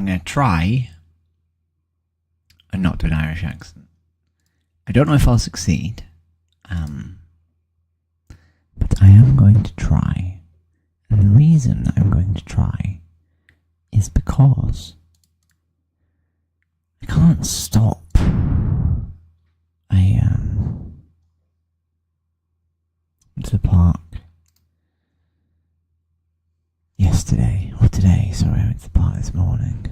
going to try and not do an Irish accent. I don't know if I'll succeed, but I am going to try. And the reason I'm going to try is because I can't stop. I went to the park yesterday, or today, sorry, I went to the park this morning.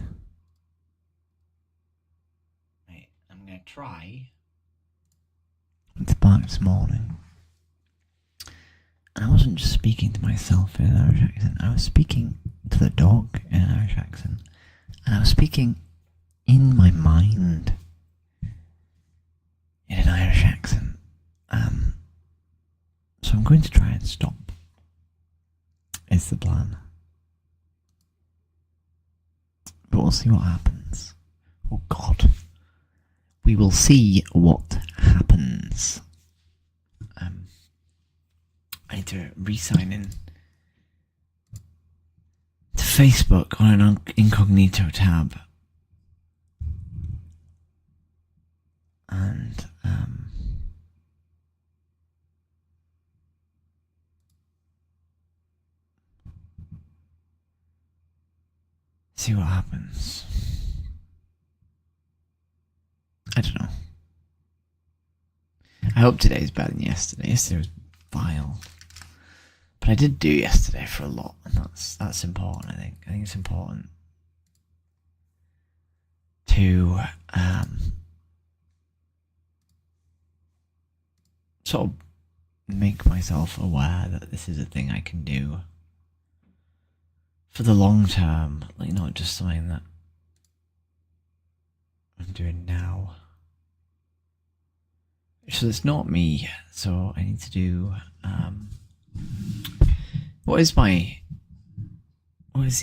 Wait, I'm going to try. I went to the park this morning. And I wasn't just speaking to myself in an Irish accent, I was speaking to the dog in an Irish accent. And I was speaking in my mind in an Irish accent. So I'm going to try and stop. Is the plan. But we'll see what happens. Oh God. We will see what happens. I need to re-sign in to Facebook on an incognito tab. And see what happens. I don't know. I hope today's better than yesterday. Yesterday was vile. But I did do yesterday for a lot, and that's important, I think. I think it's important to sort of make myself aware that this is a thing I can do for the long term, like not just something that I'm doing now. So it's not me, so I need to do what is the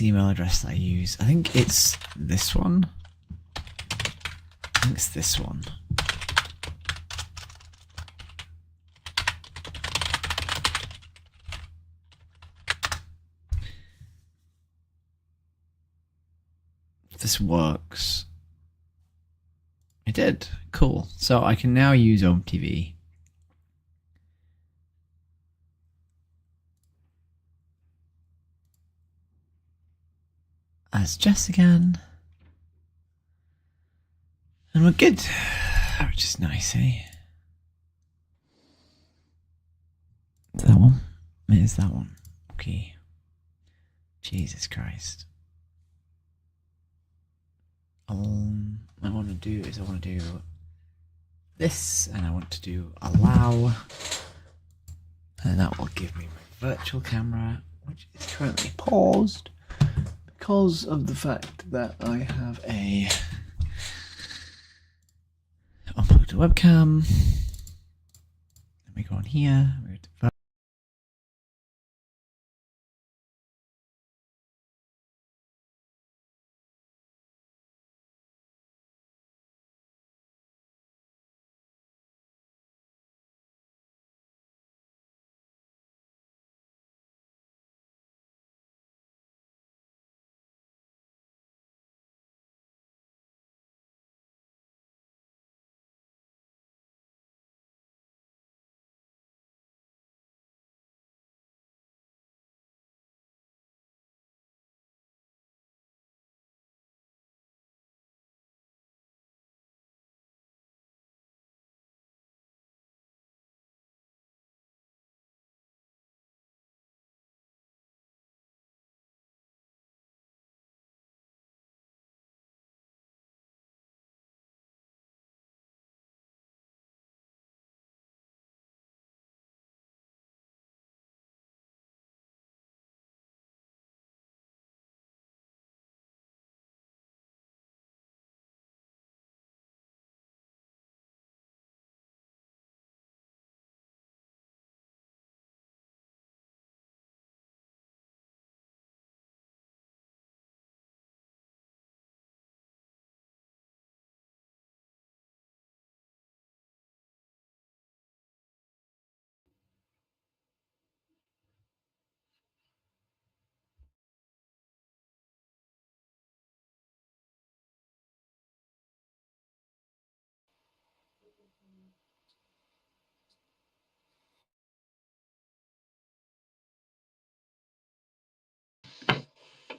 email address that I use? I think it's this one. I think it's this one. If this works. It did. Cool. So I can now use OMTV. As Jess again. And we're good. Which is nice, eh? Is that one? It is that one. Okay. Jesus Christ. What I want to do is I want to do this, and I want to do allow, and that will give me my virtual camera, which is currently paused because of the fact that I have a unplugged webcam. Let me go on here. We go to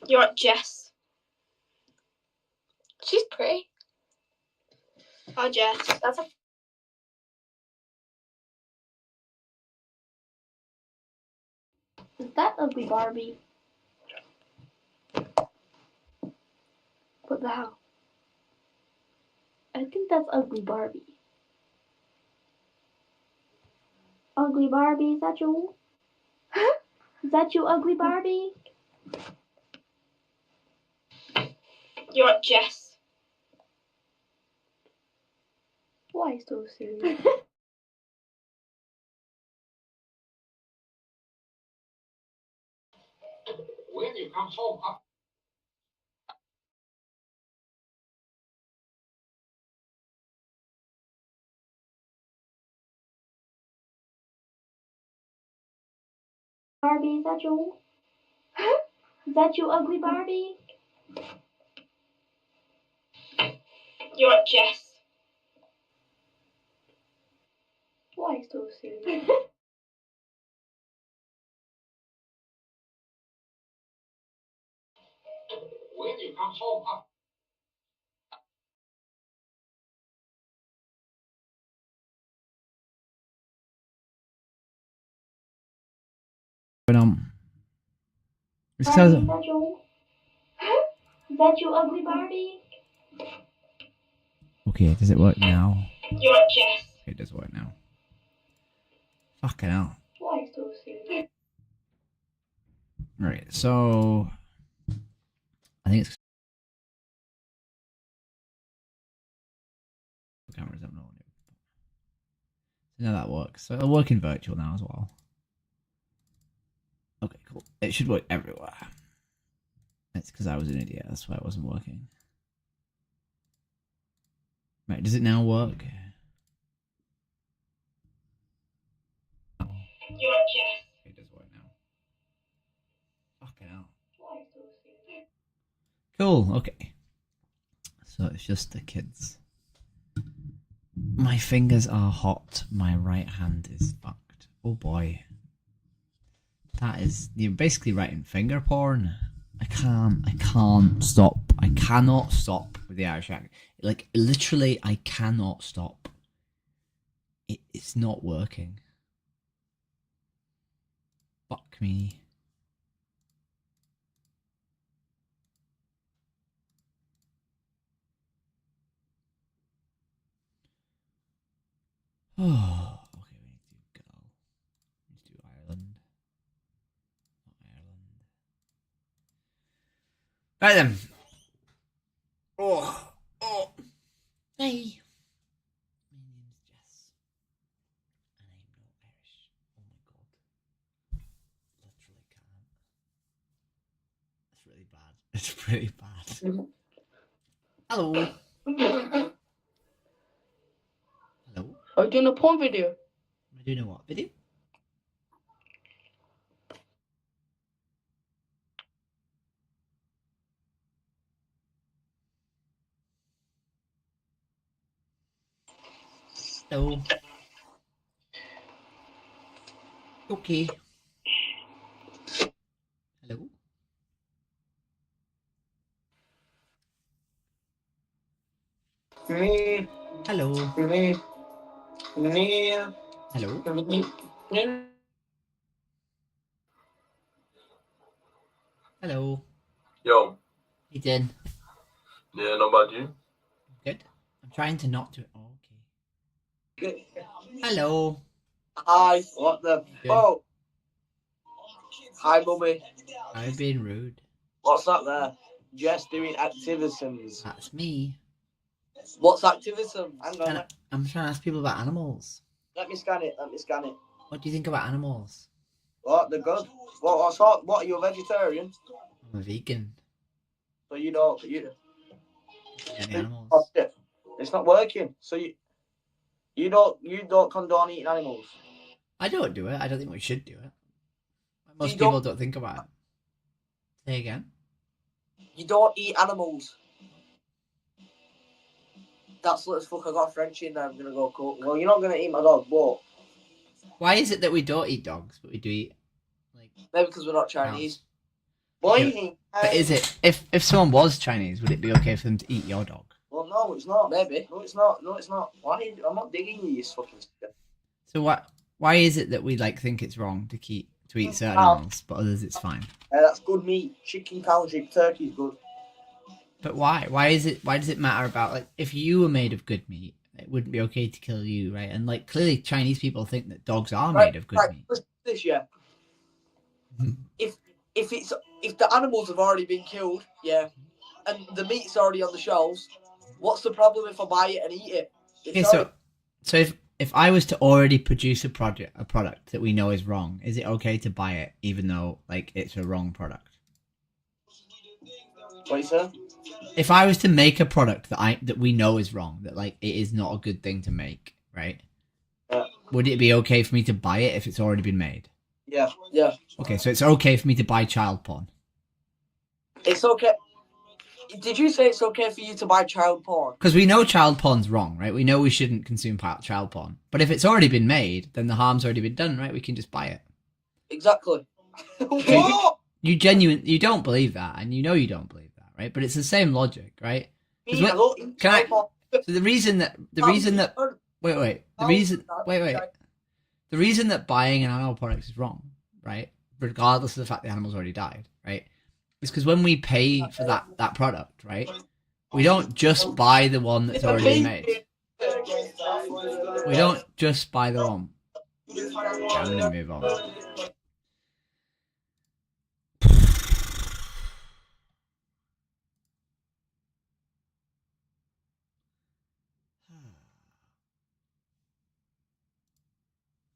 You're Jess. She's pretty. Oh, Jess. That's a... Is that ugly Barbie? What the hell? I think that's ugly Barbie. Ugly Barbie, is that you? Is that you, ugly Barbie? You're Jess. Why so serious? When you come home, Barbie, is that you? Is that you, ugly Barbie? You're Jess. Why so serious? when you come home, It's Barbie, because is that you? Is that you, ugly Barbie? okay, does it work now? You're Jess. It does work now. Fucking hell. Why so serious? Right, so I think it's cameras. I don't know. So now that works. So it'll work in virtual now as well. Okay, cool. It should work everywhere. It's because I was an idiot. That's why it wasn't working. Right, does it now work? Oh, You're Jess. it does work now. Fucking hell. Why so serious? Cool, okay. So it's just the kids. My fingers are hot. My right hand is fucked. Oh boy. That is... You're basically writing finger porn. I can't stop. I cannot stop with the Irish accent. Like, literally, I cannot stop. It's not working. Fuck me. Oh, okay, we need to go. We need to do Ireland. Not Ireland. Right then. Oh. Hey. My name's Jess. And I'm not Irish. Oh my god. Literally can't. It's really bad. It's pretty bad. Hello. Hello. Are you doing a porn video? Am I doing a what video? Hello. Okay. Hello. me, Hello. me, me, Hello. me. Hello. Yo, Hey, Dan. yeah, not bad, you? Good. I'm trying to not do it. Oh, okay. Good. Hello. Hi, what the Good. fuck? Hi, mummy. I've been rude. What's that there? Just doing activisms. That's me. What's activism? Hang on. I'm trying to ask people about animals. Let me scan it. Let me scan it. What do you think about animals? What? They're good. What are you, a vegetarian? I'm a vegan. So you don't... You, Any animals? oh, shit. It's not working. So you don't condone eating animals? I don't do it. I don't think we should do it. Most You people don't think about it. Say again. You don't eat animals. That's let's fuck. I got a Frenchie in there. I'm gonna go cook. Well, you're not gonna eat my dog, but Why is it that we don't eat dogs, but we do eat like maybe because we're not Chinese. Why Yeah. eating? But is it if someone was Chinese, would it be okay for them to eat your dog? Well, no, it's not. Maybe. No, it's not. No, it's not. Why? I'm not digging you, you fucking. So why is it that we like think it's wrong to eat certain Ow. animals, but others it's fine? That's good meat. Chicken, cow, sheep, turkey is good. But why? Why does it matter about like if you were made of good meat, it wouldn't be okay to kill you, right? And like clearly Chinese people think that dogs are made of good meat. Listen to this, yeah. if the animals have already been killed, yeah, and the meat's already on the shelves, what's the problem if I buy it and eat it? Okay, so if I was to already produce a product that we know is wrong, is it okay to buy it even though like it's a wrong product? What you say? If I was to make a product that we know is wrong, that like it is not a good thing to make, right? Would it be okay for me to buy it if it's already been made? Yeah, yeah. Okay, so it's okay for me to buy child porn. It's okay. Did you say it's okay for you to buy child porn? Because we know child porn's wrong, right? We know we shouldn't consume child porn. But if it's already been made, then the harm's already been done, right? We can just buy it. Exactly. What? You don't believe that, and you know you don't believe that, right? But it's the same logic, right? So the reason that the reason that buying an animal product is wrong, right? Regardless of the fact the animal's already died, right? Is because when we pay for that product, right? We don't just buy the one that's already made. We don't just buy the one. Okay, I'm gonna move on.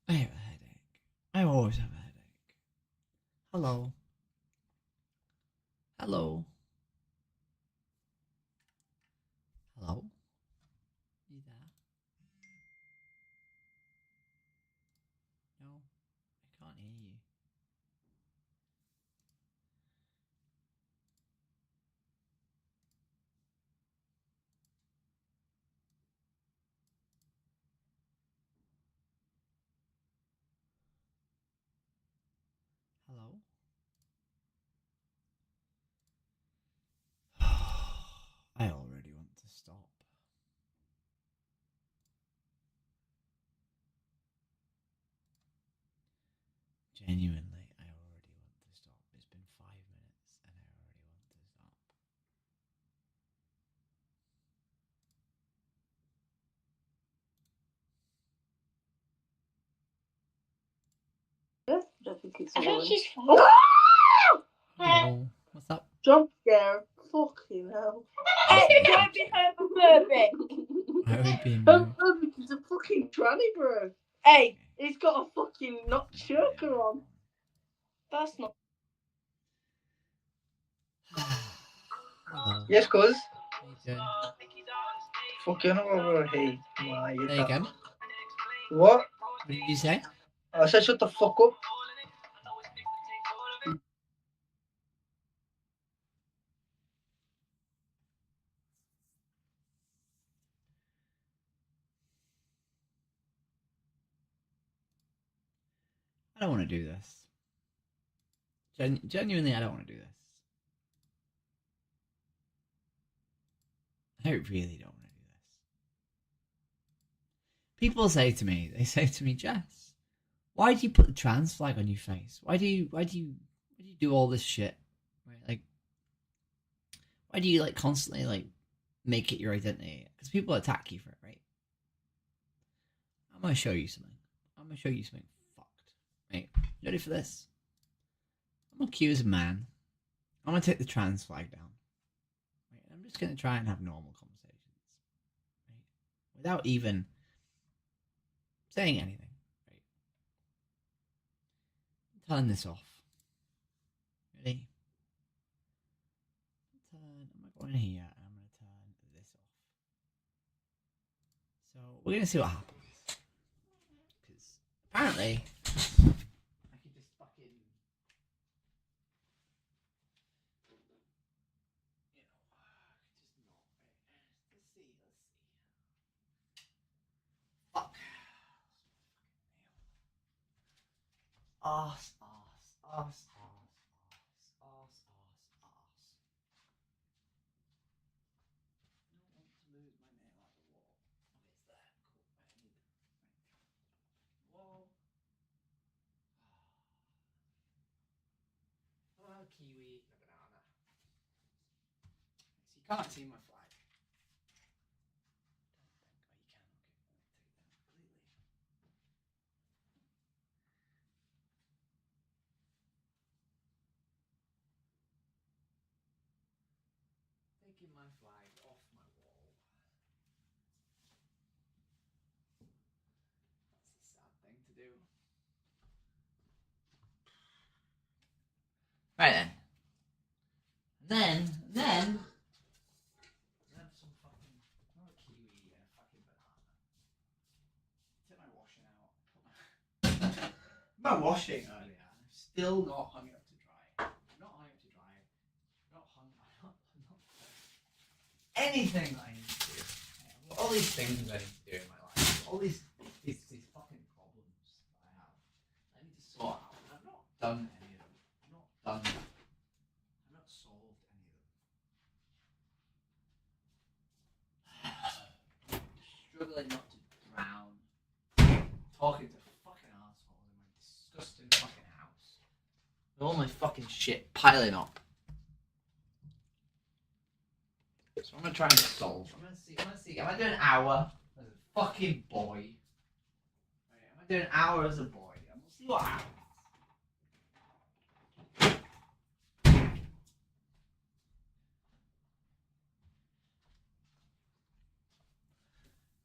I have a headache. I always have a headache. Hello. Hello. Hello? You there? No, I can't hear you. Hello? I already want to stop. Genuinely, I already want to stop. It's been 5 minutes and I already want to stop. I don't think it's I think she's fine. Hello. What's up? Jump scare. Fucking hell. Hey, don't be homophobic. I would be moved. He's a fucking tranny, bro. Hey, he's got a fucking not choker on. That's not. Hello. Yes, cuz. How you doing? Fucking over here. Say again? What? What did you say? I said shut the fuck up. I don't want to do this. Genuinely, I don't want to do this. I really don't want to do this. People say to me, Jess, why do you put the trans flag on your face? Why do you do all this shit? Right? Like, why do you like constantly like make it your identity? Because people attack you for it, right? I'm gonna show you something. Fucked. Right? You ready for this? I'm gonna accuse a man. I'm gonna take the trans flag down. Right? I'm just gonna try and have normal conversations, right? Without even saying anything. Right? Turn this off. Ready? I'm gonna go in here and I'm gonna turn this off. So we're gonna see what happens. Because apparently I can just fucking fuck. Ass. kiwi and a banana. So you can't see my flag. Taking my flag off my wall. That's a sad thing to do. Right then. Then have some fucking kiwi and a fucking banana. Take my washing out. My washing earlier. I've still not hung it up to dry. I'm not hung it up to dry. I'm not anything that I need to do. I've got all these things I need to do in my life. All these fucking problems that I have. I need to sort out. And I've not done any of them. I've not done them. I've not solved any of them. Struggling not to drown. Talking to fucking assholes in my disgusting fucking house. With all my fucking shit piling up. So I'm gonna try and solve. I'm gonna see. Am I doing an hour as a fucking boy? Right, am I doing an hour as a boy? And we'll see what happens.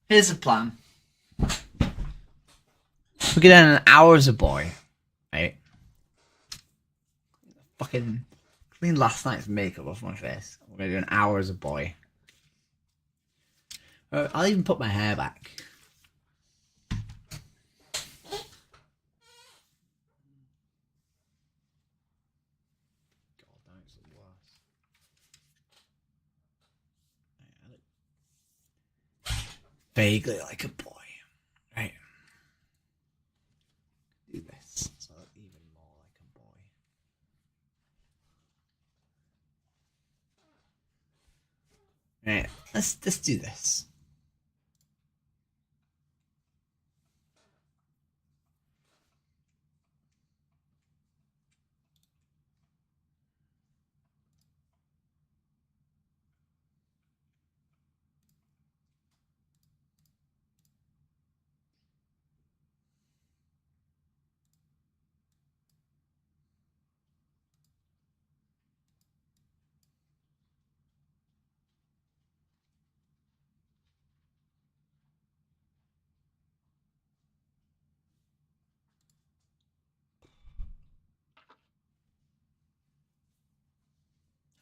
Here's the plan. We're getting an hour as a boy, right? Fucking clean last night's makeup off my face. We're gonna do an hour as a boy. I'll even put my hair back. God, that makes it worse. I look vaguely like a boy, right? Do this so I look even more like a boy. Right, let's do this.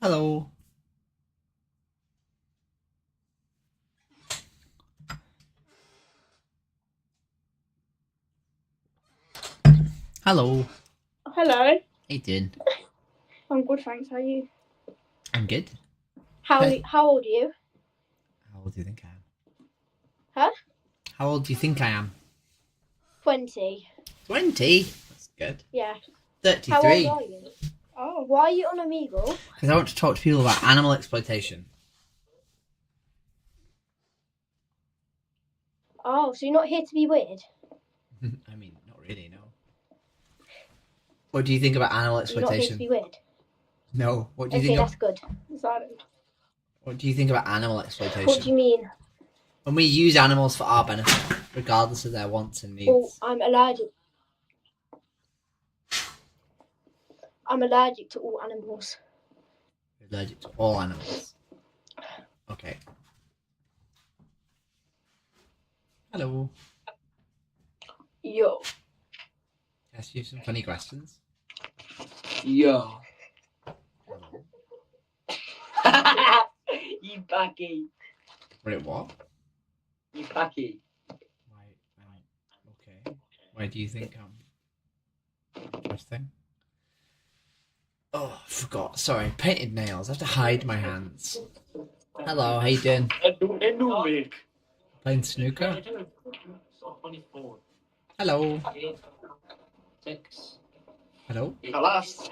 Hello. Hello. Hello. How you doing? I'm good, thanks. How are you? I'm good. How Hey. how old are you? How old do you think I am? Huh? How old do you think I am? 20. 20? That's good. Yeah. 33. How old are you? Oh, why are you on Omegle? Because I want to talk to people about animal exploitation. Oh, so you're not here to be weird? I mean, not really, no. What do you think about animal You're not here to exploitation? be weird? No. What do you Okay, think? that's good. Silent. What do you think about animal exploitation? What do you mean? When we use animals for our benefit, regardless of their wants and needs. Well, I'm allergic to all animals. You're allergic to all animals. Okay. Hello. Yo. Ask you some funny questions. Yo. Hello. You packy. Wait, what? You packy. Why? Okay. Why do you think I'm interesting? Oh, I forgot. Sorry, painted nails. I have to hide my hands. Hello, how you doing? Playing snooker? Hello. Hello? What's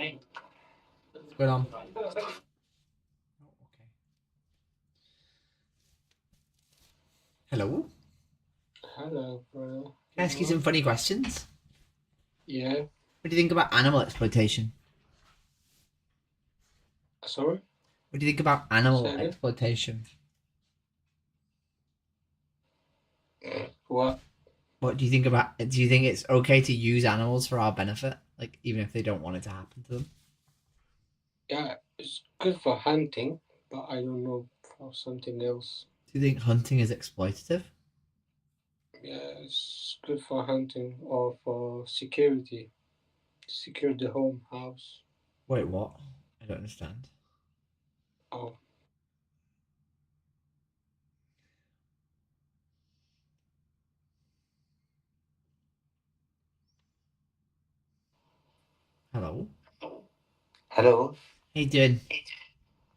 going on? Oh, okay. Hello? Hello, bro. Can I ask you some funny questions? Yeah. What do you think about animal exploitation? Sorry? What do you think about animal Say again? exploitation? What? What do you think about? Do you think it's okay to use animals for our benefit, like even if they don't want it to happen to them? Yeah, it's good for hunting, but I don't know for something else. Do you think hunting is exploitative? Yeah, it's good for hunting or for security. Secure the home, house. Wait, what? I don't understand. Oh, Hello. Hello, How you doing?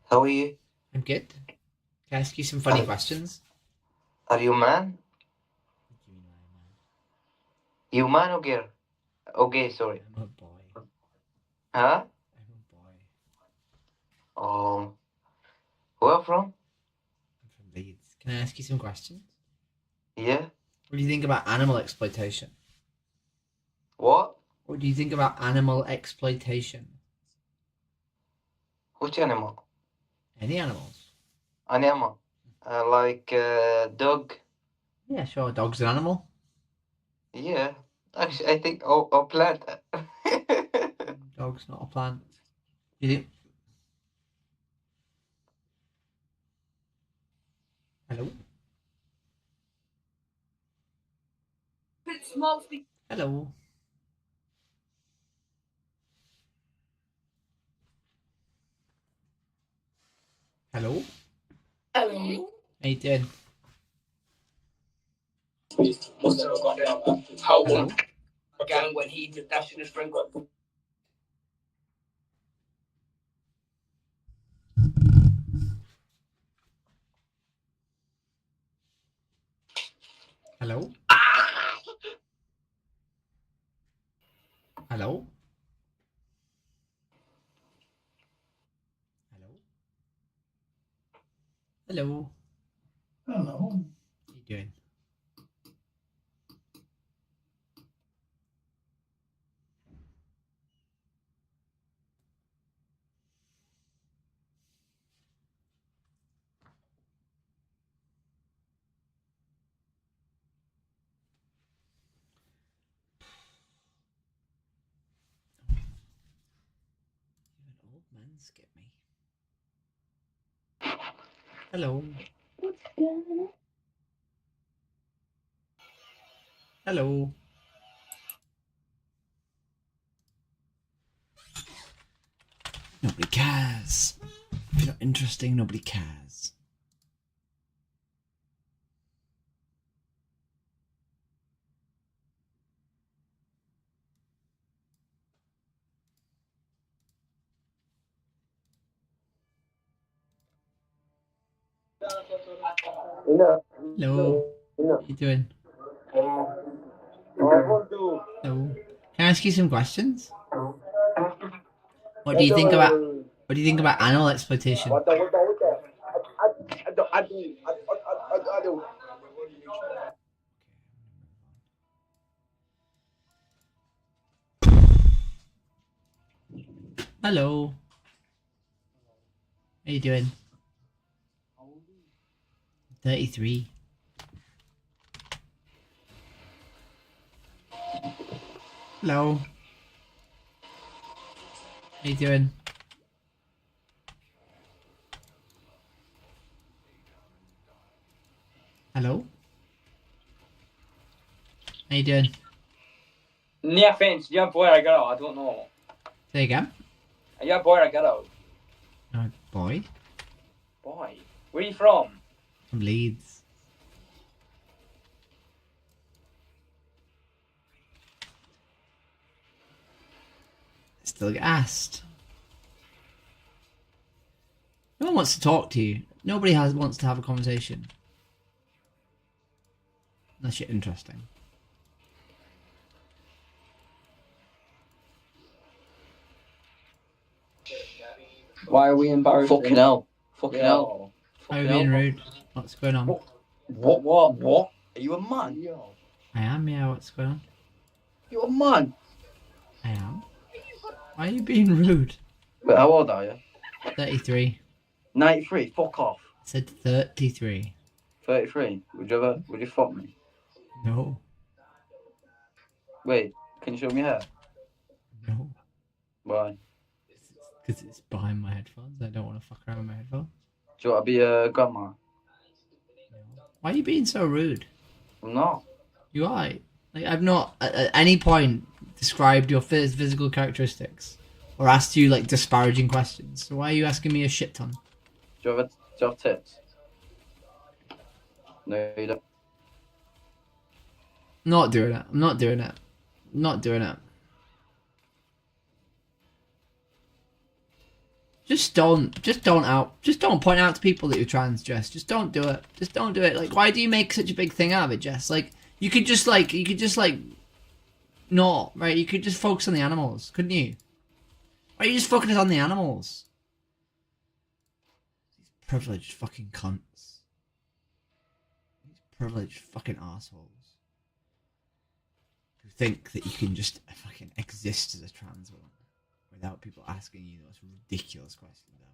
how are you? I'm good. Can I ask you some funny Are, questions? are you man? What do you mean I'm a man? You man or girl? Okay, sorry. I'm a boy. Huh? I'm a boy. Um, where from? I'm from Leeds. Can I ask you some questions? Yeah. What do you think about animal exploitation? What? What do you think about animal exploitation? Which animal? Any animals? Animal. Like dog. Yeah, sure. Dog's an animal. Yeah. Actually, I think or plant. Dog's not a plant. Do you think? Hello. Hello. Hello. Hello. How you doing? How Hello. gang when he did that in his drink up. Hello. Hello. Hello. Hello. Hello. How you doing? Even old men skip me. Hello. What's going on? Hello. Nobody cares. If you're not interesting, nobody cares. No. Hello. No. How you doing? Hello. Can I ask you some questions? What do you think about animal exploitation? Hello. How you doing? 33. Hello. How you doing? Hello. How you doing? No offense, you're a boy or a girl, I don't know. Say again. Are you a boy or a girl? No, boy. Boy. Where are you from? From Leeds. Still get asked. No one wants to talk to you. Nobody wants to have a conversation. Unless you're interesting. Why are we embarrassed? Fucking hell. Fucking hell. How are you being rude? What's going on? What? Are you a man? I am, yeah, what's going on? You're a man. I am. Why are you being rude? Wait, how old are you? 33. 93. Fuck off. I said 33. 33. Would you fuck me? No. Wait, can you show me your hair? No. Why? Because it's behind my headphones. I don't want to fuck around with my headphones. Do you want to be a grandma? No. Why are you being so rude? I'm not. You are. Like, I've not at any point described your physical characteristics or asked you like disparaging questions. So why are you asking me a shit ton? Do you have tits? No, you don't. Not doing it. I'm not doing it. I'm not doing it. Just don't point out to people that you're trans, Jess. Just don't do it. Just don't do it. Like, why do you make such a big thing out of it, Jess? Like, you could just not, right? You could just focus on the animals, couldn't you? Why are you just focusing on the animals? These privileged fucking cunts. These privileged fucking assholes. Who think that you can just fucking exist as a trans woman without people asking you the most ridiculous questions ever.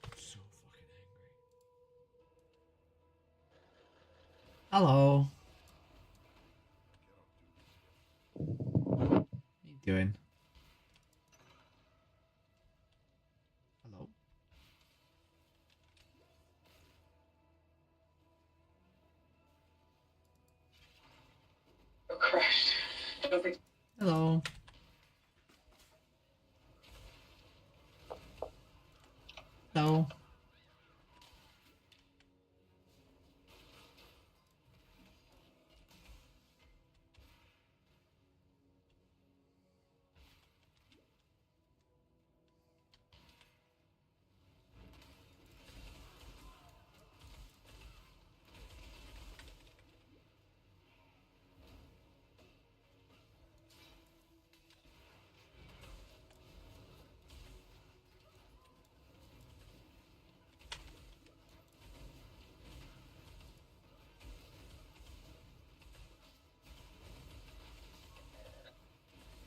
I'm so fucking angry. Hello. What are you doing? Hello. Christ. Hello. Hello.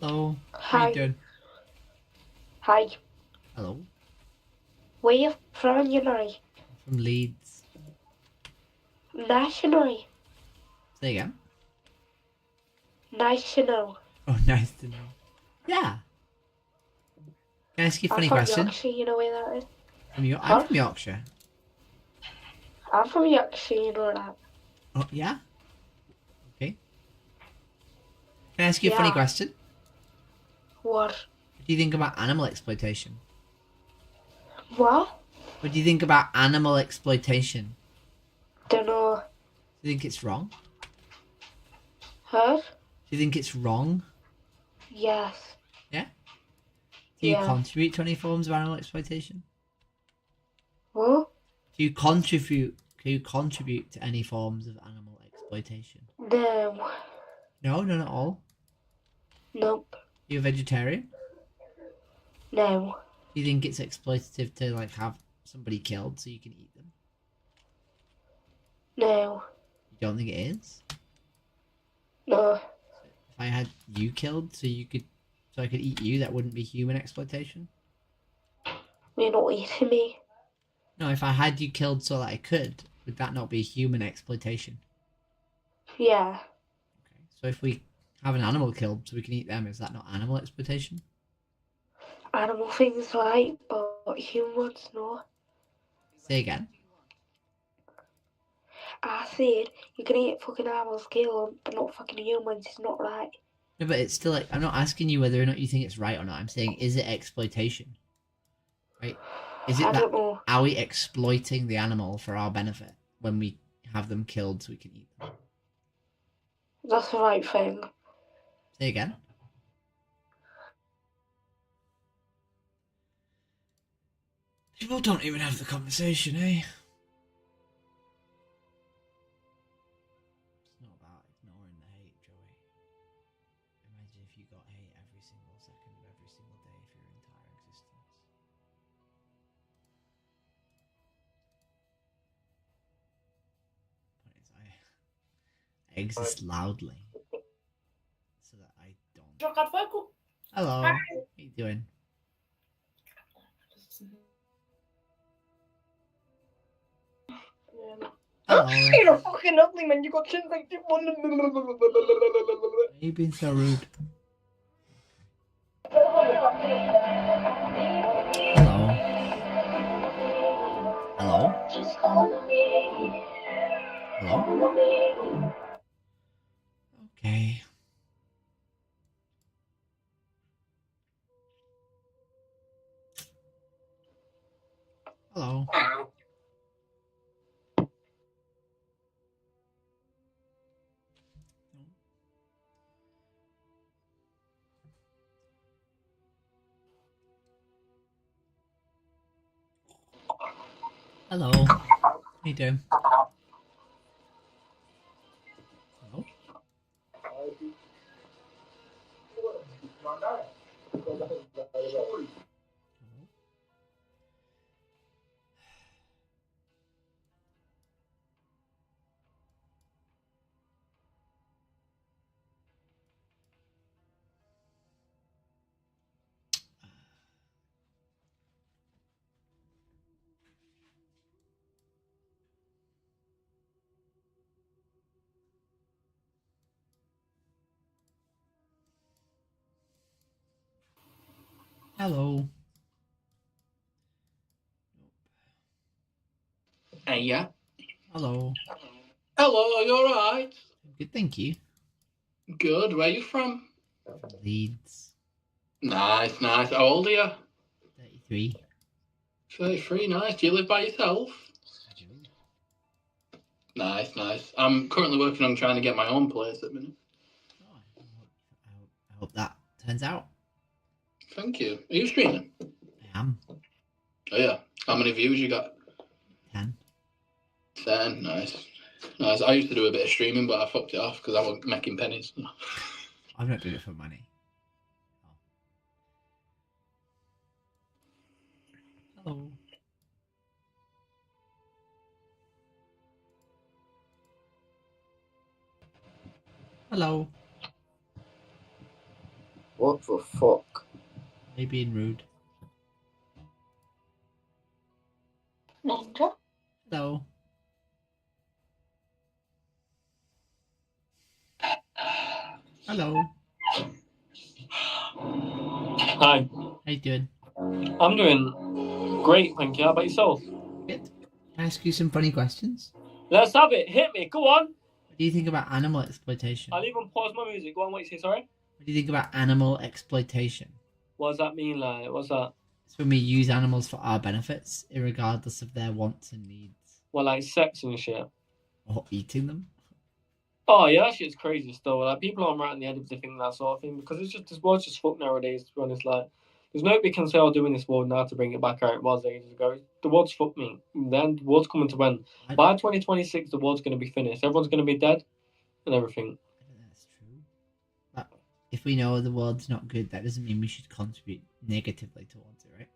Hello. How Hi. you doing? Hi. Hello. Where you from, you know? From Leeds. Nice to know. Say again. Nice to know. Oh, nice to know. Yeah. Can I ask you a I'm funny from question? Yorkshire, you know where that is? I'm from Yorkshire. I'm from Yorkshire, you know that. Oh, yeah? Okay. Can I ask you a funny Yeah. question? What? What do you think about animal exploitation? What? What do you think about animal exploitation? Dunno. Do you think it's wrong? Huh? Do you think it's wrong? Yes. Yeah? Do you Yeah. contribute to any forms of animal exploitation? What? Do you contribute to any forms of animal exploitation? No. No, none at all. Nope. You're a vegetarian? No. Do you think it's exploitative to like have somebody killed so you can eat them? No. You don't think it is? No. If I had you killed so I could eat you, that wouldn't be human exploitation? You're not eating me. No, if I had you killed so that I could, would that not be human exploitation? Yeah. Okay. So if we have an animal killed so we can eat them, is that not animal exploitation? Animal things right, but humans no. Say again. I said you can eat fucking animals, kill them, but not fucking humans. It's not right. No, but it's still like, I'm not asking you whether or not you think it's right or not. I'm saying, is it exploitation? Right? Is it I that, don't know. are we exploiting the animal for our benefit when we have them killed so we can eat them? That's the right thing. Say again. People don't even have the conversation, eh? It's not about ignoring the hate, Joey. Imagine if you got hate every single second of every single day for your entire existence. Point is, I exist loudly so that I don't. Hello. How you doing? Hello. You're fucking ugly, man. You got chins like. Why are you being so rude? Hello. Hello? Hello? Okay. Hello. Hello. How you doing? Hello? Hello. Hey, yeah. Hello. Hello, you alright? Good, thank you. Good, where are you from? From Leeds. Nice, nice. How old are you? 33. 33, nice. Do you live by yourself? I do. Nice, nice. I'm currently working on trying to get my own place at the minute. Oh, I hope that turns out. Thank you. Are you streaming? I am. Oh, yeah. How many views you got? 10. 10, nice. Nice. I used to do a bit of streaming, but I fucked it off because I wasn't making pennies. I'm not doing it for money. Oh. Hello. Hello. What the fuck? Are you being rude? Ninja. Hello. Hello. Hi. How you doing? I'm doing great, thank you. How about yourself? Good. Can I ask you some funny questions? Let's have it. Hit me. Go on. What do you think about animal exploitation? I'll even pause my music. Go on, what you say, sorry? What do you think about animal exploitation? What does that mean, like? What's that? It's when we use animals for our benefits, regardless of their wants and needs. Well, like sex and shit. Or eating them. Oh, yeah, that shit's crazy still. Like, people aren't right in the head if they think that sort of thing, because it's just, this world's just fucked nowadays, to be honest. Like, there's nobody can say, oh, doing this world now to bring it back how it was ages ago. The world's fucked me. Then the world's coming to end. By 2026, the world's going to be finished. Everyone's going to be dead and everything. I don't think that's true. But if we know the world's not good, that doesn't mean we should contribute negatively towards it, right?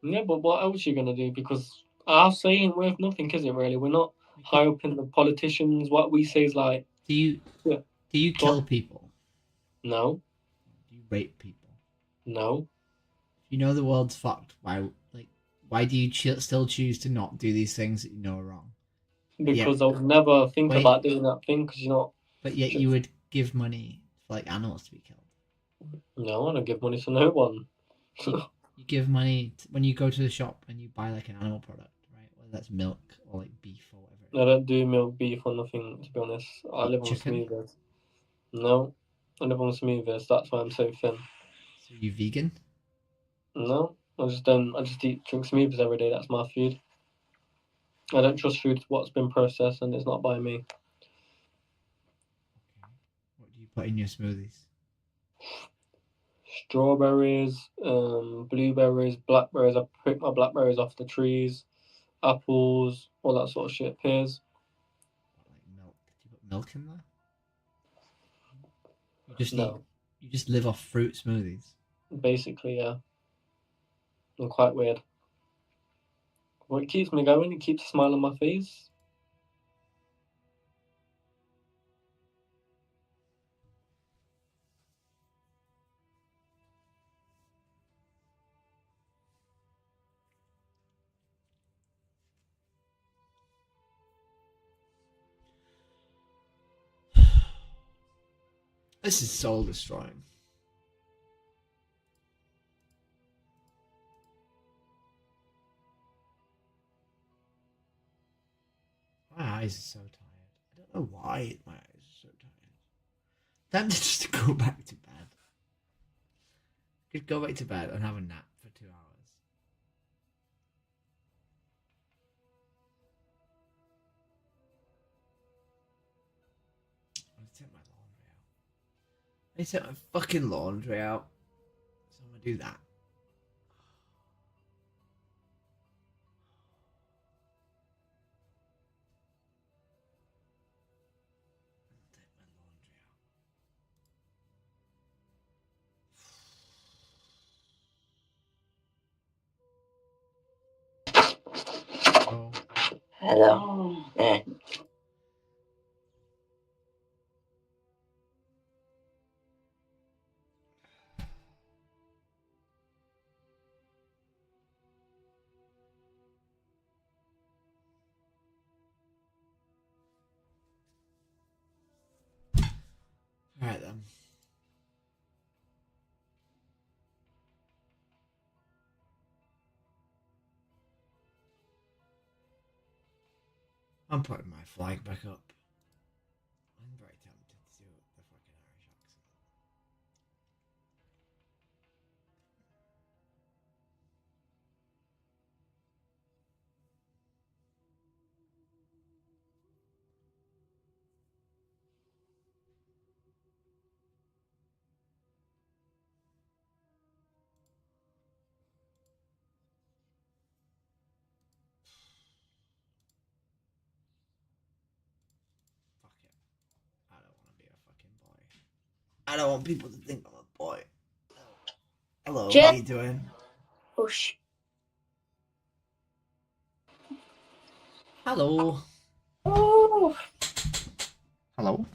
Yeah, but what else are you going to do? Because our say ain't worth nothing, is it, really? We're not high up in the politicians. What we say is like... Do you kill people? No. Do you rape people? No. You know the world's fucked. Why do you still choose to not do these things that you know are wrong? Because I would never think about doing that thing, because you're not... But yet you would give money for animals to be killed. No, I don't give money to no one. You give money when you go to the shop and you buy an animal product, right? Whether that's milk or beef or whatever. I don't do milk, beef, or nothing, to be honest. I live on smoothers. No, I live on smoothers. That's why I'm so thin. So you vegan? No, I just drink smoothies every day. That's my food. I don't trust food what's been processed and it's not by me. Okay. What do you put in your smoothies? Strawberries, blueberries, blackberries. I pick my blackberries off the trees. Apples, all that sort of shit. Pears. What, milk? Do you put milk in there? You just live off fruit smoothies. Basically, yeah. I'm quite weird. Well, it keeps me going. It keeps a smile on my face. This is soul destroying. My eyes are so tired. I don't know why my eyes are so tired. Tempted just to go back to bed. Could go back to bed and have a nap for 2 hours. I'm gonna take my laundry out. I need to take my fucking laundry out. So I'm gonna do that. Take my laundry out. Oh. Hello. Alright then. I'm putting my flag back up. I'm very tempted to do the fucking Irish accent. Fuck it. I don't want to be a fucking boy. I don't want people to think I'm a boy. Hello, Jen- how you doing? Oh shit. Hello. Oh. Hello?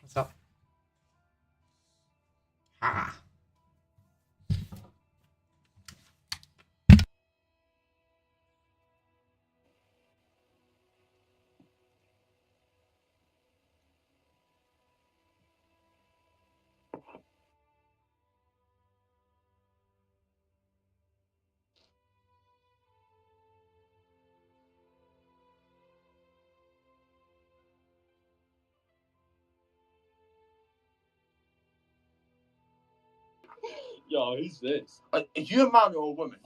What's up? Ha. Yo, who's this? Are you a man or a woman?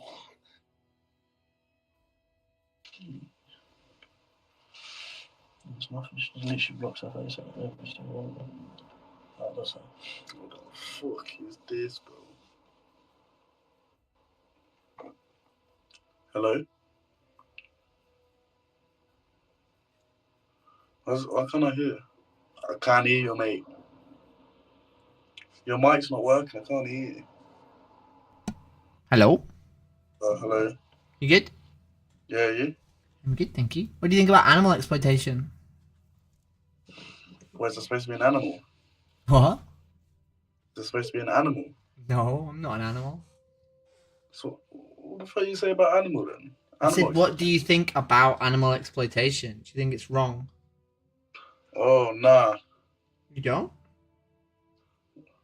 It's nothing. She literally blocks her face out every single one. That does that. What the fuck is this, bro? Hello? Why can't I hear? I can't hear you, mate. Your mic's not working. I can't hear you. Hello? Hello? You good? Yeah, you? I'm good, thank you. What do you think about animal exploitation? Where's it supposed to be an animal? What? Is it supposed to be an animal? No, I'm not an animal. So, what the fuck you say about animal then? I said, what do you think about animal exploitation? Do you think it's wrong? Oh, nah. You don't?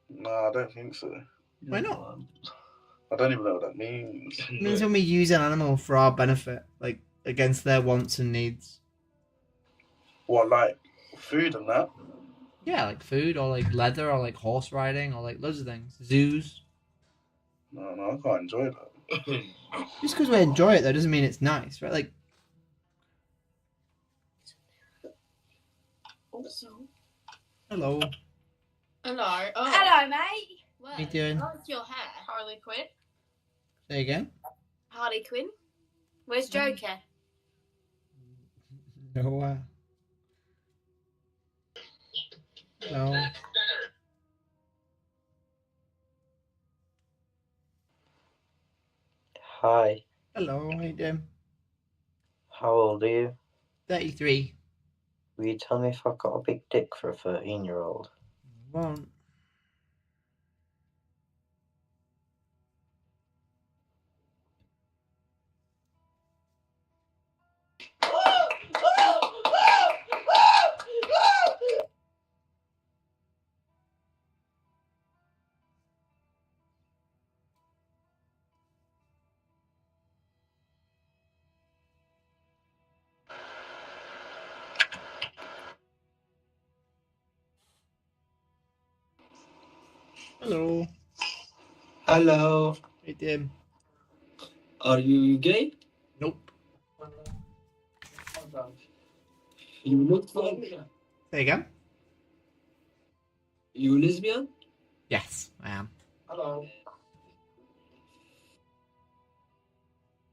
Nah, I don't think so. Why not? I don't even know what that means. It means when we use an animal for our benefit, like against their wants and needs. What, like food and that? Yeah, like food or like leather or like horse riding or like loads of things. Zoos. No, I can't enjoy that. Just because we enjoy it though doesn't mean it's nice, right? Like, hello. Hello. Oh. Hello, mate. Well, How you doing? how's your hair? Harley Quinn. Say again? Harley Quinn. Where's Joker? No. No. Hi. Hello, how you doing? How old are you? 33. Will you tell me if I've got a big dick for a 13-year-old? Won't. Hello. Hello. Hey, Tim. Are you gay? Nope. You look like Say again? you lesbian? Yes, I am. Hello.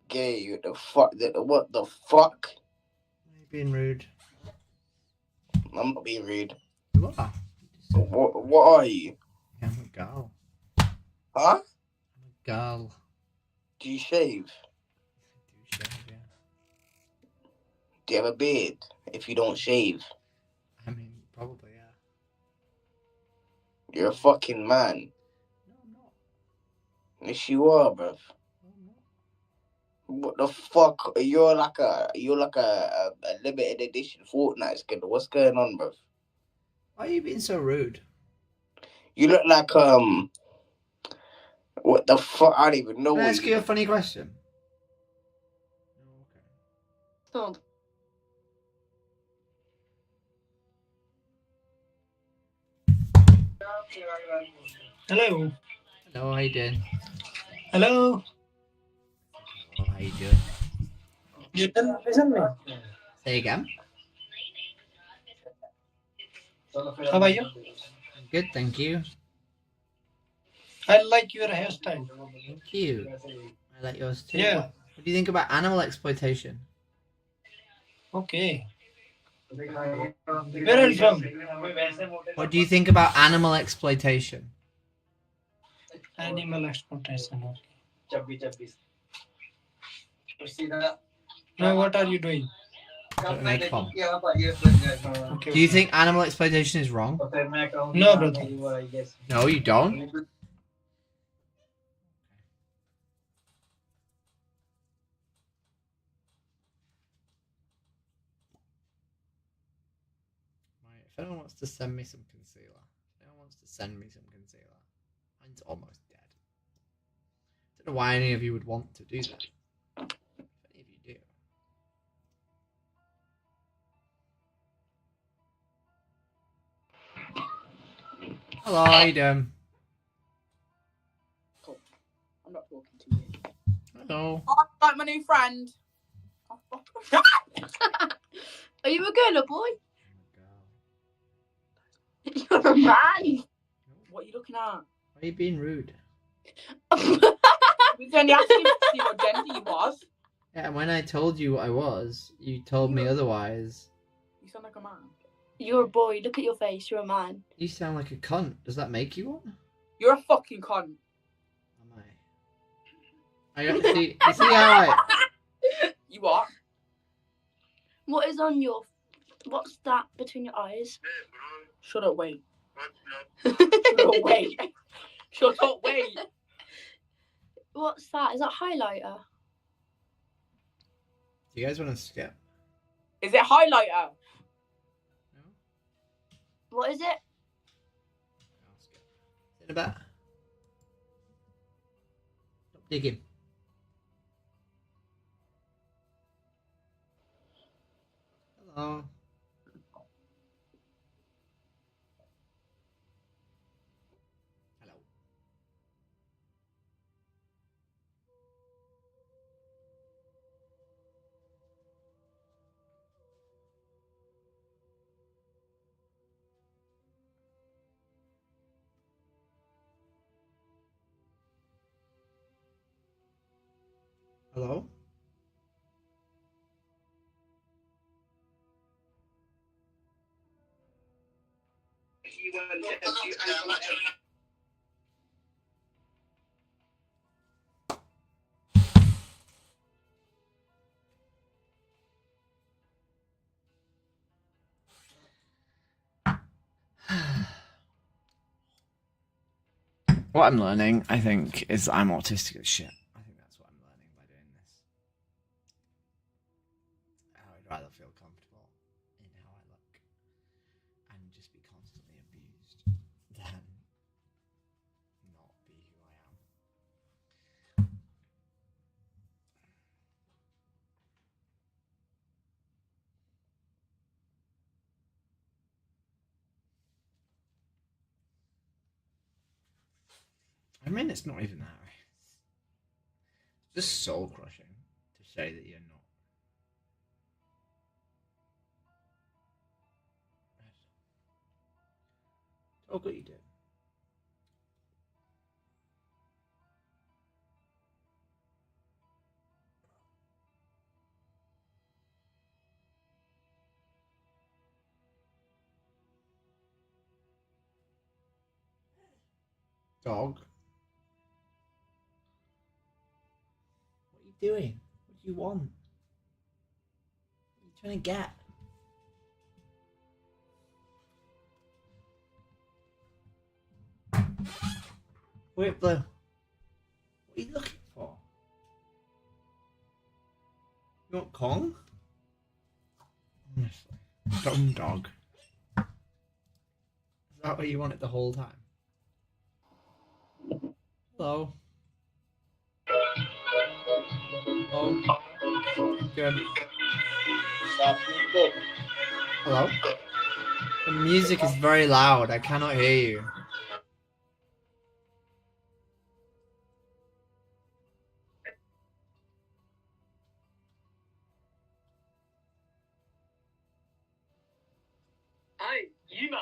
Gay, what the fuck? What the fuck? Are you being rude? I'm not being rude. You are. What are you? I'm a girl. Huh? I'm a girl. Do you shave? I do shave, yeah. Do you have a beard? If you don't shave, I mean, probably, yeah. you're a fucking man. No, I'm not. Yes, you are, bruv. No, I'm not. What the fuck? You're like a limited edition Fortnite skin. What's going on, bruv? Why are you being so rude? You look like what the fuck? I don't even know. Can I What ask you you a look. funny question? Oh, okay. Stop. Hello. Hello, how you doing? Hello. Hello, how you doing? You didn't listen me. Say again? How are you? I'm good, thank you. I like your hairstyle. Thank you. I like yours too. Yeah. What do you think about animal exploitation? Okay. Where are you from? What do you think about animal exploitation? Animal exploitation. Now what are you doing? Don't make fun. Okay. Do you think animal exploitation is wrong? No, brother. No, you don't. Right, if anyone wants to send me some concealer, mine's almost dead. Don't know why any of you would want to do that. If any of you do. Hello, how you doing? I'm not talking to you. Hello. I like my new friend. Are you a girl or boy? You're a man. What are you looking at? Why are you being rude? We only asked you to see what gender you was. Yeah, and when I told you what I was, you told me otherwise. You sound like a man. You're a boy. Look at your face. You're a man. You sound like a cunt. Does that make you one? You're a fucking cunt. Am I? You see how I... You are. What is on your... What's that between your eyes? Shut up, wait. Shut up, wait. Shut up, wait. What's that? Is that highlighter? Do you guys want to skip? Is it highlighter? No? What is it? I'll skip. In a bit. Stop digging. Hello. Hello. Hello? What I'm learning, I think, is I'm autistic as shit. I think that's what I'm learning by doing this. I'd rather feel comfortable in how I look and just be constantly abused than not be who I am. I mean, it's not even that. It's just soul crushing to say that you're not. Oh, what you do. Dog. What are you doing? What do you want? What are you trying to get? Wait, Blue. What are you looking for? You want Kong? Honestly. Dumb dog. Is that what you wanted the whole time? Hello. Hello. Good. Hello? The music is very loud. I cannot hear you. Hi, you man.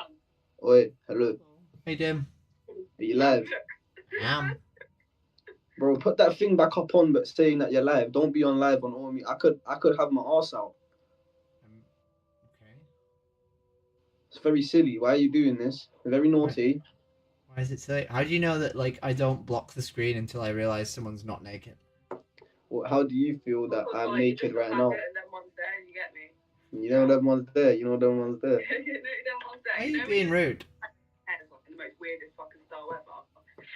Oi, hello. Hey, Dim. Are you live? I am. Bro, put that thing back up on, but saying that you're live. Don't be on live on all me. I could have my arse out. Okay. It's very silly. Why are you doing this? Very naughty. Why is it silly? How do you know that, like, I don't block the screen until I realize someone's not naked? Well, how do you feel that I'm naked right now? And that one's there, you get me? You know them ones there. You know them ones there. You know them ones there. Why are you being rude? The most weirdest fucking style ever.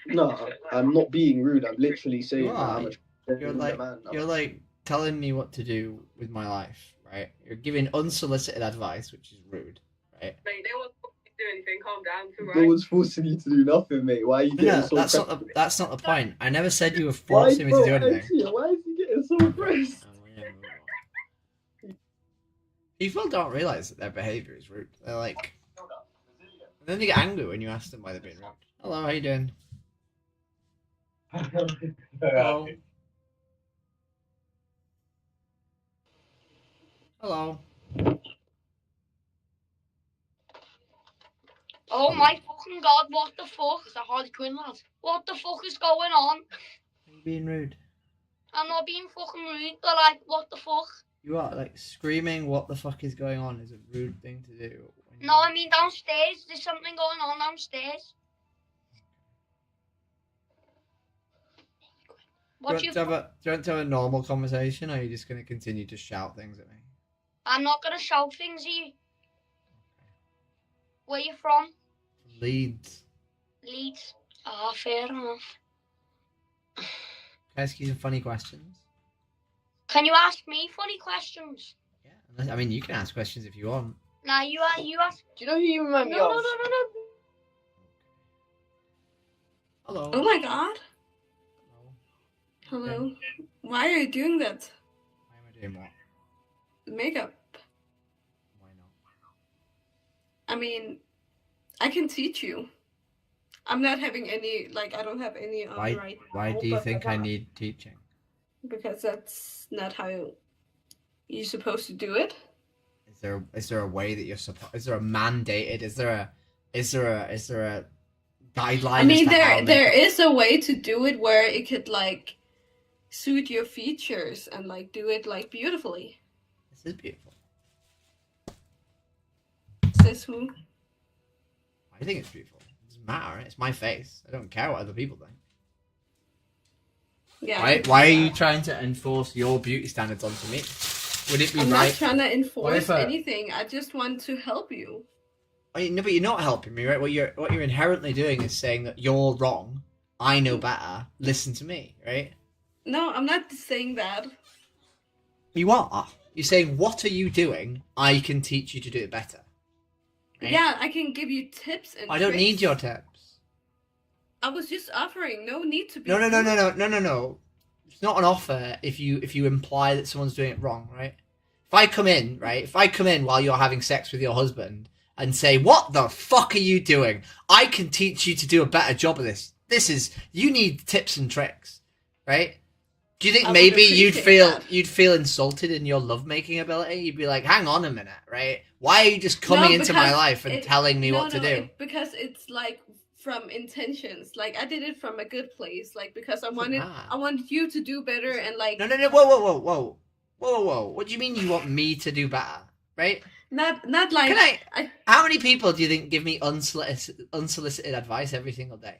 No, I'm not being rude. I'm literally saying You that are. I'm a You're transgender like, man. you're like telling me what to do with my life, right? You're giving unsolicited advice, which is rude, right? Mate, no one's forcing you to do anything. Calm down, too, No right? one's forcing you to do nothing, mate. Why are you getting No, so that's pressed? that's not the point. I never said you were Why, forcing me to do bro, anything. why is he getting so pressed? People don't realize that their behavior is rude. They're like, and then they get angry when you ask them why they're being rude. Hello, how you doing? Hello. Hello. Oh my fucking god, what the fuck? Is that Harley Quinn, lad? What the fuck is going on? Are you being rude? I'm not being fucking rude, but like, what the fuck? You are, like, screaming what the fuck is going on is a rude thing to do. No, I mean downstairs. There's something going on downstairs. Do you want to have a normal conversation, or are you just going to continue to shout things at me? I'm not gonna shout things at you. Where you from? Leeds. Leeds. Ah, fair enough. Can I ask you some funny questions? Can you ask me funny questions? I mean, you can ask questions if you want. Nah, you ask. Do you know who you remind me No, of? no. Hello. Oh my god. Hello. Why are you doing that? Why am I doing what? Makeup. Why not? I mean, I can teach you. I'm not having any, like, I don't have any on right Why now, do you but think I need teaching? Because that's not how you're supposed to do it. Is there a way that you're supposed? Is there a mandated? Is there a guideline? I mean, there is a way to do it where it could like suit your features and like do it like beautifully. This is beautiful. Says who? I think it's beautiful. It doesn't matter. It's my face. I don't care what other people think. Yeah. Why are you trying to enforce your beauty standards onto me? Would it be I'm right? not trying to enforce anything. I just want to help you. No, but you're not helping me, right? What you're inherently doing is saying that you're wrong. I know better. Listen to me, right? No, I'm not saying that. You are. You're saying, what are you doing? I can teach you to do it better. Right? Yeah, I can give you tips and I don't tricks. need your tips. I was just offering. No need to be. No. It's not an offer if you imply that someone's doing it wrong, right? If I come in while you're having sex with your husband and say, what the fuck are you doing? I can teach you to do a better job of this. this is, you need tips and tricks, right? Do you think I would maybe you'd appreciate feel insulted in your lovemaking ability? You'd be like, hang on a minute, right? Why are you just coming into my because life and telling me what to do? Because it's like from intentions. Like I did it from a good place. Like because I wanted you to do better and like. No, whoa. What do you mean you want me to do better, right? Not like. How many people do you think give me unsolicited advice every single day?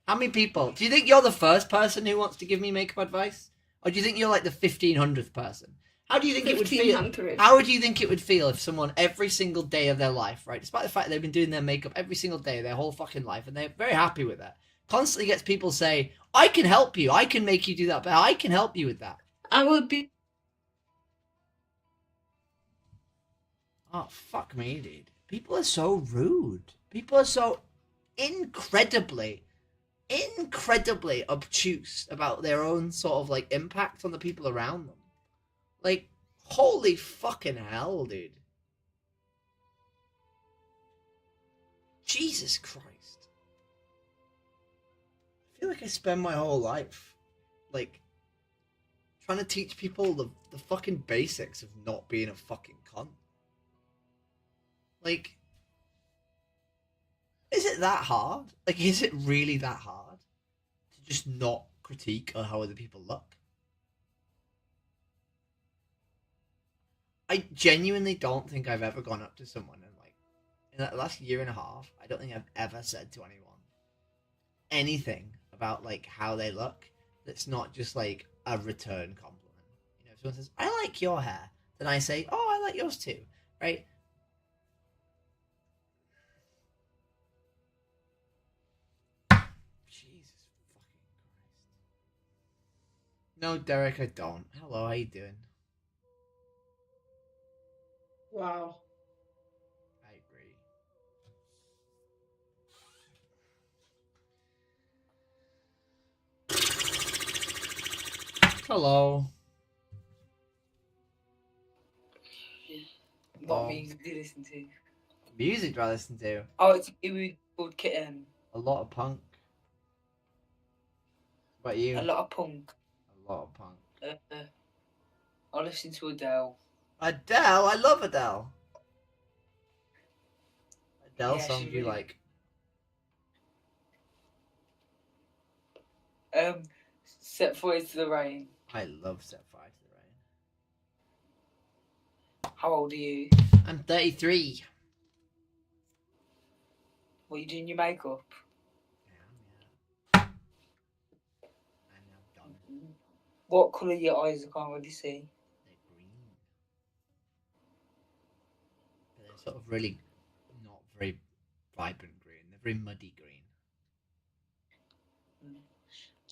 How many people? Do you think you're the first person who wants to give me makeup advice? Or do you think you're like the 1500th person? How do you think it would feel? 1500. How would you think it would feel if someone every single day of their life, right, despite the fact they've been doing their makeup every single day their whole fucking life and they're very happy with that, constantly gets people say, I can help you, I can make you do that, but I can help you with that. I would be. Oh, fuck me, dude. People are so rude. People are so incredibly obtuse about their own sort of like impact on the people around them. Like, holy fucking hell, dude. Jesus Christ. I feel like I spend my whole life like trying to teach people the fucking basics of not being a fucking cunt. Like, is it that hard? Like, is it really that hard to just not critique on how other people look? I genuinely don't think I've ever gone up to someone and like, in that last year and a half, I don't think I've ever said to anyone anything about like how they look that's not just like a return compliment. You know, if someone says, I like your hair, then I say, oh, I like yours too, right? No, Derek, I don't. Hello, how you doing? Wow. I agree. Hello. What music do you listen to? Music do I listen to? Oh, it's called Kitten. A lot of punk. What about you? A lot of punk. A lot of punk. I listen to Adele. Adele? I love Adele. Adele Yeah, songs she you really- like? Set Fire to the Rain. I love Set Fire to the Rain. How old are you? I'm 33. What, you doing your makeup? What colour are your eyes? I can't really see. They're sort of really not very vibrant green. They're very muddy green.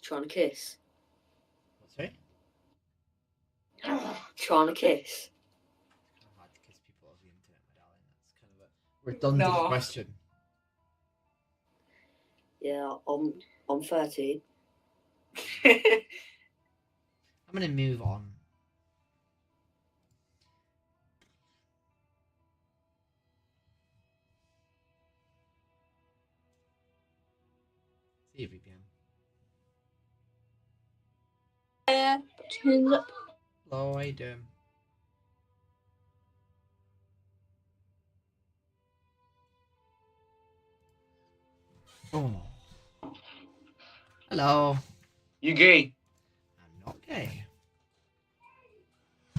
Trying to kiss. What's sorry? Trying to kiss. It's kind of hard to kiss people over the internet, my darling. That's kind of a redundant No. question. Yeah, I'm 13. I'm gonna move on. See you, VPN. Turns up. Hello, how you doing? Oh. Hello. You gay? I'm not gay.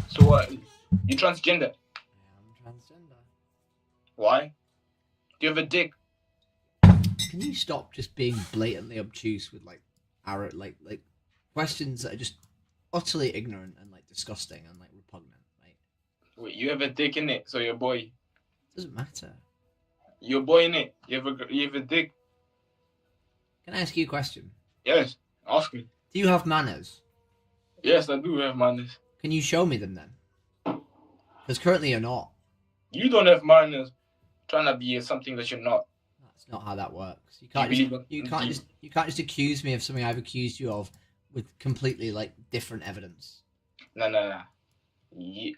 So what? You transgender? I'm transgender. Why? Do you have a dick? Can you stop just being blatantly obtuse with like like questions that are just utterly ignorant and like disgusting and like repugnant, right? Wait, you have a dick in it, so you're a boy. Doesn't matter. You're a boy in it. You have a dick. Can I ask you a question? Yes, ask me. Do you have manners? Yes, I do have manners. Can you show me them then? Because currently you're not. You don't have manners. Trying to be something that you're not. That's not how that works. You can't you can't just accuse me of something I've accused you of with completely like different evidence. No.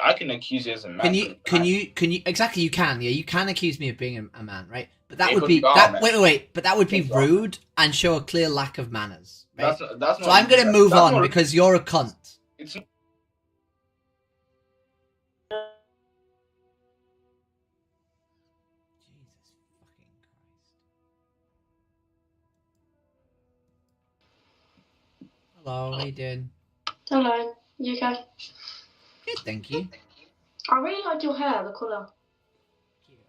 I can accuse you as a man. Can you exactly, you can, yeah, you can accuse me of being a man, right? But that It would could be be that. bad, Wait. But that would be It's wrong. rude and show a clear lack of manners. Right? That's So not. I'm gonna move that's on not- because you're a cunt. It's Hello, how you doing? Hello, you okay? Good, thank you. I really like your hair, the colour.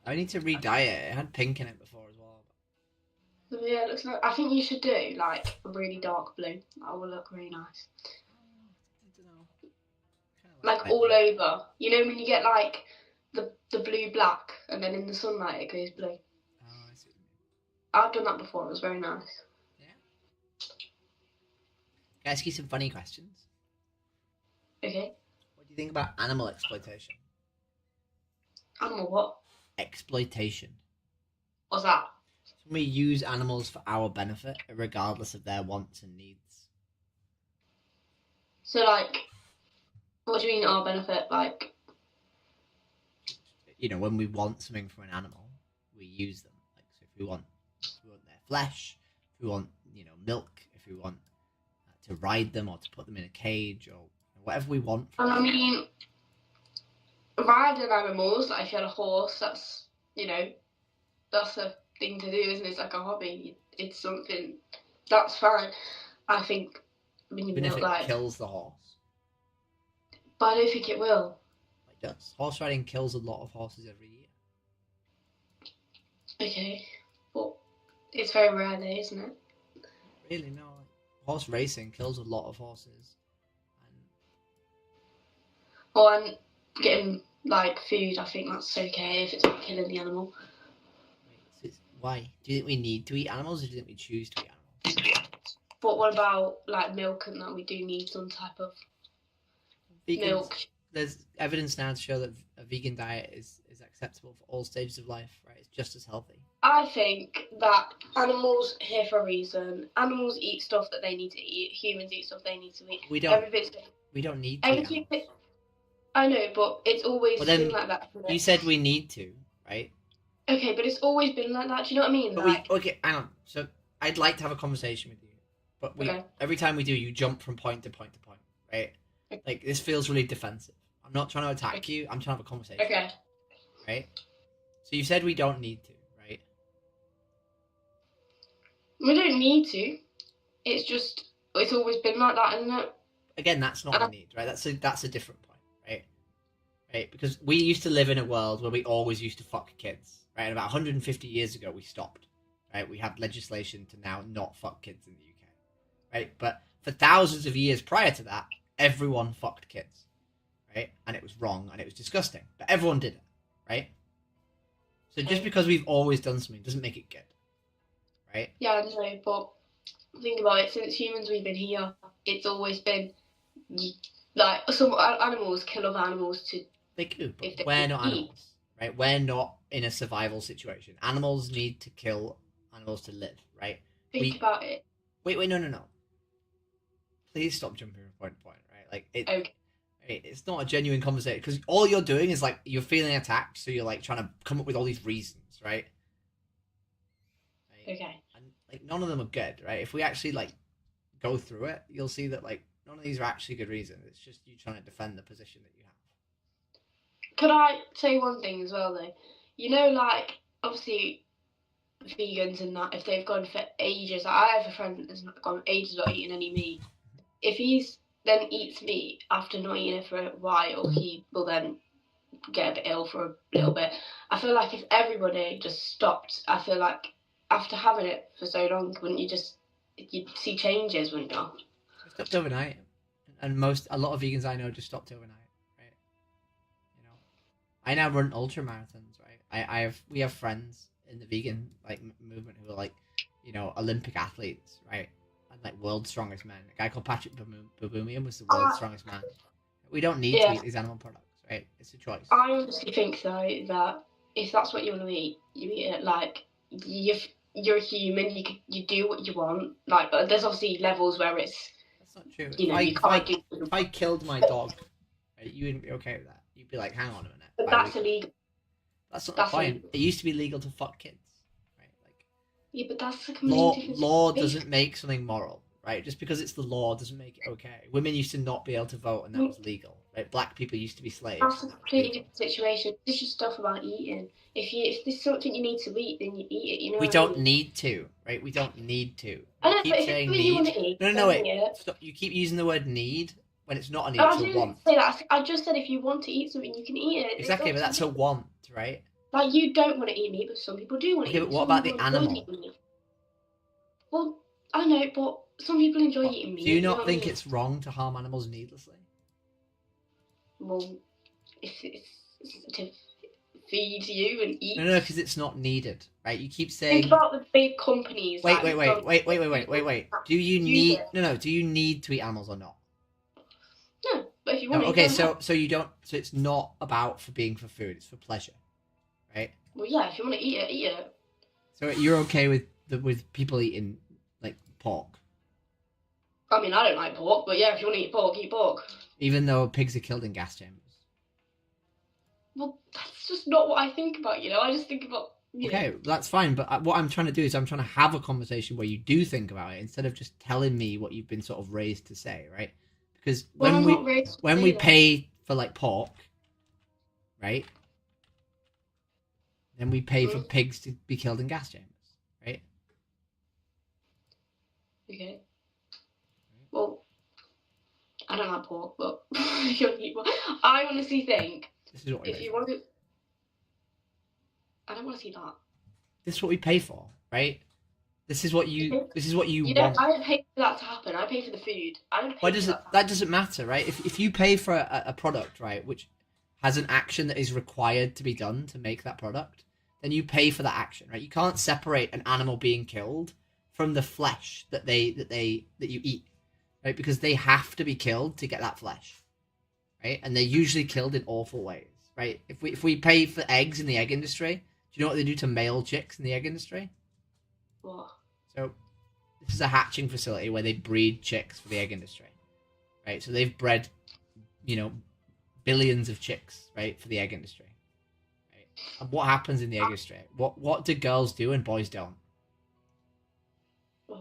I need to re-dye it. It had pink in it before as well. Yeah, it looks like. I think you should do like a really dark blue. That will look really nice. Like all over. You know when you get like the blue black and then in the sunlight it goes blue. Oh, I see. I've done that before. It was very nice. Can I ask you some funny questions? Okay. What do you think about animal exploitation? Animal what? Exploitation. What's that? When we use animals for our benefit, regardless of their wants and needs. So like, what do you mean our benefit? Like, You know, when we want something from an animal, we use them. Like, so if we want their flesh, if we want, milk, if we want to ride them or to put them in a cage or whatever we want. I mean, riding animals. Like if you had a horse, that's that's a thing to do, isn't it? It's like a hobby. It's something that's fine. I think when you Even if milk it kills the horse. but I don't think it will. It does. Horse riding kills a lot of horses every year. Okay, but it's very rare, though, isn't it? Really, no. Horse racing kills a lot of horses. Or I'm getting like food. I think that's okay if it's not killing the animal. Why? Do you think we need to eat animals, or do you think we choose to eat animals? But what about like milk and that? We do need some type of milk. There's evidence now to show that a vegan diet is acceptable for all stages of life, right? It's just as healthy. I think that animals are here for a reason. Animals eat stuff that they need to eat. Humans eat stuff they need to eat. We don't need to eat Everything. I know, but it's always Well, been then like that. Isn't it? you said we need to, right? Okay, but it's always been like that. Do you know what I mean? But okay, hang on. So I'd like to have a conversation with you, but Okay. every time we do, you jump from point to point to point, right? Like this feels really defensive. I'm not trying to attack you. I'm trying to have a conversation. Okay. Right. So you said we don't need to, right? We don't need to. It's just it's always been like that, isn't it? Again, that's not a need, right? That's a different point, right? Right? Because we used to live in a world where we always used to fuck kids, right? And about 150 years ago, we stopped, right? We had legislation to now not fuck kids in the UK, right? But for thousands of years prior to that, everyone fucked kids, right? And it was wrong and it was disgusting, but everyone did it, right? So just because we've always done something doesn't make it good, right? Yeah, I know, but think about it. Since humans we've been here, it's always been like some animals kill other animals to. They do, but if they we're not eat. animals, right? We're not in a survival situation. Animals need to kill animals to live, right? Think about it. Wait, no. Please stop jumping from point to point, right? Like it's not a genuine conversation because all you're doing is like you're feeling attacked, so you're like trying to come up with all these reasons, right? Okay. And like none of them are good, right? If we actually like go through it, you'll see that like none of these are actually good reasons. It's just you trying to defend the position that you have. Could I say one thing as well though? You know, like obviously vegans and that, if they've gone for ages, like, I have a friend that's not gone ages without eating any meat. If he's then eats meat after not eating it for a while, he will then get a bit ill for a little bit. I feel like if everybody just stopped, I feel like after having it for so long, wouldn't you just you'd see changes, wouldn't you? It stopped overnight, and a lot of vegans I know just stopped overnight. Right? You know, I now run ultra marathons. Right? We have friends in the vegan like movement who are like, Olympic athletes, right? And like world's strongest men. A guy called Patrick Baboumian was the world's strongest man. We don't need to eat these animal products, right? It's a choice. I honestly think though that if that's what you want to eat, you eat it. Like you're a human, you do what you want. Like, but there's obviously levels where it's. That's not true. If I killed my dog, right, you wouldn't be okay with that. You'd be like, hang on a minute. But that's illegal. That's not the point. It used to be legal to fuck kids, Yeah, but that's a completely different Law situation. doesn't make something moral, right? Just because it's the law doesn't make it okay. Women used to not be able to vote, and that was legal. Right? Black people used to be slaves. That's a completely different situation. This is just stuff about eating. If there's something you need to eat, then you eat it. You know. We what don't I mean? need to, right? We don't need to. I You know, keep but if saying it's something you need. want to eat, No, then wait. eat it. Stop. You keep using the word need when it's not a need. No, It's I a didn't want. say that. I just said if you want to eat something, you can eat it. Exactly, but that's a want, right? Like, you don't want to eat meat, but some people do want to Okay, eat but meat. what Some about the people enjoy animal? eating meat. Well, I know, but some people enjoy eating meat. Do you know not what I think mean? it's wrong to harm animals needlessly? Well, it's to feed you and eat. No, because it's not needed, right? You keep Think saying. about the big companies. Wait. that Do you use need? it. No. Do you need to eat animals or not? No, but if you No, want okay, to, then so you don't. So it's not about for being for food. It's for pleasure, right? well, yeah, if you want to eat it, eat it. So you're okay with people eating like pork, I mean, I don't like pork, but yeah, if you want to eat pork, eat pork. even though pigs are killed in gas chambers. Well, that's just not what I think about, you know? I just think about, Okay, that's fine. But what I'm trying to do is I'm trying to have a conversation where you do think about it instead of just telling me what you've been sort of raised to say, right? Because Well, when I'm not raised to when say we that. pay for like pork, right? Then we pay for pigs to be killed in gas chambers, right? Okay. Well, I don't like pork, but I honestly think This is what we if pay you for. want to, I don't want to see that. This is what we pay for, right? This is what you You want. don't. I don't pay for that to happen. I pay for the food. I don't pay Why for does that. that doesn't matter, right? If you pay for a product, right, which has an action that is required to be done to make that product, then you pay for that action, right? You can't separate an animal being killed from the flesh that you eat, right? Because they have to be killed to get that flesh, right? And they're usually killed in awful ways, right? If we pay for eggs in the egg industry, do you know what they do to male chicks in the egg industry? What? So this is a hatching facility where they breed chicks for the egg industry, right? So they've bred, billions of chicks, right, for the egg industry. Right? And what happens in the egg industry? What do girls do and boys don't? What?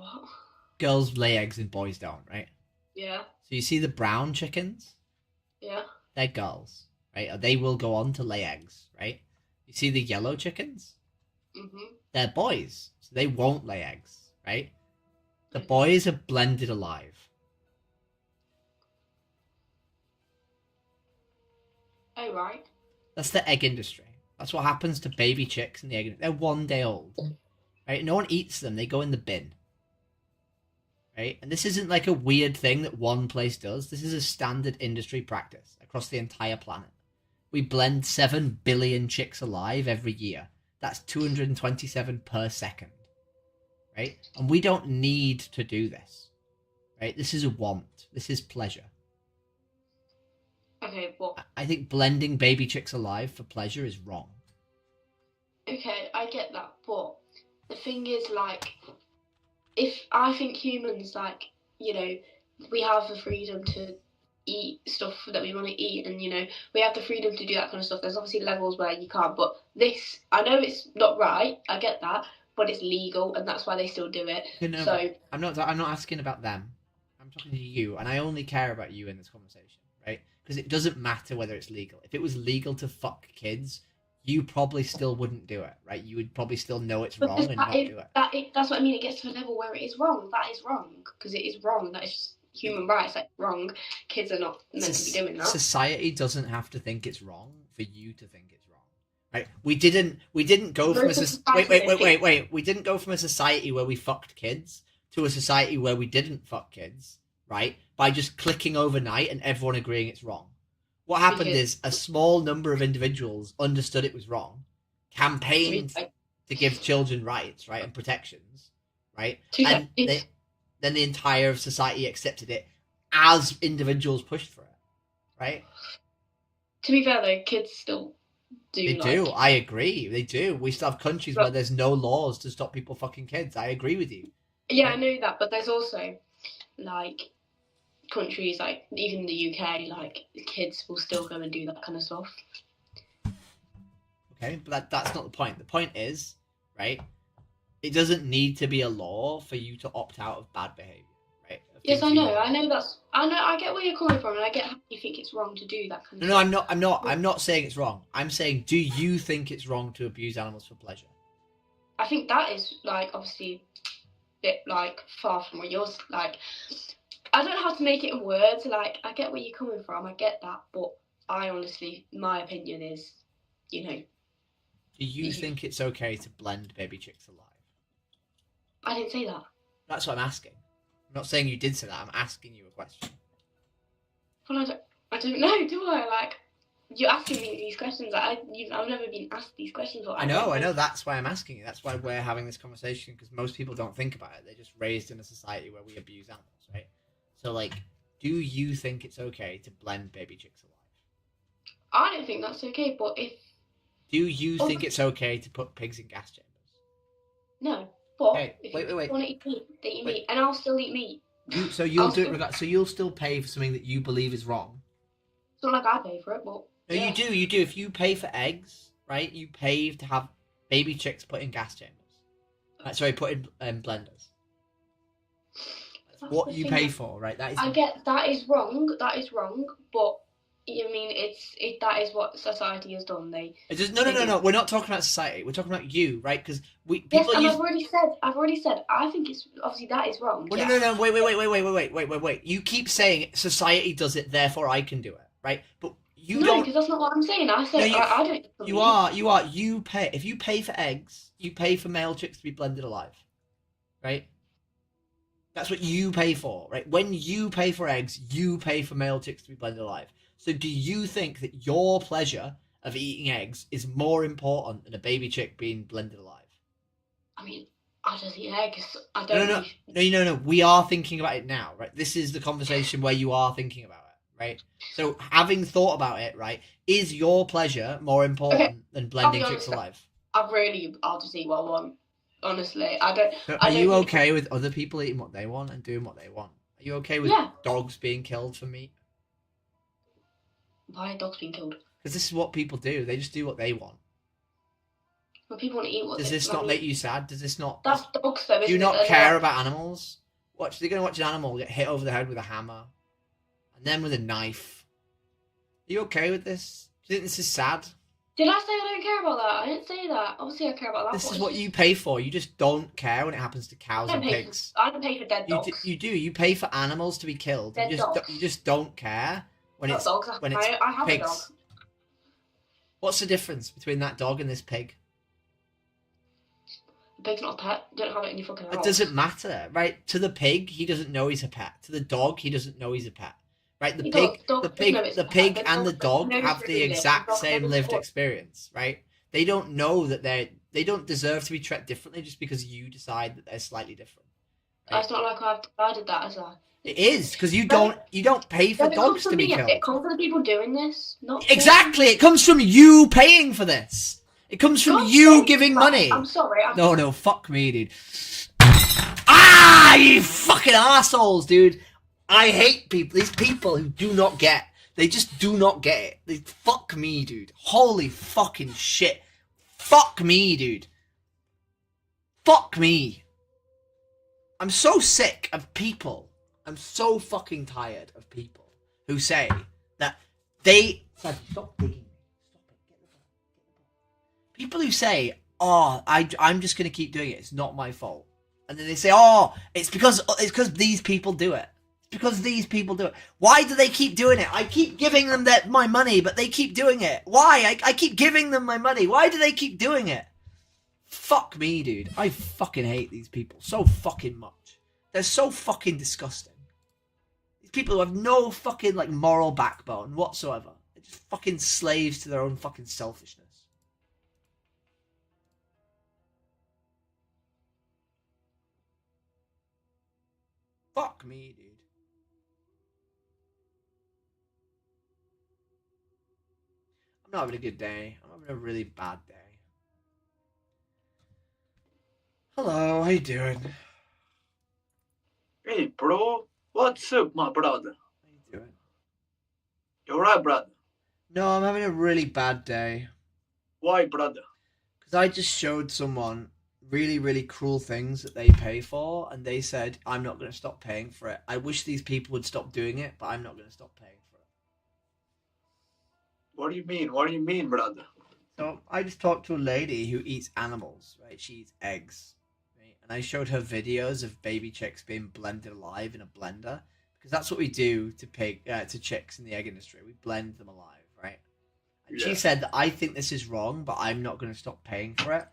Girls lay eggs and boys don't, right? Yeah. So you see the brown chickens? Yeah. They're girls, right? Or they will go on to lay eggs, right? You see the yellow chickens? Mhm. They're boys, so they won't lay eggs, right? The boys are blended alive. Oh, right. That's the egg industry. That's what happens to baby chicks in the egg industry. They're 1 day old, right? No one eats them. They go in the bin, right? And this isn't like a weird thing that one place does. This is a standard industry practice across the entire planet. We blend 7 billion chicks alive every year. That's 227 per second, right? And we don't need to do this, right? This is a want. This is pleasure. Okay, well. I think blending baby chicks alive for pleasure is wrong. Okay, I get that, but the thing is, like, if I think humans, like, we have the freedom to eat stuff that we want to eat, and we have the freedom to do that kind of stuff. There's obviously levels where you can't, but this, I know it's not right, I get that, but it's legal, and that's why they still do it. So I'm not asking about them. I'm talking to you, and I only care about you in this conversation, right? Because it doesn't matter whether it's legal. If it was legal to fuck kids, you probably still wouldn't do it, right? You would probably still know it's wrong and not do it. That's what I mean. It gets to a level where it is wrong. That is wrong, because it is wrong. That is just human rights. Like, wrong. Kids are not meant to be doing that. Society doesn't have to think it's wrong for you to think it's wrong, right? We didn't go from wait. We didn't go from a society where we fucked kids to a society where we didn't fuck kids, right? By just clicking overnight and everyone agreeing it's wrong. What happened is a small number of individuals understood it was wrong, campaigned to give children rights, right, and protections, right? And then the entire society accepted it as individuals pushed for it, right? To be fair, though, kids still do. They do. I agree. They do. We still have countries where there's no laws to stop people fucking kids. I agree with you. Yeah, right? I know that, but there's also, like, countries like even the UK, like, kids will still go and do that kind of stuff. Okay, but that's not the point. The point is, right, it doesn't need to be a law for you to opt out of bad behavior, right? Yes, I know. I get where you're coming from, and I get how you think it's wrong to do that kind of No, stuff. I'm not saying it's wrong. I'm saying, do you think it's wrong to abuse animals for pleasure? I think that is like obviously a bit like far from what yours like. I don't know how to make it in words. Like, I get where you're coming from. I get that, but I honestly, my opinion is, you know. Do you think it's okay to blend baby chicks alive? I didn't say that. That's what I'm asking. I'm not saying you did say that. I'm asking you a question. Well, I don't know, do I? Like, you're asking me these questions. I've never been asked these questions. I know. That's why I'm asking you. That's why we're having this conversation, because most people don't think about it. They're just raised in a society where we abuse animals, right? So, like, do you think it's okay to blend baby chicks alive? I don't think that's okay, but if... Do you think it's okay to put pigs in gas chambers? No, but hey, if wait. you want to eat meat, they eat meat, and I'll still eat meat. So you'll still pay for something that you believe is wrong? It's not like I pay for it, but... No, yeah. You do. If you pay for eggs, right, you pay to have baby chicks put in gas chambers. Sorry, put in blenders. That's what you pay for, right? That is. I get that is wrong. That is wrong. But you mean that is what society has done. No. We're not talking about society. We're talking about you, right? Because I've already said. I think it's obviously that is wrong. Well, no. Wait. You keep saying society does it, therefore I can do it, right? But you don't. No, because that's not what I'm saying. I said I don't. You are. You pay. If you pay for eggs, you pay for male chicks to be blended alive, right? That's what you pay for, right? When you pay for eggs, you pay for male chicks to be blended alive. So do you think that your pleasure of eating eggs is more important than a baby chick being blended alive? I mean, I just eat eggs. I don't. No. We are thinking about it now, right? This is the conversation where you are thinking about it, right? So having thought about it, right, is your pleasure more important than blending chicks alive? I'll just eat what I want. Honestly, I don't. So are you okay with other people eating what they want and doing what they want? Are you okay with dogs being killed for meat? Why are dogs being killed? Because this is what people do. They just do what they want. But people want to eat what Does this not make you sad? Does this not... That's dogs though, Do you not care about animals? They're going to watch an animal get hit over the head with a hammer. And then with a knife. Are you okay with this? Do you think this is sad? Did I say I don't care about that? I didn't say that. Obviously I care about that. This is what you pay for. You just don't care when it happens to cows and pigs. I don't pay for dead dogs. You do. You pay for animals to be killed. Dead dogs. You just don't care when it's dogs. When it's I have pigs. a dog. What's the difference between that dog and this pig? The pig's not a pet. You don't have it in your fucking house. It doesn't matter, right? To the pig, he doesn't know he's a pet. To the dog, he doesn't know he's a pet. Right? The pig and the dog have the exact same lived experience, right? They don't know that they don't deserve to be treated differently just because you decide that they're slightly different. Right? It's not like I've decided that, is I? It is, because you don't pay for dogs to be killed. It comes from the people doing this, not exactly. It comes from you paying for this. It comes from you giving money. I'm sorry. No, fuck me, dude. Ah, you fucking assholes, dude. I hate people. These people who do not get. They just do not get it. They fuck me, dude. Holy fucking shit. Fuck me, dude. Fuck me. I'm so sick of people. I'm so fucking tired of people who say that they... Stop digging me. Stop it. Get the ball. People who say, oh, I'm just going to keep doing it. It's not my fault. And then they say, oh, it's because these people do it. Because these people do it. Why do they keep doing it? I keep giving them my money, but they keep doing it. Why? I keep giving them my money. Why do they keep doing it? Fuck me, dude. I fucking hate these people so fucking much. They're so fucking disgusting. These people who have no fucking, like, moral backbone whatsoever. They're just fucking slaves to their own fucking selfishness. Fuck me, dude. I'm not having a good day. I'm having a really bad day. Hello, how you doing? Hey, bro. What's up, my brother? How you doing? You alright, brother? No, I'm having a really bad day. Why, brother? Because I just showed someone really, really cruel things that they pay for, and they said, I'm not going to stop paying for it. I wish these people would stop doing it, but I'm not going to stop paying for it. What do you mean? What do you mean, brother? So I just talked to a lady who eats animals, right? She eats eggs, right? And I showed her videos of baby chicks being blended alive in a blender, because that's what we do to chicks in the egg industry. We blend them alive, right? And she said that I think this is wrong, but I'm not going to stop paying for it.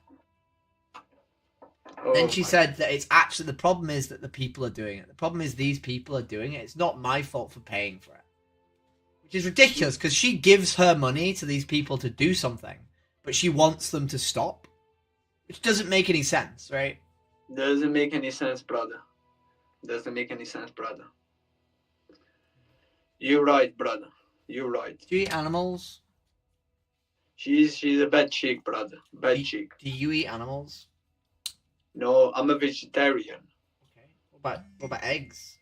Then she said that it's actually, the problem is that the people are doing it. The problem is these people are doing it. It's not my fault for paying for it. Which is ridiculous, because she gives her money to these people to do something, but she wants them to stop. Which doesn't make any sense, right? Doesn't make any sense, brother. Doesn't make any sense, brother. You're right, brother. You're right. Do you eat animals? She's a bad chick, brother. Bad chick. Do you eat animals? No, I'm a vegetarian. What about eggs?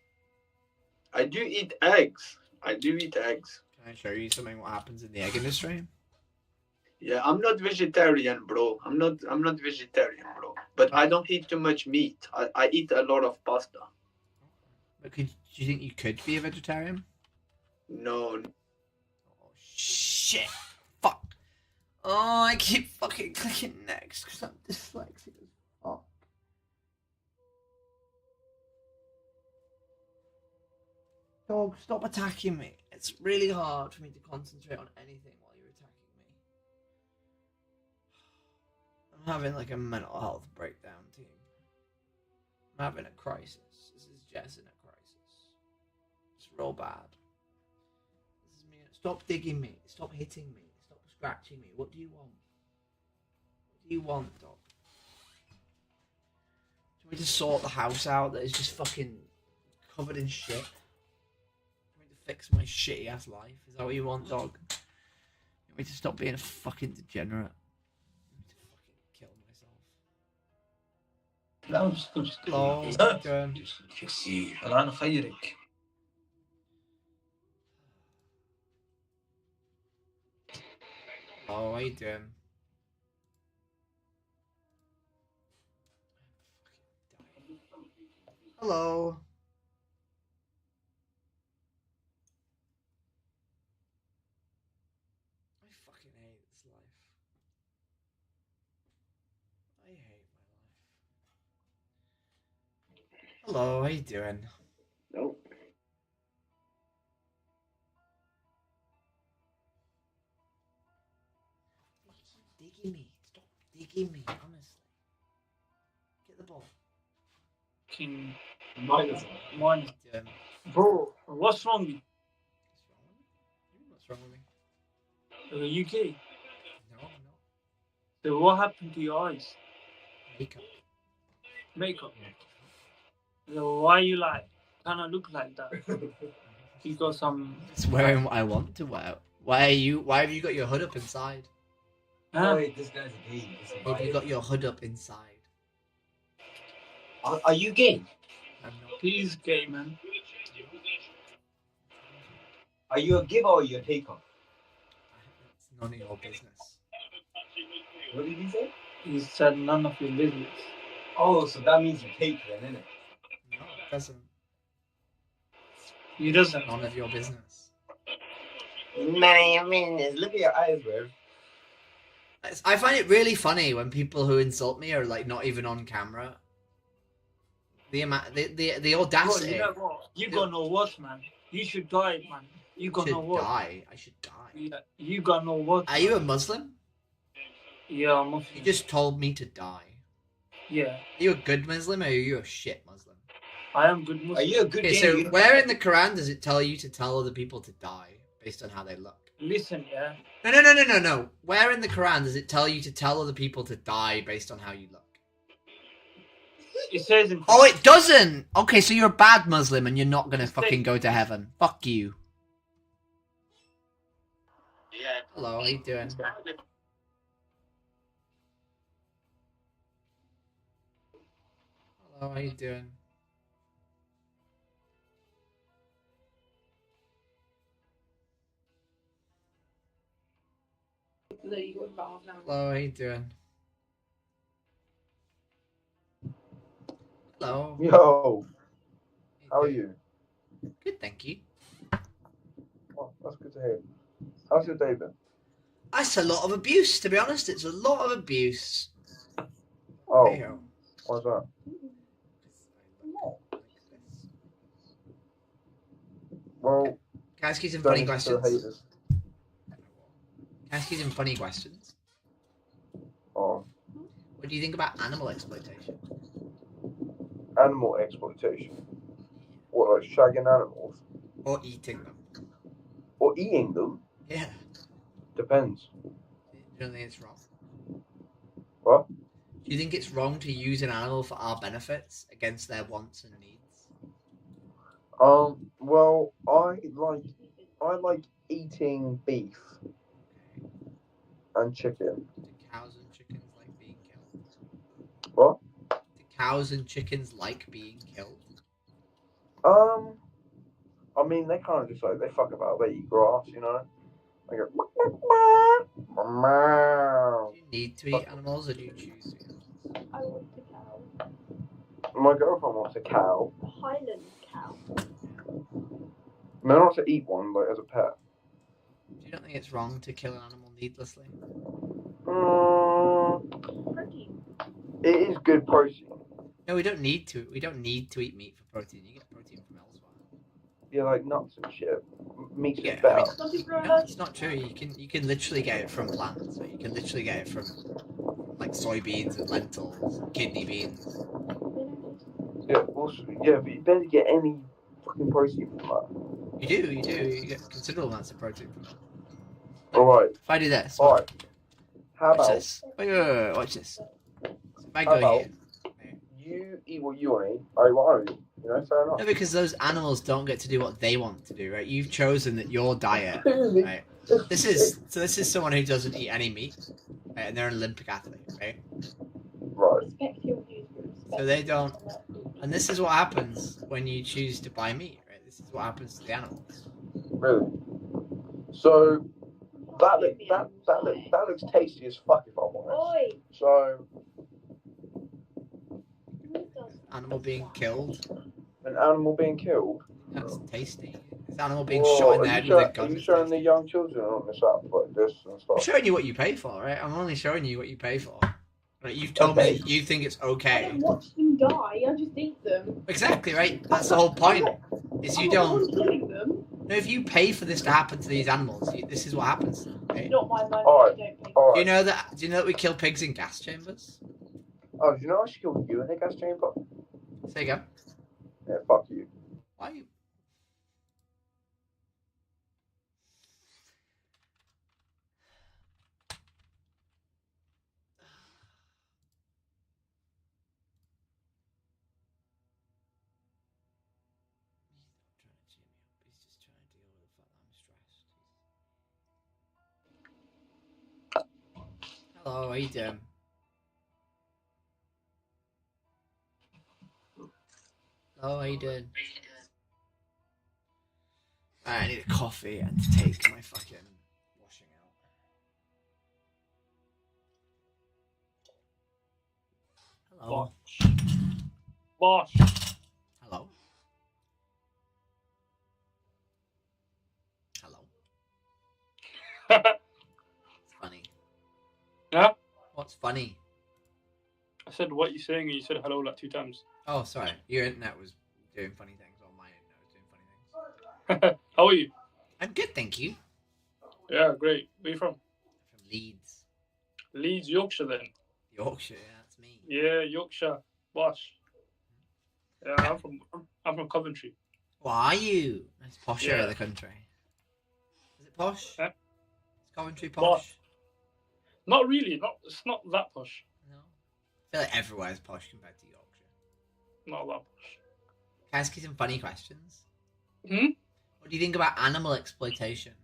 I do eat eggs. I do eat eggs. Can I show you something what happens in the egg industry? Yeah, I'm not vegetarian, bro. I'm not vegetarian, bro. But I don't eat too much meat. I eat a lot of pasta. But do you think you could be a vegetarian? No. Oh, shit. Fuck. Oh, I keep fucking clicking next because I'm dyslexic as fuck. Dog, stop attacking me. It's really hard for me to concentrate on anything while you're attacking me. I'm having like a mental health breakdown, team. I'm having a crisis. This is Jess in a crisis. It's real bad. This is me. Stop digging me. Stop hitting me. Stop scratching me. What do you want? What do you want, dog? Do you want me to sort the house out that is just fucking covered in shit? Fix my shitty ass life. Is that what you want, dog? You want me to stop being a fucking degenerate? You want me to fucking kill myself? لا مش الآن أخيرك. Oh, how you doing? Hello. Hello, how you doing? Nope. Digging me. Stop digging me, honestly. Get the ball. King minus. Bro, what's wrong with you? What's wrong with me? The UK? No. So what happened to your eyes? Makeup? So why you like kind of look like that? You got some... It's wearing what I want to wear. Why have you got your hood up inside? Huh? Wait, this guy's a gay. Why have you got your hood up inside? Are you gay? I'm not. He's gay, man. Are you a giver or you a taker? It's none of your business. What did he say? He said none of your business. Oh, so that means you take then, innit? No, it doesn't. He doesn't. None of your business. None of your business. Look at your eyes, bro. I find it really funny when people who insult me are like not even on camera. The audacity. Bro, you know what? You got no words, man. You should die, man. You got no words. I should die. Yeah, you got no words. Are you a Muslim? Yeah, I'm Muslim. You just told me to die. Yeah. Are you a good Muslim or are you a shit Muslim? I am good Muslim. Are you a good Okay, so where in the Quran does it tell you to tell other people to die based on how they look? Listen, yeah. No. Where in the Quran does it tell you to tell other people to die based on how you look? It says in... Oh, it doesn't! Okay, so you're a bad Muslim and you're not gonna fucking go to heaven. Fuck you. Yeah. Hello, how you doing? Hello, how you doing? Hello, how you doing? Hello. Yo. How are you? Good, thank you. Oh, that's good to hear. How's your day been? That's a lot of abuse, to be honest. It's a lot of abuse. Oh, Hey-ho. why's that? Well, can I ask you some don't funny listen to the questions? haters. Can I ask you some funny questions? Oh, What do you think about animal exploitation? animal exploitation. What, like shagging animals? Or eating them? Or eating them? Yeah. Depends. Do you don't think it's wrong? What? Do you think it's wrong to use an animal for our benefits against their wants and needs? Well, I like eating beef and chicken. Do cows and chickens like being killed? What? Do cows and chickens like being killed? I mean, they kind of just like, they fuck about, they eat grass, you know? They go, Do you need to eat animals or do you choose to eat animals? I want a cow. my girlfriend wants a cow. A Highland cow. No, not to eat one, but as a pet. Do you don't think it's wrong to kill an animal needlessly? Protein. It is good protein. No, we don't need to. We don't need to eat meat for protein. You get protein from elsewhere. Yeah, like nuts and shit. Meat's Yeah, just better. Some people are no, allergic. it's not true. You can literally get it from plants. Right? You can literally get it from like soybeans and lentils, and kidney beans. Yeah, also, yeah, but you better get any fucking protein from that. You do. You get considerable amounts of protein from it. Alright. If I do this, Alright. How watch about this. Wait, watch this. So if I How go about here. you eat what you want to eat, I eat what I eat. You know, fair enough. No, because those animals don't get to do what they want to do, right? You've chosen that your diet, right? This is someone who doesn't eat any meat, right? And they're an Olympic athlete, right? Right. Respect your views, but respect So they don't, and this is what happens when you choose to buy meat, right? This is what happens to the animals. Really? So that looks tasty as fuck if I'm honest. Oi! So Animal being killed. an animal being killed. That's tasty. This animal being Whoa, shot in the head with a are gun. you Is showing tasty. the young children on this app like this and I'm stuff? showing you what you pay for, right? I'm only showing you what you pay for. Right? You've told me you think it's I okay. don't watch them die, I just eat them. Exactly, right? That's the whole point. Is you don't. Killing them. No, if you pay for this to happen to these animals, this is what happens to them. Right? Not my money. Alright. I don't pay. Alright. Do you know that we kill pigs in gas chambers? Oh, do you know I should kill you in a gas chamber? Say again. Yeah, fuck you. Why you? He's just trying to deal with the fact that I'm stressed. Hello, how you doing? Hello, how you doing? I need a coffee and to take my fucking washing out. Hello. Bosh. Hello. Hello. It's funny. Yeah? What's funny? I said what you saying and you said hello like 2 times. Oh, sorry. Your internet was doing funny things, or my internet was doing funny things. How are you? I'm good, thank you. Yeah, great. Where are you from? From Leeds. Leeds, Yorkshire then. Yorkshire, yeah, that's me. Yeah, Yorkshire. Bosh. Yeah, I'm from Coventry. What are you? Nice posh area Yeah. of the country. Is it posh? Yeah. Is Coventry Bosh. posh? Not really. It's not that posh. No. I feel like everywhere is posh compared to Yorkshire. Not that posh. Can I ask you some funny questions? Hmm? What do you think about animal exploitation?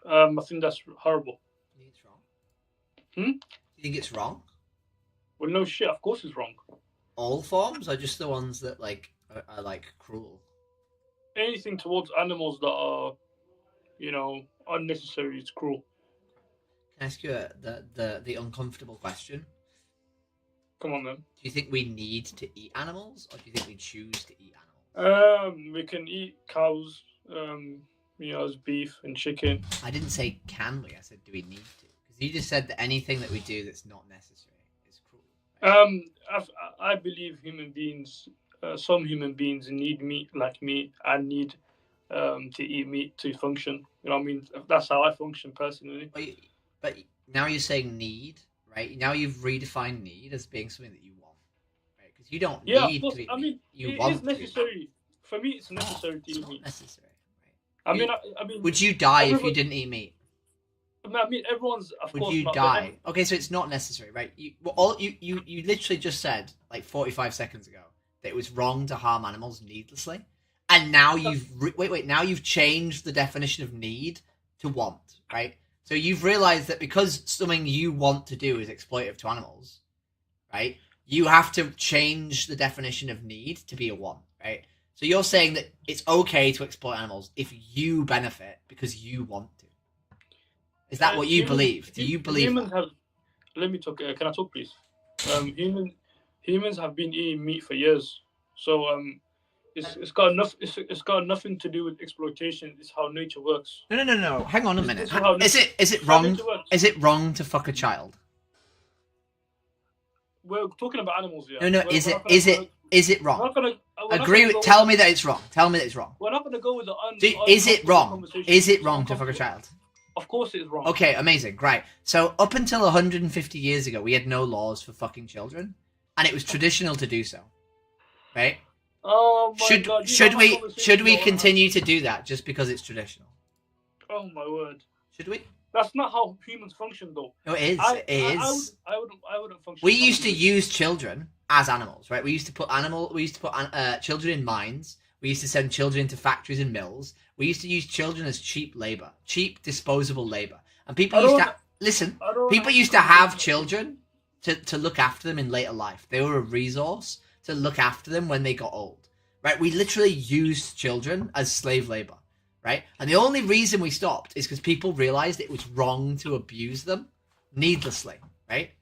I think that's horrible. Do you think it's wrong? Hmm? Do you think it's wrong? Well, no shit. Of course it's wrong. All forms, or just the ones that are like cruel? Anything towards animals that are, unnecessary is cruel. Can I ask you the uncomfortable question? Come on, then. Do you think we need to eat animals, or do you think we choose to eat animals? We can eat cows, as beef and chicken. I didn't say can we. I said do we need to? Because you just said that anything that we do that's not necessary is cruel. Right? I believe human beings, some human beings need meat like me, and need to eat meat to function. You know what I mean? That's how I function personally. But now you're saying need, right? Now you've redefined need as being something that you want, right? Because you don't need to eat meat. You want it is necessary. For me, it's necessary to eat meat. Necessary. Right? I mean, would you die if you didn't eat meat? I mean, everyone's. Would you die? Okay, so it's not necessary, right? You literally just said like 45 seconds ago that it was wrong to harm animals needlessly, and now now you've changed the definition of need to want, right? So you've realized that because something you want to do is exploitative to animals, right? You have to change the definition of need to be a want, right? So you're saying that it's okay to exploit animals if you benefit because you want to. Is that what you believe? Do you believe humans that? have? Let me talk. Can I talk, please? Humans have been eating meat for years, so it's got enough. It's got nothing to do with exploitation. It's how nature works. No. Hang on a minute. Is it wrong? Is it wrong to fuck a child? We're talking about animals here. No. Is it wrong? Tell me that it's wrong. Tell me that it's wrong. We're not gonna go with the. Is it wrong? Is it wrong to fuck a child? Of course, it is wrong. Okay, amazing, great. So up until 150 years ago, we had no laws for fucking children, and it was traditional to do so, right? Oh my God! Should we continue to do that just because it's traditional? Oh my word! Should we? That's not how humans function, though. No, it is. I wouldn't function. We used to use children as animals, right? We used to put children in mines. We used to send children into factories and mills. We used to use children as cheap labor, cheap disposable labor. And people used to have children to look after them in later life. They were a resource to look after them when they got old, right? We literally used children as slave labor, right? And the only reason we stopped is because people realized it was wrong to abuse them needlessly, right?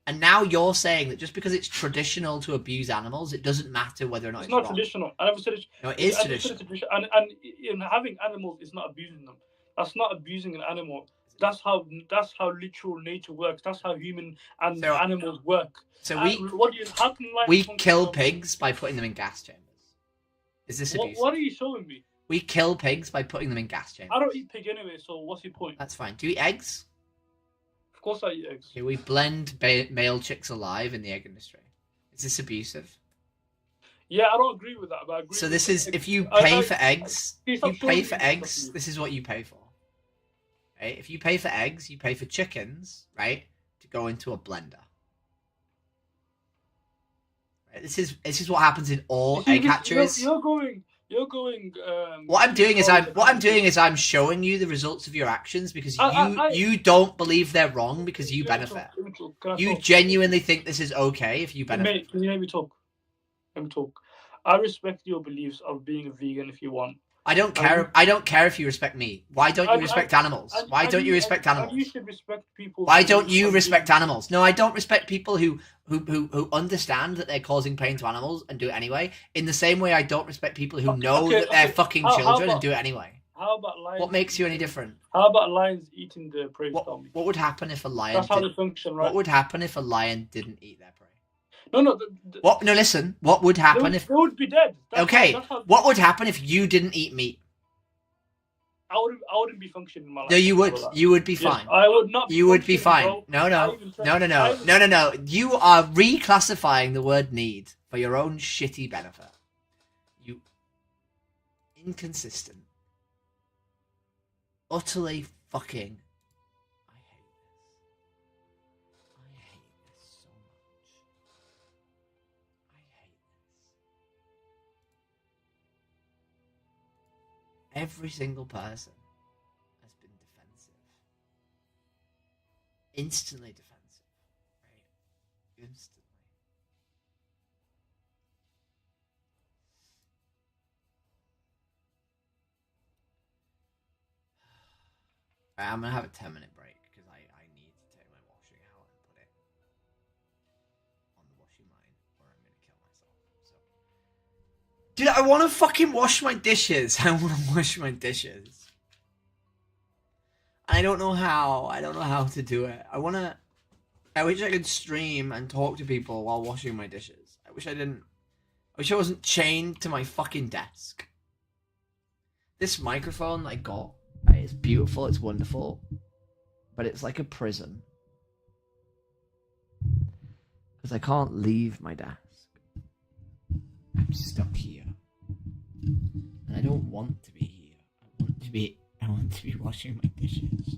And now you're saying that just because it's traditional to abuse animals, it doesn't matter whether or not it's not wrong. Traditional. I never said it. No, it is traditional. And having animals is not abusing them. That's not abusing an animal. That's how literal nature works. That's how human and animals work. So we kill pigs by putting them in gas chambers. Is this abuse? What are you showing me? We kill pigs by putting them in gas chambers. I don't eat pig anyway, so what's your point? That's fine. Do you eat eggs? Of course I eat eggs. Okay, we blend male chicks alive in the egg industry. Is this abusive? Yeah, I don't agree with that, but I agree. So this is, if you pay for eggs, this is what you pay for. Right? If you pay for eggs, you pay for chickens, right, to go into a blender. Right? This is what happens in all egg hatcheries. You're going. What I'm doing is I'm showing you the results of your actions because you don't believe they're wrong because you benefit. You genuinely think this is okay if you benefit. Can you let me talk? Let me talk. I respect your beliefs of being a vegan if you want. I don't care. I don't care if you respect me. Why don't you respect animals? Why don't you respect animals? You should respect people. Why don't you respect animals? No, I don't respect people who understand that they're causing pain to animals and do it anyway. In the same way, I don't respect people who know that they're fucking children and do it anyway. How about lions? What makes you any different? How about lions eating the prey? What would happen if a lion? That's how they function, right? What would happen if a lion didn't eat their prey? No. What? No, listen. What would happen if? They would be dead. What would happen if you didn't eat meat? I wouldn't be functioning in my life. No, you would. You would be fine. Yes, I would not. You would be fine. Bro. No. You are reclassifying the word need for your own shitty benefit. You inconsistent. Utterly fucking. Every single person has been defensive. Instantly defensive. Right? Instantly. Right, I'm going to have a 10-minute break because I need to take my washing out and put it on the washing washing mine or I'm gonna kill myself. So, dude, I want to fucking wash my dishes. I want to wash my dishes. I don't know how. I don't know how to do it. I wish I could stream and talk to people while washing my dishes. I wish I wasn't chained to my fucking desk. This microphone I got, right, it's beautiful, it's wonderful, but it's like a prison. Because I can't leave my desk. I'm stuck here. And I don't want to be here. I want to be washing my dishes.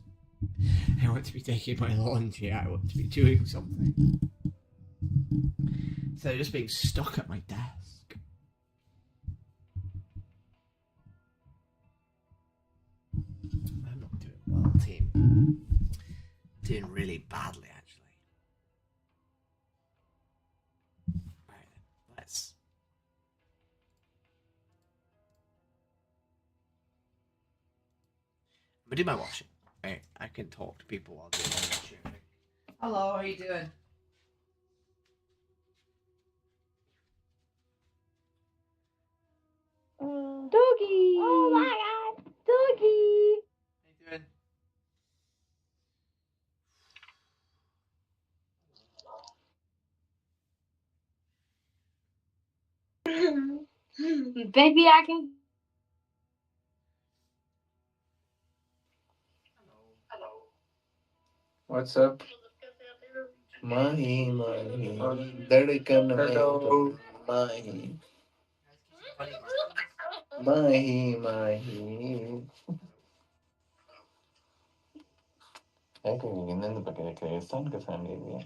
I want to be taking my laundry. I want to be doing something. Instead of just being stuck at my desk. I'm not doing well, team. Doing really badly, actually. Right then, let's. I'm gonna do my washing. Right, I can talk to people while doing my washing. Hello, how are you doing? Doggy! Oh my god! Doggy! How you doing? Baby, I can. What's up? Mahi, Dadikan Hello. Mahi. Mahi. Ecco, non perché è stanco famiglia.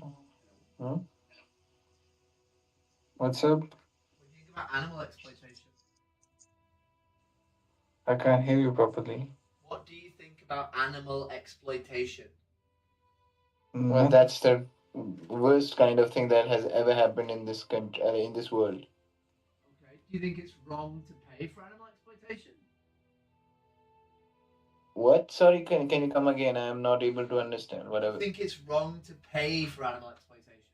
What's up? What do you think about animal exploitation? I can't hear you properly. What do you think about animal exploitation? Well, that's the worst kind of thing that has ever happened in this country, in this world. Okay. Do you think it's wrong to pay for animal exploitation? What? Sorry, can you come again? I am not able to understand. Do Whatever. you think it's wrong to pay for animal exploitation?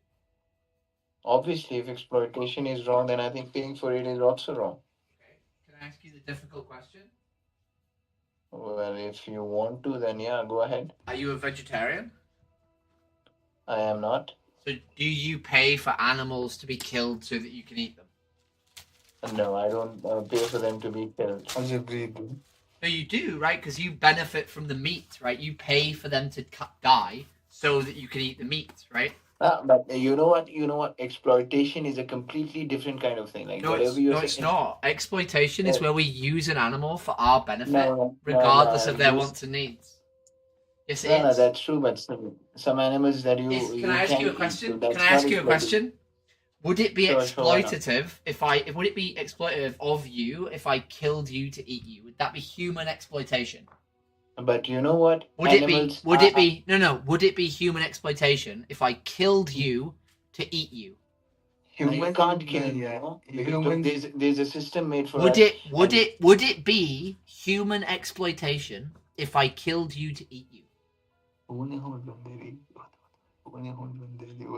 Obviously, if exploitation is wrong, then I think paying for it is also wrong. Okay. Can I ask you the difficult question? Well, if you want to, then yeah, go ahead. Are you a vegetarian? I am not. So do you pay for animals to be killed so that you can eat them? No, I don't pay for them to be killed. No, you do, right? Because you benefit from the meat, right? You pay for them to die so that you can eat the meat, right? But you know what? Exploitation is a completely different kind of thing. Like No, whatever you're it's saying. not. Exploitation is where we use an animal for our benefit, No, regardless of their use- wants and needs. Yes, it No, is. that's true. But some animals that you Can I ask you a eat, question? so that's Can I not ask you a exploitation. question? Would it be Sure, why not? exploitative would it be exploitative of you if I killed you to eat you? Would that be human exploitation? But you know what? Would it be human exploitation if I killed you to eat you? Human can't kill you, know? Because look, there's a system made for Would us. would it be human exploitation if I killed you to eat you?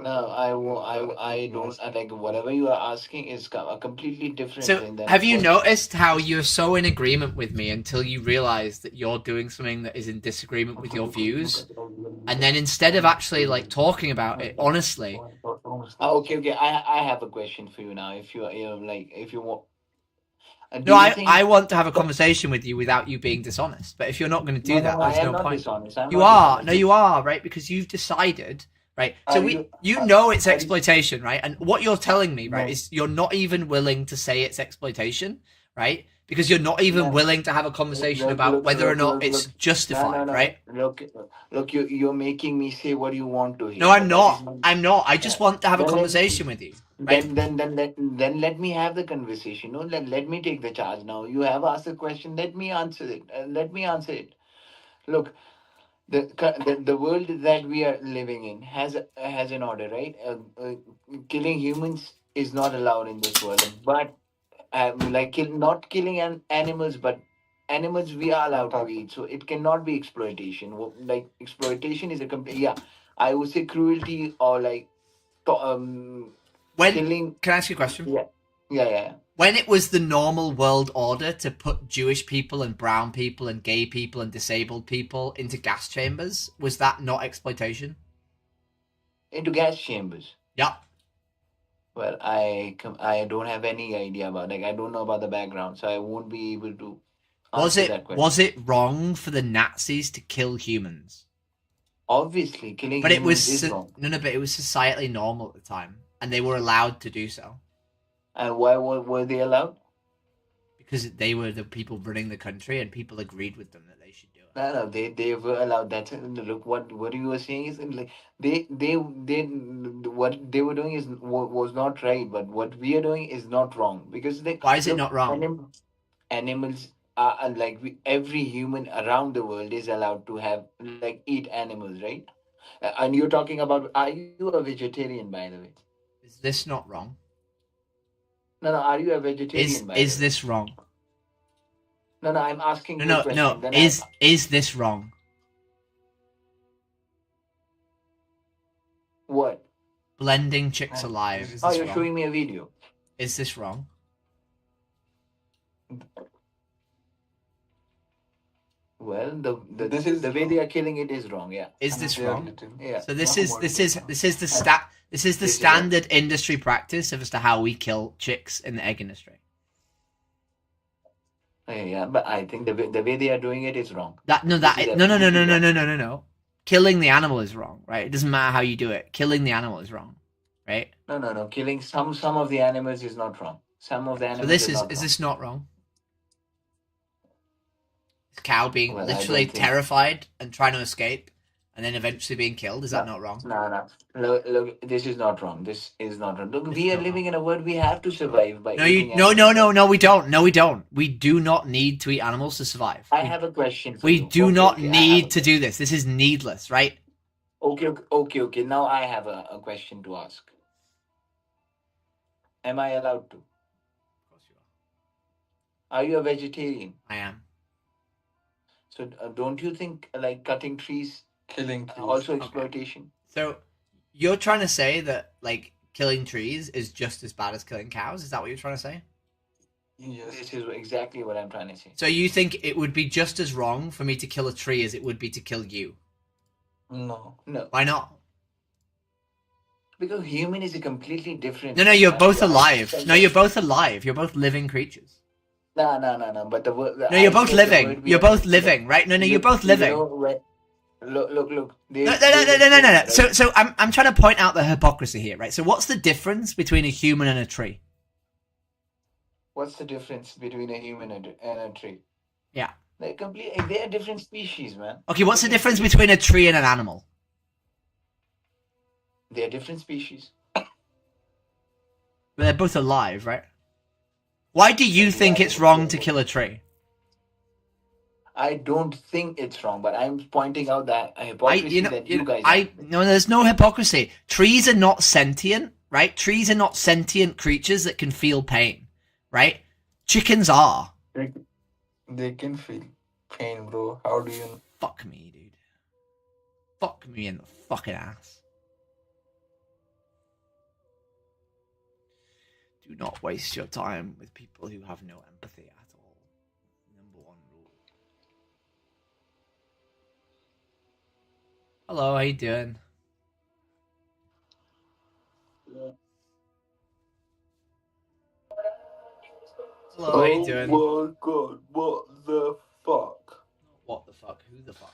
No, I don't. Like whatever you are asking is a completely different So, thing. Than have you what- noticed how you're so in agreement with me until you realize that you're doing something that is in disagreement with your views? And then instead of actually like talking about it honestly, Okay. I have a question for you now. If if you want. no, I want to have a conversation with you without you being dishonest. But if you're not going to do that, I there's am no not point. dishonest. I'm You not are. dishonest. No, you are, right? Because you've decided, right? So you know it's exploitation, right? And what you're telling me, right, is you're not even willing to say it's exploitation, right? Because you're not even willing to have a conversation about whether or not it's justified, right? Look, you're making me say what you want to hear. No, I'm not. I'm not. I just want to have a conversation with you. Right? Then let me have the conversation. No, let me take the charge now. You have asked a question. Let me answer it. Let me answer it. Look, the world that we are living in has an order, right? Killing humans is not allowed in this world, but not killing animals, but animals we are allowed to eat. So it cannot be exploitation. Like exploitation is a complete I would say cruelty or like killing. Can I ask you a question? Yeah. When it was the normal world order to put Jewish people and brown people and gay people and disabled people into gas chambers, was that not exploitation? Into gas chambers. Yeah. Well, I don't have any idea about it. Like, I don't know about the background, so I won't be able to answer that question. Was it wrong for the Nazis to kill humans? Obviously, killing humans is wrong. No, but it was societally normal at the time, and they were allowed to do so. And why were they allowed? Because they were the people running the country, and people agreed with them that they should do it. No, they were allowed. That's look what you were saying is like they what they were doing was not right, but what we are doing is not wrong because why is it not wrong? Animals are like every human around the world is allowed to have like eat animals, right? And you're talking about, are you a vegetarian, by the way? Is this not wrong? No, are you a vegetarian? Is this wrong? No, I'm asking you No. a question. Then Is this wrong? What? Blending chicks alive. Is this you're wrong? showing me a video. Is this wrong? Well, the way they are killing it is wrong. Yeah. Is this wrong? Yeah. So this is the standard industry practice as to how we kill chicks in the egg industry. Yeah, but I think the way they are doing it is wrong. No. Killing the animal is wrong, right? It doesn't matter how you do it. Killing the animal is wrong, right? No. Killing some of the animals is not wrong. Some of the animals. So this not wrong? This cow being literally terrified and trying to escape, and then eventually being killed. Is that not wrong? No. Look, this is not wrong. This is not wrong. Look, we are living in a world we have to survive by eating animals. No, we don't. No, we don't. We do not need to eat animals to survive. I have a question for you. We do not need to do this. This is needless, right? Okay. Now I have a question to ask. Am I allowed to? Of course you are. Are you a vegetarian? I am. So don't you think like cutting trees, killing trees, also exploitation? So you're trying to say that like killing trees is just as bad as killing cows? Is that what you're trying to say? Yes. This is exactly what I'm trying to say. So you think it would be just as wrong for me to kill a tree as it would be to kill you? No. Why not? Because human is a completely different. No, you're both alive. No, you're both alive. You're both living creatures. No. But no, you're both living. You're both living, right? No, you're both living. Look. No. So I'm trying to point out the hypocrisy here, right? So what's the difference between a human and a tree? What's the difference between a human and a tree? Yeah. They are different species, man. Okay, what's the difference between a tree and an animal? They are different species. But they're both alive, right? Why do you think it's wrong to kill a tree? I don't think it's wrong, but I'm pointing out that hypocrisy that you guys No, there's no hypocrisy. Trees are not sentient, right? Trees are not sentient creatures that can feel pain, right? Chickens are. They can feel pain, bro. How do you... Fuck me, dude. Fuck me in the fucking ass. Do not waste your time with people who have no empathy at all. Number one rule. Hello, how you doing? Hello, how you doing? Oh my god, what the fuck? What the fuck? Who the fuck?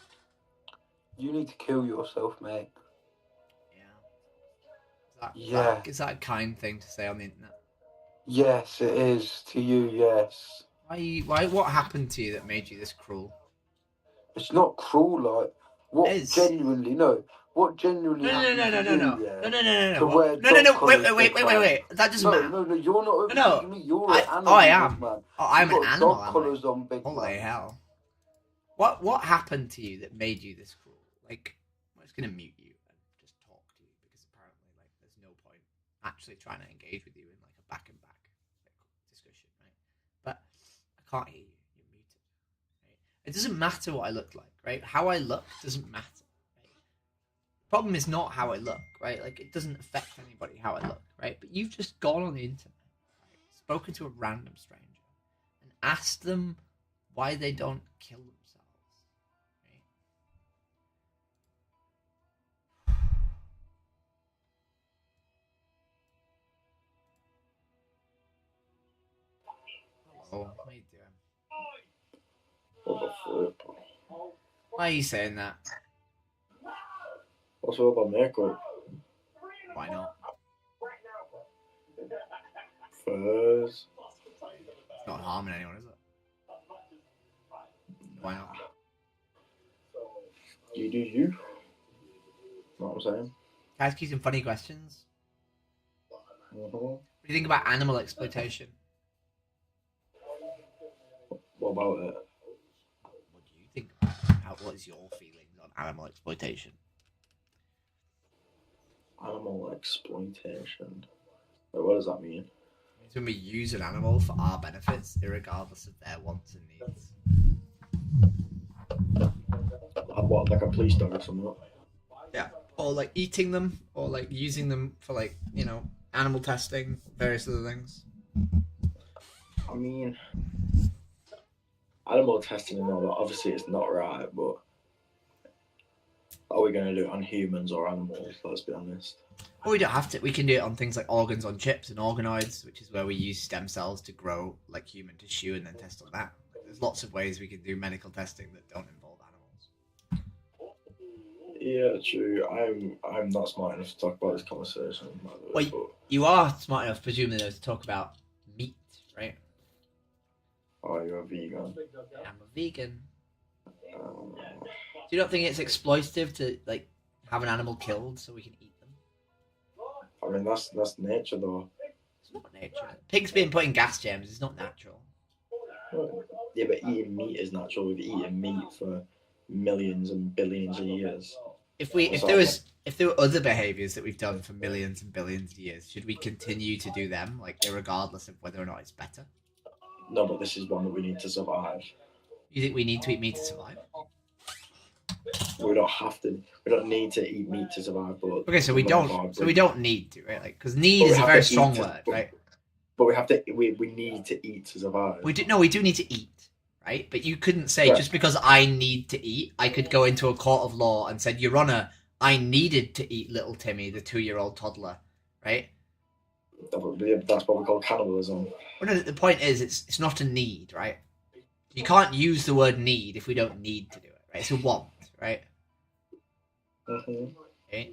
You need to kill yourself, mate. Yeah. Is that a kind thing to say on the internet? Yes, it is. To you, yes. Why? What happened to you that made you this cruel? It's not cruel, like... What genuinely... No. What genuinely... No. Wait. That doesn't matter. No, you're not... No. Me. You're an animal, I am. man. I'm an animal, dog collars on, big Holy man. hell. What happened to you that made you this cruel? Like, I'm just gonna mute you and just talk to you because apparently, like, there's no point actually trying to engage with you in like a back and back discussion, right? But I can't hear you. You're muted. Right? It doesn't matter what I look like, right? How I look doesn't matter. Right? The problem is not how I look, right? Like, it doesn't affect anybody how I look. right? But you've just gone on the internet, right, spoken to a random stranger, and asked them why they don't kill themselves. Right? Hello, how you doing? What the flip? Why are you saying that? What's all about makeup? Why not? Furs. It's not harming anyone, is it? Why not? You do you. Know what I'm saying? Can I ask you some funny questions? Mm-hmm. What do you think about animal exploitation? What about it? What do you think about it? What is your feelings on animal exploitation? Animal exploitation. Wait, what does that mean? It's when we use an animal for our benefits, regardless of their wants and needs. What, like a police dog or something? Yeah, or like eating them, or like using them for like, you know, animal testing, various other things. I mean, animal testing and all that, obviously it's not right, but are we going to do it on humans or animals? Let's be honest. Well, we don't have to. We can do it on things like organs on chips and organoids, which is where we use stem cells to grow like human tissue and then test on that. Like, there's lots of ways we can do medical testing that don't involve animals. Yeah, true. I'm not smart enough to talk about this conversation. By the way, Well, you are smart enough, presumably, though, to talk about meat, right? Oh, you're a vegan. I'm a vegan. Do you not think it's exploitative to like have an animal killed so we can eat them? I mean, that's nature, though. It's not nature. Pigs being put in gas chambers is not natural. Yeah, but eating meat is natural. We've eaten meat for millions and billions of years. If there were other behaviors that we've done for millions and billions of years, should we continue to do them, like regardless of whether or not it's better? No, but this is one that we need to survive. You think we need to eat meat to survive? We don't have to. We don't need to eat meat to survive. But okay, so we don't. So we don't need to, right? Like, because need is a very strong word, right? But we have to. We need to eat to survive. We do need to eat, right? But you couldn't say just because I need to eat, I could go into a court of law and said, Your Honour, I needed to eat little Timmy, the 2-year-old toddler, right? That's what we call cannibalism. Well, no, the point is, it's not a need, right? You can't use the word need if we don't need to do it, right? It's a want, right? Mm-hmm. Okay.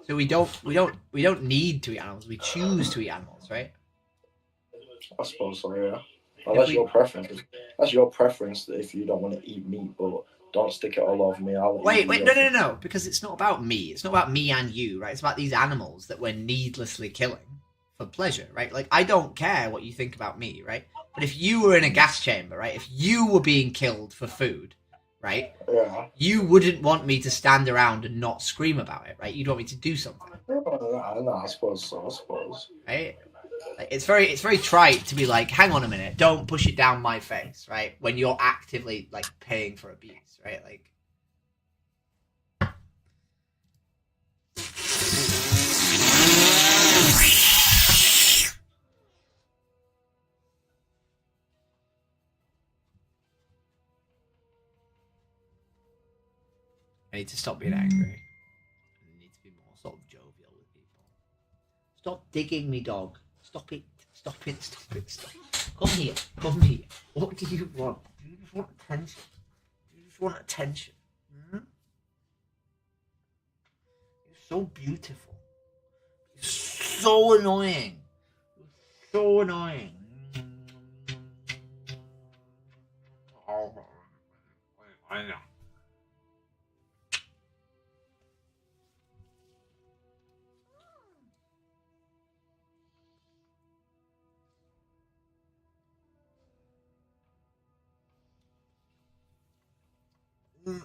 So we don't need to eat animals. We choose to eat animals, right? I suppose so. Yeah. Well, that's your preference. That's your preference. If you don't want to eat meat, but don't stick it all over me. Wait, no. Because it's not about me. It's not about me and you, right? It's about these animals that we're needlessly killing for pleasure, right? Like, I don't care what you think about me, right? But if you were in a gas chamber, right? If you were being killed for food, right? Yeah. You wouldn't want me to stand around and not scream about it, right? You'd want me to do something. No, I suppose so. I suppose. Right? Like, it's very trite to be like, hang on a minute, don't push it down my face, right? When you're actively like paying for abuse, right? Like. I need to stop being angry. I need to be more sort of jovial with people. Stop digging me, dog. Stop it. Stop it. Stop it. Stop. Come here. Come here. What do you want? Do you just want attention? Do you just want attention? Hmm? You're so beautiful. You're so annoying. You're so annoying. Oh, I know.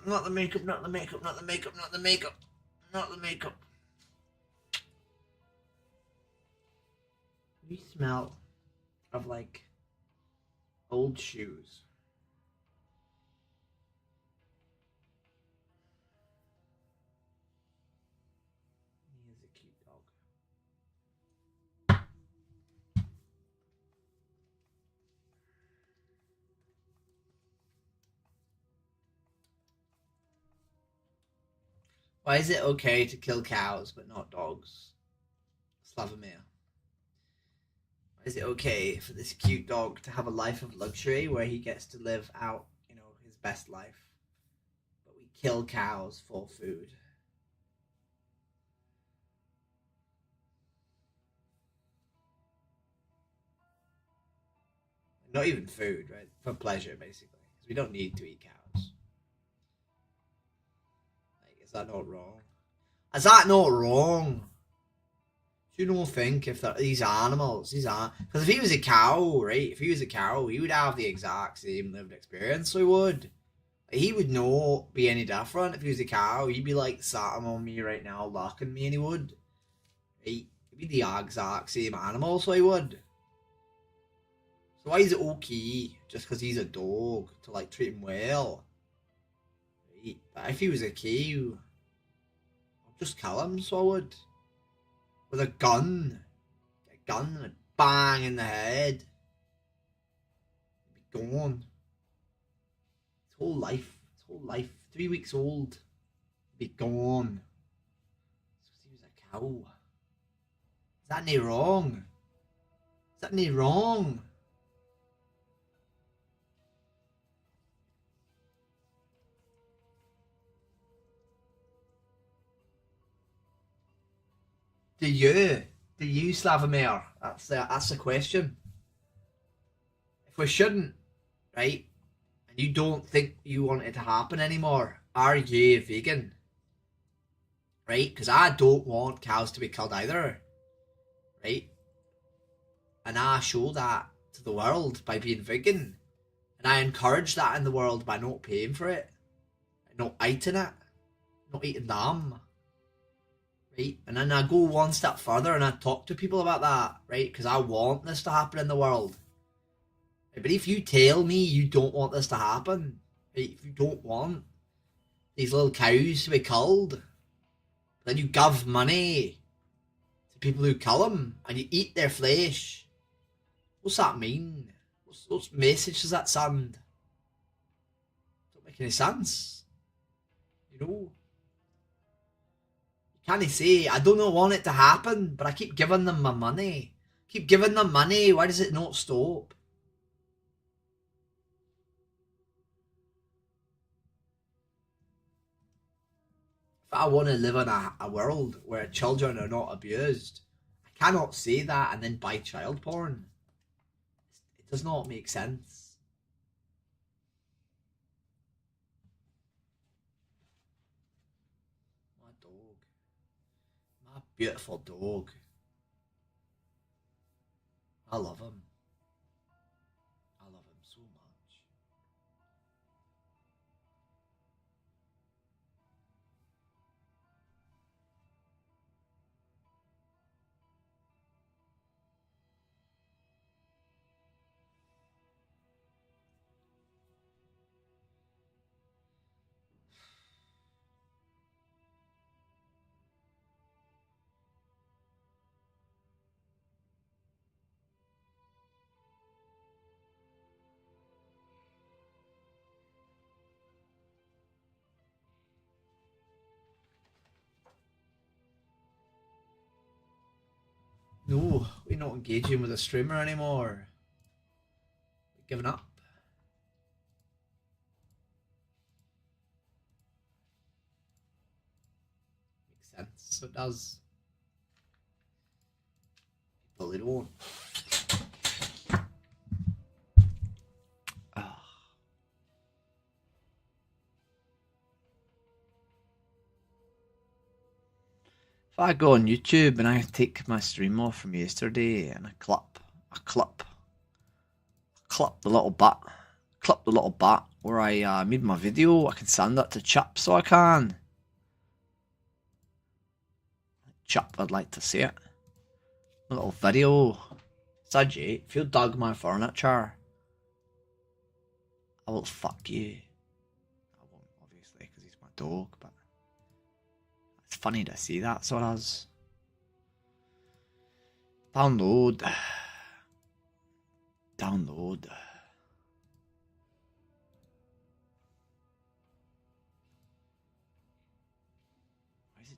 Not the makeup, not the makeup, not the makeup, not the makeup, not the makeup. You smell of like old shoes. He is a cute dog. Why is it okay to kill cows but not dogs? Slavomir. Why is it okay for this cute dog to have a life of luxury where he gets to live out, his best life? But we kill cows for food. Not even food, right? For pleasure, basically. Because we don't need to eat cows. Like, is that not wrong? Is that not wrong? Do you not think if these animals, because if he was a cow, right? If he was a cow, he would have the exact same lived experience. So he would. He would not be any different if he was a cow. He'd be like sat on me right now, locking me, and he would. Right? He'd be the exact same animal, so he would. So why is it okay just because he's a dog to like treat him well? Right? But if he was a cow, I'd just kill him, so I would. With a gun. Get a gun and a bang in the head. He'd be gone. His whole life. 3 weeks old. He'd be gone. Because he was a cow. Is that any wrong? Is that any wrong? Do you, Slavomir? That's the question. If we shouldn't, right, and you don't think you want it to happen anymore, are you vegan? Right? Because I don't want cows to be killed either. Right? And I show that to the world by being vegan. And I encourage that in the world by not paying for it. Not eating it. Not eating them. Right? And then I go one step further and I talk to people about that, right? Because I want this to happen in the world. Right? But if you tell me you don't want this to happen, right? If you don't want these little cows to be killed, then you give money to people who kill them and you eat their flesh. What's that mean? What message does that send? Don't make any sense. You know? Can't say, I don't want it to happen, but I keep giving them my money. Keep giving them money, why does it not stop? If I want to live in a world where children are not abused, I cannot say that and then buy child porn. It does not make sense. My dog. My beautiful dog. I love him. I love him so much. No, we're not engaging with a streamer anymore. We're giving up. Makes sense. It does. People, they don't. If I go on YouTube and I take my stream off from yesterday and I clip the little bit where I made my video, I can send that to Chip so I can. Chip, I'd like to see it. A little video. Sajay, if you dug my furniture, I will fuck you. I won't, obviously, because he's my dog, but it's funny to see that, so it is. Download.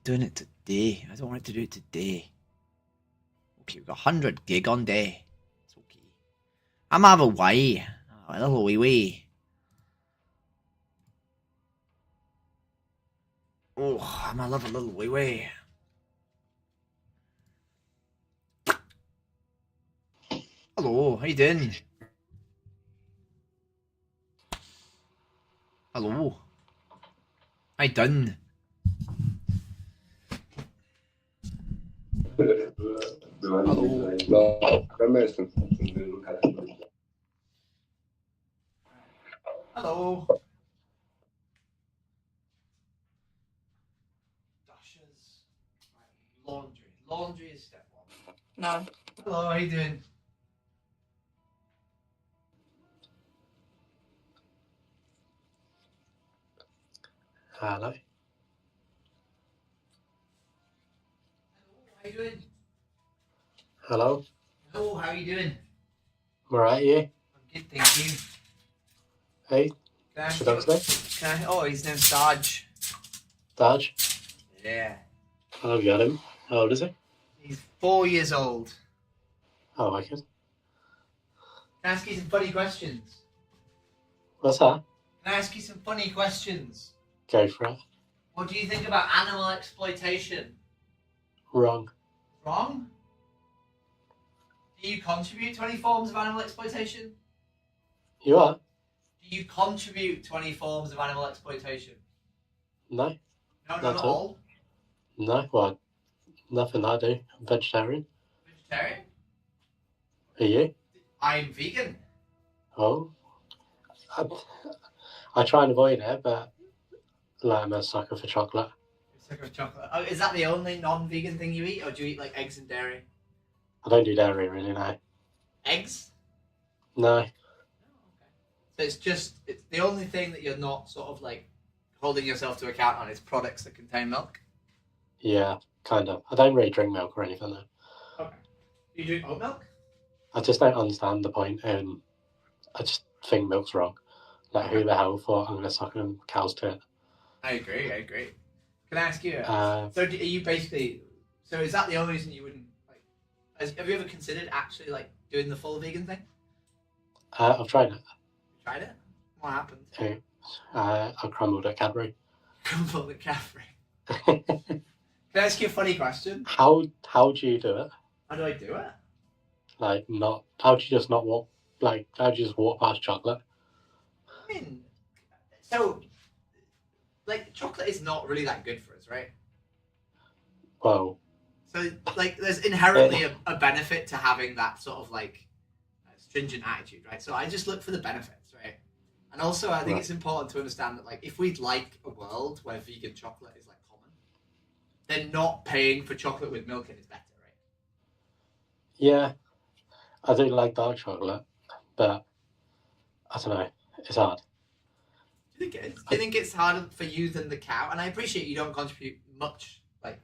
doing it today. I don't want it to do it today. Okay, we've got 100 gig on day. It's okay. I'm have a way. A little wee. Oh, I'm gonna love a little wee. Hello, how you doing? Hello. How you done? Hello. Dashes. Laundry. Laundry is step one. No. Hello, how you doing? Hello. How you doing? Hello. Hello, how you doing? Alright, you? I'm good, thank you. Hey. Can I ask Your dog's name? Oh, his name's Sarge. Sarge? Yeah. I've got him. How old is he? He's 4 years old. Oh, I can. Can I ask you some funny questions? What's that? Can I ask you some funny questions? Go for it. What do you think about animal exploitation? Wrong. Wrong? Do you contribute to any forms of animal exploitation? You are? Do you contribute to any forms of animal exploitation? No. No, Not not at all. No, well, nothing I do. I'm vegetarian. Vegetarian? Are you? I'm vegan. Oh. I try and avoid it, but like, I'm a sucker for chocolate. Sucker of chocolate. Oh, is that the only non-vegan thing you eat, or do you eat like eggs and dairy? I don't do dairy really, no. Eggs? No. So it's the only thing that you're not sort of like holding yourself to account on is products that contain milk. Yeah, kind of. I don't really drink milk or anything though. Okay. Do you drink oat milk? I just don't understand the point, and I just think milk's wrong. Like, who the hell thought I'm going to suck on cow's tit? I agree. Can I ask you? Uh, so are you basically? So is that the only reason you wouldn't like? Have you ever considered actually like doing the full vegan thing? I've tried it. Tried it? What happened? I crumbled at Cadbury. Crumbled at Cadbury. Can I ask you a funny question? How do you do it? How do I do it? Like, not. How do you just not walk? Like, how do you just walk past chocolate? I mean, so like chocolate is not really that good for us, right? Well. So like, there's inherently a benefit to having that sort of like stringent attitude, right? So I just look for the benefits, right? And also, I think it's important to understand that like, if we'd like a world where vegan chocolate is like common, then not paying for chocolate with milk in is better, right? Yeah, I do like dark chocolate, but I don't know. It's hard. Do you think it's harder for you than the cow? And I appreciate you don't contribute much, like,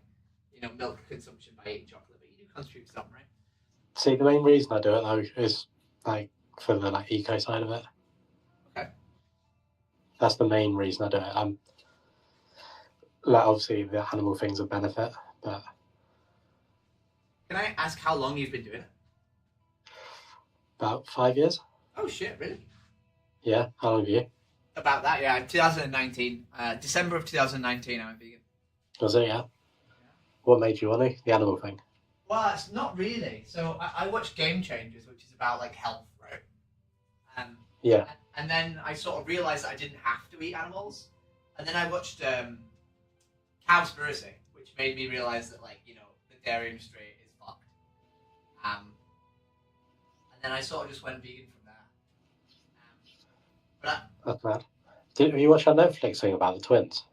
you know, milk consumption by eating chocolate, but you do contribute some, right? See, the main reason I do it though is like for the like eco side of it. Okay. That's the main reason I do it. I'm like, obviously the animal thing's a benefit, but. Can I ask how long you've been doing it? About 5 years. Oh shit! Really? Yeah. How long have you? About that, yeah. 2019, December of 2019, I'm a vegan. Was it? Yeah. What made you want to? The animal thing. Well, it's not really. So I watched Game Changers, which is about like health, right? Yeah. And then I sort of realised that I didn't have to eat animals. And then I watched Cowspiracy, which made me realise that, like, you know, the dairy industry is fucked. And then I sort of just went vegan from there. That's mad. Have you watched that Netflix thing about the twins?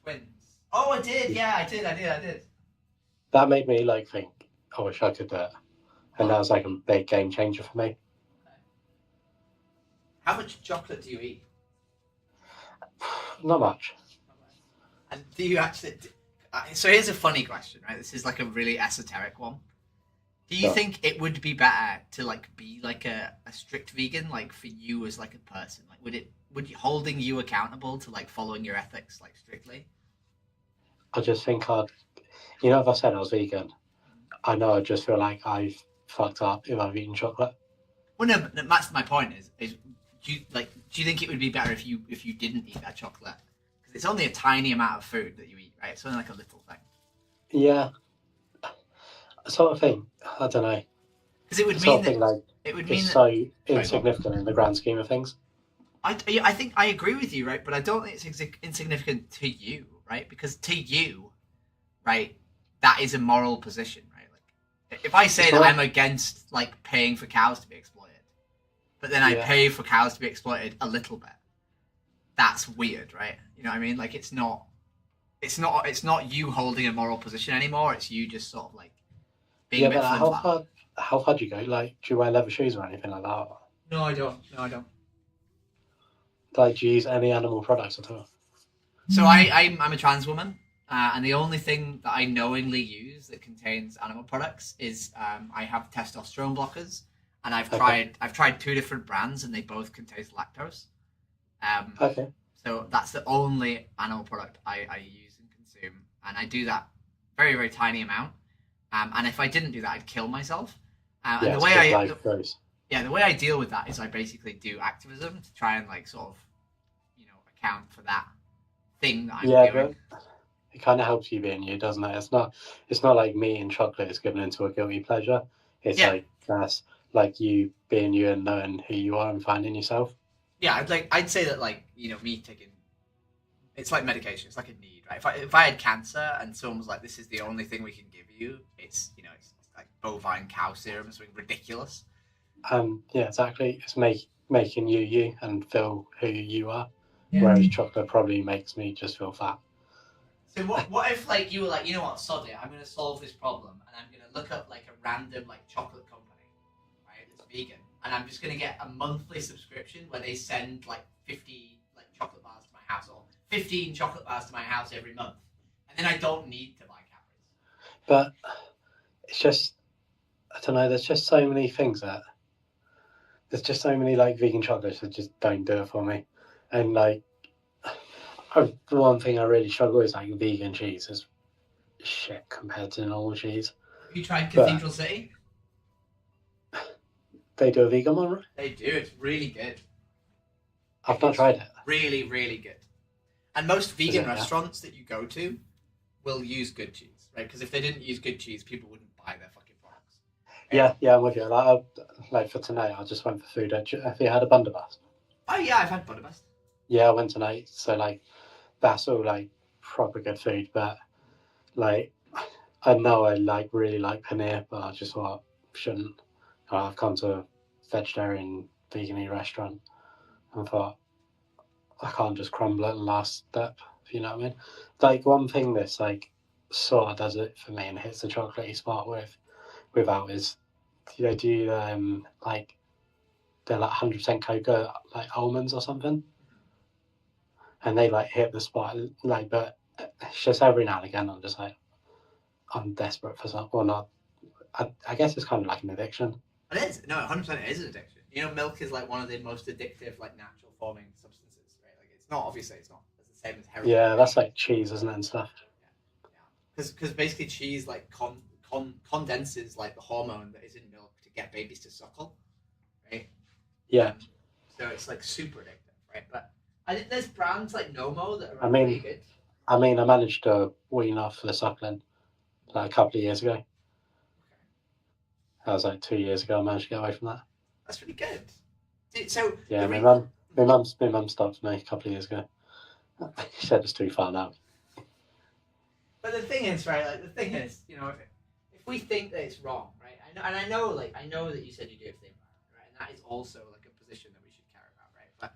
Twins. Oh, I did. Yeah, I did. That made me like think, I wish I could do it. And that was like a big game changer for me. How much chocolate do you eat? Not much. And do you actually... So here's a funny question, right? This is like a really esoteric one. Do you think it would be better to like be like a strict vegan, like for you as like a person? Like, would you holding you accountable to like following your ethics like strictly? I just think you know, if I said I was vegan, I know I just feel like I've fucked up if I've eaten chocolate. Well, no, but that's my point. Is do you think it would be better if you didn't eat that chocolate? Because it's only a tiny amount of food that you eat, right? It's only like a little thing. Yeah, sort of thing. I don't know. Because it would sort mean of that thing, like, it would it's mean so that, insignificant in the grand scheme of things. I think I agree with you, right? But I don't think it's insignificant to you, right? Because to you, right, that is a moral position, right? Like, if I say that I'm against like paying for cows to be exploited, but then I pay for cows to be exploited a little bit, that's weird, right? You know what I mean? Like, it's not you holding a moral position anymore. It's you just sort of like being a bit flim-flam. How far do you go? Like, do you wear leather shoes or anything like that? No, I don't. Like, do you use any animal products at all? So I'm a trans woman, and the only thing that I knowingly use that contains animal products is I have testosterone blockers, and I've tried 2 different brands, and they both contain lactose. Okay. So that's the only animal product I use and consume, and I do that very, very tiny amount. And if I didn't do that, I'd kill myself. And the way the way I deal with that is I basically do activism to try and like sort of, you know, account for that thing that I'm doing. But it kind of helps you being you, doesn't it? It's not like meat and chocolate is given into a guilty pleasure. It's like that's like you being you and knowing who you are and finding yourself. Yeah, I'd say that, like, you know, me taking, it's like medication. It's like a need, right? If I had cancer and someone was like, "This is the only thing we can give you," it's, you know, it's like bovine cow serum, something ridiculous. Yeah, exactly. It's making you and feel who you are. Yeah. Whereas chocolate probably makes me just feel fat. So what if like you were like, you know what, sod it, I'm going to solve this problem, and I'm going to look up like a random like chocolate company, right, that's vegan, and I'm just going to get a monthly subscription where they send like 50 like chocolate bars to my house, or 15 chocolate bars to my house every month, and then I don't need to buy calories. But it's just, I don't know, there's just so many things there's just so many like vegan chocolates that just don't do it for me. And like, the one thing I really struggle is like vegan cheese is shit compared to normal cheese. Have you tried Cathedral City? They do a vegan one, right? They do. It's really good. I've not tried it. Really, really good. And most vegan restaurants that you go to will use good cheese, right? Because if they didn't use good cheese, people wouldn't buy their fucking products. Yeah, I'm with you. Like for tonight, I just went for food. Have you had a Bunderbuss? Oh yeah, I've had Bunderbuss. Yeah, I went tonight. So like, that's all like proper good food. But like, I know I like really like paneer, but I just thought shouldn't. I've come to a vegetarian vegan restaurant and thought I can't just crumble at the last step. If you know what I mean. Like one thing that's like sort of does it for me and hits the chocolatey spot without is they do like they're like 100% cocoa like almonds or something, and they like hit the spot like. But it's just every now and again I'm just like I'm desperate for something. Well, not. I guess it's kind of like an addiction. It is. No, 100% it is an addiction. You know, milk is like one of the most addictive like natural forming substances, right? Like it's not obviously it's the same as heroin. Yeah, that's like cheese, isn't it, and stuff. Yeah. Because basically cheese like condenses like the hormone that is in milk to get babies to suckle, right? Yeah. So it's like super addictive, right? But I think there's brands like Nomo that are really good. I managed to wean off the suckling like a couple of years ago. That was like 2 years ago. I managed to get away from that. That's really good. So yeah, my mum stopped me a couple of years ago. She said it's too far now. But the thing is, right? Like the thing is, you know, if we think that it's wrong, right? I know that you said you do it for the environment, right? And that is also like a position that we should care about, right? But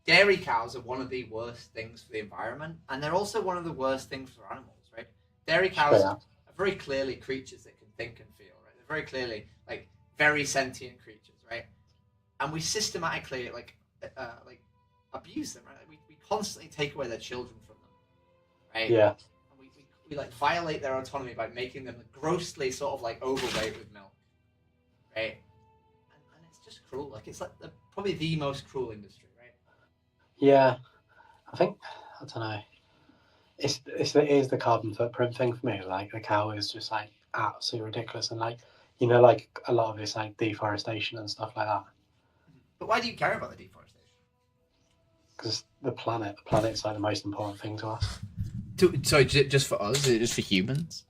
dairy cows are one of the worst things for the environment, and they're also one of the worst things for animals, right? Dairy cows are very clearly creatures that can think and feel, right? They're very clearly like very sentient creatures, right? And we systematically like abuse them, right? Like, we constantly take away their children from them, right? Yeah. We like violate their autonomy by making them grossly sort of like overweight with milk, right? And it's just cruel. Like it's like probably the most cruel industry, right? Yeah, I think I don't know. it is the carbon footprint thing for me. Like the cow is just like absolutely ridiculous, and like like a lot of it's like deforestation and stuff like that. But why do you care about the deforestation? Because the planet's like the most important thing to us. So just for us? Is it just for humans?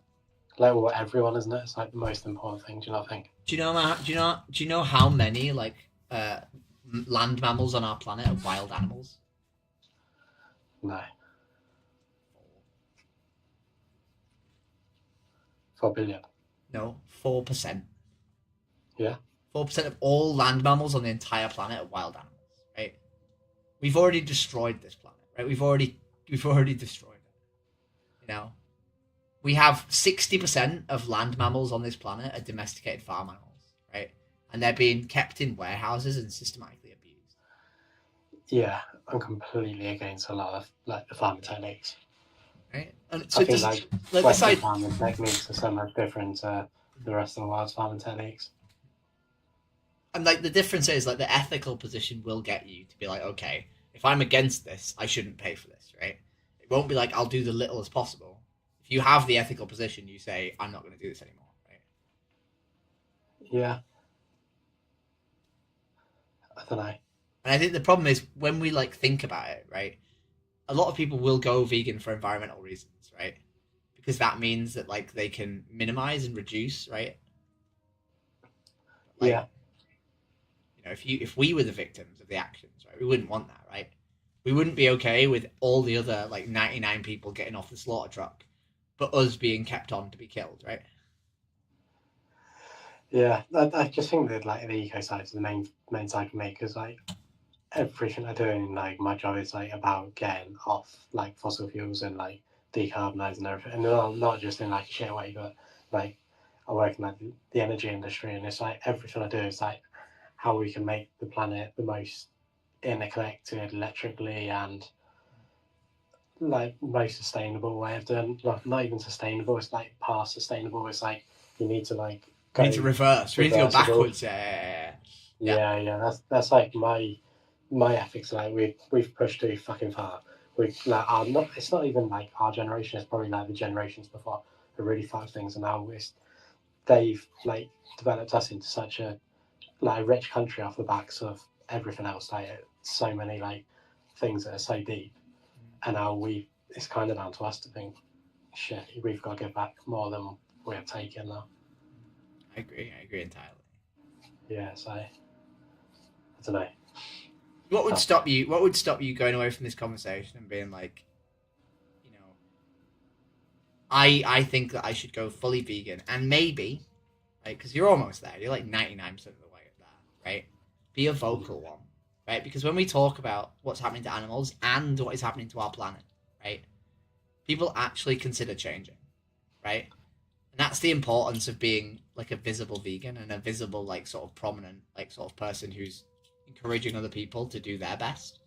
Like everyone, isn't it? It's like the most important thing. Do you not think? Do you know how many like land mammals on our planet are wild animals? No. 4 billion. No, 4%. Yeah. 4% of all land mammals on the entire planet are wild animals. Right? We've already destroyed this planet. Right? We've already destroyed it. We have 60% of land mammals on this planet are domesticated farm animals, right? And they're being kept in warehouses and systematically abused. Yeah, I'm completely against a lot of like the farming techniques. Right, and so I think Western farming techniques are so much different to the rest of the world's farming techniques. And like the difference is like the ethical position will get you to be like, okay, if I'm against this, I shouldn't pay for this, right? It won't be like I'll do the little as possible. If you have the ethical position, you say, I'm not going to do this anymore, right? Yeah. I don't know. And I think the problem is when we like think about it, right? A lot of people will go vegan for environmental reasons, right? Because that means that like they can minimize and reduce, right? Like, yeah. If we were the victims of the actions, right, we wouldn't want that, right? We wouldn't be okay with all the other like 99 people getting off the slaughter truck, but us being kept on to be killed, right? Yeah, I just think that like the eco side is the main side for me because like everything I do in like my job is like about getting off like fossil fuels and like decarbonising everything, and not just in like a shit way, but like I work in like the energy industry, and it's like everything I do is like how we can make the planet the most interconnected electrically and like most sustainable way of doing. Like not even sustainable, it's like past sustainable. It's like you need to like you need to reverse. You need to go backwards. Yeah. That's like my ethics. Like we've pushed too fucking far. We like not. It's not even like our generation. It's probably like the generations before have really fucked things, and now they've like developed us into such a like rich country off the backs of everything else. Like so many like things that are so deep, and now it's kind of down to us to think, shit, we've got to give back more than we have taken now. I agree entirely. Yeah, so I don't know. What would stop you? What would stop you going away from this conversation and being like, I think that I should go fully vegan, and maybe, like, because you're almost there. You're like 99% of the way there, right? Be a vocal one, right? Because when we talk about what's happening to animals and what is happening to our planet, right? People actually consider changing, right? And that's the importance of being like a visible vegan and a visible, like, sort of prominent, like, sort of person who's encouraging other people to do their best.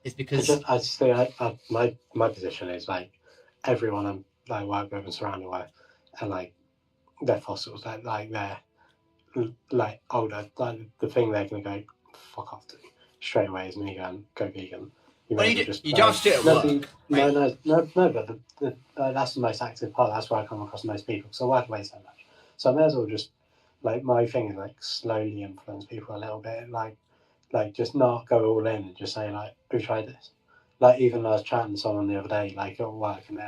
It's because I just think my position is like everyone I'm like work with and surrounded with, and like they're fossils, like they're like older. Like the thing they're gonna go fuck off to straight away is me going go vegan. You don't have to do it at work. No, but that's the most active part. That's where I come across most people. So I work away so much. So I may as well just like my thing is like slowly influence people a little bit, like just not go all in and just say like, "Who tried this?" Like even I was chatting to someone the other day, like at work, and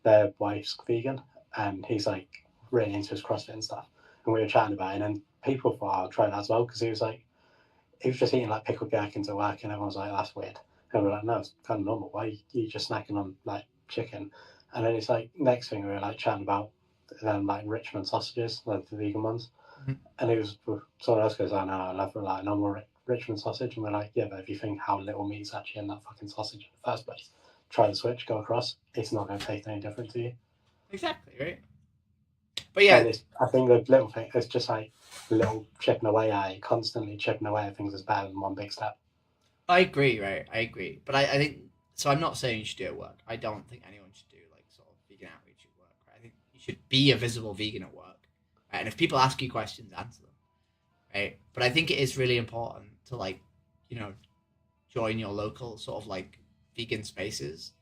their wife's vegan, and he's like really into his CrossFit and stuff, and we were chatting about it, and then people thought I'll try that as well because he was just eating like pickled gherkins at work, and everyone's like, "That's weird." And we're like, "No, it's kind of normal. Why are you just snacking on like chicken?" And then it's like next thing we were like chatting about like Richmond sausages, like the vegan ones, and it was someone else goes, "Oh no, I love like normal Richmond sausage," and we're like, "Yeah, but if you think how little meat's actually in that fucking sausage in the first place, try the switch, go across. It's not going to taste any different to you." Exactly, right? But yeah, I think the little thing, it's just like little chipping away at it, constantly chipping away at things is better than one big step. I agree, right? I agree, but I think so. I'm not saying you should do it at work. I don't think anyone should do like sort of vegan outreach at work. Right? I think you should be a visible vegan at work, right? And if people ask you questions, answer them, right? But I think it is really important to like, join your local sort of like vegan spaces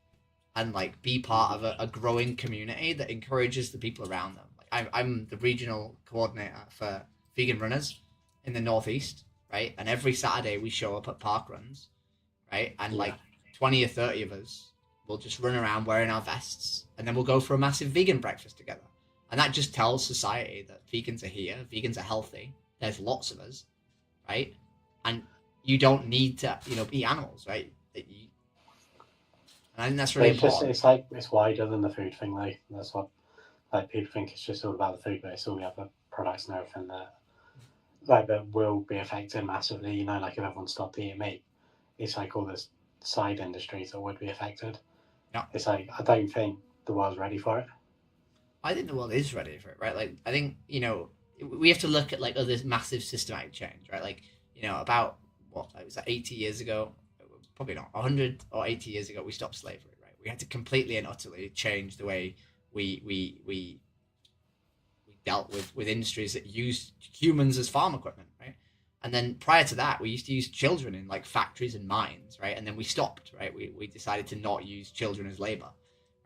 and like be part of a growing community that encourages the people around them. Like I'm the regional coordinator for vegan runners in the Northeast, right? And every Saturday we show up at park runs, right? And like 20 or 30 of us will just run around wearing our vests, and then we'll go for a massive vegan breakfast together. And that just tells society that vegans are here, vegans are healthy, there's lots of us, right? And you don't need to, eat animals, right? And I think that's really important. It's like, it's wider than the food thing, like, that's what, like, people think it's just all about the food, but it's all the other products and everything that will be affected massively, like if everyone stopped eating meat, it's like all the side industries that would be affected. Yeah. It's like, I don't think the world's ready for it. I think the world is ready for it, right? Like, I think, we have to look at like other massive systematic change, right? Like, about what, it was like 80 years ago, probably not 100 or 80 years ago, we stopped slavery, right? We had to completely and utterly change the way we dealt with industries that used humans as farm equipment, right? And then prior to that, we used to use children in like factories and mines, right? And then we stopped, right? We decided to not use children as labor,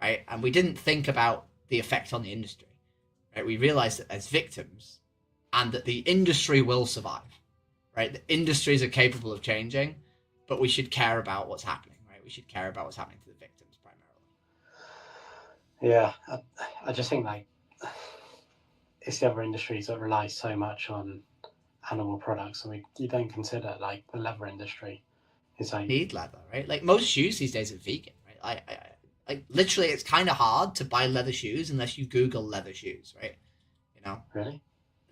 right? And we didn't think about the effect on the industry, right? We realized that as victims, and that the industry will survive, right? The industries are capable of changing, but we should care about what's happening, right? We should care about what's happening to the victims primarily. Yeah, I just think like it's the other industries that rely so much on animal products, and you don't consider like the leather industry. It's like need leather, right? Like most shoes these days are vegan, right? I literally, it's kind of hard to buy leather shoes unless you Google leather shoes, right? Really?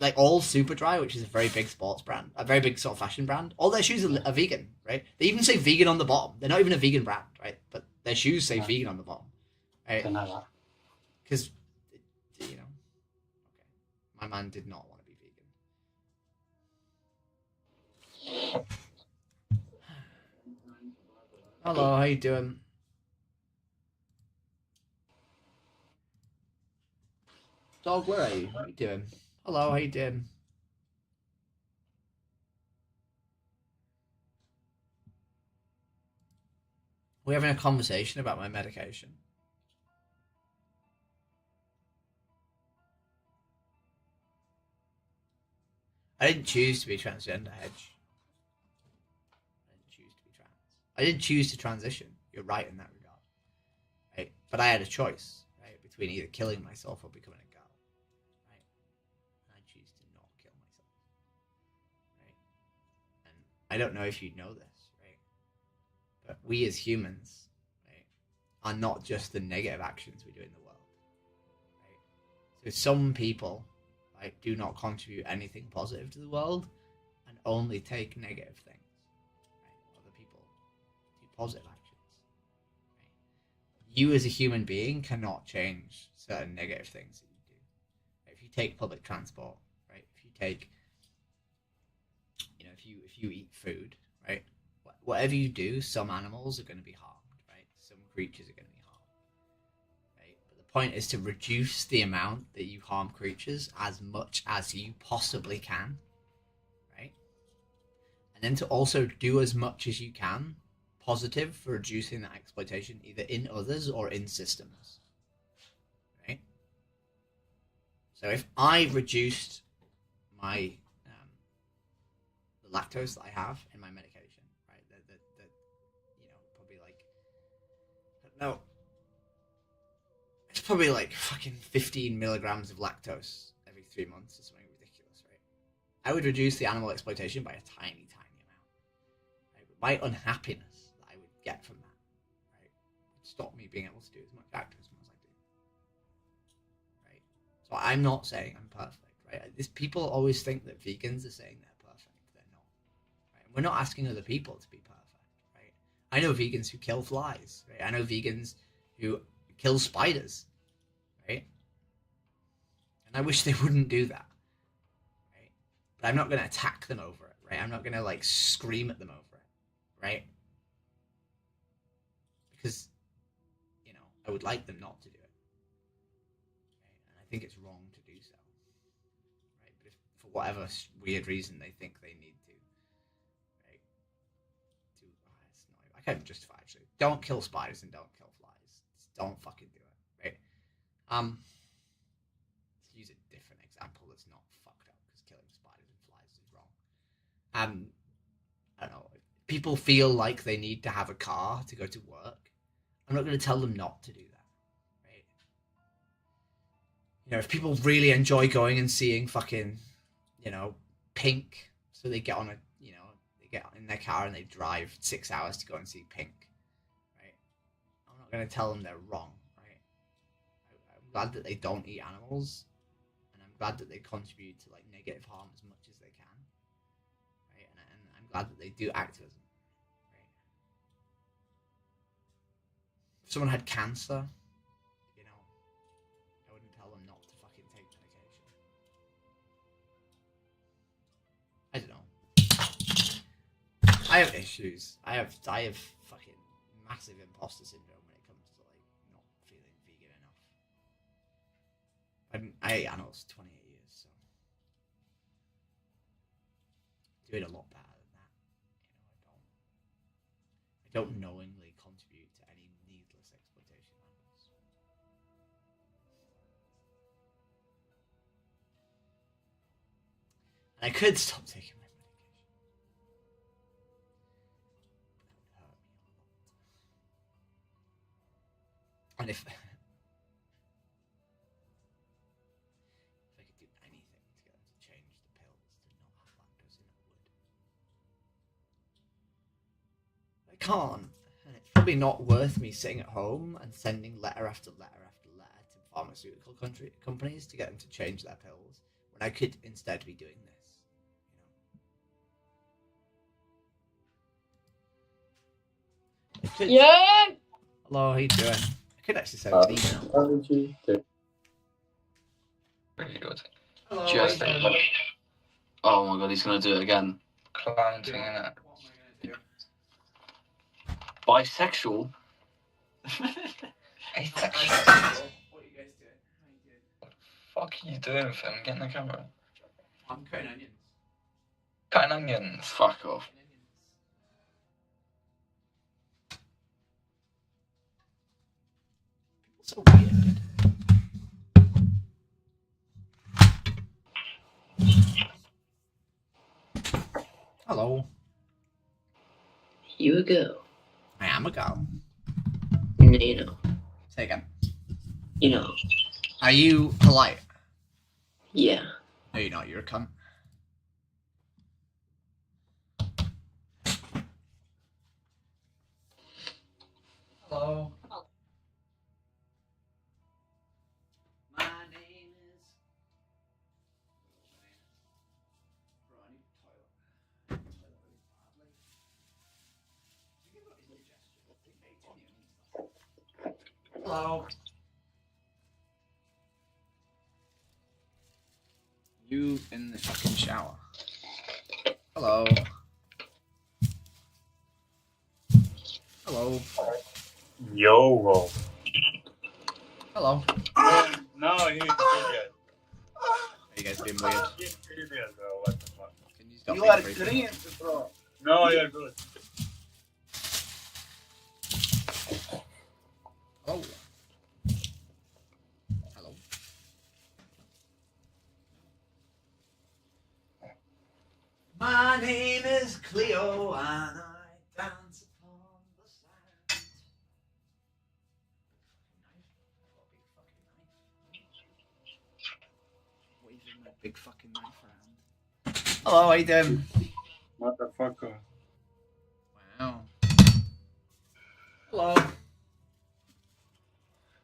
Like all Superdry, which is a very big sports brand, a very big sort of fashion brand, all their shoes are vegan, right? They even say vegan on the bottom. They're not even a vegan brand, right? But their shoes say vegan on the bottom, right? I know that. Because, okay, my man did not want to be vegan. Hello, how you doing? Dog, where are you? What are you doing? Hello, how you doing? We're having a conversation about my medication. I didn't choose to be transgender, Hedge. I didn't choose to be trans. I didn't choose to transition. You're right in that regard. Right? But I had a choice, right, between either killing myself or becoming a girl. Right? And I choose to not kill myself. Right? And I don't know if you know this, right? But we as humans, right, are not just the negative actions we do in the world. Right? So some people do not contribute anything positive to the world and only take negative things. Right? Other people do positive actions. Right? You as a human being cannot change certain negative things that you do. Right? If you take public transport, right? If you take, if you eat food, right? Whatever you do, some animals are going to be harmed, right? Some creatures are going to be harmed. The point is to reduce the amount that you harm creatures as much as you possibly can, right? And then to also do as much as you can positive for reducing that exploitation either in others or in systems, right? So if I reduced my the lactose that I have in my medication, right? That probably like, I don't know, it's probably like fucking 15 milligrams of lactose every 3 months or something ridiculous, right? I would reduce the animal exploitation by a tiny, tiny amount. Right? But my unhappiness that I would get from that, right, would stop me being able to do as much activism as I do. Right? So I'm not saying I'm perfect, right? People always think that vegans are saying they're perfect. They're not. Right? We're not asking other people to be perfect, right? I know vegans who kill flies, right? I know vegans who kill spiders, right? And I wish they wouldn't do that, right? But I'm not going to attack them over it, right? I'm not going to like scream at them over it, right? Because, I would like them not to do it, right? And I think it's wrong to do so, right? But if for whatever weird reason they think they need to, right? I can't justify actually. Don't kill spiders and don't kill flies. don't fucking do it, right? To use a different example that's not fucked up, because killing spiders and flies is wrong. I don't know. People feel like they need to have a car to go to work. I'm not going to tell them not to do that, right? You know, if people really enjoy going and seeing fucking, you know, Pink, so they get on a, you know, they get in their car and they drive 6 hours to go and see Pink, right? I'm not going to tell them they're wrong, right? I'm glad that they don't eat animals, and I'm glad that they contribute to like negative harm as much as they can, right? And I'm glad that they do activism. If someone had cancer, you know, I wouldn't tell them not to fucking take medication. I don't know. I have issues. I have fucking massive imposter syndrome when it comes to like not feeling vegan enough. I ate animals for 28 years, so do it a lot better than that. You know, I don't knowingly contribute to any needless exploitation of animals. And I could stop taking my medication. That would hurt me a lot. And if I could do anything to get them to change the pills to not have lactose in it, I would. I can't. And it's probably not worth me sitting at home and sending letter after letter after letter to pharmaceutical companies to get them to change their pills, when I could instead be doing this. Yeah. Hello, how you doing? I could actually send an email. Really good. Hello, Just how you doing? oh my god, he's gonna do it again. Clown thing, innit? Bisexual? Asexual. What are you guys doing? How you doing? Fuck are you doing, Finn? Get in the camera. I'm cutting onions. Cutting onions. Fuck off. So weird. Hello. You a girl? I am a girl. You know. Say again. You know. Are you polite? Yeah. No, you're not. You're a cunt. Hello. My name is. Bro, I need a toilet. Hello. You in the fucking shower. Hello. Hello. Yo. Hello. No, he's idiot. Are you guys being weird? He's idiot, bro. What the fuck? Can you stop You being are creepy? green, bro. No, you're good. Oh. Hello. My name is Cleo and I dance upon the sand. Waving my big fucking knife around. Hello, how you doing? Motherfucker. Wow. Hello.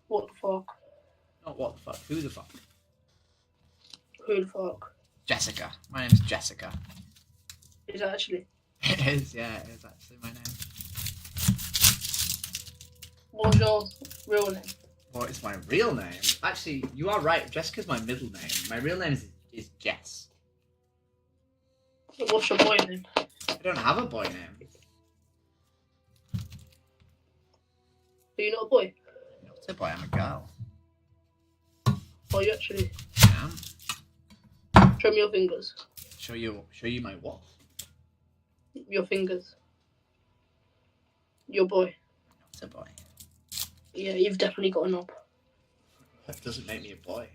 What the fuck? Not what the fuck. Who the fuck? Who the fuck? Jessica. My name's Jessica. Is it actually? It is, yeah, it is actually my name. What's your real name? What is my real name? Actually, you are right. Jessica's my middle name. My real name is Jess. What's your boy name? I don't have a boy name. Are you not a boy? I'm not a boy, I'm a girl. Are you actually? Yeah. Show me your fingers. Show you my what? Your fingers. Your boy. Not a boy. Yeah, you've definitely got enough. That doesn't make me a boy.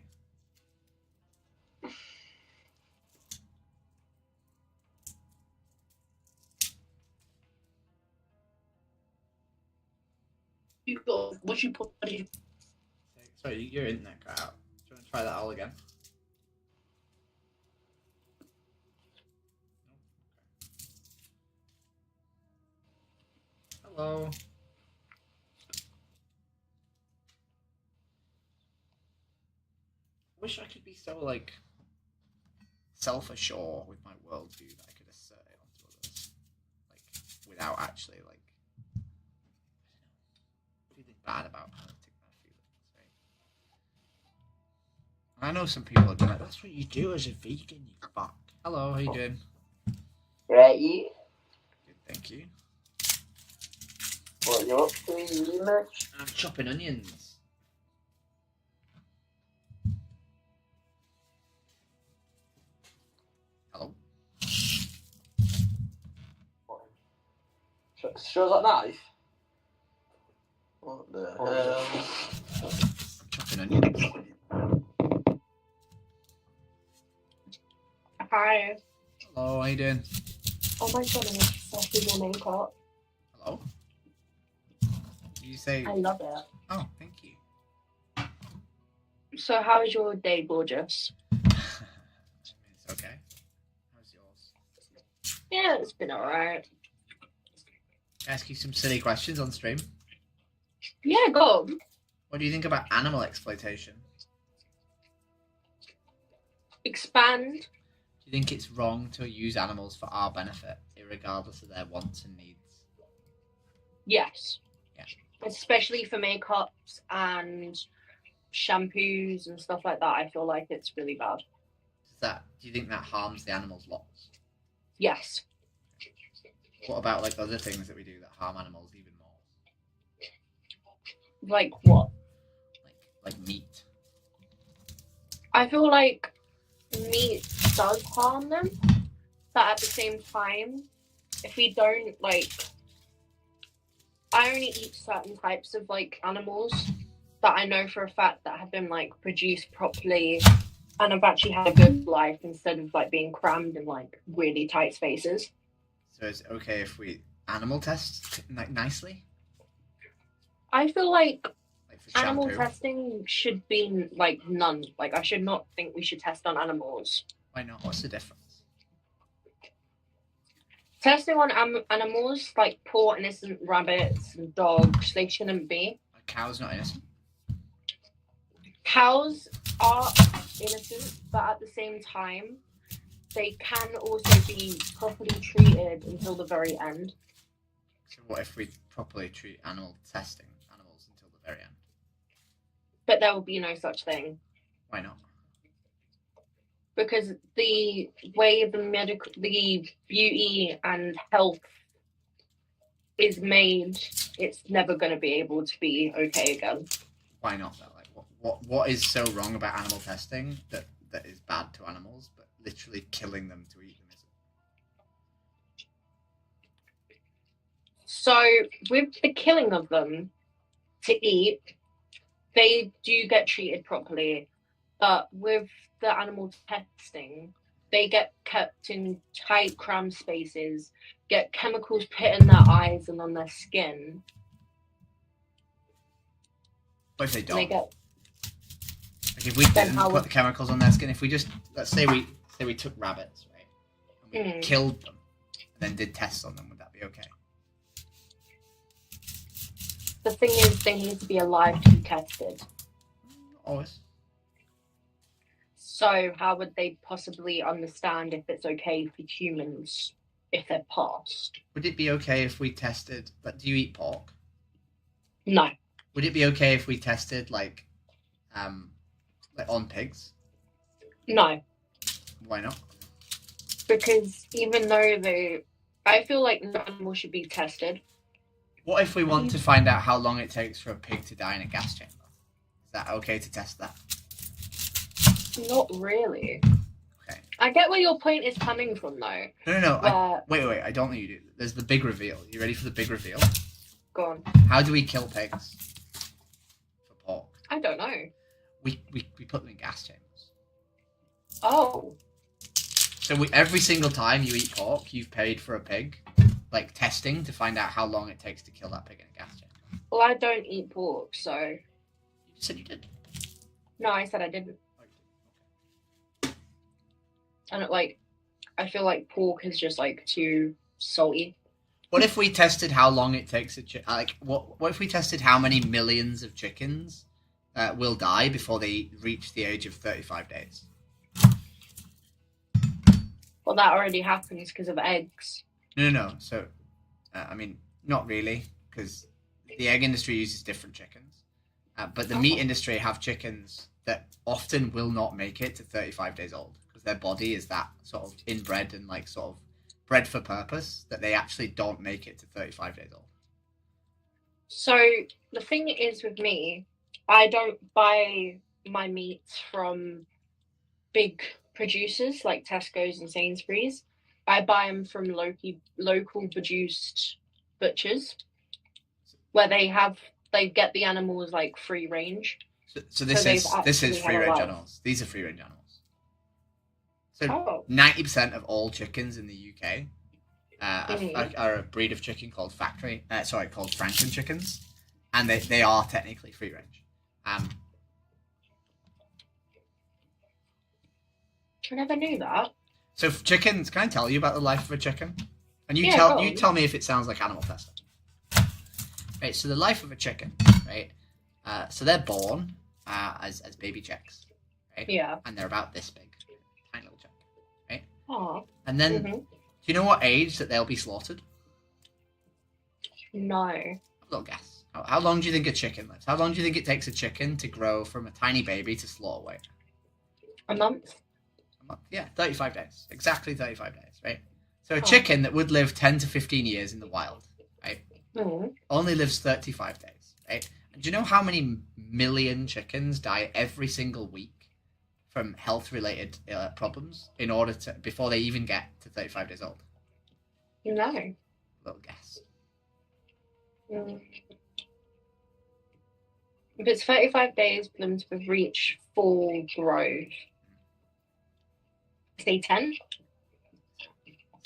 You got. What you put in? Sorry, your internet cut out. Do you want to try that all again? Hello. Wish I could be so like self-assured with my worldview that I could assert it onto others, like without actually like feeling bad about hurting their feelings. Right? I know some people are like, that's what you do as a vegan, you fuck. Hello, how you doing? Right, you? Good, thank you. What you up to, you much? I'm chopping onions. Hello. Shows that knife? What the hell? I'm chopping onions. Hi. Hello, how you doing? Oh my god, I'm obsessed with your makeup. Hello. You say? I love it. Oh, thank you. So, how was your day, gorgeous? It's okay. How's yours? Yeah, it's been alright. Ask you some silly questions on stream. Yeah, go. What do you think about animal exploitation? Expand. Do you think it's wrong to use animals for our benefit, irregardless of their wants and needs? Yes. Yeah. Especially for makeups and shampoos and stuff like that. I feel like it's really bad. Do you think that harms the animals lots? Yes. What about like other things that we do that harm animals even more? Like what? Like meat. I feel like meat does harm them, but at the same time, if we don't like, I only eat certain types of like animals that I know for a fact that have been like produced properly and have actually had a good life instead of like being crammed in like really tight spaces. So it's okay if we animal test like nicely? I feel like for animal shampoo? testing should be like none. Like I should not think we should test on animals. Why not? What's the difference? Testing on animals like poor innocent rabbits and dogs, they shouldn't be. A cow's not innocent. Cows are innocent, but at the same time, they can also be properly treated until the very end. So what if we properly treat animals until the very end? But there will be no such thing. Why not? Because the way the beauty and health is made, it's never going to be able to be okay again. Why not though? Like what is so wrong about animal testing that is bad to animals, but literally killing them to eat them isn't? So with the killing of them to eat, they do get treated properly, but with the animal testing, they get kept in tight, cramped spaces, get chemicals put in their eyes and on their skin. What if they don't? They get... Like if we didn't put the chemicals on their skin, if we just let's say we took rabbits, right, and we killed them, and then did tests on them, would that be okay? The thing is, they need to be alive to be tested. Always. So how would they possibly understand if it's okay for humans if they're past? Would it be okay if we tested? Like, do you eat pork? No. Would it be okay if we tested like on pigs? No. Why not? Because even though I feel like no animal should be tested. What if we want to find out how long it takes for a pig to die in a gas chamber? Is that okay to test that? Not really. Okay. I get where your point is coming from, though. No. Wait. I don't think you do. There's the big reveal. You ready for the big reveal? Go on. How do we kill pigs? I don't know. We put them in gas chambers. Oh. So every single time you eat pork, you've paid for a pig, like testing to find out how long it takes to kill that pig in a gas chamber. Well, I don't eat pork, so. You said you did. No, I said I didn't. And I feel like pork is just like too salty. What if we tested how long it takes what if we tested how many millions of chickens will die before they reach the age of 35 days? Well, that already happens because of eggs. No. So, I mean, not really, because the egg industry uses different chickens. But the meat industry have chickens that often will not make it to 35 days old because their body is that sort of inbred and like sort of bred for purpose that they actually don't make it to 35 days old. So the thing is with me, I don't buy my meats from big producers like Tesco's and Sainsbury's. I buy them from local produced butchers where they get the animals like free range. So this is free range animals. These are free range animals. So 90% of all chickens in the UK are a breed of chicken called Franklin chickens, and they are technically free range. I never knew that. So chickens, can I tell you about the life of a chicken? And you tell me if it sounds like animal testing. Right, so the life of a chicken, right? So they're born as baby chicks, right? Yeah. And they're about this big, tiny little chick, right? Aww. And then, do you know what age that they'll be slaughtered? No. A little guess. How long do you think a chicken lives? How long do you think it takes a chicken to grow from a tiny baby to slaughter weight? A month? Yeah, 35 days. Exactly 35 days, right? So a chicken that would live 10 to 15 years in the wild, right? Only lives 35 days, right? And do you know how many million chickens die every single week from health-related problems before they even get to 35 days old? No. Little guess. If it's 35 days for them to reach full growth, say 10.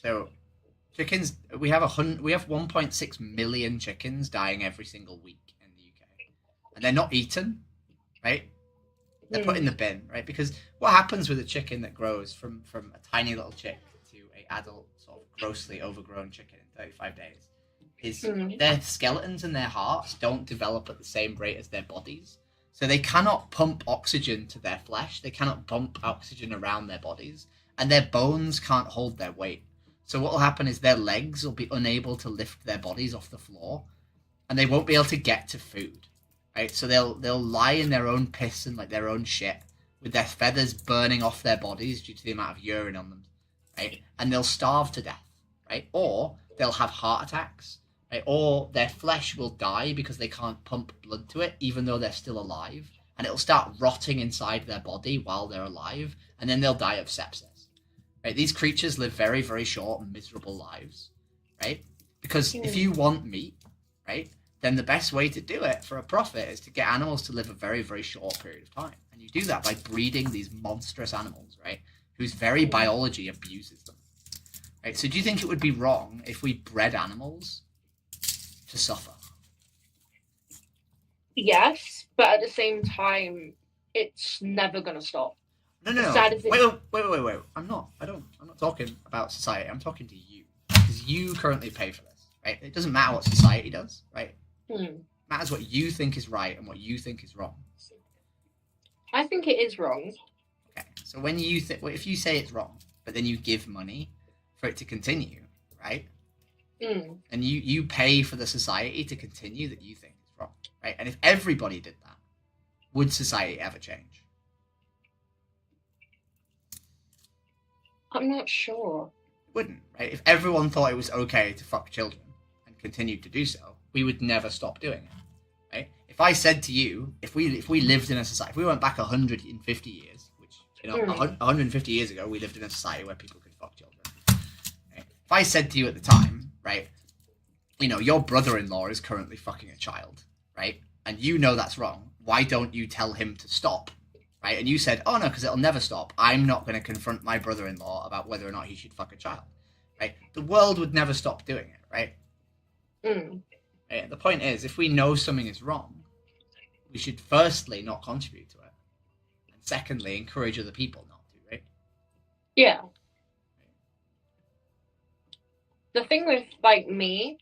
So chickens, we have 1.6 million chickens dying every single week in the UK, and they're not eaten, right? They're put in the bin, right? Because what happens with a chicken that grows from a tiny little chick to a adult sort of grossly overgrown chicken in 35 days is their skeletons and their hearts don't develop at the same rate as their bodies, so they cannot pump oxygen to their flesh. They cannot pump oxygen around their bodies, and their bones can't hold their weight. So what will happen is their legs will be unable to lift their bodies off the floor, and they won't be able to get to food, right? So they'll lie in their own piss and like their own shit with their feathers burning off their bodies due to the amount of urine on them, right? And they'll starve to death, right? Or they'll have heart attacks, right? Or their flesh will die because they can't pump blood to it, even though they're still alive, and it'll start rotting inside their body while they're alive, and then they'll die of sepsis. Right? These creatures live very, very short and miserable lives, right? Because if you want meat, right, then the best way to do it for a profit is to get animals to live a very, very short period of time. And you do that by breeding these monstrous animals, right, whose very biology abuses them. Right? So do you think it would be wrong if we bred animals to suffer? Yes, but at the same time, it's never going to stop. No. Wait. I'm not talking about society. I'm talking to you. Because you currently pay for this, right? It doesn't matter what society does, right? It matters what you think is right and what you think is wrong. I think it is wrong. Okay, so when you if you say it's wrong, but then you give money for it to continue, right? And you pay for the society to continue that you think is wrong, right? And if everybody did that, would society ever change? I'm not sure. It wouldn't, right? If everyone thought it was okay to fuck children and continued to do so, we would never stop doing it, right? If I said to you, if we lived in a society, if we went back 150 years, which 150 years ago we lived in a society where people could fuck children. Right? If I said to you at the time, right, your brother-in-law is currently fucking a child, right, and you know that's wrong, why don't you tell him to stop? Right? And you said, oh no, because it'll never stop. I'm not going to confront my brother-in-law about whether or not he should fuck a child. Right? The world would never stop doing it, right? Right? The point is, if we know something is wrong, we should firstly not contribute to it. And secondly, encourage other people not to, right? Yeah. The thing with, like, me,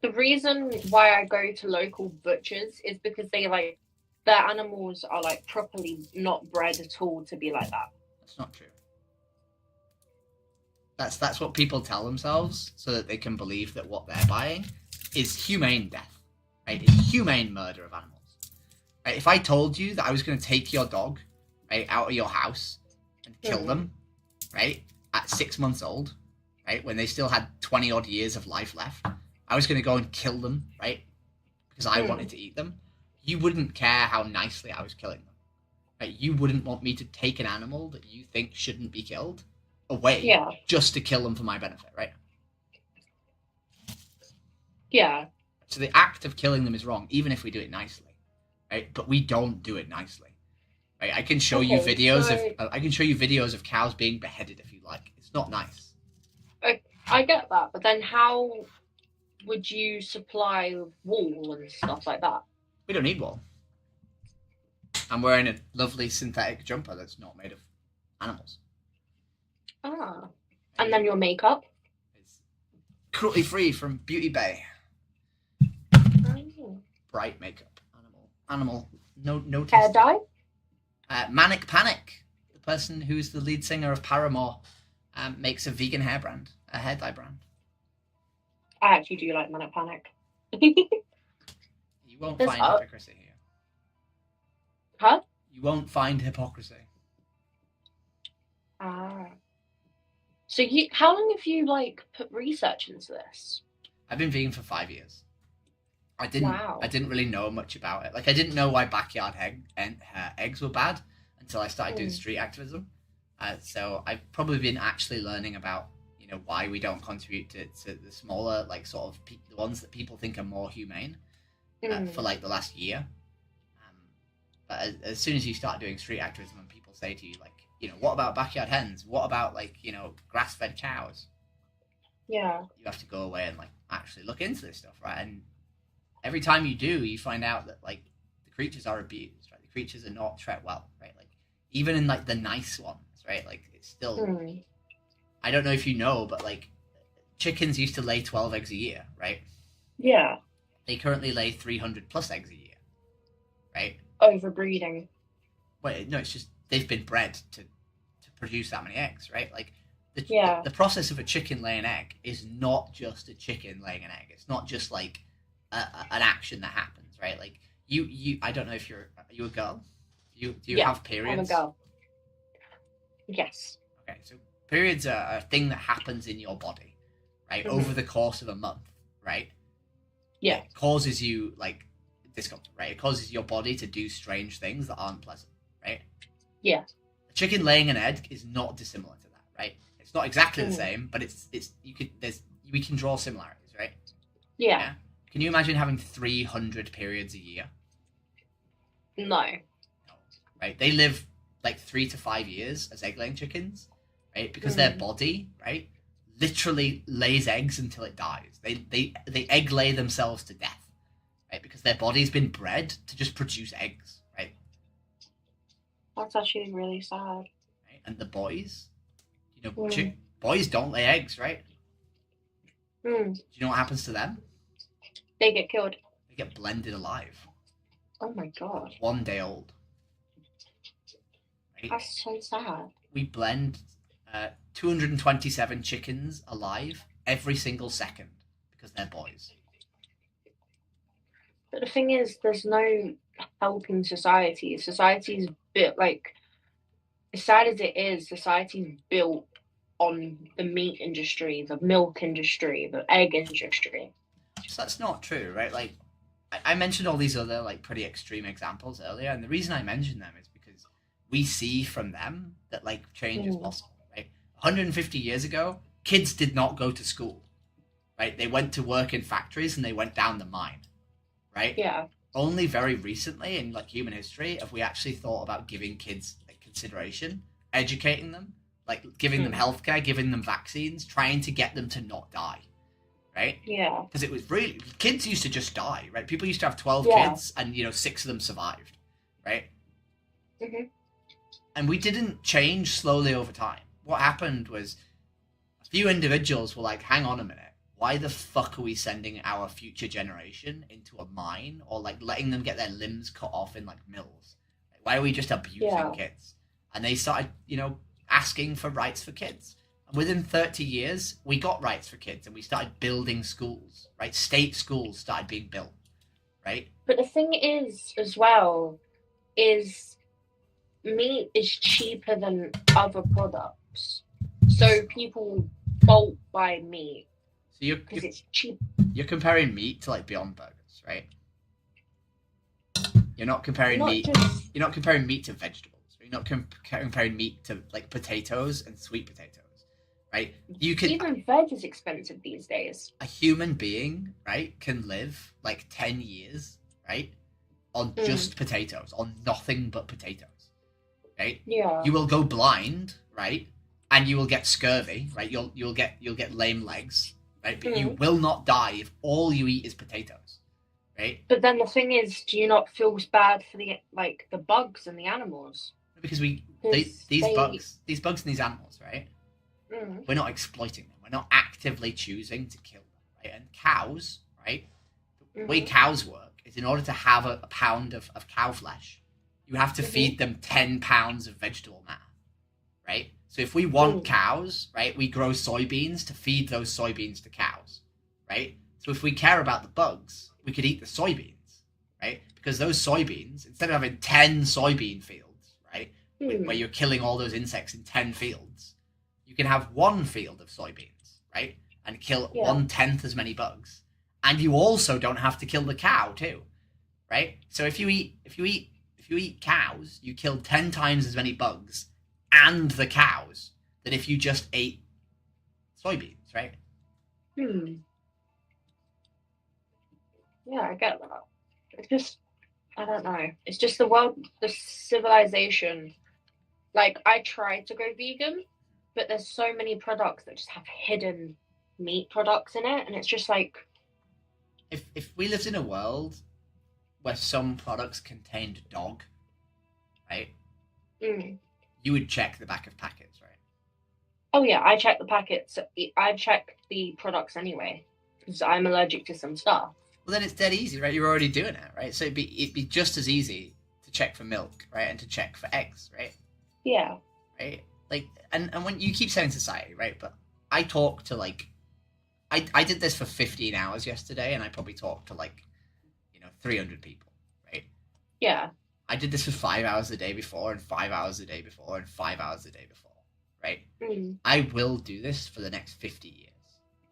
the reason why I go to local butchers is because they, like, their animals are, like, properly not bred at all to be like that. That's not true. That's what people tell themselves so that they can believe that what they're buying is humane death, right? It's humane murder of animals. Right? If I told you that I was going to take your dog, right, out of your house and kill them, right, at 6 months old, right, when they still had 20 odd years of life left, I was going to go and kill them, right, because I wanted to eat them, you wouldn't care how nicely I was killing them. Right? You wouldn't want me to take an animal that you think shouldn't be killed away just to kill them for my benefit, right? Yeah. So the act of killing them is wrong, even if we do it nicely, right? But we don't do it nicely. Right? I can show you videos of cows being beheaded if you like. It's not nice. I get that, but then how would you supply wool and stuff like that? We don't need wool. I'm wearing a lovely synthetic jumper that's not made of animals. Ah. And then your makeup? Cruelty free from Beauty Bay. Oh. Bright makeup. Animal. No Hair dye? Manic Panic, the person who's the lead singer of Paramore, makes a vegan hair dye brand. I actually do like Manic Panic. You won't find hypocrisy here. Huh? You won't find hypocrisy. Ah. So how long have you, like, put research into this? I've been vegan for 5 years. I didn't really know much about it. Like, I didn't know why backyard eggs were bad until I started doing street activism. So I've probably been actually learning about, you know, why we don't contribute to the smaller, like, sort of the ones that people think are more humane for, like, the last year. But as soon as you start doing street activism and people say to you, like, you know, what about backyard hens? What about, like, you know, grass-fed cows? Yeah. You have to go away and, like, actually look into this stuff, right? And every time you do, you find out that, like, the creatures are abused, right? The creatures are not treated well, right? Like, even in, like, the nice ones, right? Like, it's still... I don't know if you know, but, like, chickens used to lay 12 eggs a year, right? Yeah. They currently lay 300 plus eggs a year, right? Overbreeding. Wait, no, it's just they've been bred to produce that many eggs, right? Like, the process of a chicken laying an egg is not just a chicken laying an egg. It's not just, like, an action that happens, right? Like, you I don't know if are you a girl? Do you have periods? I'm a girl. Yes. Okay, so periods are a thing that happens in your body, right? Over the course of a month, right? Yeah. It causes you, like, discomfort, right? It causes your body to do strange things that aren't pleasant, right? Yeah. A chicken laying an egg is not dissimilar to that, right? It's not exactly the same, but we can draw similarities, right? Yeah. Can you imagine having 300 periods a year? No. Right? They live like 3 to 5 years as egg laying chickens, right? Because their body, right, literally lays eggs until it dies. They egg lay themselves to death, right? Because their body's been bred to just produce eggs, right? That's actually really sad. Right? And the boys, you know, boys don't lay eggs, right? Do you know what happens to them? They get killed. They get blended alive. Oh my god. 1 day old. Right? That's so sad. We blend 227 chickens alive every single second because they're boys. But the thing is, there's no helping society. Society's built, like, as sad as it is, society's built on the meat industry, the milk industry, the egg industry. So that's not true, right? Like, I mentioned all these other, like, pretty extreme examples earlier, and the reason I mentioned them is because we see from them that, like, change is possible, right? 150 years ago, kids did not go to school, right? They went to work in factories and they went down the mine, right? Yeah. only very recently in like human history have we actually thought about giving kids like consideration, educating them, like giving them healthcare, giving them vaccines, trying to get them to not die, right? Yeah. Because it was really, kids used to just die, right? People used to have 12 kids and, 6 of them survived, right? Mm-hmm. And we didn't change slowly over time. What happened was a few individuals were like, hang on a minute. Why the fuck are we sending our future generation into a mine or like letting them get their limbs cut off in like mills? Like, why are we just abusing kids? And they started, asking for rights for kids. And within 30 years, we got rights for kids and we started building schools, right? State schools started being built, right? But the thing is, as well, is meat is cheaper than other products. So people bulk buy meat. So because it's cheap. You're comparing meat to like Beyond Burgers, right? You're not comparing meat. You're not comparing meat to vegetables. You're not comparing meat to like potatoes and sweet potatoes, right? You can even veg is expensive these days. A human being, right, can live like 10 years, right, on just potatoes, on nothing but potatoes, right? Yeah. You will go blind, right, and you will get scurvy, right? You'll get lame legs. Right? But you will not die if all you eat is potatoes, right? But then the thing is, do you not feel bad for the bugs and the animals? Because these bugs and these animals, right? We're not exploiting them. We're not actively choosing to kill them, right? And cows, right? The way cows work is in order to have a pound of cow flesh, you have to feed them 10 pounds of vegetable matter, right? So if we want cows, right, we grow soybeans to feed those soybeans to cows, right? So if we care about the bugs, we could eat the soybeans, right? Because those soybeans, instead of having 10 soybean fields, right, where you're killing all those insects in 10 fields, you can have one field of soybeans, right, and kill 1/10 as many bugs. And you also don't have to kill the cow too, right? So if you eat cows, you kill 10 times as many bugs and the cows than if you just ate soybeans, right? Yeah, I get that. It's just, I don't know. It's just the world, the civilization. Like, I tried to go vegan, but there's so many products that just have hidden meat products in it, and it's just like... If we lived in a world where some products contained dog, right? You would check the back of packets, right? Oh yeah, I check the packets. I check the products anyway because I'm allergic to some stuff. Well, then it's dead easy, right? You're already doing it, right? So it'd be just as easy to check for milk, right, and to check for eggs, right? Yeah. Right. Like, and when you keep saying society, right? But I talk to like, I did this for 15 hours yesterday, and I probably talked to like, 300 people, right? Yeah. I did this for 5 hours a day before, and 5 hours a day before, and 5 hours a day before, right? I will do this for the next 50 years,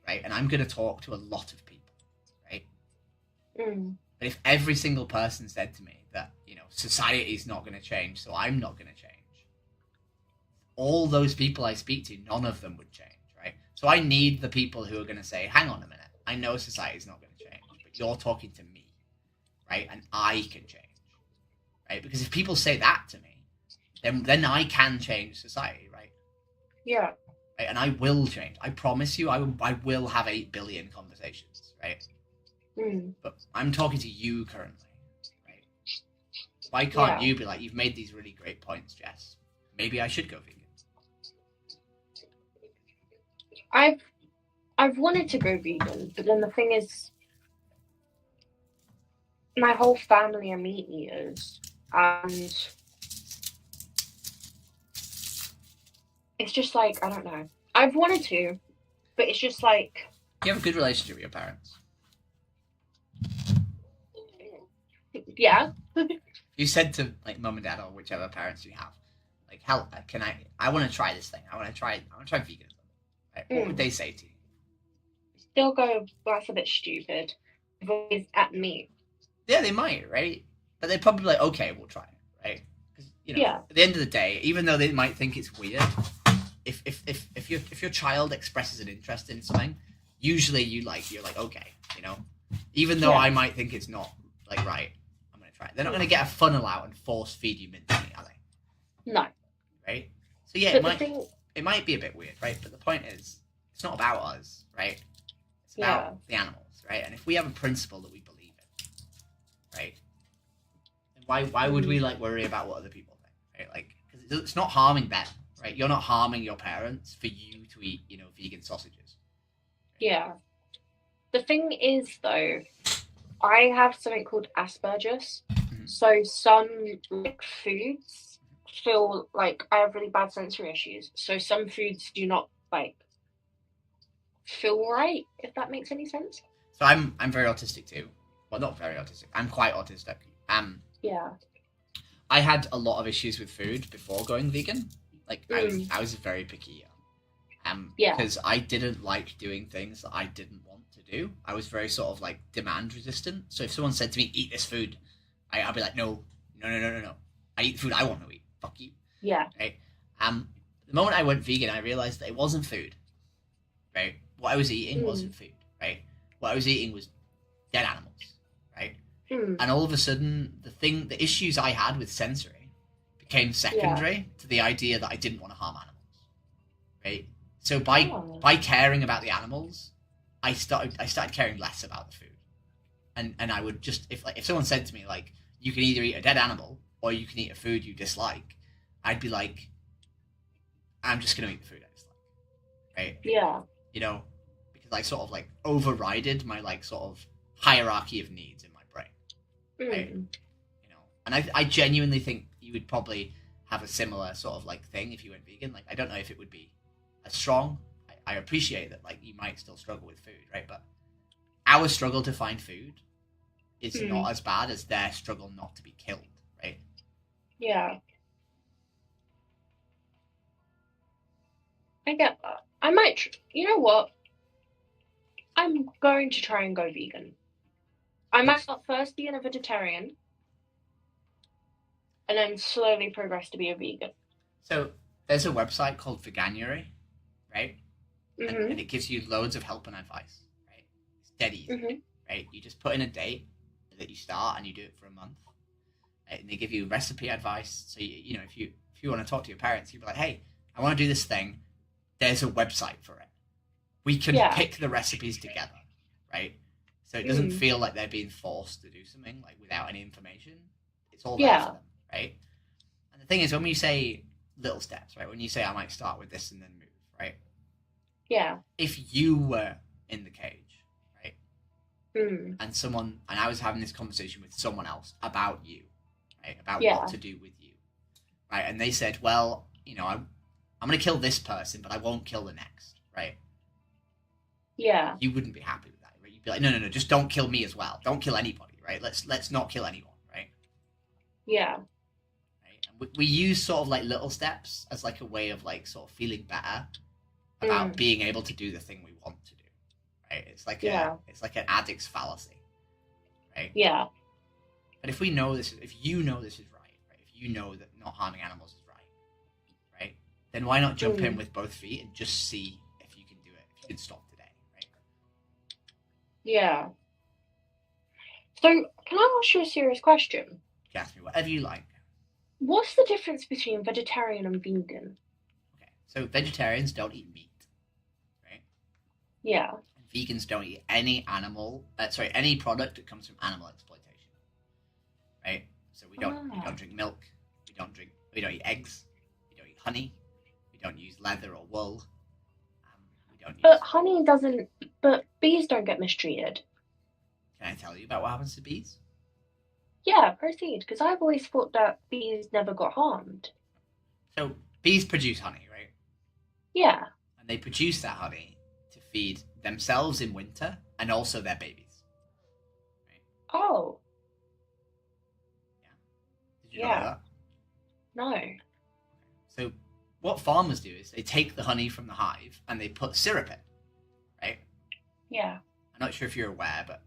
right? And I'm going to talk to a lot of people, right? But if every single person said to me that, society's not going to change, so I'm not going to change, all those people I speak to, none of them would change, right? So I need the people who are going to say, hang on a minute, I know society's not going to change, but you're talking to me, right? And I can change. Right? Because if people say that to me, then I can change society, right? Yeah. Right? And I will change. I promise you, I will have 8 billion conversations, right? But I'm talking to you currently, right? Why can't you be like, you've made these really great points, Jess? Maybe I should go vegan. I've wanted to go vegan, but then the thing is, my whole family are meat eaters. And it's just like, I don't know. I've wanted to, but it's just like... You have a good relationship with your parents. Yeah. You said to like mum and dad or whichever parents you have, like, how can I want to try this thing. I want to try veganism. Right? What would they say to you? They'll go, well, that's a bit stupid. Always at me. Yeah, they might, right? But they're probably like, okay, we'll try it, right? Because at the end of the day, even though they might think it's weird, if your child expresses an interest in something, usually you're like, okay, even though I might think it's not like right, try. They're not going to get a funnel out and force feed you mincemeat, are they? No. Right. So yeah, it might be a bit weird, right? But the point is, it's not about us, right? It's about the animals, right? And if we have a principle that we believe in, right? Then why would we like worry about what other people think, right? Like, because it's not harming them, right? You're not harming your parents for you to eat, you know, vegan sausages. Yeah. The thing is, though, I have something called Asperger's. So some like foods feel like I have really bad sensory issues. So some foods do not like feel right, if that makes any sense. So I'm very autistic too. Well, not very autistic. I'm quite autistic. Yeah. I had a lot of issues with food before going vegan. Like I was very picky eater. Because I didn't like doing things that I didn't want to do. I was very sort of like demand resistant. So if someone said to me, "Eat this food," I'd be like, "No. I eat the food I want to eat. Fuck you." Yeah. Right. The moment I went vegan, I realized that it wasn't food. Right. What I was eating wasn't food. Right. What I was eating was dead animals. Right. And all of a sudden, the issues I had with sensory became secondary to the idea that I didn't want to harm animals. Right. So by caring about the animals, I started caring less about the food, and I would just if someone said to me like, you can either eat a dead animal or you can eat a food you dislike, I'd be like, I'm just gonna eat the food I dislike, right? Yeah. You know, because I sort of like overrided my like sort of hierarchy of needs in my brain, right? You know, and I genuinely think you would probably have a similar sort of like thing if you went vegan. Like I don't know if it would be as strong. I appreciate that like you might still struggle with food, right? But our struggle to find food is not as bad as their struggle not to be killed, right? Yeah. I get that. I might, you know what? I'm going to try and go vegan. I might not first be a vegetarian and then slowly progress to be a vegan. So there's a website called Veganuary, right? And it gives you loads of help and advice, right? It's dead easy, right? You just put in a date that you start and you do it for a month, right? And they give you recipe advice. So you know if you want to talk to your parents, you'd be like, "Hey, I want to do this thing. There's a website for it. We can pick the recipes together, right? So it doesn't feel like they're being forced to do something like without any information. It's all there for them, right? And the thing is, when we say little steps, right? When you say I might start with this and then move, right? Yeah. If you were in the cage, right? And I was having this conversation with someone else about you, right? About what to do with you, right? And they said, well, you know, I'm going to kill this person, but I won't kill the next, right? Yeah. You wouldn't be happy with that, right? You'd be like, no, just don't kill me as well. Don't kill anybody, right? Let's not kill anyone, right? Yeah. Right? And we use sort of like little steps as like a way of like sort of feeling better about being able to do the thing we want to do, right? It's like it's like an addict's fallacy, right? Yeah. But if you know this is right? If you know that not harming animals is right? Then why not jump in with both feet and just see if you can do it, if you can stop today, right? Yeah. So, can I ask you a serious question? You can ask me whatever you like. What's the difference between vegetarian and vegan? Okay, so vegetarians don't eat meat, right? Yeah. And vegans don't eat any any product that comes from animal exploitation, right? So we don't drink milk, we don't eat eggs, we don't eat honey, we don't use leather or wool. But bees don't get mistreated. Can I tell you about what happens to bees? Yeah, proceed, because I've always thought that bees never got harmed. So bees produce honey, right? Yeah. And they produce that honey to feed themselves in winter and also their babies. Right? Oh. Did you know that? No. So what farmers do is they take the honey from the hive and they put syrup in, right? Yeah. I'm not sure if you're aware, but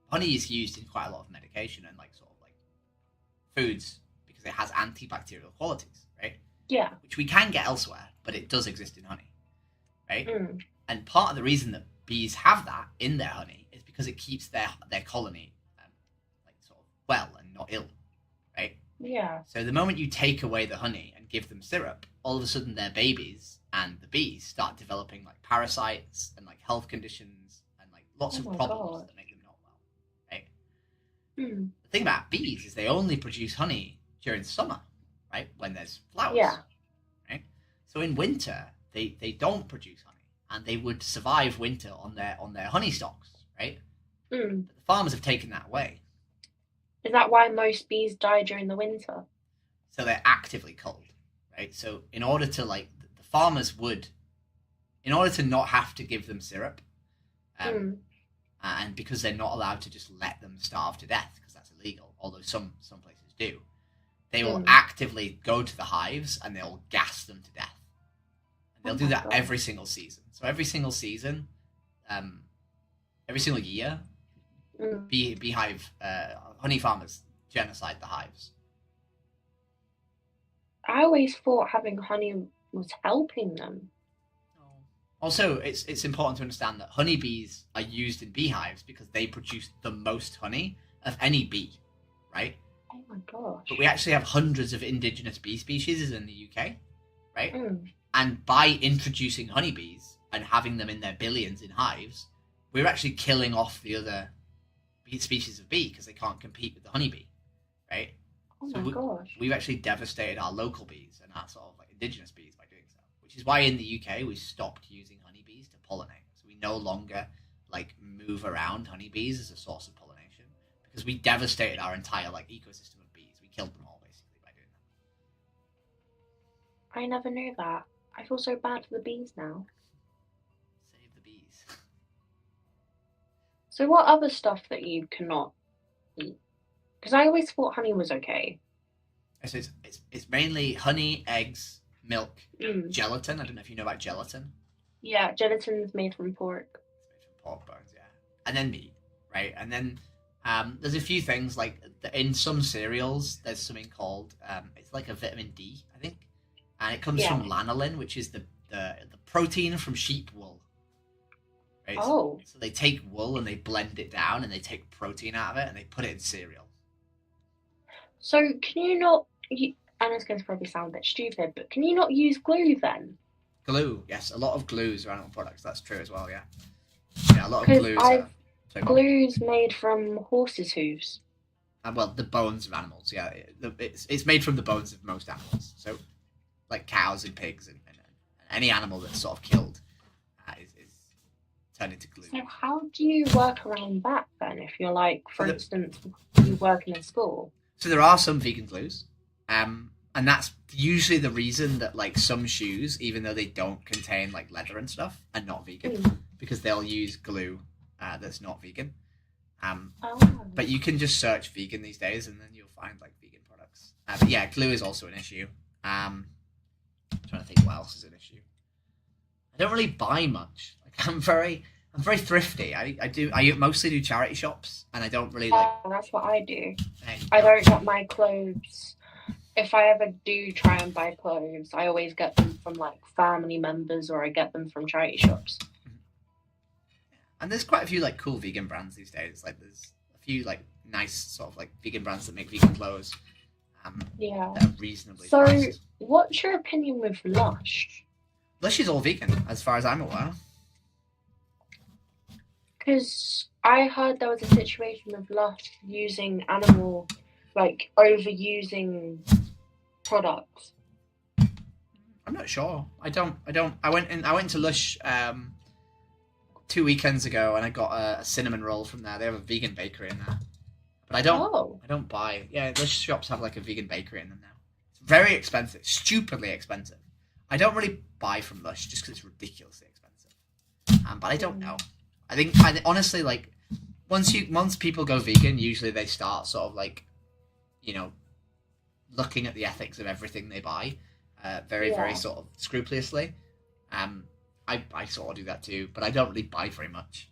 honey is used in quite a lot of medication and like sort of like foods because it has antibacterial qualities, right? Yeah. Which we can get elsewhere, but it does exist in honey, right? And part of the reason that bees have that in their honey is because it keeps their colony like sort of well and not ill, right? Yeah. So the moment you take away the honey and give them syrup, all of a sudden their babies and the bees start developing like parasites and like health conditions and like lots of problems that make them not well, right? The thing about bees is they only produce honey during summer, right? When there's flowers. Yeah. Right? So in winter they don't produce honey and they would survive winter on their honey stocks, right? But the farmers have taken that away. Is that why most bees die during the winter? So they're actively culled, right? So in order to like the farmers would, in order to not have to give them syrup, and because they're not allowed to just let them starve to death because that's illegal, although some places do, they will actively go to the hives and they'll gas them to death. And they'll do that every single season. So every single season, every single year, beehive honey farmers genocide the hives. I always thought having honey was helping them. Also, it's important to understand that honeybees are used in beehives because they produce the most honey of any bee, right? Oh my gosh. But we actually have hundreds of indigenous bee species in the UK, right? And by introducing honeybees and having them in their billions in hives, we're actually killing off the other species of bee because they can't compete with the honeybee, right? Oh my gosh. We've actually devastated our local bees and our sort of like indigenous bees by doing so, which is why in the UK we stopped using honeybees to pollinate. So we no longer like move around honeybees as a source of pollination because we devastated our entire like ecosystem of bees. We killed them all basically by doing that. I never knew that. I feel so bad for the bees now. Save the bees. So what other stuff that you cannot eat? Because I always thought honey was okay. So it's mainly honey, eggs, milk, gelatin. I don't know if you know about gelatin. Yeah, gelatin's made from pork. It's made from pork bones, yeah. And then meat, right? And then there's a few things like in some cereals. There's something called it's like a vitamin D, I think, and it comes from lanolin, which is the protein from sheep wool. Right? Oh. So they take wool and they blend it down and they take protein out of it and they put it in cereal. So can you not? And it's going to probably sound a bit stupid, but can you not use glue then? Glue, yes. A lot of glues are animal products. That's true as well, yeah. Yeah, a lot of glues. Glue's made from horses' hooves. Well, the bones of animals, yeah. It's made from the bones of most animals. So, like cows and pigs and any animal that's sort of killed is turned into glue. So how do you work around that then? If you're like, for instance, you work in a school. So there are some vegan glues, and that's usually the reason that like some shoes, even though they don't contain like leather and stuff, are not vegan because they'll use glue that's not vegan. But you can just search vegan these days, and then you'll find like vegan products. But yeah, glue is also an issue. I'm trying to think what else is an issue. I don't really buy much. Like I'm very thrifty. I mostly do charity shops, and I don't really like. That's what I do. I don't get my clothes. If I ever do try and buy clothes, I always get them from like family members, or I get them from charity shops. And there's quite a few like cool vegan brands these days. Like there's a few like nice sort of like vegan brands that make vegan clothes. Yeah. That are reasonably So, priced. what's your opinion with Lush? Lush is all vegan, as far as I'm aware. Because I heard there was a situation with Lush using overusing products. I'm not sure. I went to Lush 2 weekends ago and I got a cinnamon roll from there. They have a vegan bakery in there. But I don't buy. Yeah, Lush shops have like a vegan bakery in them now. It's very expensive, stupidly expensive. I don't really buy from Lush just because it's ridiculously expensive. But I don't know. I think honestly, like once people go vegan, usually they start sort of like, looking at the ethics of everything they buy, very sort of scrupulously. I sort of do that too, but I don't really buy very much.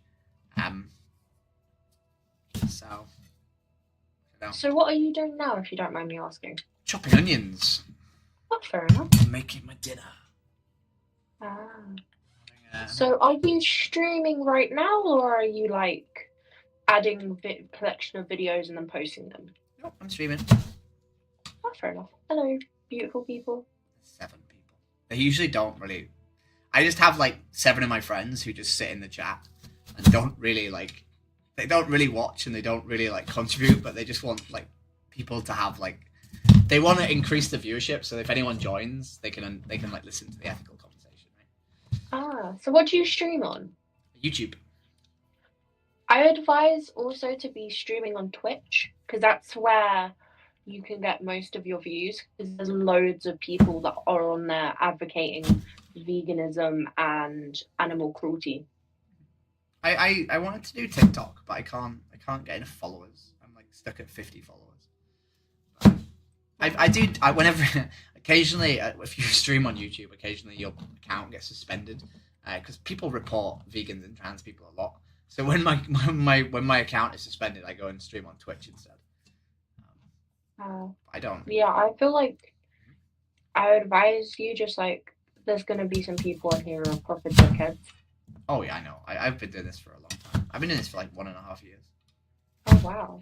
So what are you doing now, if you don't mind me asking? Chopping onions. Oh, fair enough. Making my dinner. So are you streaming right now, or are you like adding collection of videos and then posting them? Oh, I'm streaming. Oh, fair enough. Hello, beautiful people. 7 people. They usually don't really. I just have like 7 of my friends who just sit in the chat and don't really like. They don't really watch and they don't really like contribute, but they just want like people to have like. They want to increase the viewership, so if anyone joins, they can like listen to the ethical conversation. Right? Ah, so what do you stream on? YouTube. I advise also to be streaming on Twitch because that's where you can get most of your views because there's loads of people that are on there advocating veganism and animal cruelty. I wanted to do TikTok, but I can't get enough followers. I'm like stuck at 50 followers. I whenever occasionally if you stream on YouTube, occasionally your account gets suspended because people report vegans and trans people a lot. So when my account is suspended, I go and stream on Twitch instead. I don't. Yeah, I feel like I would advise you just like there's gonna be some people in here who are proper dickheads. Oh yeah, I know. I've been doing this for a long time. I've been doing this for like 1.5 years. Oh wow.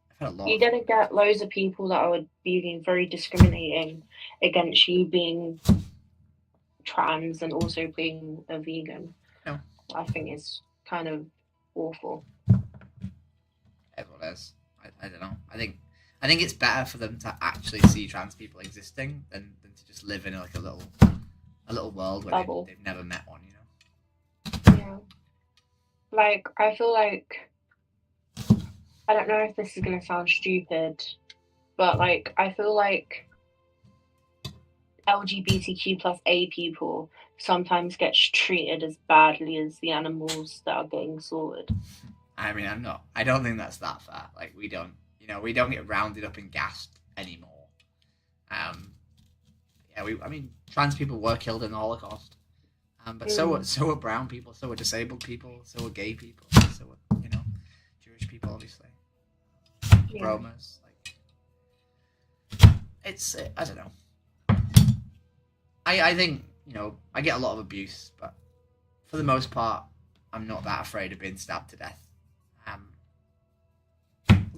I've had a lot. You're gonna get loads of people that are being very discriminating against you being trans and also being a vegan. No. I think it's kind of awful. Everyone is. I don't know. I think it's better for them to actually see trans people existing than to just live in like a little world where they've never met one, you know? Yeah. Like, I feel like, I don't know if this is going to sound stupid, but like, I feel like LGBTQ plus A people sometimes get treated as badly as the animals that are getting slaughtered. I mean, I don't think that's that fair. Like, we don't get rounded up and gassed anymore. Yeah, I mean, trans people were killed in the Holocaust. But so are brown people, so are disabled people, so are gay people, so are, Jewish people, obviously. Yeah. Romas, like, I don't know. I think, I get a lot of abuse, but for the most part, I'm not that afraid of being stabbed to death.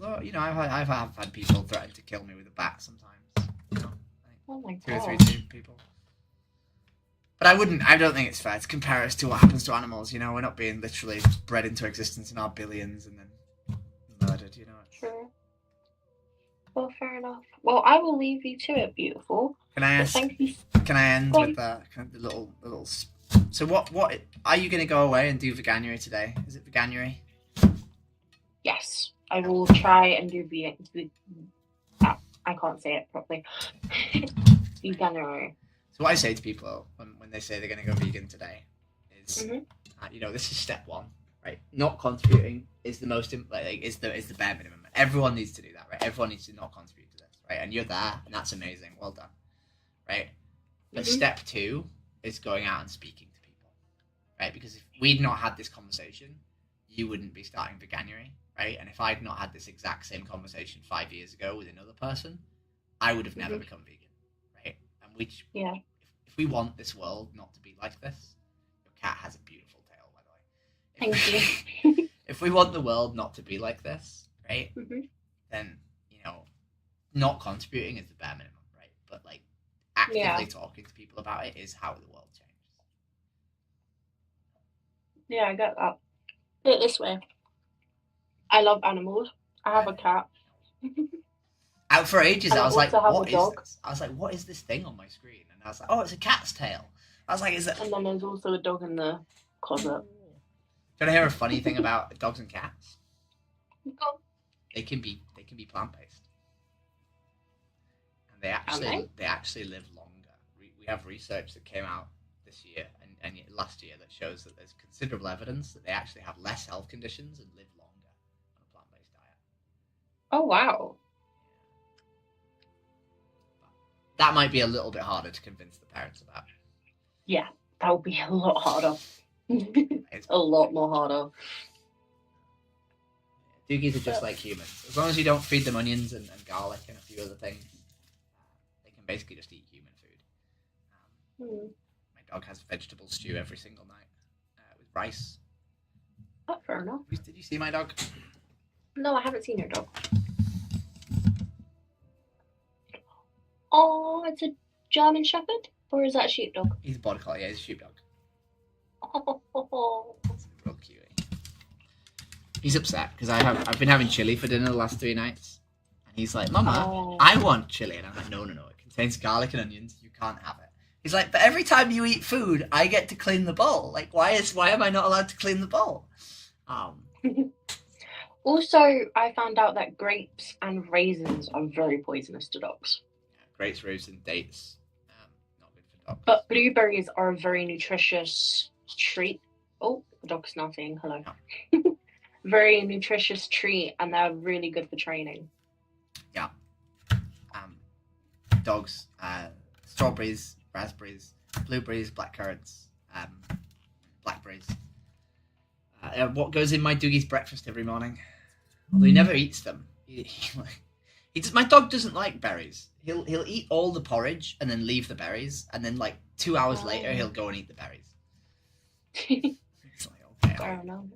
Although, I've had people threaten to kill me with a bat sometimes. Oh my God. 2 or 3 people. But I don't think it's fair to compare us to what happens to animals, we're not being literally bred into existence in our billions and then murdered, True. Well, fair enough. Well, I will leave you to it, beautiful. Can I ask? Thank you. Can I end with the little? So what are you going to go away and do Veganuary today? Is it Veganuary? Yes, I will try and do I can't say it properly. Veganuary. So what I say to people when they say they're going to go vegan today is, this is step 1, right? Not contributing is the most is the bare minimum. Everyone needs to do that, right? Everyone needs to not contribute to this, right? And you're there, and that's amazing. Well done, right? But step 2 is going out and speaking to people, right? Because if we'd not had this conversation, you wouldn't be starting Veganuary, right? And if I'd not had this exact same conversation 5 years ago with another person, I would have never become vegan, right? And if we want this world not to be like this, your cat has a beautiful tail, by the way. Thank you. If we want the world not to be like this, right, then, not contributing is the bare minimum, right? But, like, actively talking to people about it is how the world changes. Yeah, I get that. Put it this way. I love animals. I have a cat. Out for ages, I was like, what is dog. this? I was like, what is this thing on my screen? And I was like, oh, it's a cat's tail. I was like, is it? And then there's also a dog in the closet. Do you want to hear a funny thing about dogs and cats? They can be plant-based, and they actually live longer. We have research that came out this year and last year that shows that there's considerable evidence that they actually have less health conditions and live longer on a plant-based diet. Oh wow! That might be a little bit harder to convince the parents about. Yeah, that would be a lot harder. A lot more harder. Doogies are just like humans. As long as you don't feed them onions and garlic and a few other things, they can basically just eat human food. My dog has vegetable stew every single night with rice. Oh, fair enough. Did you see my dog? No, I haven't seen your dog. Oh, it's a German Shepherd? Or is that a sheepdog? He's a border collie, yeah, he's a sheepdog. Oh. Real cute. He's upset because I've been having chili for dinner the last 3 nights. And he's like, Mama, I want chili. And I'm like, no, it contains garlic and onions. You can't have it. He's like, but every time you eat food, I get to clean the bowl. Like, why am I not allowed to clean the bowl? Also, I found out that grapes and raisins are very poisonous to dogs. Grapes, raisins, dates. Not good for dogs. But blueberries are a very nutritious treat. Oh, the dog's now saying hello. Very nutritious treat, and they're really good for training. Yeah. Dogs, strawberries, raspberries, blueberries, blackcurrants, blackberries. What goes in my Doogie's breakfast every morning? Although he never eats them. My dog doesn't like berries. He'll eat all the porridge and then leave the berries, and then like 2 hours later he'll go and eat the berries. It's like, okay, I don't know.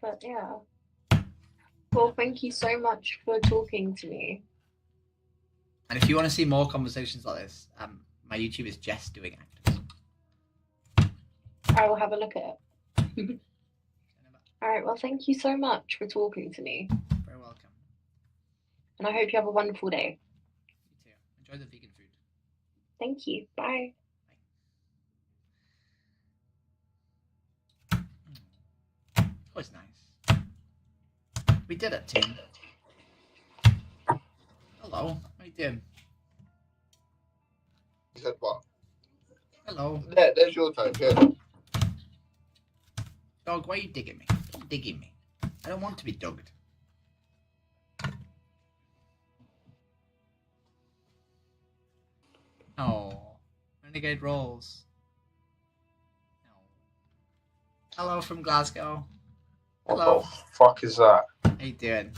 But yeah. Well, thank you so much for talking to me. And if you want to see more conversations like this, my YouTube is Jess Doing Activism. I will have a look at it. Alright, well, thank you so much for talking to me. Very welcome. And I hope you have a wonderful day. You too. Enjoy the vegan food. Thank you. Bye. Always nice. We did it, team. Hello. How you doing? He said what? Hello. There's your time, yeah. Dog, why are you digging me? Stop digging me. I don't want to be dogged. Oh. Renegade rolls. No. Hello from Glasgow. Hello. What the fuck is that? How you doing?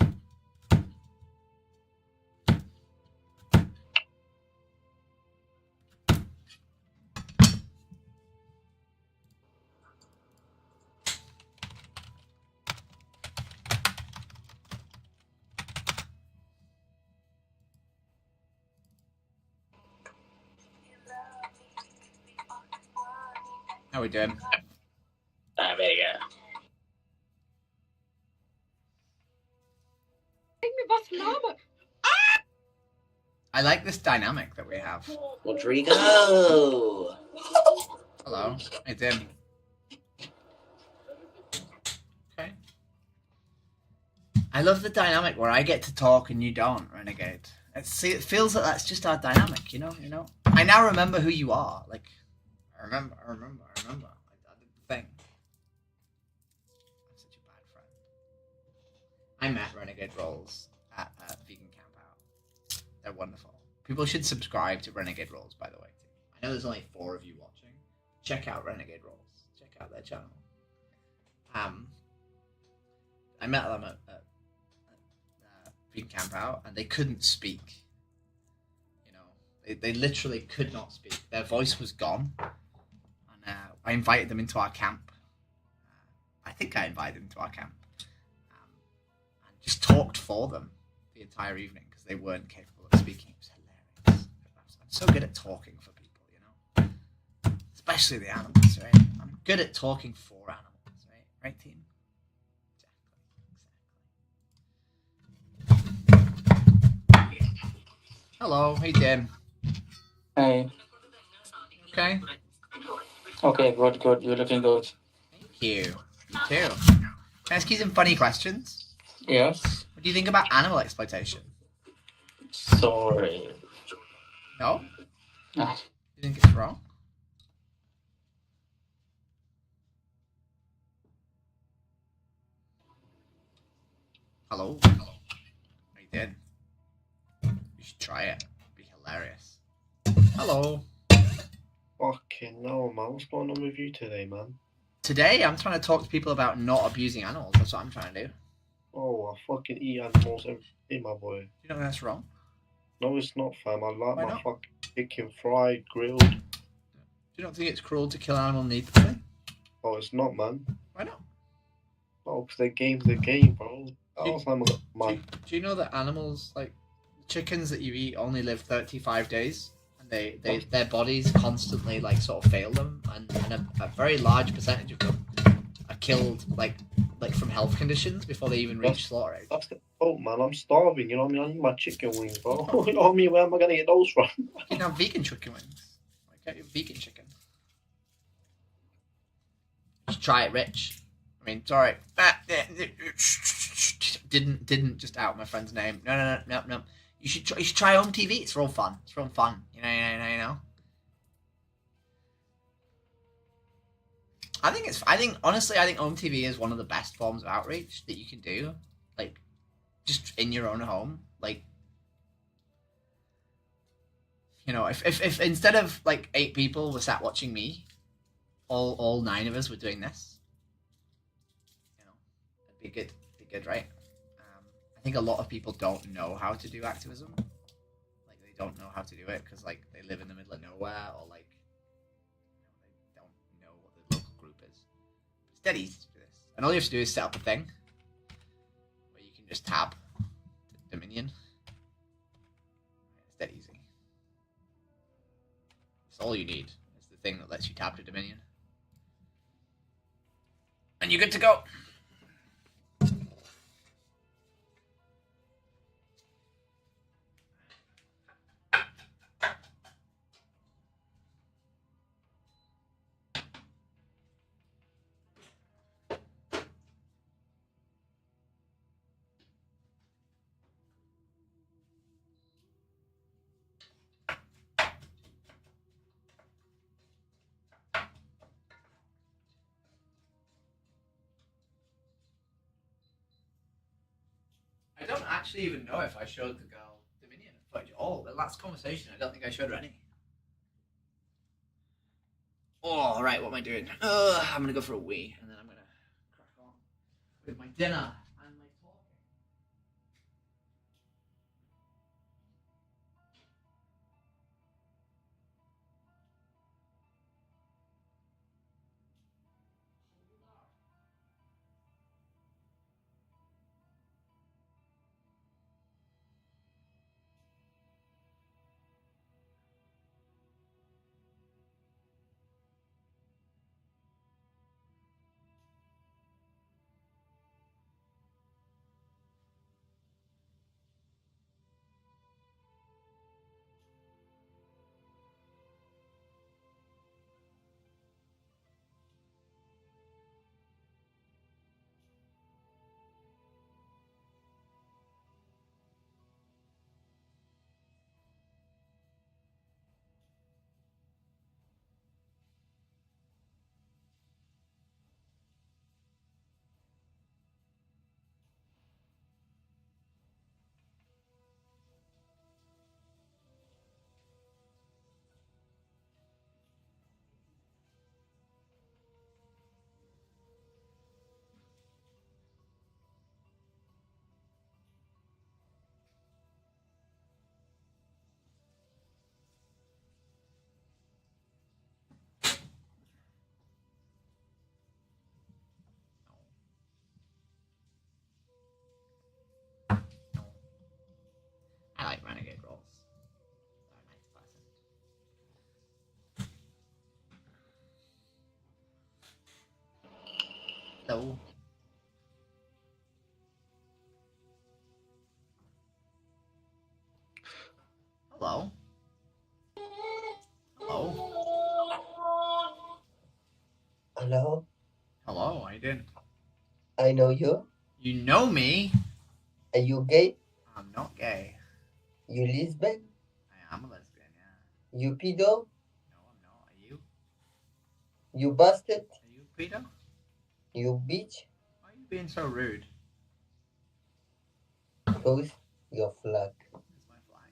How we doing? There we go. I like this dynamic that we have. Rodrigo! Hello. Hey, Tim. Okay. I love the dynamic where I get to talk and you don't, Renegade. It feels like that's just our dynamic, you know? I now remember who you are. Like, I remember. I did the thing. I'm such a bad friend. I met Renegade Rolls at Vegan Camp Out. They're wonderful. People should subscribe to Renegade Rolls, by the way. I know there's only 4 of you watching. Check out Renegade Rolls. Check out their channel. I met them at Vegan Camp Out, and they couldn't speak. They literally could not speak. Their voice was gone. And I invited them into our camp. I think I invited them to our camp. And just talked for them the entire evening because they weren't capable of speaking. It was hilarious. I'm so good at talking for people, especially the animals, right? I'm good at talking for animals, right? Right, team? Exactly. Hello, how you doing? Hey. Okay. Okay, good. You're looking good. Thank you. You too. Can I ask you some funny questions? Yes. What do you think about animal exploitation? Sorry. No? Ah. You think it's wrong? Hello? How you doing? You should try it. It'd be hilarious. Hello? Fucking no, man. What's going on with you today, man? Today, I'm trying to talk to people about not abusing animals. That's what I'm trying to do. Oh, I fucking eat animals every day, my boy. Do you know that's wrong? No, it's not, fam. I like Why my not? fucking chicken fried, grilled. Do you not think it's cruel to kill an animal needlessly? Oh, it's not, man. Why not? Oh, because the game's the game, bro. Do you know that animals, like, chickens that you eat only live 35 days, and their bodies constantly like sort of fail them, and a very large percentage of them are killed like from health conditions before they even reach slaughter age. That's the fault, man. I'm starving. You know what I mean? I need my chicken wings, bro. You know what I mean? Where am I gonna get those from? You can have vegan chicken wings. Get your vegan chicken. Just try it, Rich. I mean, sorry. Didn't just out my friend's name. No. You should try home TV. It's real fun. It's real fun. You know. I think honestly home TV is one of the best forms of outreach that you can do. Like, just in your own home. Like, you know, if instead of like 8 people were sat watching me, all 9 of us were doing this. You know, it'd be good, right? I think a lot of people don't know how to do activism. Like, they don't know how to do it because like they live in the middle of nowhere, or like they don't know what the local group is. It's dead easy to do this, and all you have to do is set up a thing where you can just tab to Dominion. It's dead easy. It's all you need. It's the thing that lets you tab to Dominion. And you're good to go. I don't actually even know if I showed the girl Dominion footage at all. The last conversation, I don't think I showed her any. Oh, right, what am I doing? I'm gonna go for a wee, and then I'm gonna crack on with my dinner and my talking. I like renegade rolls. They're a nice person. Hello. Hello. Hello. Hello? Hello, how you doing? I know you. You know me? Are you gay? I'm not gay. You lesbian? I am a lesbian, yeah. You pedo? No, I'm not. Are you? You bastard? Are you a pedo? You bitch? Why are you being so rude? Who's your flag? It's my flag.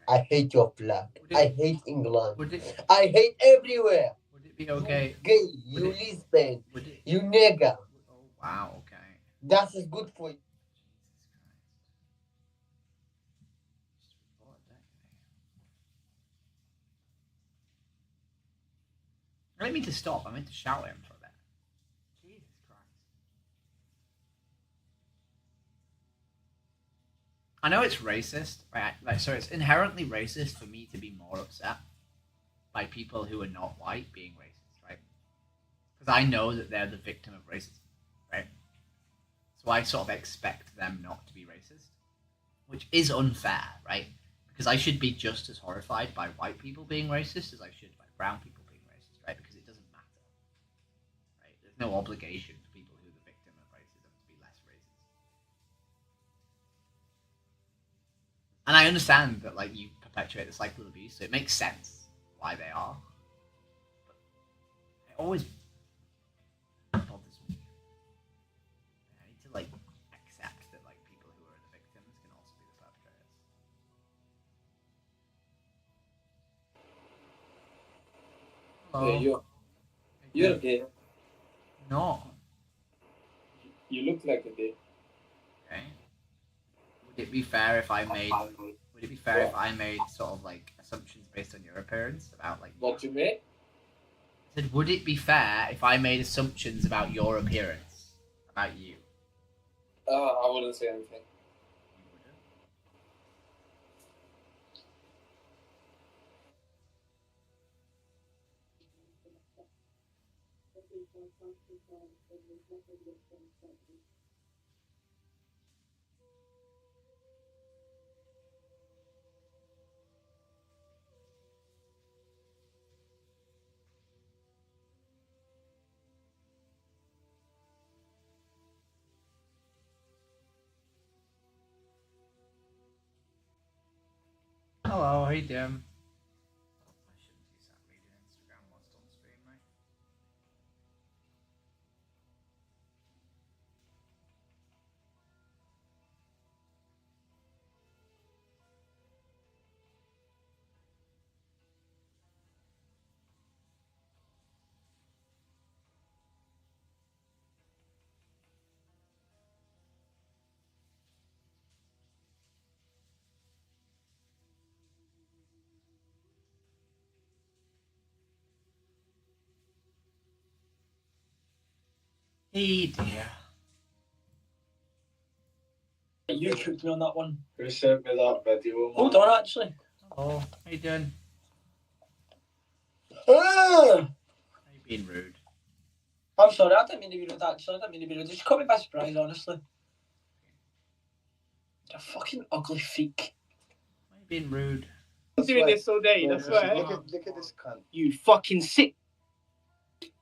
I hate your flag. Would I hate England. Would it, I hate everywhere. would it be okay? You gay. Would You it- lesbian. Would it? You nigger. Oh, wow, okay. That is good for you. Jesus Christ. Just report that, I didn't mean to stop. I meant to shout at him for a bit. Jesus Christ. I know it's racist, right? Like, so it's inherently racist for me to be more upset by people who are not white being racist, right? Because I know that they're the victim of racism, right? So I sort of expect them not to be racist, which is unfair, right? Because I should be just as horrified by white people being racist as I should by brown people being racist, right? Because it doesn't matter, right? There's no obligation for people who are the victim of racism to be less racist. And I understand that, like, you perpetuate the cycle of abuse, so it makes sense why they are. But it always bothers me. I need to, like, accept that, like, people who are the victims can also be the perpetrators. Hello. You're a gay. No. You look like a gay. Okay. Would it be fair if I made? Would it be fair if I made sort of like assumptions based on your appearance about like? What you made? I said, would it be fair if I made assumptions about your appearance, about you? I wouldn't say anything. Hello, how you doing? I shouldn't be sat reading Instagram whilst on stream, right? Hey dear. You tricked me on that one. Who sent me that video? Hold on, actually. Hello, how you doing? Ah! Are you being rude? I'm sorry, I didn't mean to be rude, actually. I didn't mean to be rude. It just caught me by surprise, honestly. You're a fucking ugly freak. Why are you being rude? I'm doing this all day, I swear. Look at this cunt. You fucking sick.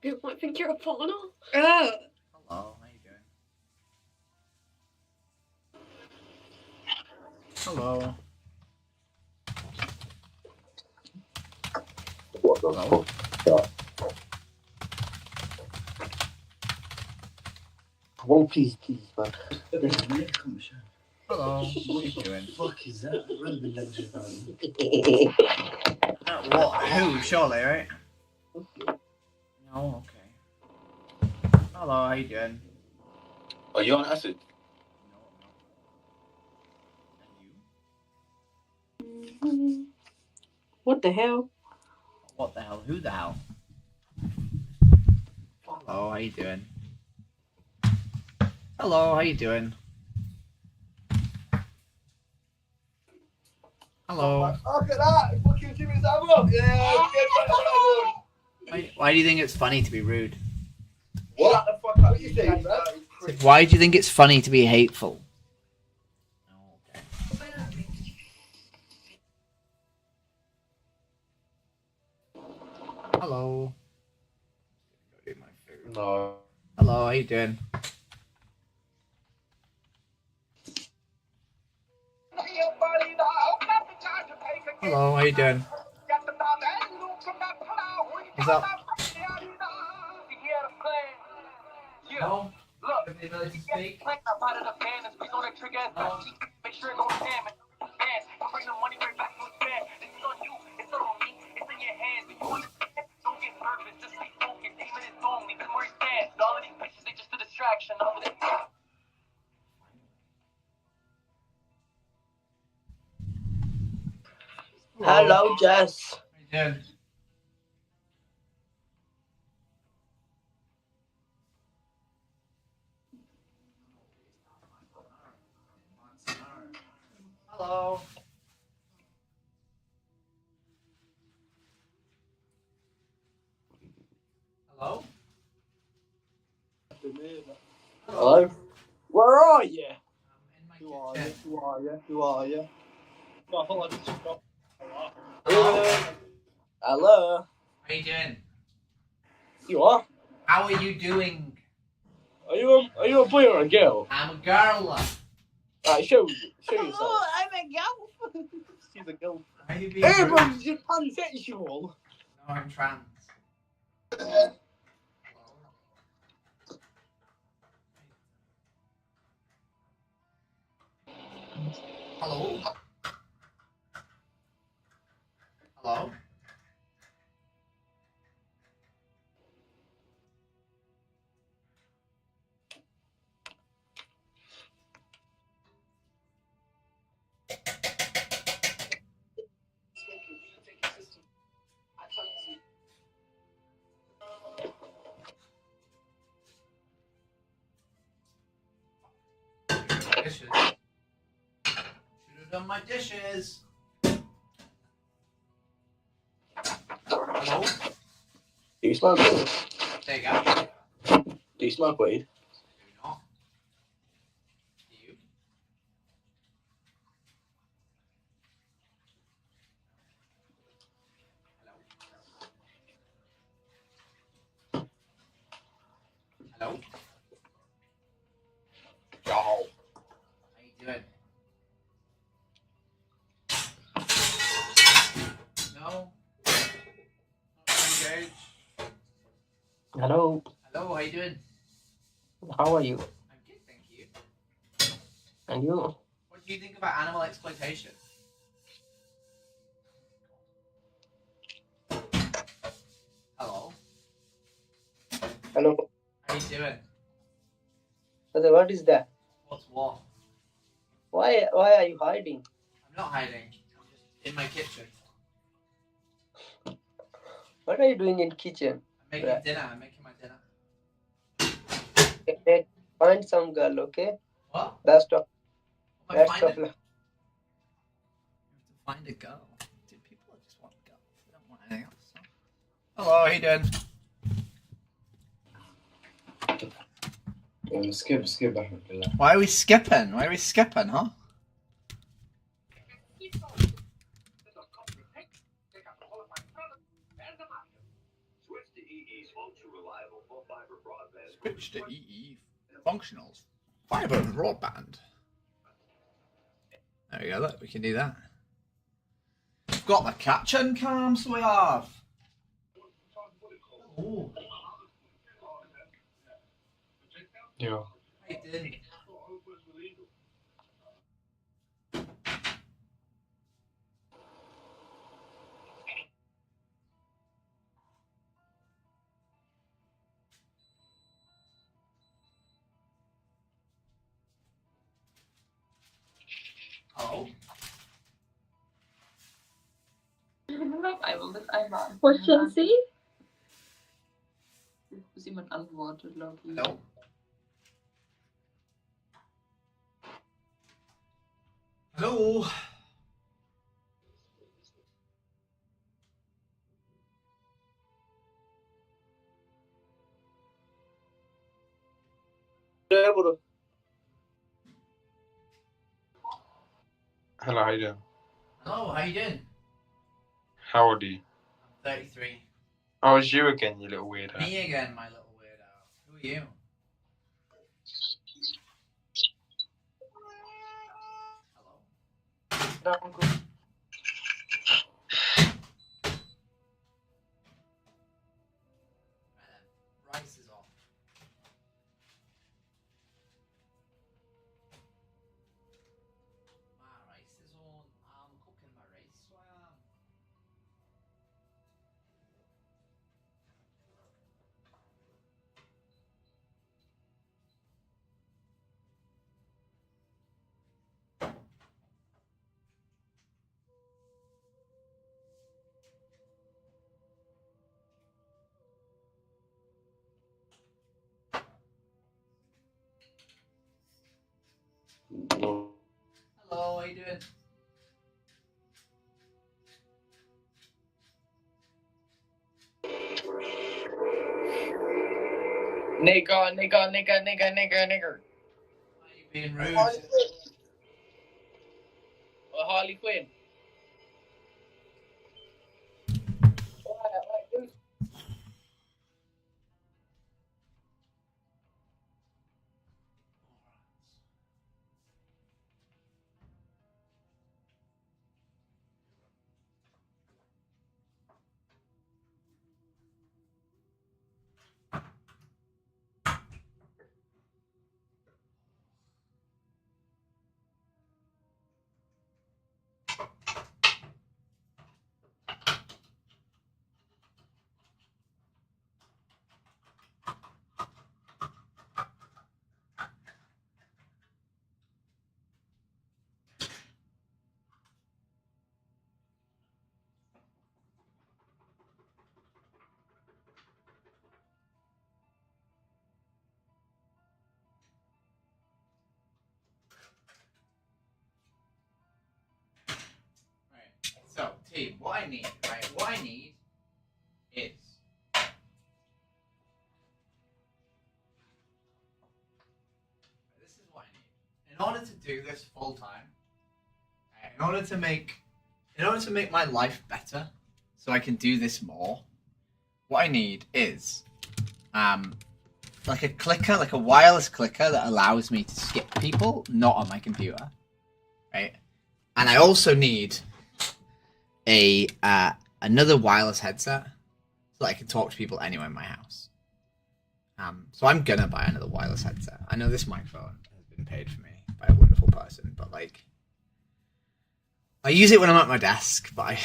You might think you're a foreigner. Hello, how you doing? Hello. What the Hello? fuck? One piece, man. Hello, what are you doing? Fuck is that? Rugby legs are What? Who? Surely, right? No, okay. Hello, how you doing? Are you on acid? No, I'm not. And you? What the hell? What the hell? Who the hell? Hello, how you doing? Hello, how you doing? Hello. Look at that! Fucking Jimmy's that up! Yeah! Why do you think it's funny to be rude? What the fuck are you saying, bro? Why do you think it's funny to be hateful? Hello. No. Hello, how you doing? Hello, how you doing? What's up? No? Have the ability to speak? No? Hello, Jess. How you doing? Hello. Hello? Hello? Where are you? Who are you? Who are you? Who are you? No, I thought I just stopped. Hello? How you doing? You are? How are you doing? Are you a boy or a girl? I'm a girl. Right, show yourself. I'm a girl. She's a girl. Are you being Hey, rude? bro, you're pansexual. No, I'm trans. Hello? Hello? Dishes. Should have done my dishes. Hello? Do you smoke weed? There you go. Do you smoke weed? Do not. Do you? Hello? Yo. How you doing? No? Not engaged. Hello. Hello, how you doing? How are you? I'm good, thank you. And you? What do you think about animal exploitation? Hello? Hello. How you doing? What is that? What's what? Why are you hiding? I'm not hiding. I'm just in my kitchen. What are you doing in kitchen? I'm making dinner. I'm making my dinner. Okay, find some girl, okay? What? That's all. What am I That's finding? all. You have to find a girl. Dude, people just want girls. They don't want anything else. So. Hello, how you doing? Skip back. Why are we skipping? Why are we skipping, huh? Switch to EE Functionals. Fiber broadband. There we go, look, we can do that. We've got the kitchen cams we have. Oh. Yeah. I didn't. Oh. Was Chelsea? Bis jemand antwortet, glaube ich. Hello. Hello. Hello, how you doing? Hello, how you doing? How old are you? I'm 33. Oh, it's you again, you little weirdo. Me again, my little weirdo. Who are you? No, I'm good. Rice is off. My rice is on. I'm cooking my rice, so I am. No. Hello, how you doing? Nigger. Being rude. Harley Quinn. So, team, what I need is this is what I need. In order to do this full time, in order to make my life better, so I can do this more, what I need is like a clicker, like a wireless clicker that allows me to skip people, not on my computer, right? And I also need another wireless headset so that I can talk to people anywhere in my house. So I'm gonna buy another wireless headset. I know this microphone has been paid for me by a wonderful person, but like, I use it when I'm at my desk, but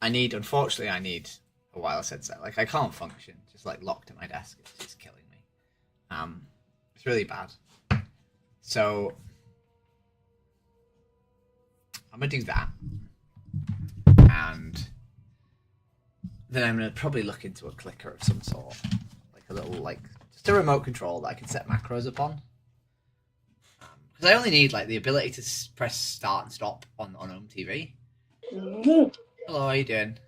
unfortunately I need a wireless headset. Like, I can't function just like locked at my desk. It's killing me. It's really bad. So I'm gonna do that. And then I'm going to probably look into a clicker of some sort. Like a little, like, just a remote control that I can set macros upon. Because I only need, like, the ability to press start and stop on home TV. Hello, how you doing?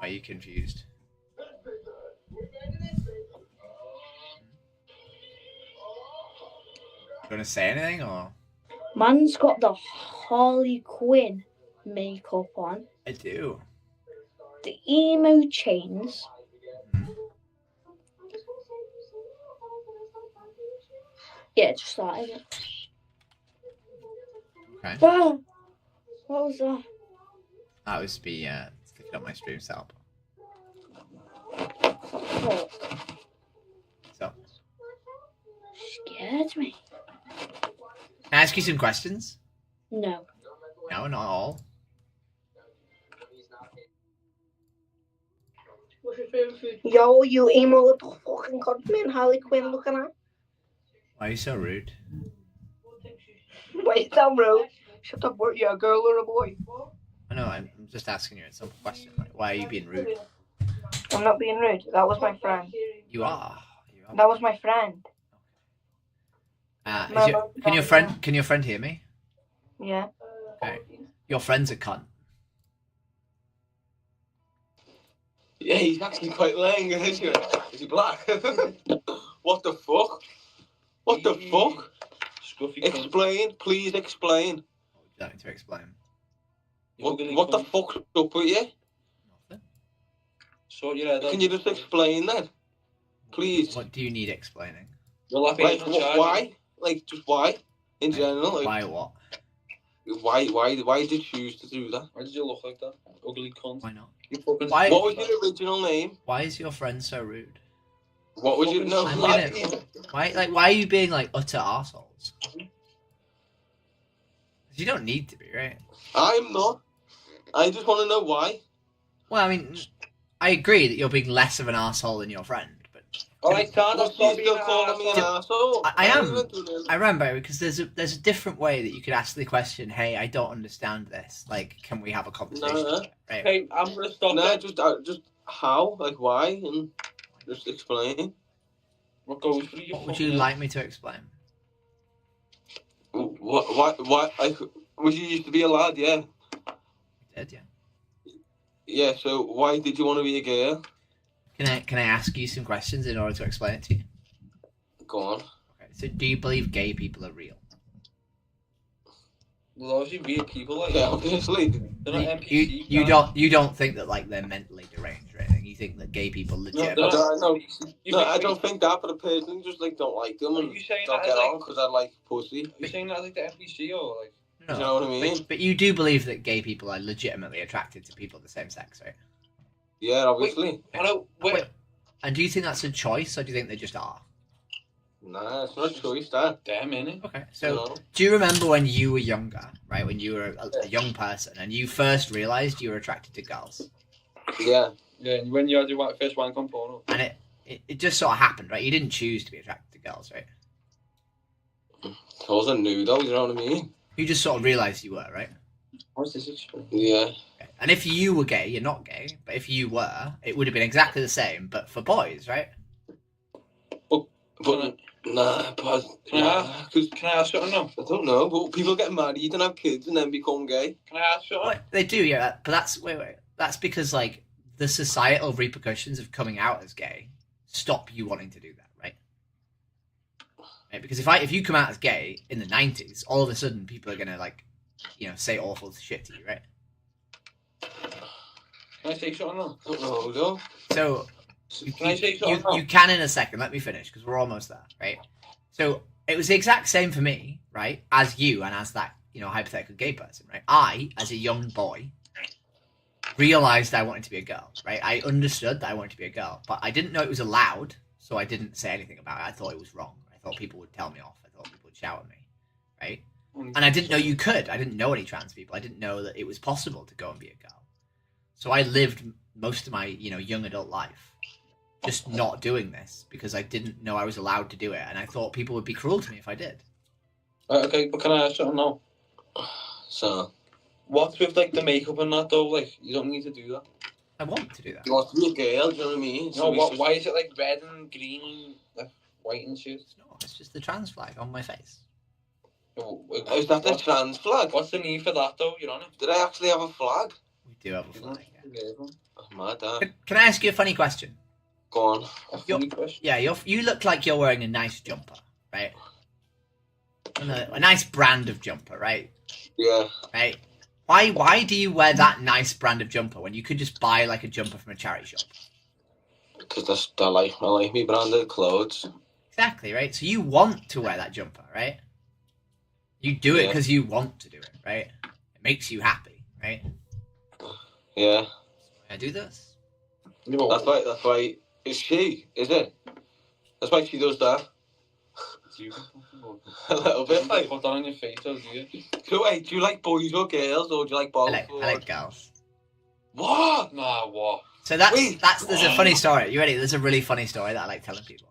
Are you confused? You want to say anything, or...? Man's got the Harley Quinn makeup on. I do. The emo chains. Yeah, just that, isn't it? Okay. Oh, what was that? That was me sticking up my stream setup. What? So. Scared me. Can I ask you some questions? No. No, not all. What's your favourite food? Yo, you emo little fucking cunt man, Harley Quinn looking at. Why are you so rude? Wait, damn rude. Shut up, were you a girl or a boy? I know, I'm just asking you a simple question. Like, why are you being rude? I'm not being rude. That was my friend. You are. That was my friend. Can your friend hear me? Yeah. Okay. Your friend's a cunt. Yeah, he's actually quite lame, isn't he? Is he black? What the fuck? What the fuck? Explain, please explain. What would you like me to explain? What the fuck's up with you? Nothing. So, can you just explain that? Please. What do you need explaining? Like, why? Like, just why? In general. Like, why what? Why did you choose to do that? Why did you look like that? Ugly cunt. Why not? What was your original name? Why is your friend so rude? What was your no? Why are you being like utter assholes? You don't need to be, right? I'm not. I just want to know why. Well, I mean, I agree that you're being less of an asshole than your friend, but Alright, stop still calling me an asshole. I am. I remember because there's a different way that you could ask the question. Hey, I don't understand this. Like, can we have a conversation? No. Right. Hey, I'm gonna stop. No, just how, like, why, and just explain. What would you like me to explain? What? Like, was you used to be a lad? Yeah. I did, yeah. Yeah. So why did you want to be a girl? Can I ask you some questions in order to explain it to you? Go on. Okay, so do you believe gay people are real? Well, obviously real people, like, yeah, obviously. They're not NPC. You don't think that like they're mentally deranged or anything? You think that gay people legit? No, I don't think that, but I personally just like don't like them and don't get on because I like pussy. Are you saying that like the NPC or like? No, Do you know what I mean? But you do believe that gay people are legitimately attracted to people of the same sex, right? Yeah, obviously. Wait. And do you think that's a choice, or do you think they just are? Nah, it's not a choice, that. Damn, innit? Okay, so do you remember when you were younger, right? When you were a young person, and you first realised you were attracted to girls? Yeah. Yeah, and when you had your first wank on porno. And it just sort of happened, right? You didn't choose to be attracted to girls, right? I wasn't new though, you know what I mean? You just sort of realised you were, right? What's this explain? Yeah. Okay. And if you were gay, you're not gay, but if you were, it would have been exactly the same, but for boys, right? But nah, but can I ask something now? I don't know, but people get married and have kids and then become gay. Can I ask something? Well, they do, yeah, but that's that's because like the societal repercussions of coming out as gay stop you wanting to do that, right? Right? Because if you come out as gay in the 90s, all of a sudden people are gonna like, you know, say awful shit to you, right? Can I say something now? I don't know, though. So Can I say something now? you can in a second. Let me finish because we're almost there, right? So it was the exact same for me, right, as you and as that, you know, hypothetical gay person, right? I, as a young boy, realized I wanted to be a girl, right? I understood that I wanted to be a girl, but I didn't know it was allowed, so I didn't say anything about it. I thought it was wrong. I thought people would tell me off. I thought people would shout at me, right? And I didn't know you could. I didn't know any trans people. I didn't know that it was possible to go and be a girl. So I lived most of my, you know, young adult life just not doing this because I didn't know I was allowed to do it, and I thought people would be cruel to me if I did. Okay, but can I ask something now? So, what's with like the makeup and that though? Like, you don't need to do that. I want to do that. You want to be a girl, do you know what I mean? No, why is it like red and green and like white and shit? No, it's just the trans flag on my face. Is that the trans flag? What's the need for that though? You know? Did I actually have a flag? We do have a flag. Yeah. Oh, my dad. Can I ask you a funny question? Go on. A funny question? Yeah, you look like you're wearing a nice jumper, right? A nice brand of jumper, right? Yeah. Right. Why do you wear that nice brand of jumper when you could just buy like a jumper from a charity shop? Because I like me branded clothes. Exactly, right? So you want to wear that jumper, right? You do it because you want to do it, right? It makes you happy, right? Yeah. I do this. That's why. Is it? That's why she does that. A little bit, like. Put that on your face, do you? So wait, do you like boys or girls, or do you like both? I like girls. What? Nah, what? So there's a funny story. You ready? There's a really funny story that I like telling people.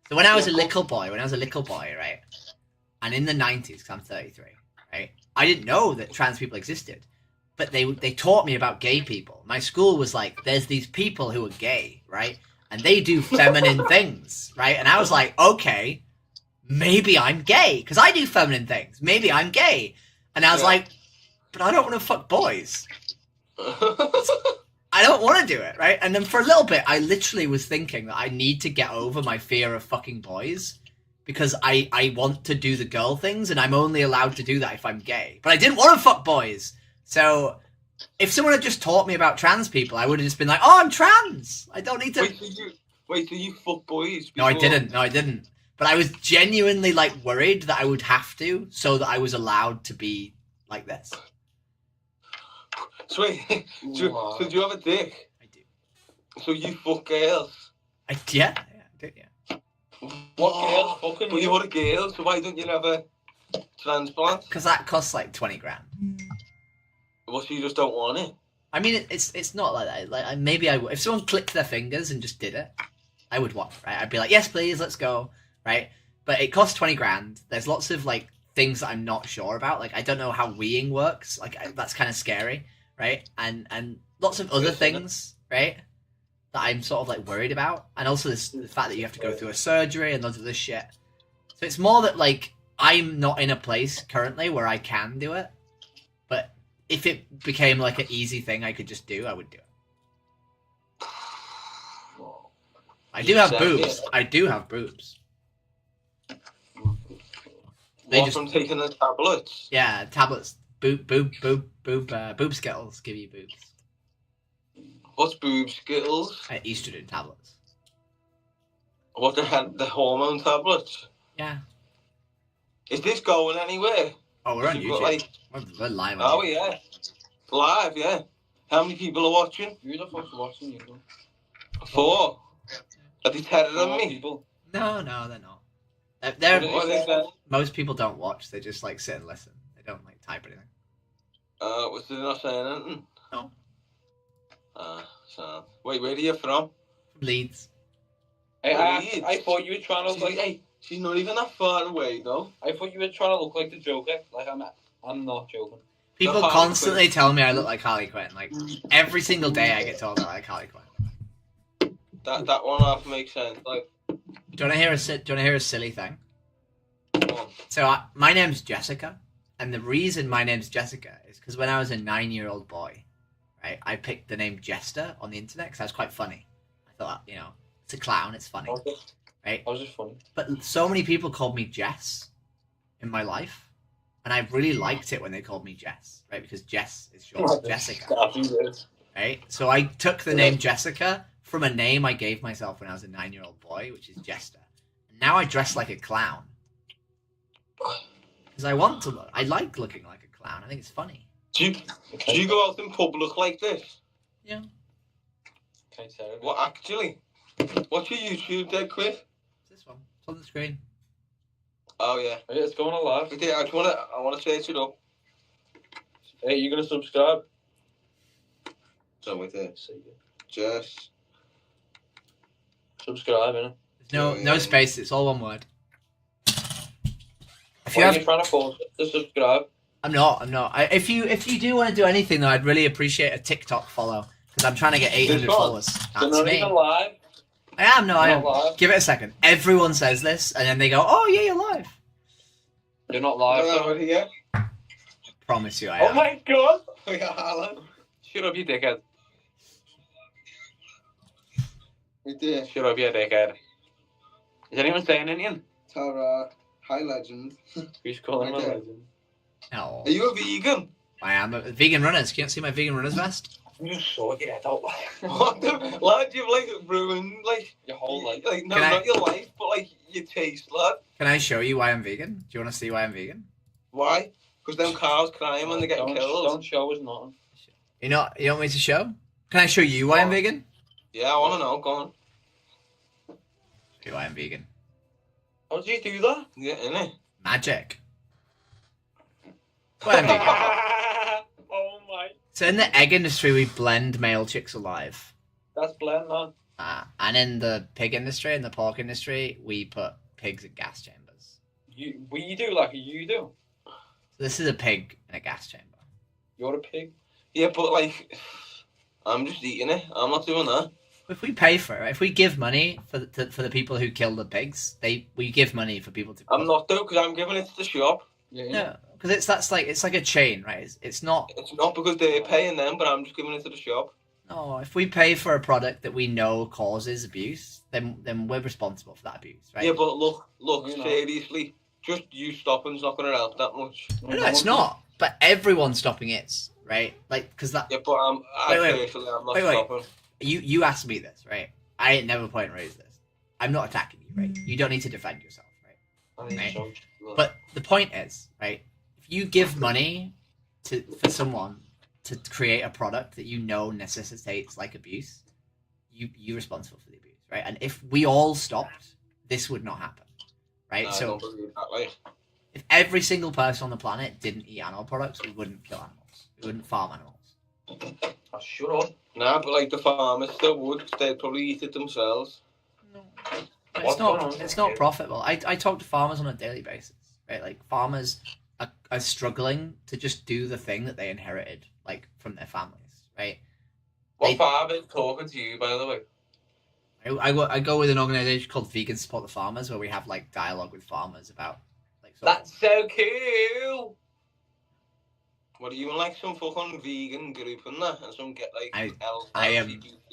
So when I was a little boy, right? And in the 90s, because I'm 33, right? I didn't know that trans people existed. But they taught me about gay people. My school was like, there's these people who are gay, right? And they do feminine things, right? And I was like, okay, maybe I'm gay, because I do feminine things. Maybe I'm gay. And I was like, but I don't want to fuck boys. I don't want to do it, right? And then for a little bit, I literally was thinking that I need to get over my fear of fucking boys, because I want to do the girl things, and I'm only allowed to do that if I'm gay. But I didn't want to fuck boys. So if someone had just taught me about trans people, I would have just been like, oh, I'm trans. I don't need to... Wait, so you fuck boys? No, I didn't. But I was genuinely, like, worried that I would have to, so that I was allowed to be like this. So wait, do you have a dick? I do. So you fuck girls? Yeah, I do, yeah. What girls fucking? But you're a girl, so why don't you have a transplant? Because that costs, like, 20 grand. Well, so you just don't want it? I mean, it's not like that. Like, maybe I would. If someone clicked their fingers and just did it, I would want, right? I'd be like, yes, please, let's go, right? But it costs 20 grand. There's lots of, like, things that I'm not sure about. Like, I don't know how weeing works. Like, that's kind of scary, right? And lots of other things, right? That I'm sort of, like, worried about. And also the fact that you have to go through a surgery and lots of this shit. So it's more that, like, I'm not in a place currently where I can do it. But if it became like an easy thing I could just do, I would do it. I do have boobs. I do have boobs. What, from taking the tablets? Yeah, tablets. Boob skittles give you boobs. What's boob skittles? Estrogen tablets. What, the hormone tablets? Yeah. Is this going anywhere? Oh, we're on You've YouTube. got, We're live on YouTube. yeah. Live, yeah. How many people are watching? Who the fuck's watching you? 4. Are they terroring me? People. No, they're not. Most people don't watch. They just like sit and listen. They don't like type anything. Was they not saying anything? No. So wait, where are you from? Leeds. Hey, Leeds. I thought you were trying to look like. Hey, she's not even that far away though. I thought you were trying to look like the Joker. Like I'm not joking. People constantly tell me I look like Harley Quinn. Like every single day, I get told I look like Harley Quinn. That one half makes sense. Like, do you want to hear a silly thing? So my name's Jessica, and the reason my name's Jessica is because when I was a 9-year-old boy, right, I picked the name Jester on the internet because I was quite funny. I thought, it's a clown, it's funny, right? I was just funny. But so many people called me Jess in my life, and I really liked it when they called me Jess, right? Because Jess is short for Jessica, right? So I took the name Jessica from a name I gave myself when I was a 9-year-old boy, which is Jester. And now I dress like a clown. Because I want to look. I like looking like a clown. I think it's funny. Do you go out in public like this? Yeah. What, actually? What's your YouTube, Dead Quick? It's this one. It's on the screen. Oh, yeah. Yeah, it's going alive. Okay, I want to search it up. Hey, you gonna subscribe? So with it. Just subscribe, innit? No space. It's all one word. If you are trying to force to subscribe? I'm not. If you do want to do anything, though, I'd really appreciate a TikTok follow because I'm trying to get 800 followers. They're not even live. I am. Live. Give it a second. Everyone says this, and then they go, "Oh yeah, you're live." You're not live. Here. Promise you, I am. Oh my god! Shut up, you dickhead. Shut up, you dickhead. Is anyone saying anything? Tara, hi legend. Who's calling my legend? No. Are you a vegan? I am a vegan runners. Can't see my vegan runners vest. You sort your head out. What the lad? You've like ruined like your whole life. Like no, not your life, but like your taste, lad. Can I show you why I'm vegan? Do you want to see why I'm vegan? Why? Because them cows crying when they get killed. Don't show us nothing. You want me to show? Can I show you why I'm vegan? Yeah, I want to know. Go on. Show you why I'm vegan. How do you do that? Yeah, innit? Magic. Why I'm vegan. Oh my. So in the egg industry, we blend male chicks alive. That's blend, man. And in the pig industry, in the pork industry, we put pigs in gas chambers. You do like you do. So this is a pig in a gas chamber. You're a pig? Yeah, but like, I'm just eating it. I'm not doing that. If we pay for it, if we give money for the people who kill the pigs, we give money for people to. I'm not though, because I'm giving it to the shop. Yeah. No, because it's like a chain, right? It's not. It's not because they're paying them, but I'm just giving it to the shop. No, if we pay for a product that we know causes abuse, then we're responsible for that abuse, right? Yeah, but look, seriously, just you stopping's not going to help that much. No, it's not. But everyone stopping is, right? Like, because that. Yeah, but I'm not stopping. You asked me this, right? I ain't never point raised this. I'm not attacking you, right? You don't need to defend yourself, right? But the point is, right? If you give money for someone to create a product that you know necessitates like abuse, you're responsible for the abuse, right? And if we all stopped, this would not happen, right? No, so I don't believe that, like. If every single person on the planet didn't eat animal products, we wouldn't kill animals. We wouldn't farm animals. Oh, shut up. Nah, but like the farmers still would. They'd probably eat it themselves. No. It's not profitable. I talk to farmers on a daily basis, right? Like farmers are struggling to just do the thing that they inherited, like from their families, right? What farmer is talking to you, by the way? I go with an organisation called Vegan Support the Farmers, where we have like dialogue with farmers about like. That's so cool. What are you in like some fucking vegan group and that, and some get like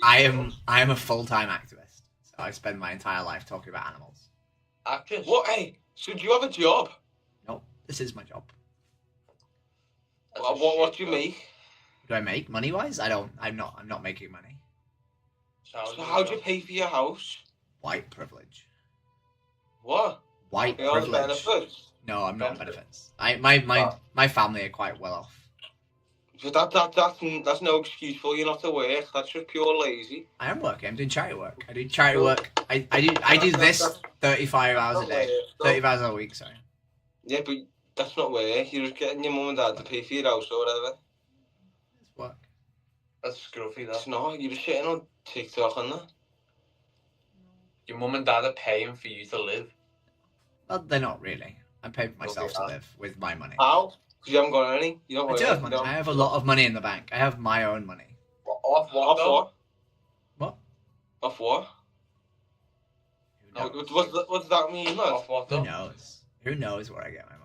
I am a full-time activist. So I spend my entire life talking about animals. Actress. What? Hey, so do you have a job? Nope, this is my job. What do you make? Do I make money-wise? I'm not making money. So how do you pay for your house? White privilege. What? White You're on the privilege. benefits? No, I'm not on benefits. My family are quite well off. So that's no excuse for you not to work. That's just pure lazy. I am working. I'm doing charity work. I do charity work. I do this 35 hours a day. 35 hours a week, sorry. Yeah, but that's not work. You're just getting your mum and dad to pay for your house or whatever. It's work. That's scruffy, that. It's not. You're just sitting on TikTok and that. Your mum and dad are paying for you to live. Well, they're not really. I'm paying for myself to live with my money. How? Because you haven't got any. You don't I do have money. I have a lot of money in the bank. I have my own money. Off what? Off what? What? Off what? What does that mean, lad? Off what? Who knows? Who knows where I get my money?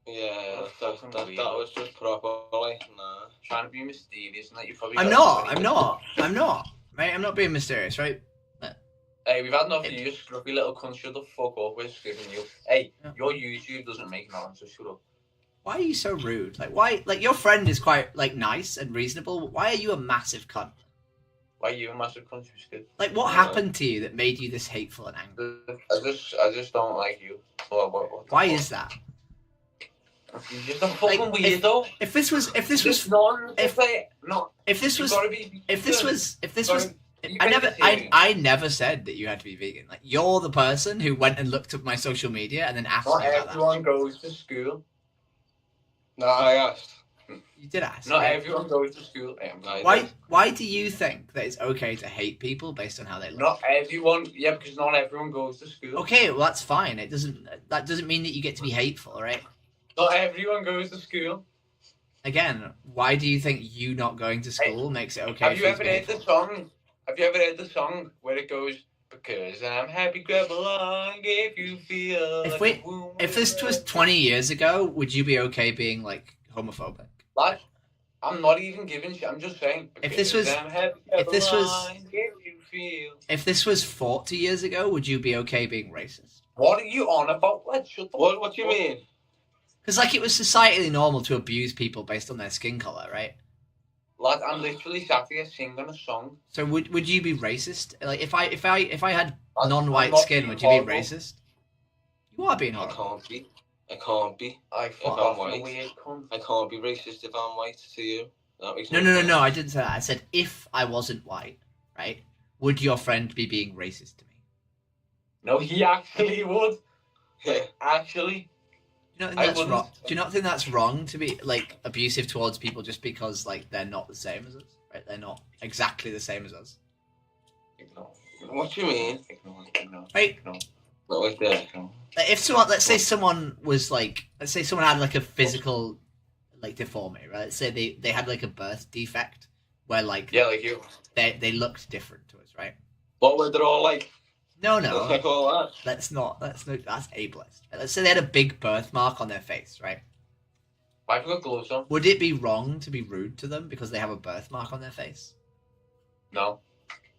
Yeah, that was just proper, like, nah. Trying to be mysterious, and that you probably. I'm not. Mate, I'm not being mysterious, right? Hey, we've had enough of you, scruffy little cunt. Shut the fuck up. We're skipping you. Hey, your YouTube doesn't make nothing, so shut up. Why are you so rude? Like, why? Like, your friend is quite like nice and reasonable. Why are you a massive cunt? Why are you a massive cunt? You scared? Like, what happened to you that made you this hateful and angry? I just don't like you. Why is that? You're just a fucking weirdo. If this was, I never said that you had to be vegan. Like, you're the person who went and looked up my social media and then asked me about that. Not everyone goes to school. No, I asked. You did ask. Not everyone goes to school. Why do you think that it's okay to hate people based on how they look? Not everyone. Yeah, because not everyone goes to school. Okay, well that's fine. That doesn't mean that you get to be hateful, right? Not everyone goes to school. Again, why do you think you not going to school makes it okay? Have you ever heard the song? Have you ever heard the song where it goes, "Because I'm happy, grab along if you feel." If this was 20 years ago, would you be okay being like homophobic? Like, I'm not even giving shit. I'm just saying. If this was 40 years ago, would you be okay being racist? What are you on about? Let's shut the What do you mean? Because like it was societally normal to abuse people based on their skin color, right? Lad, I'm literally sat here singing a song. So would you be racist? Like if I had non-white skin, would you be racist? You are being horrible. I can't be. If I'm white. I can't be racist if I'm white to you. That makes No. I didn't say that. I said if I wasn't white, right? Would your friend be being racist to me? No, he actually would. Yeah. Actually. Do you not think that's wrong? Do you not think that's wrong to be like abusive towards people just because like they're not the same as us? Right? They're not exactly the same as us. What do you mean? Right? Not like that. If someone, let's say someone had like a physical like deformity, right? Let's say they had like a birth defect where like like you. They looked different to us, right? What were they all like? No. Like all that. That's ableist. Let's say they had a big birthmark on their face, right? Why have you got gloves on? Would it be wrong to be rude to them because they have a birthmark on their face? No.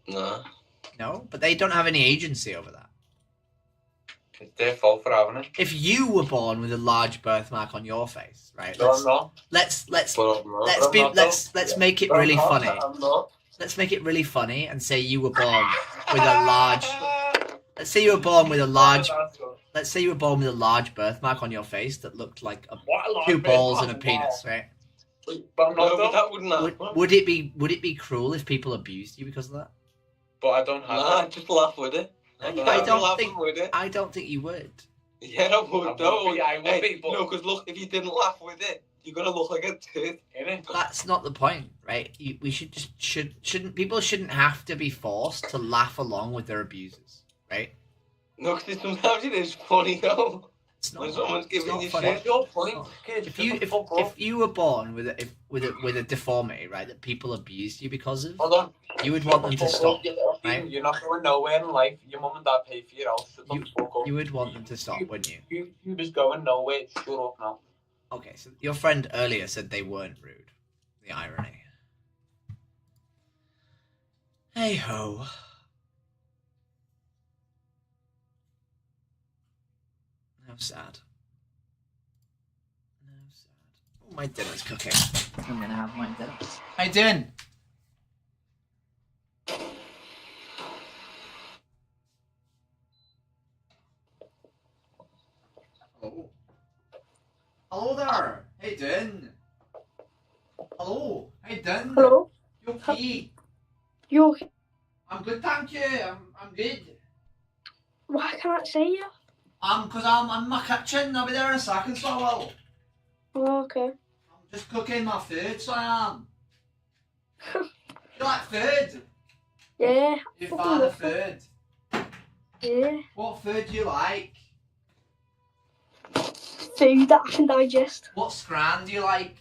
No, but they don't have any agency over that. It's their fault for having it. If you were born with a large birthmark on your face, right? No, I'm not. Let's make it really funny. I'm not. Let's make it really funny and say you were born with a large. Let's say you were born with a large. Let's say you were born with a large birthmark on your face that looked like two balls and a penis, right? But that wouldn't happen. Would it be cruel if people abused you because of that? But I don't have. Nah, just laugh with it. I don't think you would. Yeah, I would. I would be. No, because look, if you didn't laugh with it, you're gonna look like a tit, innit? That's not the point, right? We shouldn't people shouldn't have to be forced to laugh along with their abusers, right? No, because sometimes it is funny though. It's not. When someone's giving you funny. shit. What's your point? If you were born with a deformity, right, that people abused you because of, hold on, you would want them to stop. Right? You're not going nowhere in life. Your mum and dad pay for your house. You would want them to stop, wouldn't you? You just going nowhere. Shut up now. Okay, so your friend earlier said they weren't rude. The irony. Hey ho. sad. No sad. Oh, my dinner's cooking. I'm gonna have my dinner. How you doing? Oh. Hello there. How you doing? Hello. How you doing? Hello. You okay? You okay? I'm good, thank you. I'm good. Why can't I see you? Cause I'm in my kitchen. I'll be there in a second, so I will. Oh, okay. I'm just cooking my food, so I am. You like food? Yeah. You fucking fan of love it. food? Yeah. What food do you like? Food that I can digest. What scran do you like?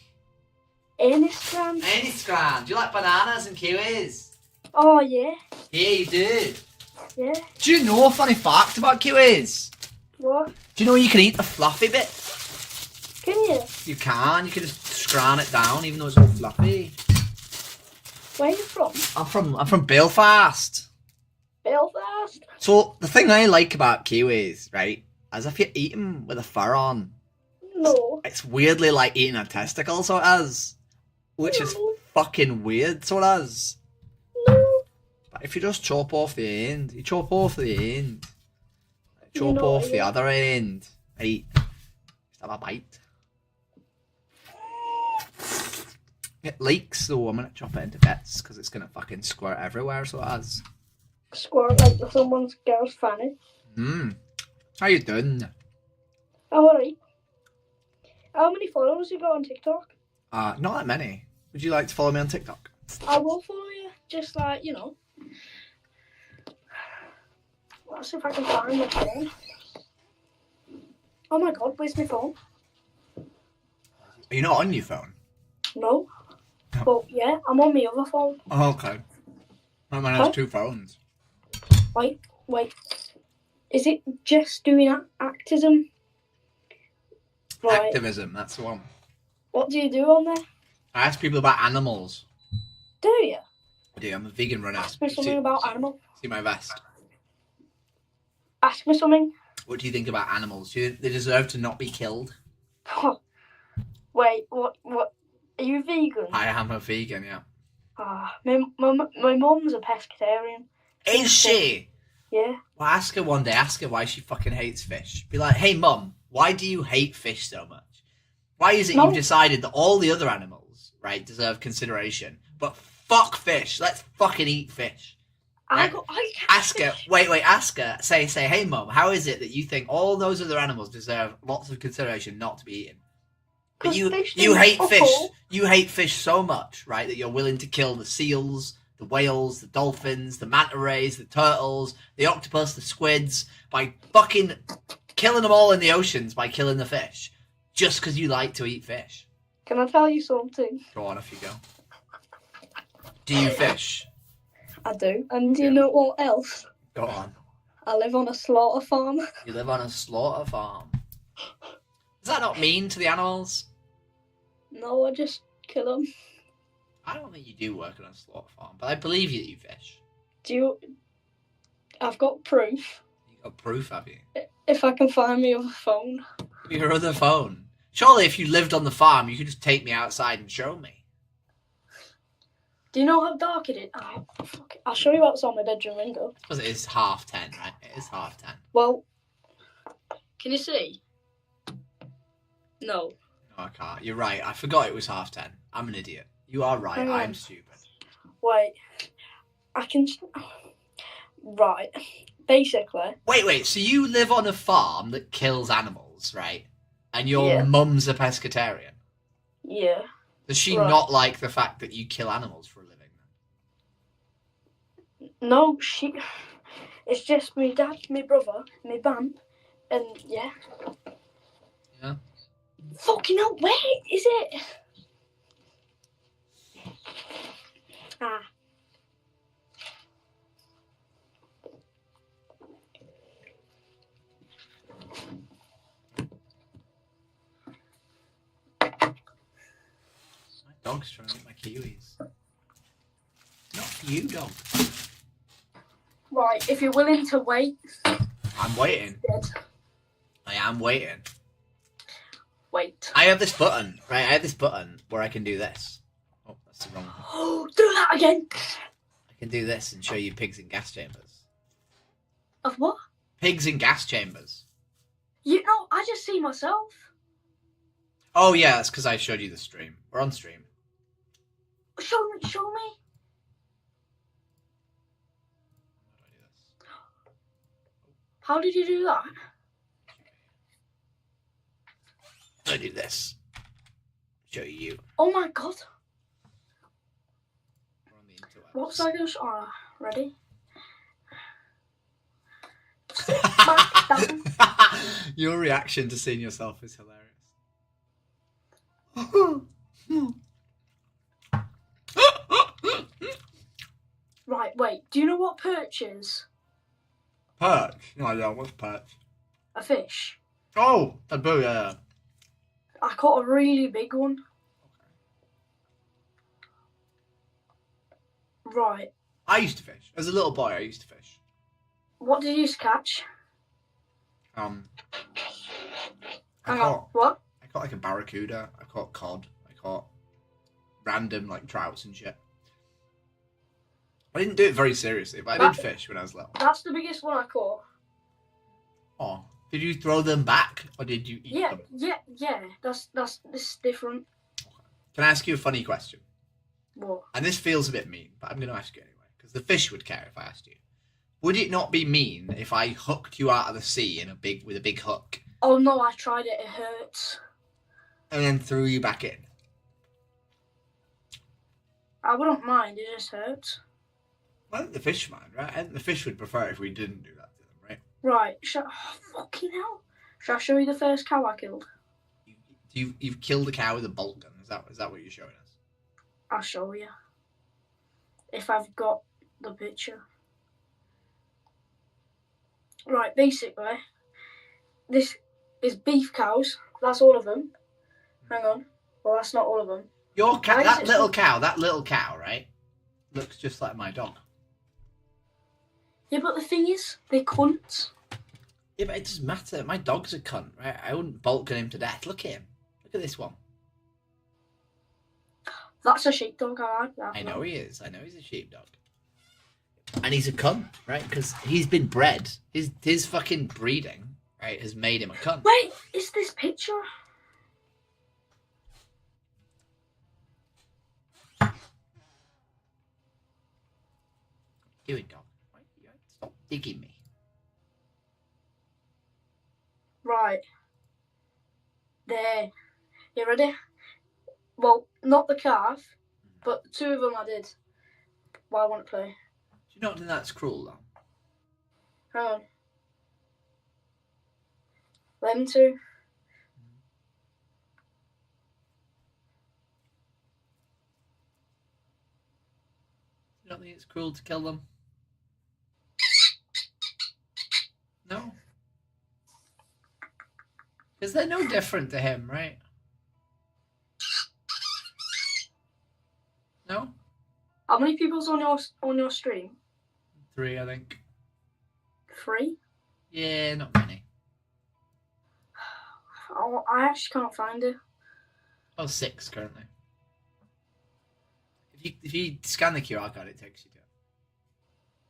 Any strand. Any scran. Do you like bananas and kiwis? Oh, yeah. Yeah, you do. Yeah. Do you know a funny fact about kiwis? What? Do you know you can eat the fluffy bit? Can you? You can. You can just scran it down, even though it's all fluffy. Where are you from? I'm from Belfast. Belfast? So the thing I like about kiwis, right, is if you eat them with a fur on. No. It's weirdly like eating a testicle, so it is. Which is fucking weird, so it is. No. But if you just chop off the end, you chop off the end. Chop No, off the yeah. other end. Right. Just have a bite. It leaks, though. I'm gonna chop it into bits because it's gonna fucking squirt everywhere, so it is. Squirt like someone's girl's fanny. How you doing? I'm alright. How many followers you got on TikTok? Not that many. Would you like to follow me on TikTok? I will follow you. Just like, you know. Let's see if I can find my phone. Oh my god, where's my phone? Are you not on your phone? No. But yeah, I'm on my other phone. Oh, okay. My man has Huh? 2 phones. Wait. Is it just doing activism? Right. Activism, that's the one. What do you do on there? I ask people about animals. Do you? I do. I'm a vegan runner. Ask me something about animals. See my vest. Ask me something. What do you think about animals? Do you think they deserve to not be killed? Wait, what? Are you vegan? I am a vegan, yeah. My mum's a pescatarian. Is she? Yeah. Well, ask her one day. Ask her why she fucking hates fish. Be like, hey, mum, why do you hate fish so much? Why is it you've decided that all the other animals, right, deserve consideration, but fuck fish? Let's fucking eat fish. Right? Ask her. Wait. Ask her. Say, hey, mum, how is it that you think all those other animals deserve lots of consideration not to be eaten? But you hate fish. You hate fish so much, right, that you're willing to kill the seals, the whales, the dolphins, the manta rays, the turtles, the octopus, the squids, by fucking killing them all in the oceans by killing the fish, just because you like to eat fish. Can I tell you something? Go on, if you go. Do you fish? I do. And do you know what else? Go on. I live on a slaughter farm. You live on a slaughter farm. Is that not mean to the animals? No, I just kill them. I don't think you do work on a slaughter farm, but I believe you that you fish. Do you? I've got proof. You got proof, have you? If I can find my other phone. Your other phone. Surely if you lived on the farm, you could just take me outside and show me. Do you know how dark it is? Oh, fuck it. I'll show you what's on my bedroom window. Because it is 10:30, right? It is 10:30. Well, can you see? No. No, I can't. You're right. I forgot it was 10:30. I'm an idiot. You are right. Hang on. I'm stupid. Wait. I can... Right. Basically... Wait. So you live on a farm that kills animals, right? And your mum's a pescatarian? Yeah. Does she not like the fact that you kill animals for a living? No, she... It's just me dad, my brother, my bam, and yeah. Yeah? Fucking hell, where is it? Ah. My dog's trying to eat my kiwis. Not for you, dog. Right, if you're willing to wait. I'm waiting. Dead. I am waiting. Wait. I have this button, right? I have this button where I can do this. Oh, that's the wrong one. Oh, do that again. I can do this and show you pigs in gas chambers. Of what? Pigs in gas chambers. You know, I just see myself. Oh yeah, that's because I showed you the stream. We're on stream. Show me, show me. How did you do that? I do this. Show you. Oh my god. What's I gonna show? Oh, ready? Sit back down. Your reaction to seeing yourself is hilarious. Right, wait. Do you know what perch is? Perch? No, I don't. What's perch? A fish. Oh, a boo, yeah. I caught a really big one. Right. I used to fish. As a little boy, I used to fish. What did you catch? I Hang caught, on. What? I caught like a barracuda. I caught cod. I caught random like trouts and shit. I didn't do it very seriously, but I did fish when I was little. That's the biggest one I caught. Oh, did you throw them back or did you eat them? Yeah. This is different. Can I ask you a funny question? What? And this feels a bit mean, but I'm going to ask you anyway, because the fish would care if I asked you. Would it not be mean if I hooked you out of the sea with a big hook? Oh no, I tried it. It hurts. And then threw you back in? I wouldn't mind. It just hurts. I think the fish mind, right? I think the fish would prefer if we didn't do that to them, right? Right. Oh, fucking hell. Shall I show you the first cow I killed? You've killed a cow with a bolt gun. Is that what you're showing us? I'll show you. If I've got the picture. Right, basically, this is beef cows. That's all of them. Hang on. Well, that's not all of them. Your cat, that little cow, right? Looks just like my dog. Yeah, but the thing is, they cunts. Yeah, but it doesn't matter. My dog's a cunt, right? I wouldn't bolt gun him to death. Look at him. Look at this one. That's a sheepdog. I like that. I know he is. I know he's a sheepdog. And he's a cunt, right? Because he's been bred. His fucking breeding, right, has made him a cunt. Wait, is this picture? Doing, dog. Stop digging me. Right. There. You ready? Well, not the calf, but two of them I did. But I want to play. Do you not think that's cruel, though? Hang on. Them two. You don't think it's cruel to kill them? No. Because they're no different to him, right? No? How many people's on your stream? 3, I think. 3? Yeah, not many. Oh, I actually can't find it. Oh, 6 currently. If you scan the QR code, it takes you to it.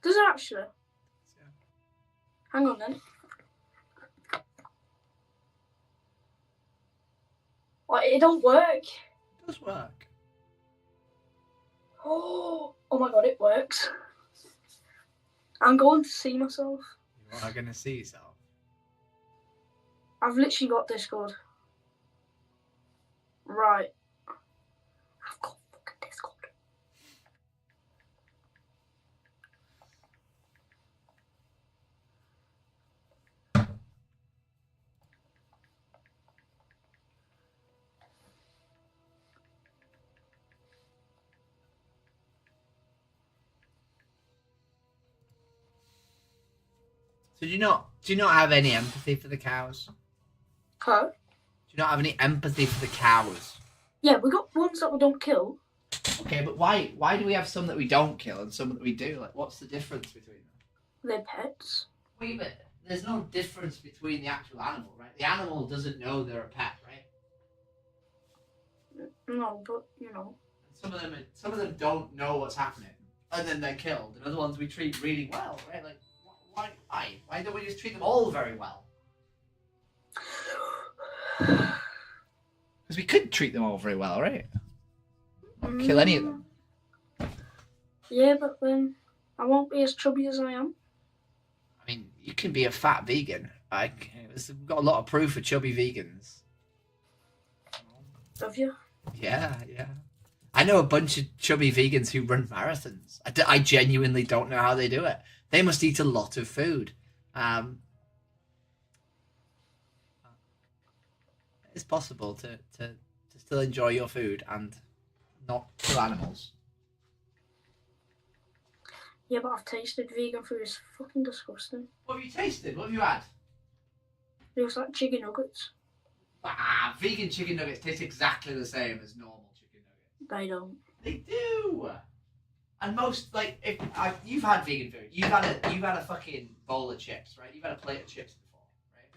Does it actually? Yeah. Hang on then. Well, it don't work. It does work. Oh my god, it works. I'm going to see myself. You are going to see yourself. I've literally got Discord. Right. I've got fucking Discord. So do you not have any empathy for the cows? Huh? Do you not have any empathy for the cows? Yeah, we got ones that we don't kill. Okay, but why do we have some that we don't kill and some that we do? Like, what's the difference between them? They're pets. Wait a minute. there's no difference between the actual animal, right? The animal doesn't know they're a pet, right? No, but you know. Some of them don't know what's happening, and then they're killed. And other ones we treat really well, right? Like, why don't we just treat them all very well? Because we could treat them all very well, right? Not kill any of them. Yeah, but then I won't be as chubby as I am. I mean, you can be a fat vegan. We've got a lot of proof for chubby vegans. Have you? Yeah. I know a bunch of chubby vegans who run marathons. I genuinely don't know how they do it. They must eat a lot of food. It's possible to still enjoy your food and not kill animals. Yeah, but I've tasted vegan food. It's fucking disgusting. What have you tasted? What have you had? It was like chicken nuggets. Vegan chicken nuggets taste exactly the same as normal chicken nuggets. They don't. They do. And most, like, if you've had vegan food, you've had a fucking bowl of chips, right? You've had a plate of chips before, right?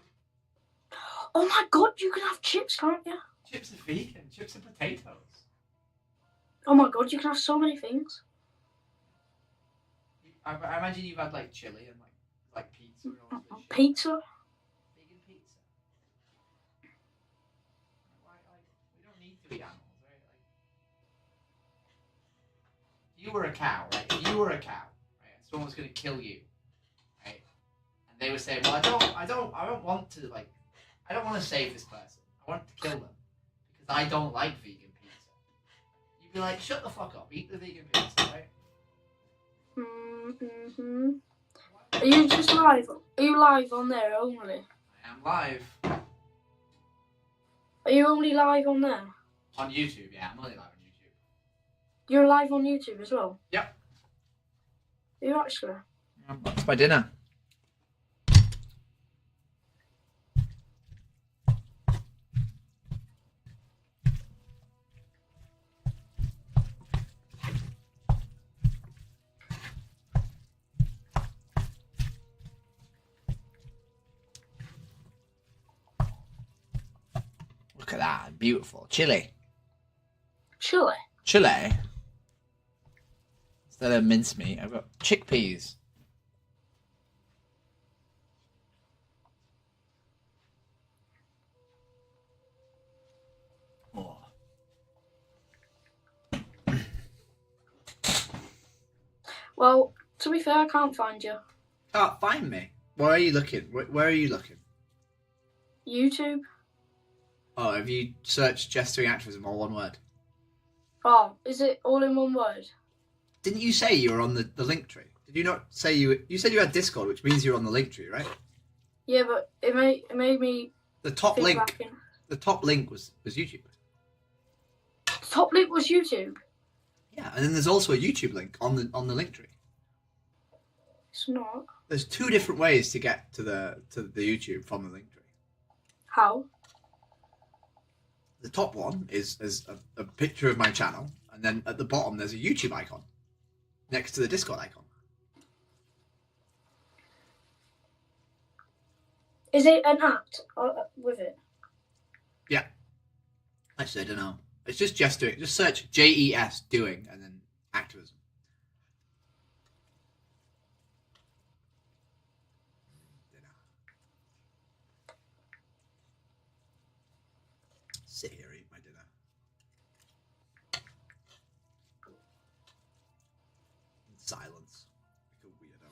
Oh my god, you can have chips, can't you? Chips are vegan. Chips are potatoes. Oh my god, you can have so many things. I imagine you've had like chili and like pizza and all this shit. Pizza? Vegan pizza. We don't need to be animals, right? Like, if you were a cow, right? If you were a cow, right, and someone was going to kill you, right? And they were saying, well, I don't want to, like, I don't want to save this person. I want to kill them because I don't like vegan pizza. You'd be like, shut the fuck up, eat the vegan pizza, right? Mm-hmm. Are you just live? Are you live on there only? I am live. Are you only live on there? On YouTube, yeah, I'm only live on YouTube. You're live on YouTube as well? Yep. Are you actually? What's my dinner? Look at that, beautiful. Chili. Chili? Chili. Instead of mincemeat, I've got chickpeas. Oh. Well, to be fair, I can't find you. Can't find me. Where are you looking? Where are you looking? YouTube? Oh, have you searched Just Doing Activism, all one word? Oh, is it all in one word? Didn't you say you were on the link tree? Did you not say you said you had Discord, which means you're on the link tree, right? Yeah, but it made me. The top think link. back in. The top link was YouTube. The top link was YouTube. Yeah, and then there's also a YouTube link on the link tree. It's not. There's two different ways to get to the YouTube from the link tree. How? The top one is a picture of my channel, and then at the bottom there's a YouTube icon next to the Discord icon. Is it an act with it? Yeah. Actually, I don't know. It's just doing. Just search JES doing and then activism. Sit here, eat my dinner. In silence, like a weirdo.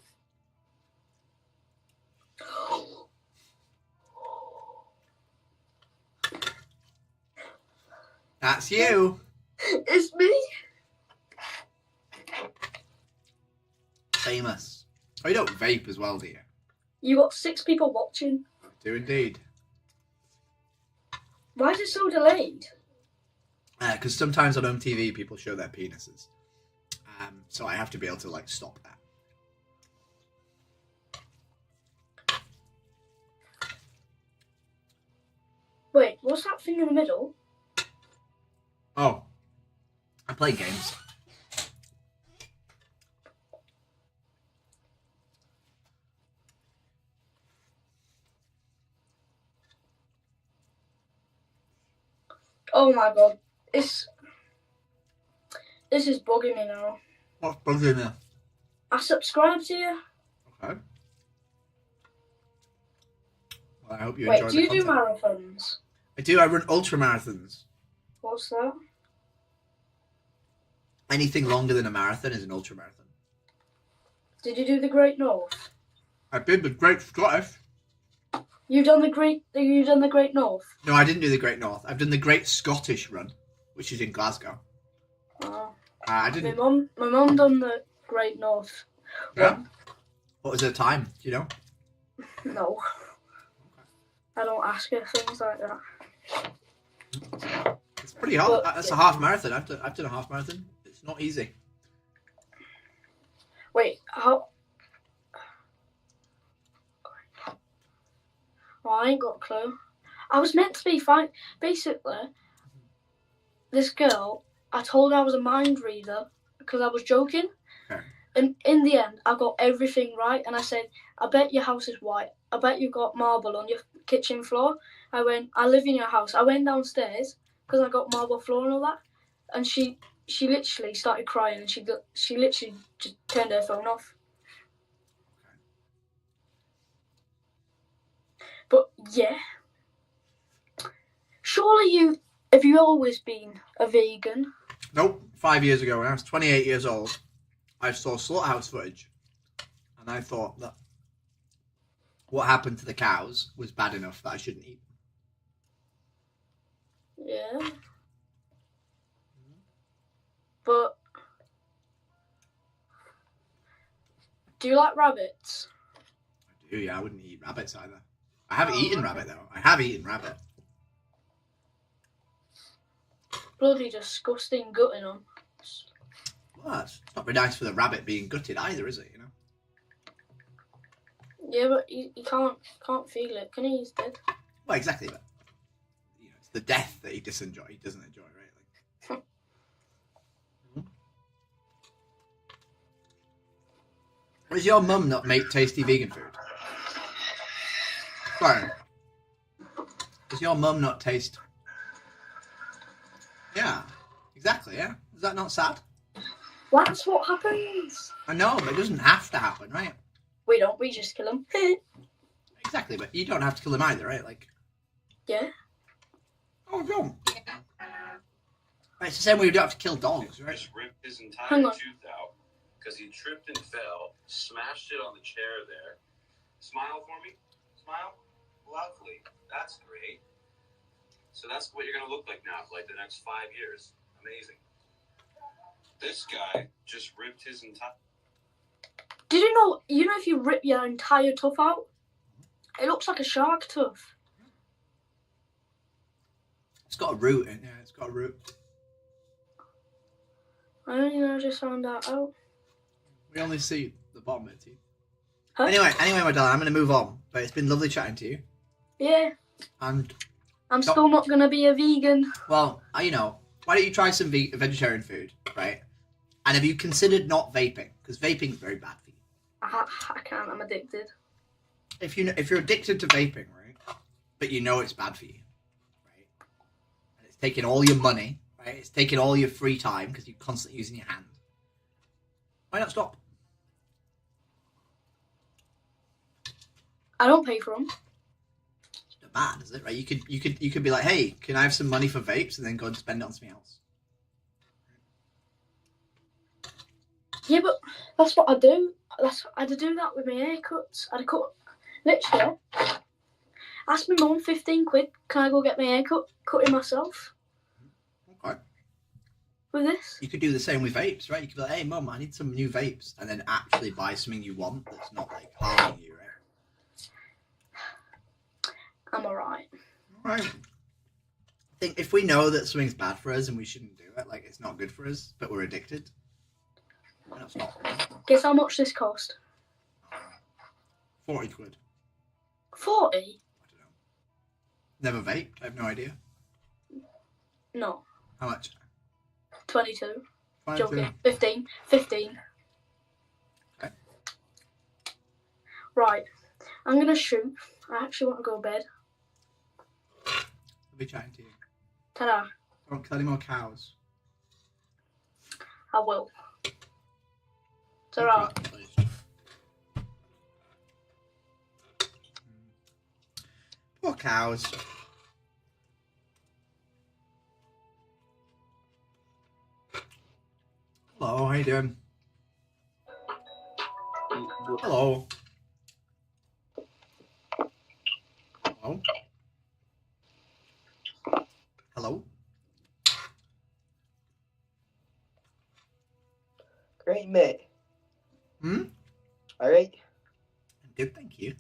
That's you. It's me. Famous. Oh, you don't vape as well, do you? You got 6 people watching. I do indeed. Why is it so delayed? Because sometimes on MTV people show their penises. So I have to be able to, like, stop that. Wait, what's that thing in the middle? Oh. I play games. Oh my god. This is bugging me now. What's bugging you? I subscribe to you. Okay. Well, I hope you Wait, enjoy do the you do content. marathons? I do. I run ultra marathons. What's that? Anything longer than a marathon is an ultra marathon. Did you do the Great North? I did the Great Scottish. You done the Great North? No, I didn't do the Great North. I've done the Great Scottish Run, which is in Glasgow. Oh. I didn't. My mum done the Great North. Yeah. What was her time? Do you know? No. I don't ask her things like that. It's pretty hard. That's a half marathon. I've done a half marathon. It's not easy. Wait, how? Well, I ain't got a clue. I was meant to be fine. Basically, this girl, I told her I was a mind reader because I was joking. Okay. And in the end, I got everything right. And I said, I bet your house is white. I bet you've got marble on your kitchen floor. I went, I live in your house. I went downstairs because I got marble floor and all that. And she literally started crying and she literally just turned her phone off. But yeah, surely have you always been a vegan? Nope. 5 years ago, when I was 28 years old, I saw slaughterhouse footage, and I thought that what happened to the cows was bad enough that I shouldn't eat them. Yeah. But do you like rabbits? I do, yeah. I wouldn't eat rabbits either. I haven't eaten rabbit, though. I have eaten rabbit. Bloody disgusting gutting them. Well, it's not very nice for the rabbit being gutted either, is it? You know. Yeah, but he can't feel it. Can he? He's dead. Well, exactly, but you know, it's the death that he doesn't enjoy, right? Like. Does your mum not make tasty vegan food? Sorry. Does your mum not taste? Yeah, exactly. Yeah, is that not sad? That's what happens. I know, but it doesn't have to happen, right? We don't. We just kill them. Exactly, but you don't have to kill them either, right? Like. Yeah. Oh, don't. Right, it's the same way you don't have to kill dogs, right? Just ripped his entire Hang on. tooth out because he tripped and fell, smashed it on the chair there. Smile for me. Smile. Lovely. That's great. So that's what you're going to look like now for like the next 5 years. Amazing. This guy just ripped his entire... Did you know? You know, if you rip your entire tooth out, it looks like a shark tooth. It's got a root in there. It's got a root. I don't know. I just found that out. We only see the bottom of the teeth. Huh? Anyway, my darling, I'm going to move on. But it's been lovely chatting to you. Yeah. And I'm still not gonna be a vegan. well, you know, why don't you try some vegetarian food, right? And have you considered not vaping? Because vaping's very bad for you. I can't. I'm addicted. If you're addicted to vaping, right, but you know it's bad for you, right, and it's taking all your money, right, it's taking all your free time because you're constantly using your hand. Why not stop? I don't pay for them. Not bad, is it? Right? You could be like, hey, can I have some money for vapes, and then go and spend it on something else. Yeah, but that's what I do. I'd do that with my haircuts. I'd cut, literally, ask my mum 15 quid, can I go get my hair cut it myself? Okay. With this? You could do the same with vapes, right? You could be like, hey, mum, I need some new vapes, and then actually buy something you want that's not, like, harming you, right? I'm alright. Right. I think if we know that something's bad for us and we shouldn't do it, like, it's not good for us, but we're addicted, why not stop? Guess how much this cost? 40 quid. 40? Never vaped, I have no idea. No. How much? 22. 22. Joking. 15. 15. Okay. Right. I'm gonna shoot. I actually want to go to bed. I'll be chatting to you. Ta-da. Don't kill any more cows. I will. It's alright. Poor cows. Hello, how you doing? Hello. Hello. Hello. Great, mate. Hmm? All right. Good, thank you.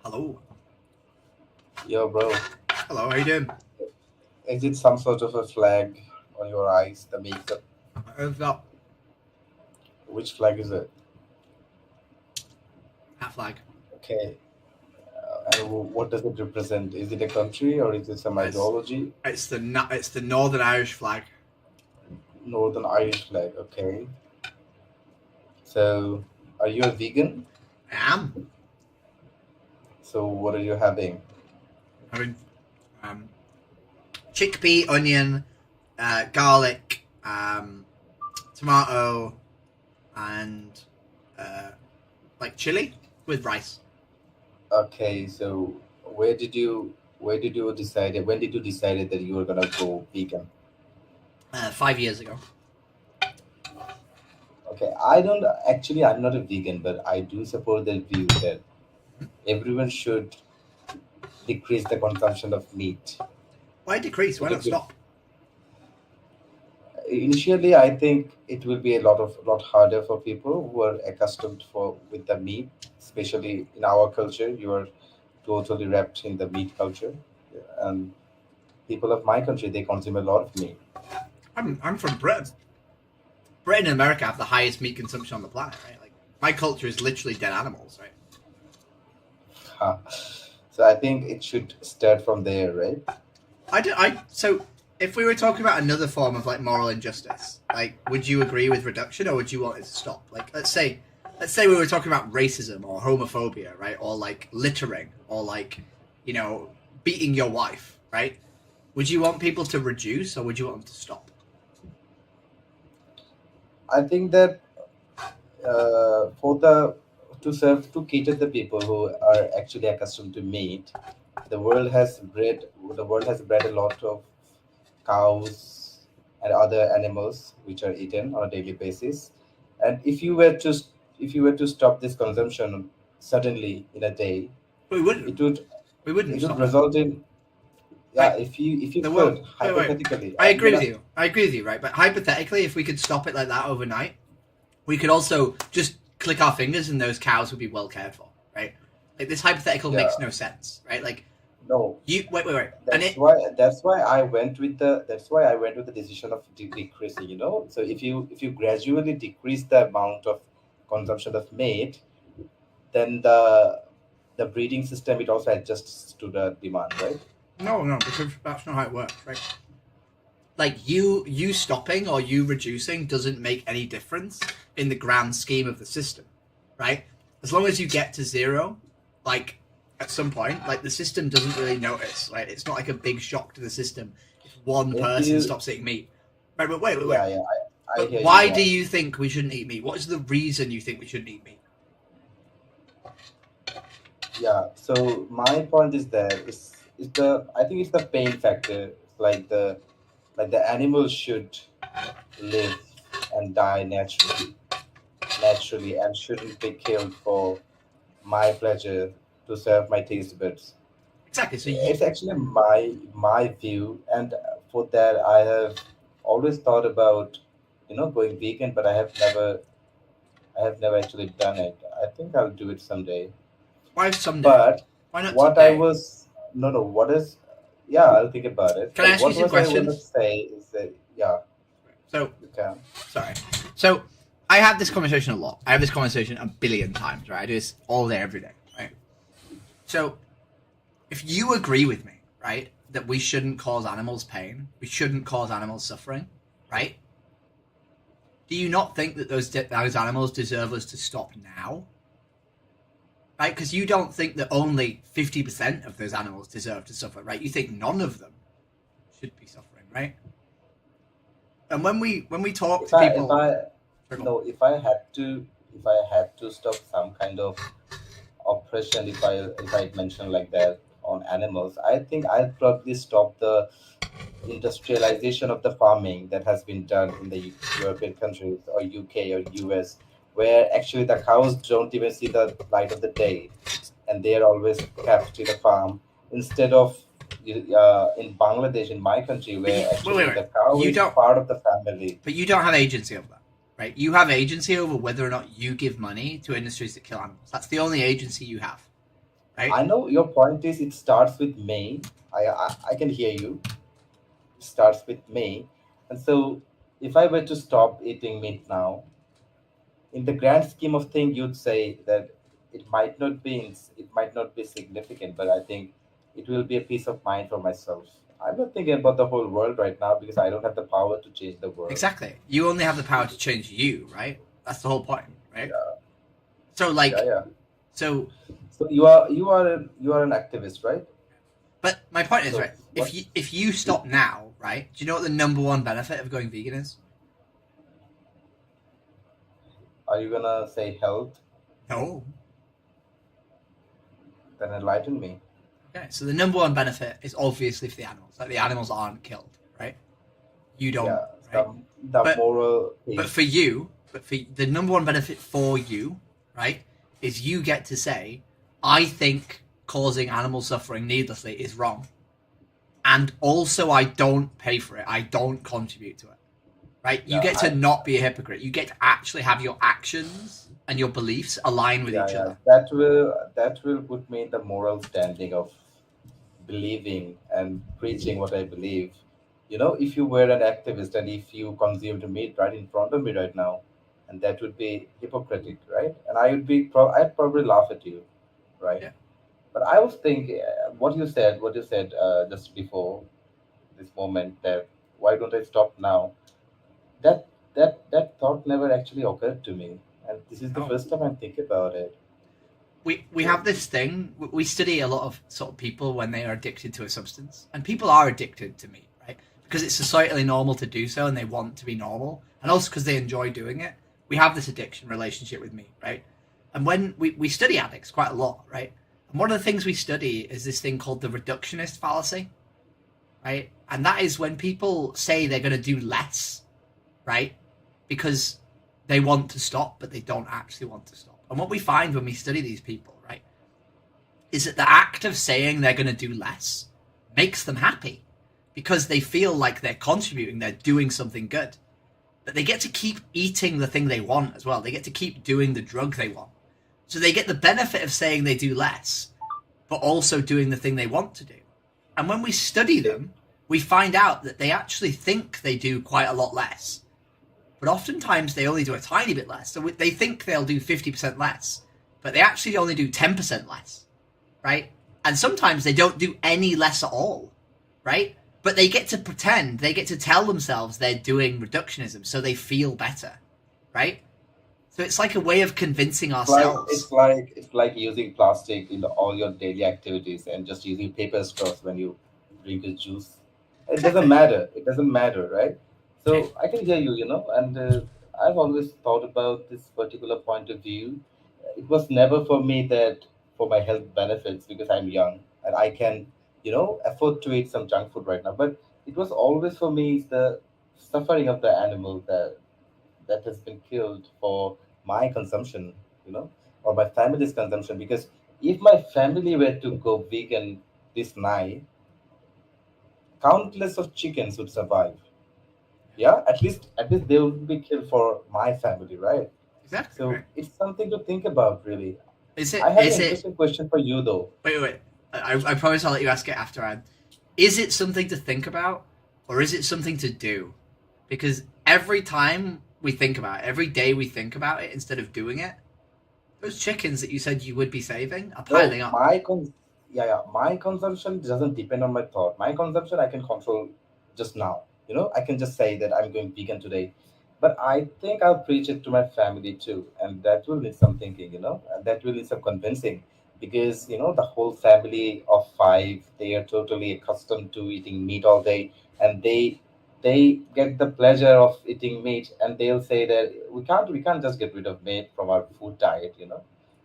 Hello. Yo, bro. Hello, how you doing? Is it some sort of a flag on your eyes, the makeup? That Which flag is it? flag. Okay. And what does it represent? Is it a country or is it some ideology? It's the Northern Irish flag. Northern Irish flag, okay. So, are you a vegan? I am. So, what are you having? Having chickpea, onion, garlic, tomato, and like chili with rice. Okay, so when did you decide that you were gonna go vegan? 5 years ago. Okay, I'm not a vegan, but I do support the view that everyone should decrease the consumption of meat. Why decrease? Why not stop? Initially, I think it will be a lot harder for people who are accustomed with the meat, especially in our culture. You are totally wrapped in the meat culture, and people of my country, they consume a lot of meat. I'm from Britain. Britain and America have the highest meat consumption on the planet, right? Like my culture is literally dead animals, right? So I think it should start from there, right? So if we were talking about another form of like moral injustice, like would you agree with reduction or would you want it to stop? Like let's say we were talking about racism or homophobia, right? Or like littering or like, you know, beating your wife, right? Would you want people to reduce or would you want them to stop? I think that to cater the people who are actually accustomed to meat, the world has bred a lot of cows and other animals which are eaten on a daily basis. And if you were to stop this consumption suddenly in a day, we wouldn't. It would stop result in if you could hypothetically. I agree with you. I agree with you, right? But hypothetically, if we could stop it like that overnight, we could also just click our fingers and those cows would be well cared for, right? Like this hypothetical makes no sense, right? Like no. You wait. That's why I went with the decision of decreasing. You know, so if you gradually decrease the amount of consumption of meat, then the breeding system it also adjusts to the demand, right? No, because that's not how it works, right? Like you stopping or you reducing doesn't make any difference in the grand scheme of the system, right? As long as you get to zero, like at some point, like the system doesn't really notice, right? It's not like a big shock to the system if one person stops eating meat. Right, but wait. Yeah, but why do you think we shouldn't eat meat? What is the reason you think we shouldn't eat meat? Yeah, so my point is that I think it's the pain factor. Like the animals should live and die naturally and shouldn't be killed for my pleasure to serve my taste buds. Exactly. So it's actually my view, and for that I have always thought about going vegan, but I have never actually done it. I think I'll do it someday. Why someday? But why not what today? I was what is I'll think about it. Can I ask you some questions? I want to say is that So you can. Sorry. So I have this conversation a lot. I have this conversation a billion times, right? I do this all day, every day, right? So if you agree with me, right, that we shouldn't cause animals pain, we shouldn't cause animals suffering, right? Do you not think that those animals deserve us to stop now? right? Because you don't think that only 50% of those animals deserve to suffer, right? You think none of them should be suffering, right? And when we talk to people, if I had to stop some kind of oppression, if I mention like that on animals, I think I'd probably stop the industrialization of the farming that has been done in the European countries or UK or US, where actually the cows don't even see the light of the day, and they are always kept in a farm instead of in Bangladesh, in my country, where actually the cow is part of the family. But you don't have agency over that, right? You have agency over whether or not you give money to industries that kill animals. That's the only agency you have, right? I know your point is it starts with me. I can hear you. It starts with me, and so if I were to stop eating meat now, in the grand scheme of things, you'd say that it might not be significant, but I think it will be a peace of mind for myself. I'm not thinking about the whole world right now because I don't have the power to change the world. Exactly. You only have the power to change you, right? That's the whole point, right? Yeah. So like, So you are an activist, right? But my point is, right, if you stop now, right, do you know what the number one benefit of going vegan is? Are you gonna say health? No. Then enlighten me. Okay, so the number one benefit is obviously for the animals. Like the animals aren't killed, right? You don't. Yeah, right? the moral. But for you, the number one benefit for you, right, is you get to say, I think causing animal suffering needlessly is wrong, and also I don't pay for it. I don't contribute to it. Right? You get to not be a hypocrite. You get to actually have your actions and your beliefs align with each other. That will put me in the moral standing of believing and preaching what I believe. You know, if you were an activist and if you consumed meat right in front of me right now, and that would be hypocritic, right? And I'd probably laugh at you, right? Yeah. But I was thinking what you said just before this moment, that why don't I stop now? That thought never actually occurred to me, and this is the first time I'm thinking about it. We have this thing. We study a lot of sort of people when they are addicted to a substance, and people are addicted to meat, right? Because it's societally normal to do so, and they want to be normal, and also because they enjoy doing it. We have this addiction relationship with meat, right? And when we study addicts quite a lot, right? And one of the things we study is this thing called the reductionist fallacy, right? And that is when people say they're going to do less, right? Because they want to stop, but they don't actually want to stop. And what we find when we study these people, right, is that the act of saying they're going to do less makes them happy because they feel like they're contributing, they're doing something good. But they get to keep eating the thing they want as well. They get to keep doing the drug they want. So they get the benefit of saying they do less, but also doing the thing they want to do. And when we study them, we find out that they actually think they do quite a lot less. But oftentimes they only do a tiny bit less. So they think they'll do 50% less, but they actually only do 10% less, right? And sometimes they don't do any less at all, right? But they get to pretend, they get to tell themselves they're doing reductionism so they feel better, right? So it's like a way of convincing ourselves. It's like using plastic in all your daily activities and just using paper straws when you drink a juice. It doesn't matter. It doesn't matter, right? So I can hear you, and I've always thought about this particular point of view. It was never for me that for my health benefits because I'm young and I can, afford to eat some junk food right now. But it was always for me the suffering of the animal that has been killed for my consumption, or my family's consumption. Because if my family were to go vegan this night, countless of chickens would survive. Yeah, at least they would be killed for my family, right? Exactly. So right. it's something to think about, really. Is it? I have an interesting question for you, though. Wait. I promise I'll let you ask it after I. Is it something to think about, or is it something to do? Because every time we think about it, every day we think about it instead of doing it, those chickens that you said you would be saving are piling up. My consumption doesn't depend on my thought. My consumption I can control just now. I can just say that I'm going vegan today. But I think I'll preach it to my family too, and that will need some thinking, and that will need some convincing, because the whole family of five, they are totally accustomed to eating meat all day, and they get the pleasure of eating meat, and they'll say that we can't just get rid of meat from our food diet.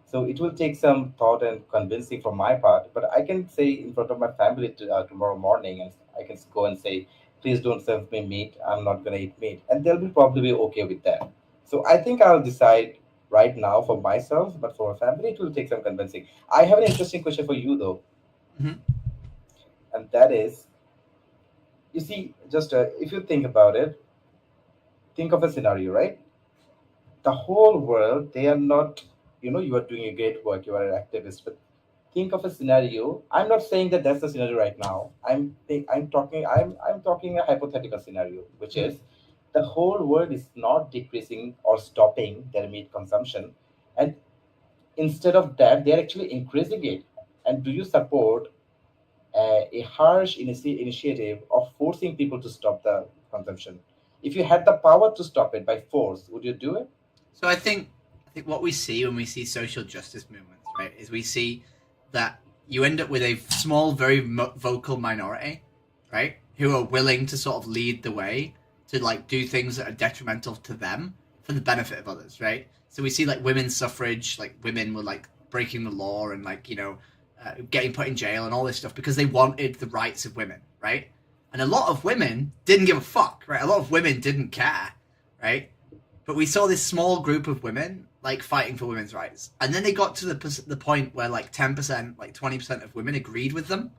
So it will take some thought and convincing from my part, but I can say in front of my family tomorrow morning, and I can go and say, please don't serve me meat. I'm not gonna eat meat, and they'll be probably be okay with that. So I think I'll decide right now for myself, but for my family, it will take some convincing. I have an interesting question for you though, Mhm. and that is, you see, just if you think about it, think of a scenario, right? The whole world, they are not, you are doing a great work, you are an activist, but think of a scenario. I'm not saying that that's the scenario right now. I'm talking a hypothetical scenario, which is the whole world is not decreasing or stopping their meat consumption, and instead of that, they're actually increasing it. And do you support a harsh initiative of forcing people to stop the consumption? If you had the power to stop it by force, would you do it? So I think what we see when we see social justice movements, right, is we see that you end up with a small, very vocal minority, right, who are willing to sort of lead the way to like do things that are detrimental to them for the benefit of others, right? So we see like women's suffrage, like women were like breaking the law and like getting put in jail and all this stuff because they wanted the rights of women, right? And a lot of women didn't give a fuck, right? A lot of women didn't care, right? But we saw this small group of women like fighting for women's rights, and then they got to the point where like 10%, like 20% of women agreed with them,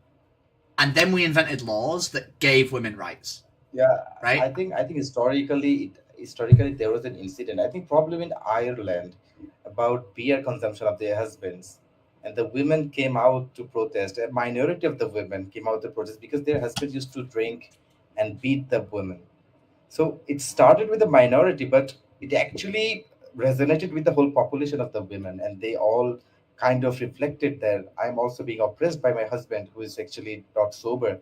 and then we invented laws that gave women rights. Yeah, Right? I think historically there was an incident. I think probably in Ireland about beer consumption of their husbands, and the women came out to protest. A minority of the women came out to protest because their husbands used to drink and beat the women. So it started with a minority, but it actually resonated with the whole population of the women, and they all kind of reflected that I'm also being oppressed by my husband, who is actually not sober.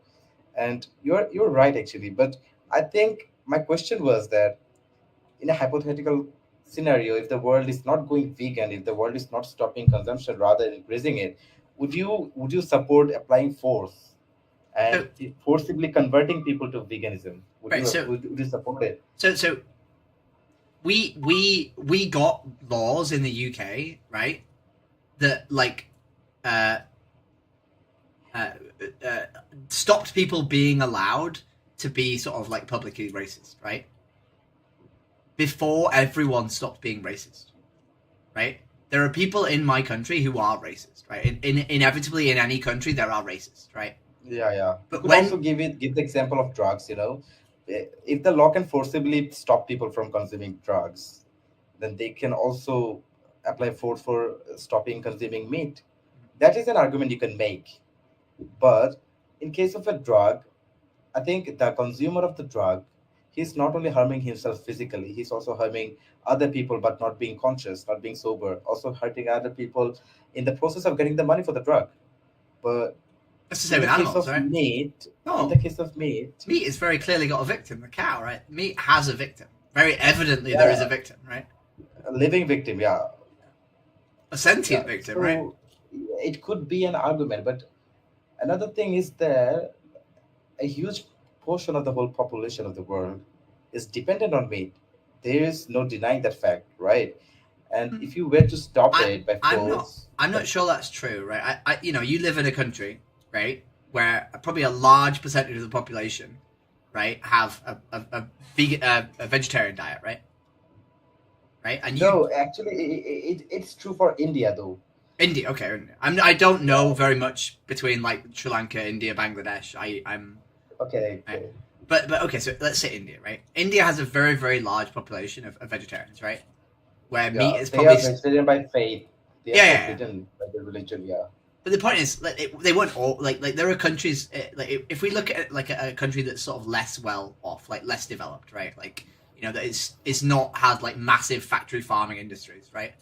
And you're right actually, but I think my question was that in a hypothetical scenario, if the world is not going vegan, if the world is not stopping consumption, rather increasing it, would you support applying force and forcibly converting people to veganism? Would Right, you so- would you support it? So we got laws in the UK, right, that like uh, uh, uh, stopped people being allowed to be sort of like publicly racist, right? Before everyone stopped being racist, right? There are people in my country who are racist, right? Inevitably, in any country, there are racists, right? Yeah. But You could when also give the example of drugs. If the law can forcibly stop people from consuming drugs, then they can also apply force for stopping consuming meat. That is an argument you can make. But in case of a drug, I think the consumer of the drug, he's not only harming himself physically, he's also harming other people, but not being conscious, not being sober, also hurting other people in the process of getting the money for the drug. But that's the in same the with case animals, of right? meat, No. in the case of meat, Meat has very clearly got a victim, the cow, right? Meat has a victim. Very evidently, there is a victim, right? a living victim, yeah. A sentient Yeah, victim, so right? it could be an argument, but another thing is that a huge portion of the whole population of the world is dependent on meat. There is no denying that fact, right? And if you were to stop it by force, I'm not sure that's true, right? You live in a country, right, where probably a large percentage of the population, right, have a vegan, a vegetarian diet, right? Right, and no, actually, it's true for India though. India, okay. I don't know very much between like Sri Lanka, India, Bangladesh. I'm Okay. But okay, so let's say India, right? India has a very very large population of vegetarians, right? Where meat Yeah, is they probably are vegetarian by faith. They are Yeah. forbidden by the religion. Yeah. But the point is, like, they weren't all like there are countries like if we look at like a country that's sort of less well off, like less developed, right? Like that is not had like massive factory farming industries, right?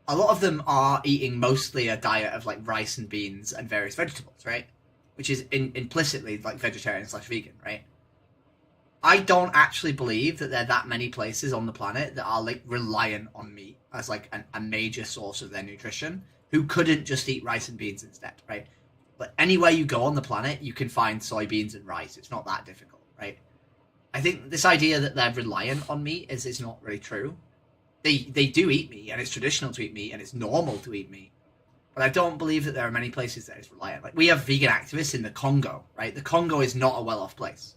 A lot of them are eating mostly a diet of like rice and beans and various vegetables, right? Which is implicitly like vegetarian / vegan, right? I don't actually believe that there are that many places on the planet that are like reliant on meat as like a major source of their nutrition, who couldn't just eat rice and beans instead, right? But anywhere you go on the planet, you can find soybeans and rice. It's not that difficult, right? I think this idea that they're reliant on meat is not really true. They do eat meat, and it's traditional to eat meat, and it's normal to eat meat. But I don't believe that there are many places that it's reliant. Like, we have vegan activists in the Congo, right? The Congo is not a well-off place,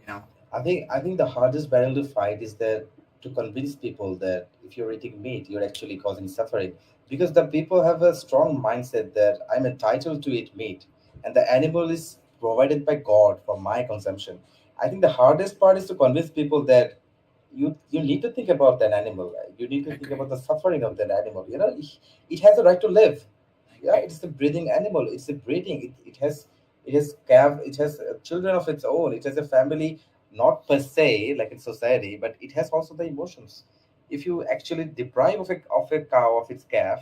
you know? I think the hardest battle to fight is that to convince people that if you're eating meat, you're actually causing suffering. Because the people have a strong mindset that I'm entitled to eat meat, and the animal is provided by God for my consumption. I think the hardest part is to convince people that you need to think about that animal. You need to think about the suffering of that animal. You know, it has a right to live. Yeah, it's a breathing animal. It's a breathing. It has children of its own. It has a family, not per se like in society, but it has also the emotions. If you actually deprive of a cow of its calf,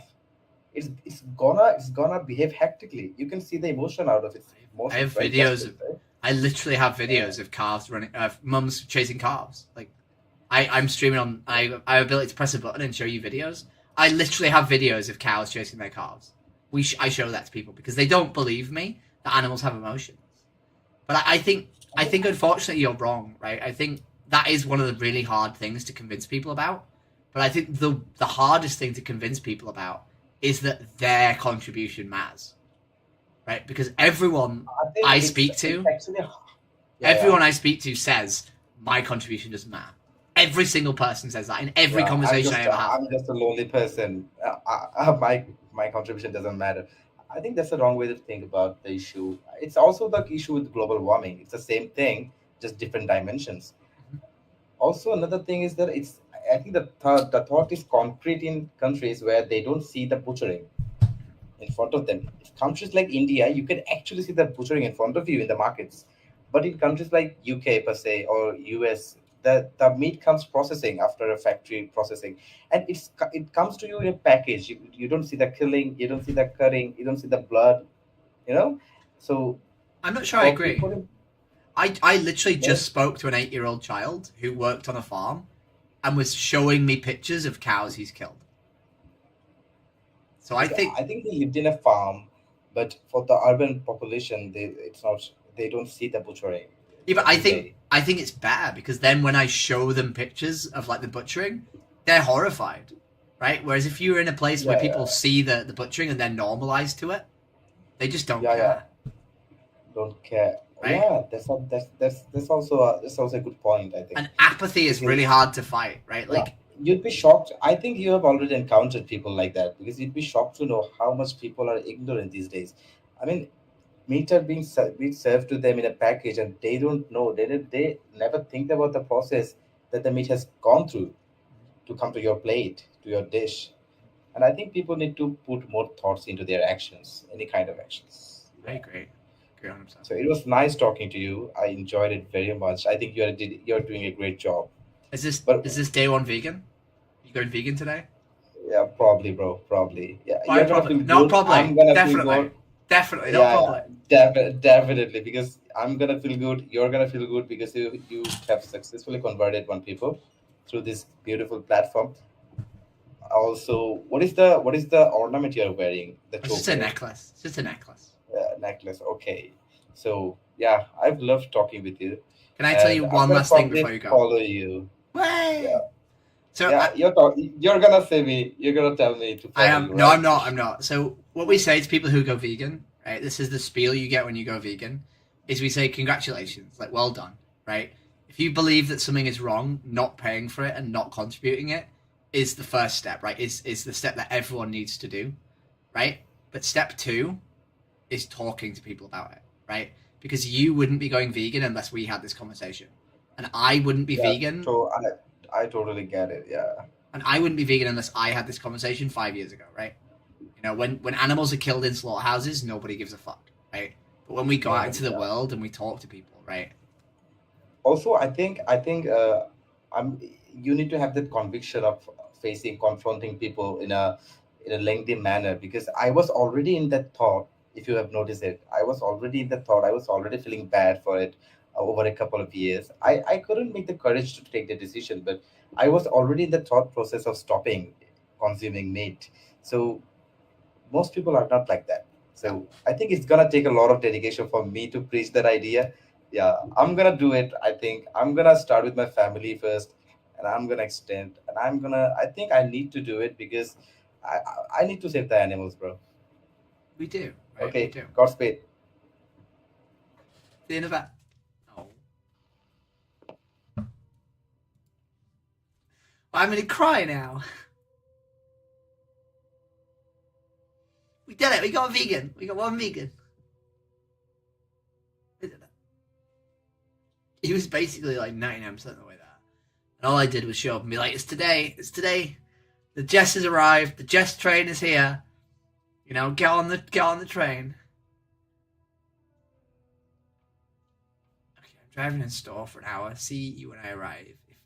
it's gonna behave hectically. You can see the emotion out of its I have emotions, right? videos Justice, of, right? I literally have videos of calves running, of mums chasing calves. Like, I'm streaming on, I have ability to press a button and show you videos. I literally have videos of cows chasing their calves. I show that to people because they don't believe me that animals have emotions. But I think unfortunately you're wrong, right? I think that is one of the really hard things to convince people about. But I think the hardest thing to convince people about is that their contribution matters, right? Because everyone think I it's speak to, actually everyone I speak to says my contribution doesn't matter. Every single person says that in every conversation I ever have. I'm just a lonely person. My contribution doesn't matter. I think that's the wrong way to think about the issue. It's also the issue with global warming. It's the same thing, just different dimensions. Also, another thing is that I think the thought is concrete in countries where they don't see the butchering in front of them. In countries like India, you can actually see the butchering in front of you in the markets. But in countries like UK per se or US, the meat comes processing after a factory processing, and it comes to you in a package. You don't see the killing, you don't see the cutting, you don't see the blood, you know. So I'm not sure I for agree. people, I literally just spoke to an 8-year-old child who worked on a farm and was showing me pictures of cows he's killed. So I think he lived in a farm, but for the urban population, they don't see the butchering. Yeah, but I think it's better because then when I show them pictures of like the butchering, they're horrified, right? Whereas if you're in a place where people see the butchering and they're normalized to it, they just don't care. Don't care. Right? Yeah, that's also a good point. I think. And apathy is really hard to fight, right? Like, you'd be shocked. I think you have already encountered people like that because you'd be shocked to know how much people are ignorant these days. I mean, meat are being served to them in a package, and they don't know. They never think about the process that the meat has gone through to come to your plate, to your dish. And I think people need to put more thoughts into their actions, any kind of actions. I agree. 100%. So it was nice talking to you. I enjoyed it very much. I think you're doing a great job. Is this day one vegan? You going vegan today? Yeah, probably, bro. Probably. Yeah. Why probably? No, probably. I'm gonna Definitely. feel good. Definitely. No problem. Definitely, because I'm gonna feel good. You're gonna feel good because you have successfully converted one people through this beautiful platform. Also, what is the ornament you're wearing? It's just a necklace. It's just a necklace. Necklace. Okay. So yeah, I've loved talking with you. Can I tell you one last thing before you go? Follow you. Way. Yeah. So yeah, you're gonna say me. You're gonna tell me to. I am. You, No, right? I'm not. So what we say to people who go vegan, right? This is the spiel you get when you go vegan. Is we say congratulations, like well done, right? If you believe that something is wrong, not paying for it and not contributing it is the first step, right? Is the step that everyone needs to do, right? But step 2 is talking to people about it, right? Because you wouldn't be going vegan unless we had this conversation, and I wouldn't be vegan. So I totally get it. Yeah. And I wouldn't be vegan unless I had this conversation 5 years ago, right? You know, when animals are killed in slaughterhouses, nobody gives a fuck, right? But when we go out into the world and we talk to people, right? Also, I think you need to have that conviction of confronting people in a lengthy manner, because I was already in that thought. If you have noticed it, I was already in that thought. I was already feeling bad for it. over a couple of years. I couldn't make the courage to take the decision, but I was already in the thought process of stopping consuming meat. So most people are not like that. So I think it's gonna take a lot of dedication for me to preach that idea. Yeah, I'm gonna do it. I think I'm gonna start with my family first, and I'm gonna extend, and I'm gonna. I think I need to do it because I need to save the animals, bro. We do. Right? Okay, We do. Godspeed. See you in a bit. Oh. I'm gonna cry now. We did it. We got a vegan. We got one vegan. We did it. He was basically like 99% of the way there. And all I did was show up and be like, it's today. It's today. The Jess has arrived. The Jess train is here. You know, get on the train. Okay, I'm driving in store for an hour. See you when I arrive. If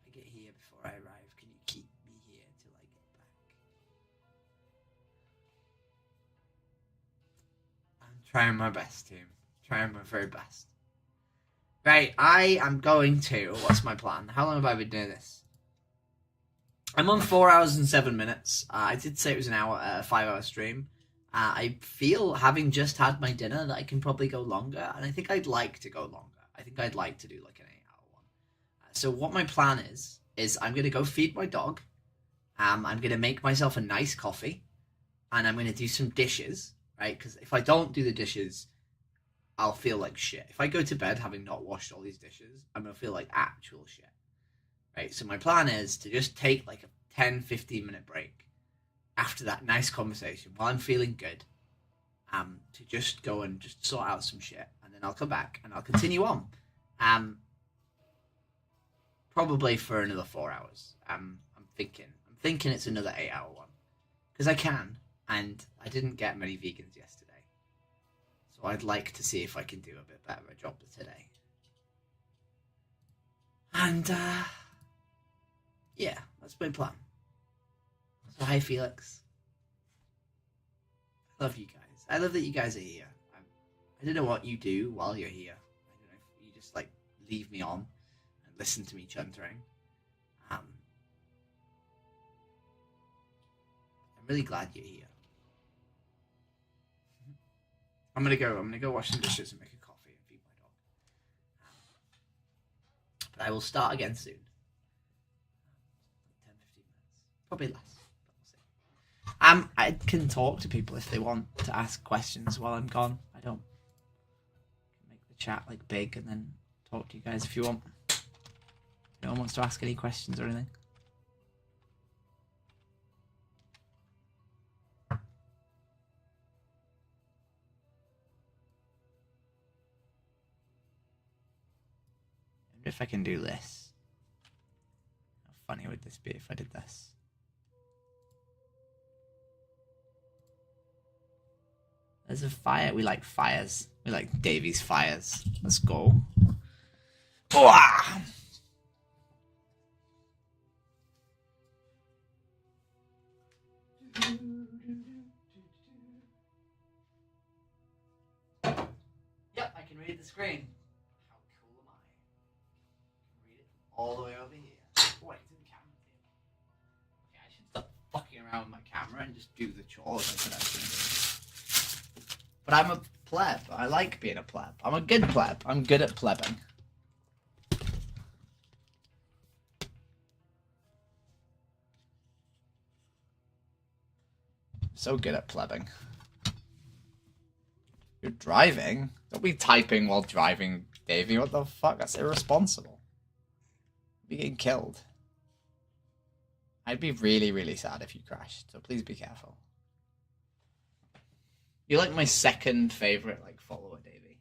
I get here before I arrive, can you keep me here till I get back? I'm trying my best, team. Trying my very best. Right, I am going to. What's my plan? How long have I been doing this? I'm on 4 hours and 7 minutes. I did say it was an hour, 5-hour stream. I feel, having just had my dinner, that I can probably go longer, and I think I'd like to go longer. I think I'd like to do like an 8-hour one. So what my plan is I'm going to go feed my dog. I'm going to make myself a nice coffee, and I'm going to do some dishes, right? Because if I don't do the dishes, I'll feel like shit. If I go to bed having not washed all these dishes, I'm going to feel like actual shit. Right, so my plan is to just take like a 10-15 minute break after that nice conversation while I'm feeling good, to just go and just sort out some shit, and then I'll come back and I'll continue on, probably for another 4 hours. I'm thinking it's another 8-hour one because I can, and I didn't get many vegans yesterday, so I'd like to see if I can do a bit better a job today. And yeah, that's my plan. So hi, Felix. I love you guys. I love that you guys are here. I don't know what you do while you're here. I don't know if you just like leave me on and listen to me chuntering. I'm really glad you're here. I'm gonna go wash some dishes and make a coffee and feed my dog. But I will start again soon. 10-15 minutes. Probably less. I can talk to people if they want to ask questions while I'm gone. I don't make the chat like big and then talk to you guys if you want. No one wants to ask any questions or anything. I wonder if I can do this. How funny would this be if I did this? There's a fire. We like fires. We like Davy's fires. Let's go. Oh! Yep, I can read the screen. How cool am I? I can read it all the way over here. Wait, to the camera. Okay, I should stop fucking around with my camera and just do the chores I could actually do. But I'm a pleb. I like being a pleb. I'm a good pleb. I'm good at plebbing. So good at plebbing. You're driving? Don't be typing while driving, Davey. What the fuck? That's irresponsible. You'd be getting killed. I'd be really, really sad if you crashed, so please be careful. You're like my second favorite like follower, Davey.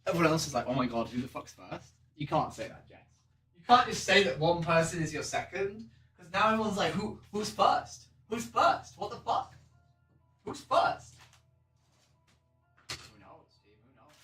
Everyone else is like, oh my god, who the fuck's first? You can't say that, Jess. You can't just say that one person is your second, because now everyone's like, who's first? Who's first? What the fuck? Who's first? Who knows, Steve? Who knows?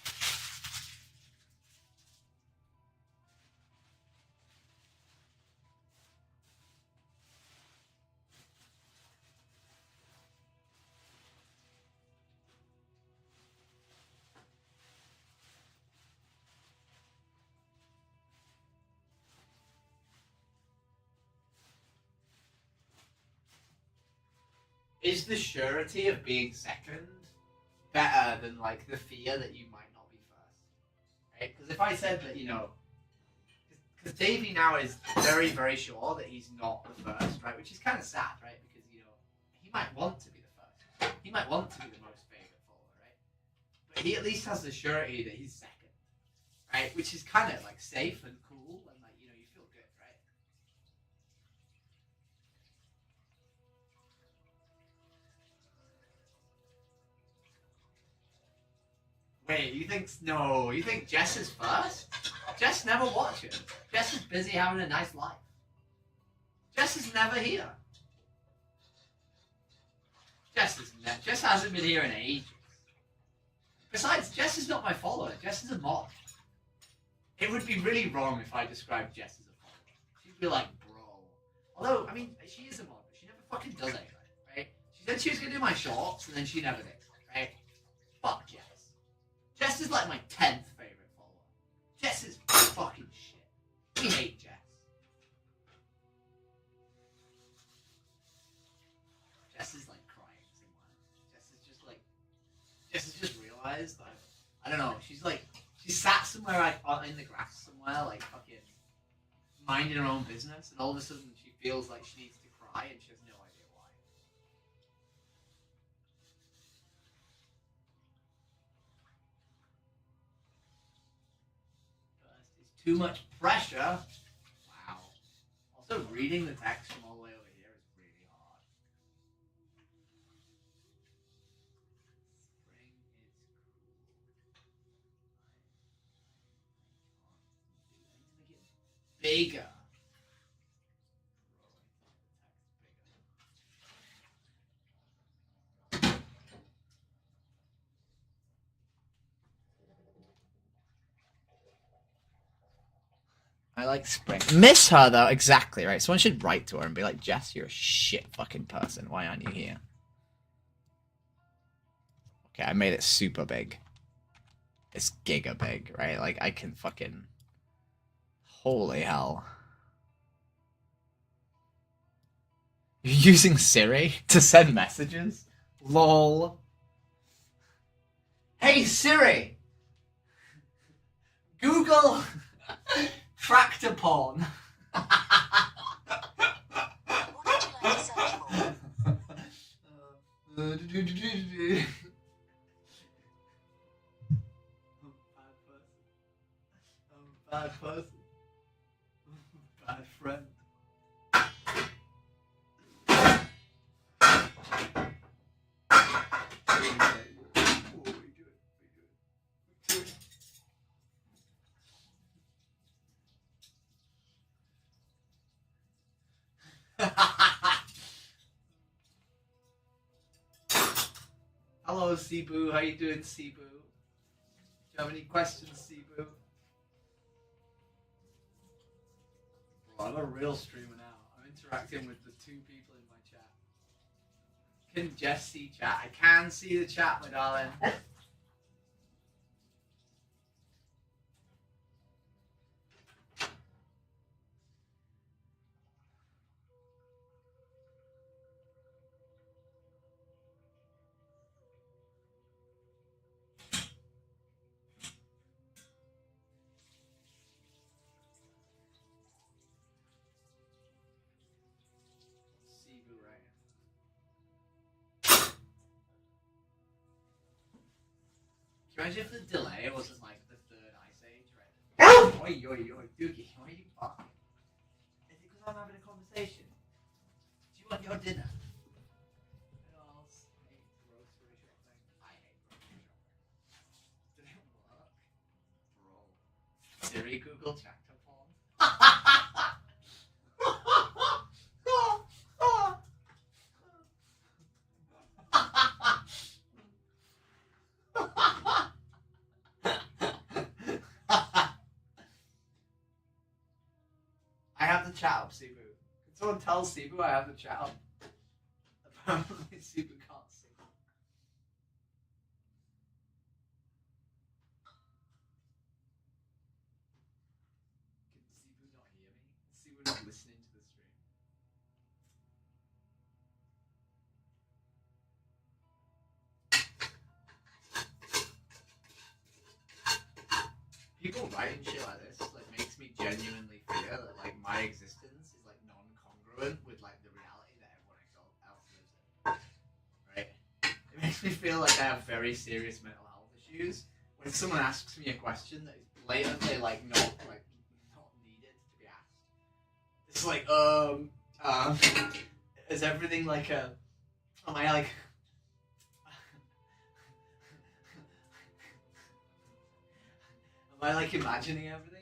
is the surety of being second better than like the fear that you might not be first? Right? Because if I said that, you know, because Davey now is very, very sure that he's not the first, right? Which is kind of sad, right? Because, you know, he might want to be the first. He might want to be the most favorite follower, right? But he at least has the surety that he's second, right? Which is kind of like safe and cool and like, you know, you feel good, right? Wait, you think Jess is first? Jess never watches. Jess is busy having a nice life. Jess is never here. Jess hasn't been here in ages. Besides, Jess is not my follower. Jess is a mod. It would be really wrong if I described Jess as a follower. She'd be like, bro. Although, I mean, she is a mod, but she never fucking does anything, right? She said she was gonna do my shorts, and then she never did, right? Fuck Jess. Jess is like my 10th favorite follower. Jess is fucking shit. We hate Jess. Jess is like crying somewhere. Jess has just realized that, I don't know, she's sat somewhere like in the grass somewhere, like fucking minding her own business, and all of a sudden she feels like she needs to cry and she has no idea why. It's too much pressure. Wow. Also, reading the text from all the way over here is really hard. Spring is cool. I need to make it bigger. I like spring. Miss her though, exactly right. Someone should write to her and be like, Jess, you're a shit fucking person. Why aren't you here? Okay, I made it super big. It's giga big, right? Like I can fucking. Holy hell. You're using Siri to send messages? LOL. Hey Siri! Google tractor porn. Bad person. Bad friend. Hello, Cebu. How you doing, Cebu? Do you have any questions, Cebu? Bro, I'm a real streamer now. I'm interacting with the 2 people in my chat. Can Jess see chat? I can see the chat, my darling. Can you imagine if the delay wasn't like the 3rd Ice Age, right? Oi, oi, oi, Doogie, why are you barking? Is it because I'm having a conversation? Do you want your dinner? Anyone else hate grocery shopping? I hate grocery shopping. Did it work? Bro. Siri, Google tractor porn. I have the chat up, Cebu. Can someone tell Cebu I have the chat up? Apparently Cebu can't see. Can Cebu not hear me? Is Cebu not listening to the stream? people writing shit like this like makes me genuinely fear that like my existence is like non-congruent with like the reality that everyone else lives in. Right? It makes me feel like I have very serious mental health issues when someone asks me a question that is blatantly like not needed to be asked. It's like is everything like a? Am I like? Am I like imagining everything?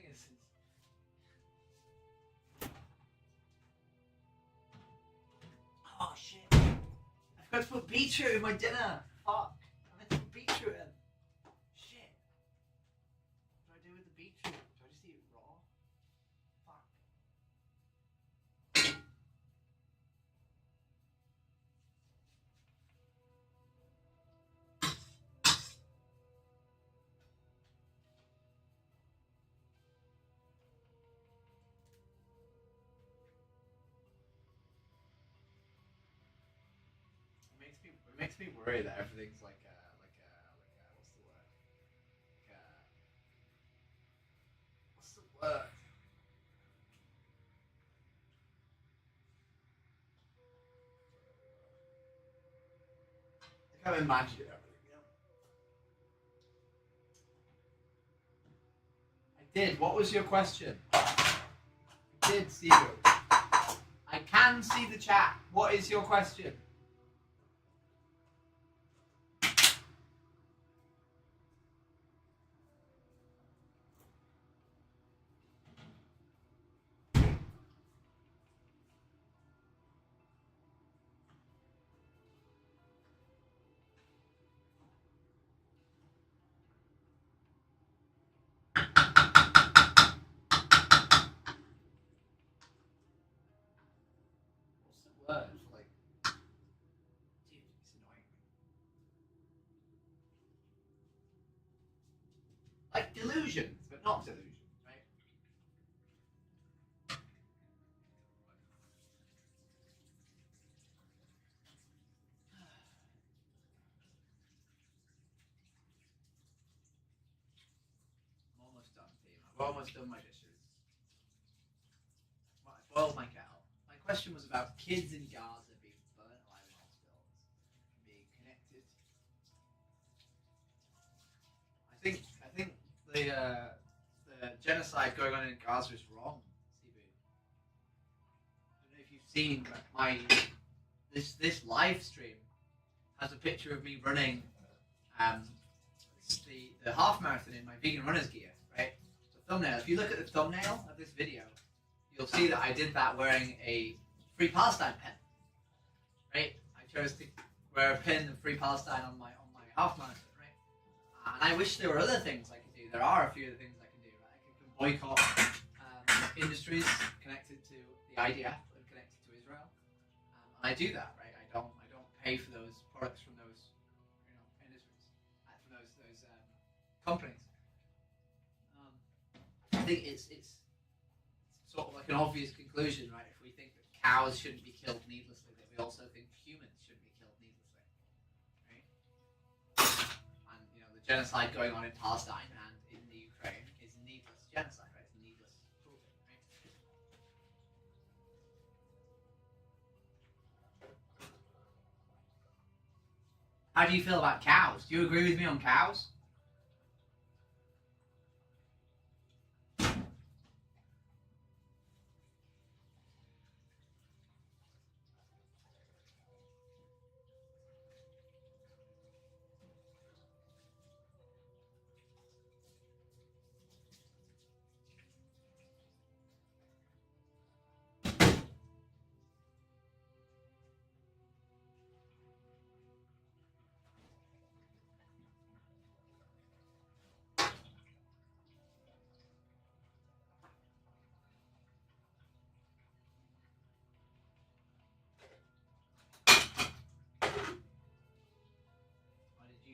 Oh shit! I've got to put beetroot in my dinner. Fuck! I meant to put beetroot in. Shit! What do I do with the beetroot? Do I just eat it raw? Fuck. It makes me worry that everything's like what's the word? What's the word? Like I'm imagining everything, you know? I did. What was your question? I did see you. I can see the chat. What is your question? Word for like, dude, it's annoying. Like delusions, but not delusions, right? I'm almost done, team. I've almost done my dishes. Well, I boiled my kettle. My question was about kids in Gaza being burnt alive in hospitals, being connected. I think the genocide going on in Gaza is wrong, CB. I don't know if you've seen, but this live stream has a picture of me running the half marathon in my vegan runner's gear, right? The thumbnail. If you look at the thumbnail of this video, you'll see that I did that wearing a Free Palestine pin, right? I chose to wear a pin of Free Palestine on my half marathon, right? And I wish there were other things I could do. There are a few other things I can do. Right? I can boycott industries connected to the IDF and connected to Israel, and I do that, right? I don't pay for those products from those industries, from those companies. I think it's sort of like an obvious conclusion, right? If we think that cows shouldn't be killed needlessly, that we also think humans shouldn't be killed needlessly, right? And the genocide going on in Palestine and in the Ukraine is needless genocide, right? It's needless cruelty, right? How do you feel about cows? Do you agree with me on cows?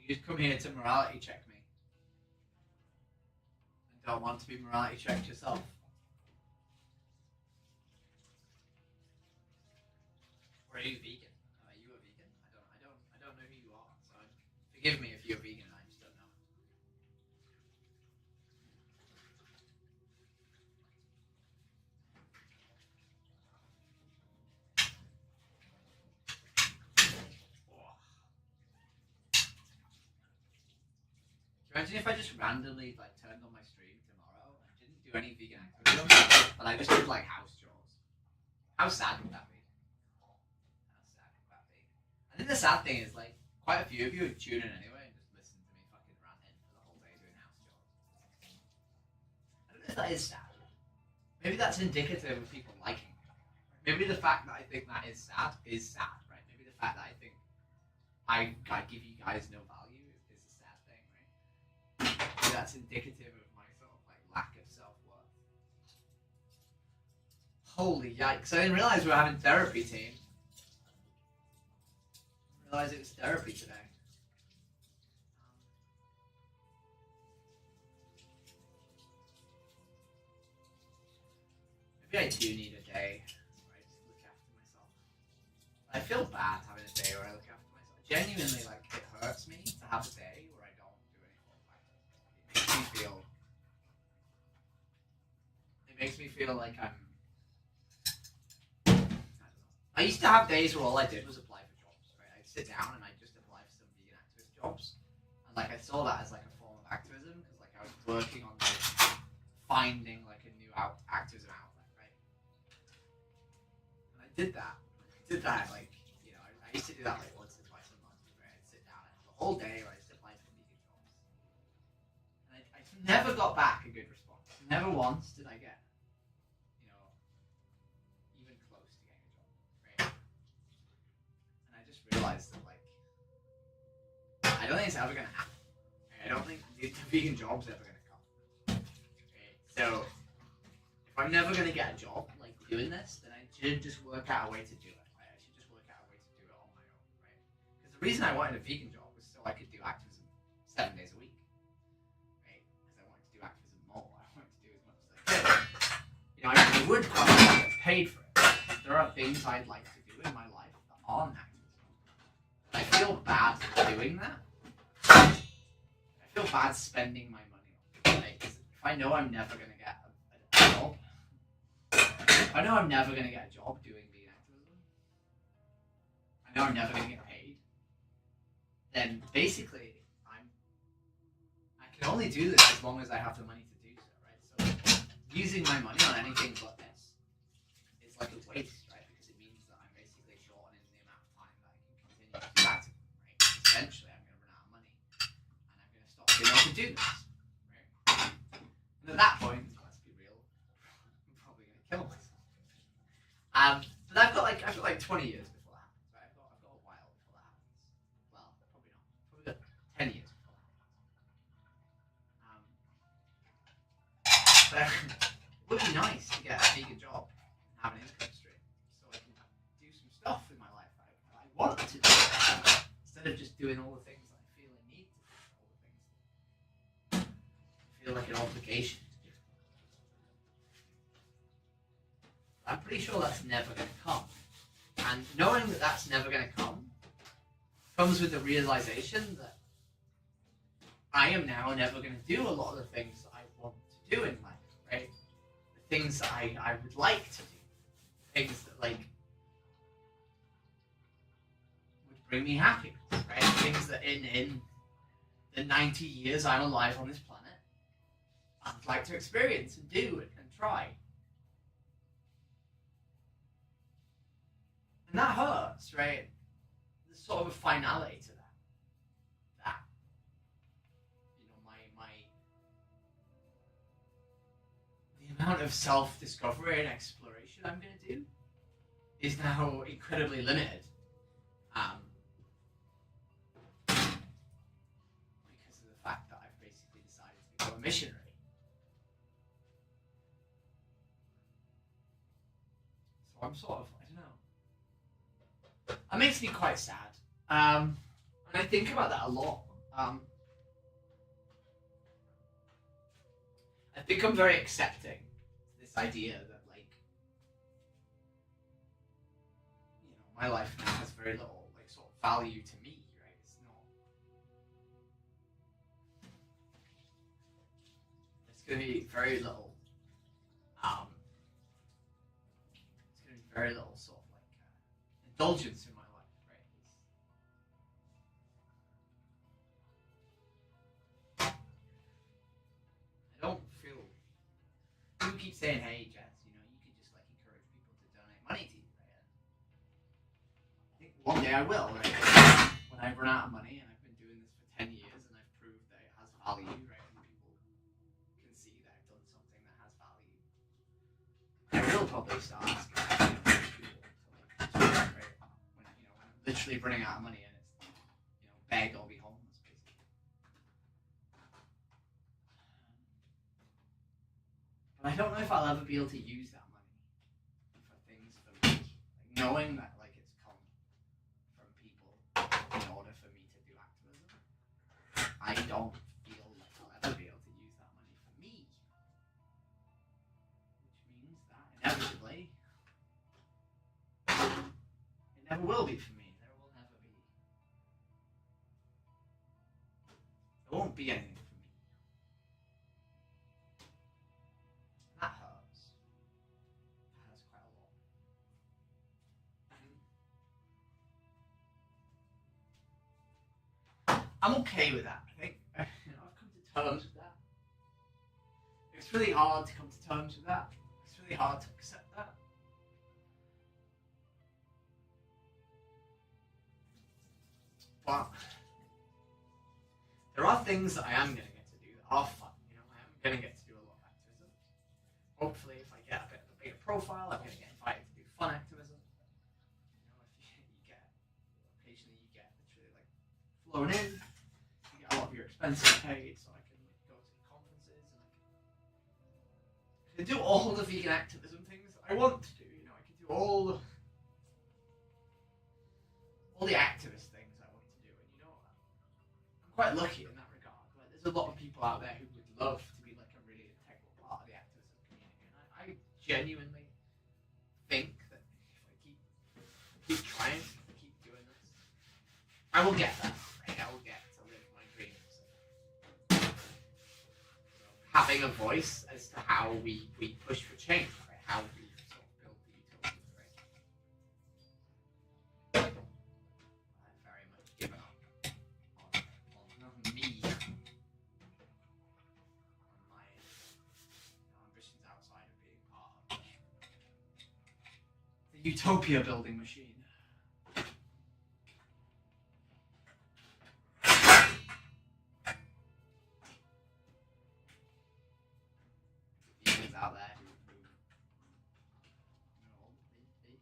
You just come here to morality check me and don't want to be morality checked yourself. Or are you vegan? Are you a vegan? I don't know who you are. So forgive me if you're vegan. I just don't know. Imagine if I just randomly like turned on my stream tomorrow and didn't do any vegan activism, but I just did like house chores. How sad would that be? How sad would that be? I think the sad thing is like quite a few of you would tune in anyway and just listen to me fucking ranting for the whole day doing house chores. I don't know if that is sad. Maybe that's indicative of people liking it. Maybe the fact that I think that is sad, right? Maybe the fact that I think I give you guys no value is a sad thing, right? Maybe that's indicative of my sort of like lack of self-worth. Holy yikes, I didn't realise we were having therapy, team. I didn't realise it was therapy today. Maybe I do need a day where I just look after myself. I feel bad having a day where I look after myself. Genuinely, like, it hurts me to have a day where I don't do anything like it. It makes me feel like I'm, I don't know. I used to have days where all I did was apply for jobs, right? I'd sit down and I'd just apply for some vegan activist jobs. And like I saw that as like a form of activism because like I was working on like finding like a new activism outlet, right? And I did that. Like, you know, I used to do that like once or twice a month, right? I'd sit down and have a whole day where I just applied for vegan jobs. And I never got back a good response. Never once did I get, you know, even close to getting a job, right? And I just realized that like, I don't think it's ever gonna happen. I don't think the vegan job's ever gonna come. Okay? So if I'm never gonna get a job like doing this, then I should just work out a way to do it. Right? I should just work out a way to do it on my own, right? Because the reason I wanted a vegan job was so I could do activism 7 days a week, right? Because I wanted to do activism more. I wanted to do as much as I could. You know, I would probably get paid for it. There are things I'd like to do in my life that aren't activism. I feel bad doing that. I feel bad spending my money on it. Like, if I know I'm never gonna get a job, I know I'm never going to get a job doing vegan activism, I know I'm never going to get paid, then basically I can only do this as long as I have the money to do so, right? So using my money on anything but this is like a waste, right? Because it means that I'm basically shortening the amount of time that I can continue to do activism, right? Eventually I'm going to run out of money and I'm going to stop being able to do this, right? And at that point, let's be real, I'm probably going to kill myself. But I've got like 20 years before that happens, right? I've got a while before that happens. Well, probably not. Probably got 10 years before that happens. But it would be nice to get a vegan job and have an income stream, so I can do some stuff in my life that I want to do, instead of just doing all the things that I feel I need to do, all the things that I feel like an obligation. I'm pretty sure that's never going to come. And knowing that that's never going to come comes with the realization that I am now never going to do a lot of the things that I want to do in life, right? The things that I would like to do. Things that, like, would bring me happiness, right? Things that in the 90 years I'm alive on this planet, I'd like to experience and do and try. And that hurts, right? There's sort of a finality to that. You know, the amount of self-discovery and exploration I'm going to do is now incredibly limited. Because of the fact that I've basically decided to become a missionary. So I'm sort of, I don't know. That makes me quite sad. And I think about that a lot. I think I'm very accepting to this idea that, like, you know, my life now has very little, like, sort of value to me, right? It's not. There's going to be very little. There's going to be very little sort of like indulgence in my life, right? keep saying, hey, Jess, you know, you could just like encourage people to donate money to you, right? I think one day I will, right? When I run out of money, and I've been doing this for 10 years, and I've proved that it has value, right? And people can see that I've done something that has value. I will probably start asking people to like, right? When I'm literally running out of money, and it's beg or be homeless, basically. But I don't know if I'll ever be able to use that money for things for me. Like, knowing that like it's come from people in order for me to do activism, I don't feel like I'll ever be able to use that money for me. Which means that inevitably it never will be for me. There will never be. There won't be anything for me. That hurts. That hurts quite a lot. I'm okay with that. I think I've come to terms with that. It's really hard to come to terms with that. It's really hard to accept that. But there are things that I am going to get to do that are fun. I am going to get to do a lot of activism. Hopefully, if I get a bit of a bigger profile, I'm going to get invited to do fun activism. If you get, occasionally you get literally like flown in, you get a lot of your expenses paid, so I can go to conferences and I can do all the vegan activism things that I want to do. I can do all the activist things I want to do, and I'm quite lucky in that regard. Like, there's a lot of people out there who would love to be like a really integral part of the activism community, and I genuinely think that if I keep trying, keep doing this, I will get there. Right? I will get to live my dreams. Having a voice as to how we push for change, right? How we sort of build the utopia, right? I've very much given up on me, on my ambitions outside of being part of the utopia building machine. Vegans out there who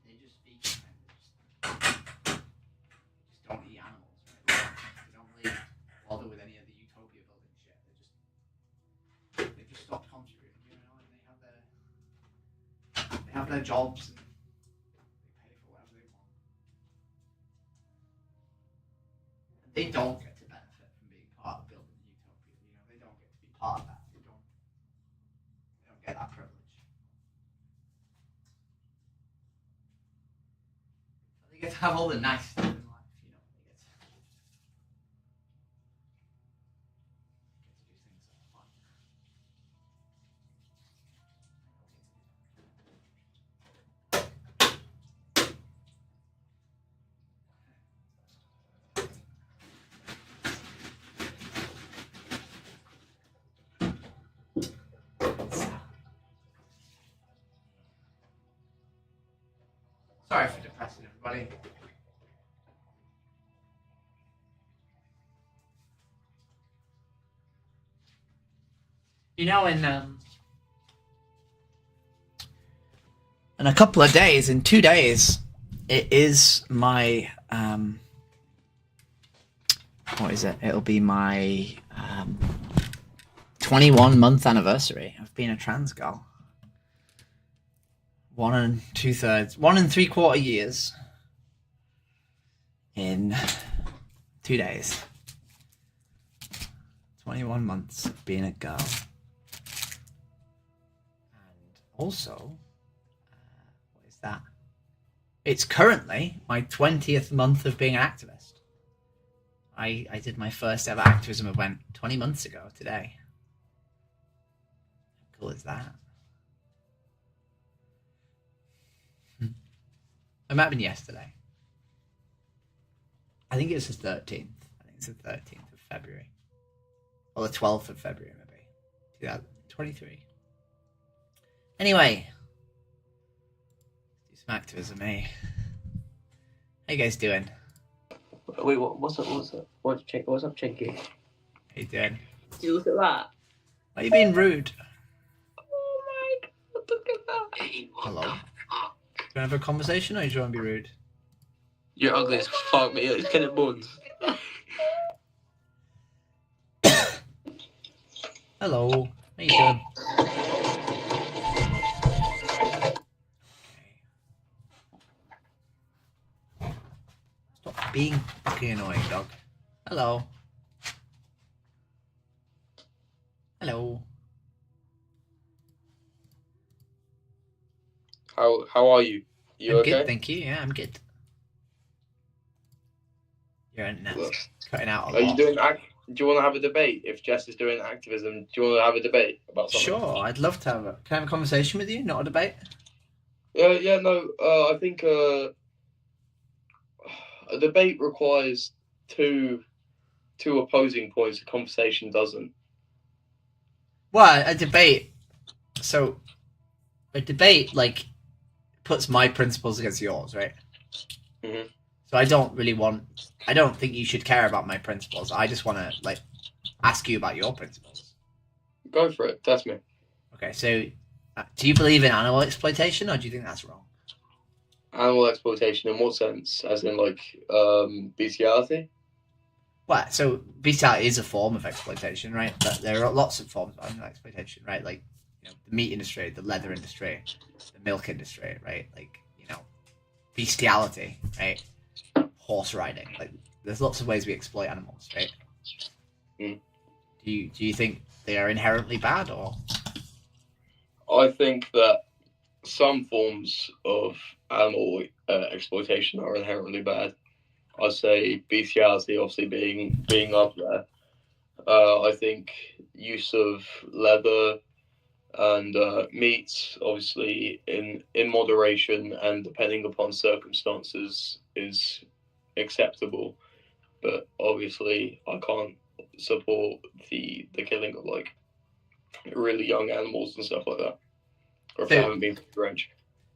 they just vegan, right? They just don't eat animals, right? They don't really bother with any of the utopia building shit. They just stop contributing, and they have their jobs and they pay for whatever they want. And they don't get to benefit from being part of building the utopia. They don't get to be part of that. They don't get that privilege. They get to have all the nice stuff in life, They get to do things that are fun. Sorry for depressing everybody. In a couple of days, in 2 days, it is my what is it? It'll be my 21-month anniversary of being a trans girl. 1 3/4 years in 2 days. 21 months of being a girl. And also, what is that? It's currently my 20th month of being an activist. I did my first ever activism event 20 months ago today. How cool is that? It might have been yesterday. I think it's the 13th. I think it's the 13th of February. Or the 12th of February, maybe. 2023. Anyway, do some activism, eh? How you guys doing? Wait, what's up? What's up? What's up, Chinky? How you doing? Did you look at that? Why are you being rude? Oh my god, look at that. Hello? Do you want to have a conversation, or do you want to be rude? You're ugly as fuck, mate. It's Kenneth Bones. Hello. How you doing? Stop being fucking annoying, dog. Hello. Hello. How are you? You I'm okay? good, thank you. Yeah, I'm good. You're cutting out a lot. Are you doing? Do you want to have a debate? If Jess is doing activism, do you want to have a debate about something? Sure, I'd love to have a. Can I have a conversation with you, not a debate? Yeah, no. I think a debate requires two opposing points. A conversation doesn't. Well, a debate. So, a debate like puts my principles against yours, right? Mm-hmm. So I don't think you should care about my principles. I just want to like ask you about your principles. Go for it. Test me. Okay, so do you believe in animal exploitation, or do you think that's wrong? Animal exploitation in what sense? As in like bestiality? Well, so bestiality is a form of exploitation, right? But there are lots of forms of animal exploitation, right? Like, you know, the meat industry, the leather industry, the milk industry, right? Like, you know, bestiality, right? Horse riding, like, there's lots of ways we exploit animals, right? Mm. Do you think they are inherently bad, or? I think that some forms of animal exploitation are inherently bad. I'd say bestiality, obviously being up there. I think use of leather and meats, obviously in moderation and depending upon circumstances, is acceptable. But obviously, I can't support the killing of like really young animals and stuff like that, or if they haven't been free range.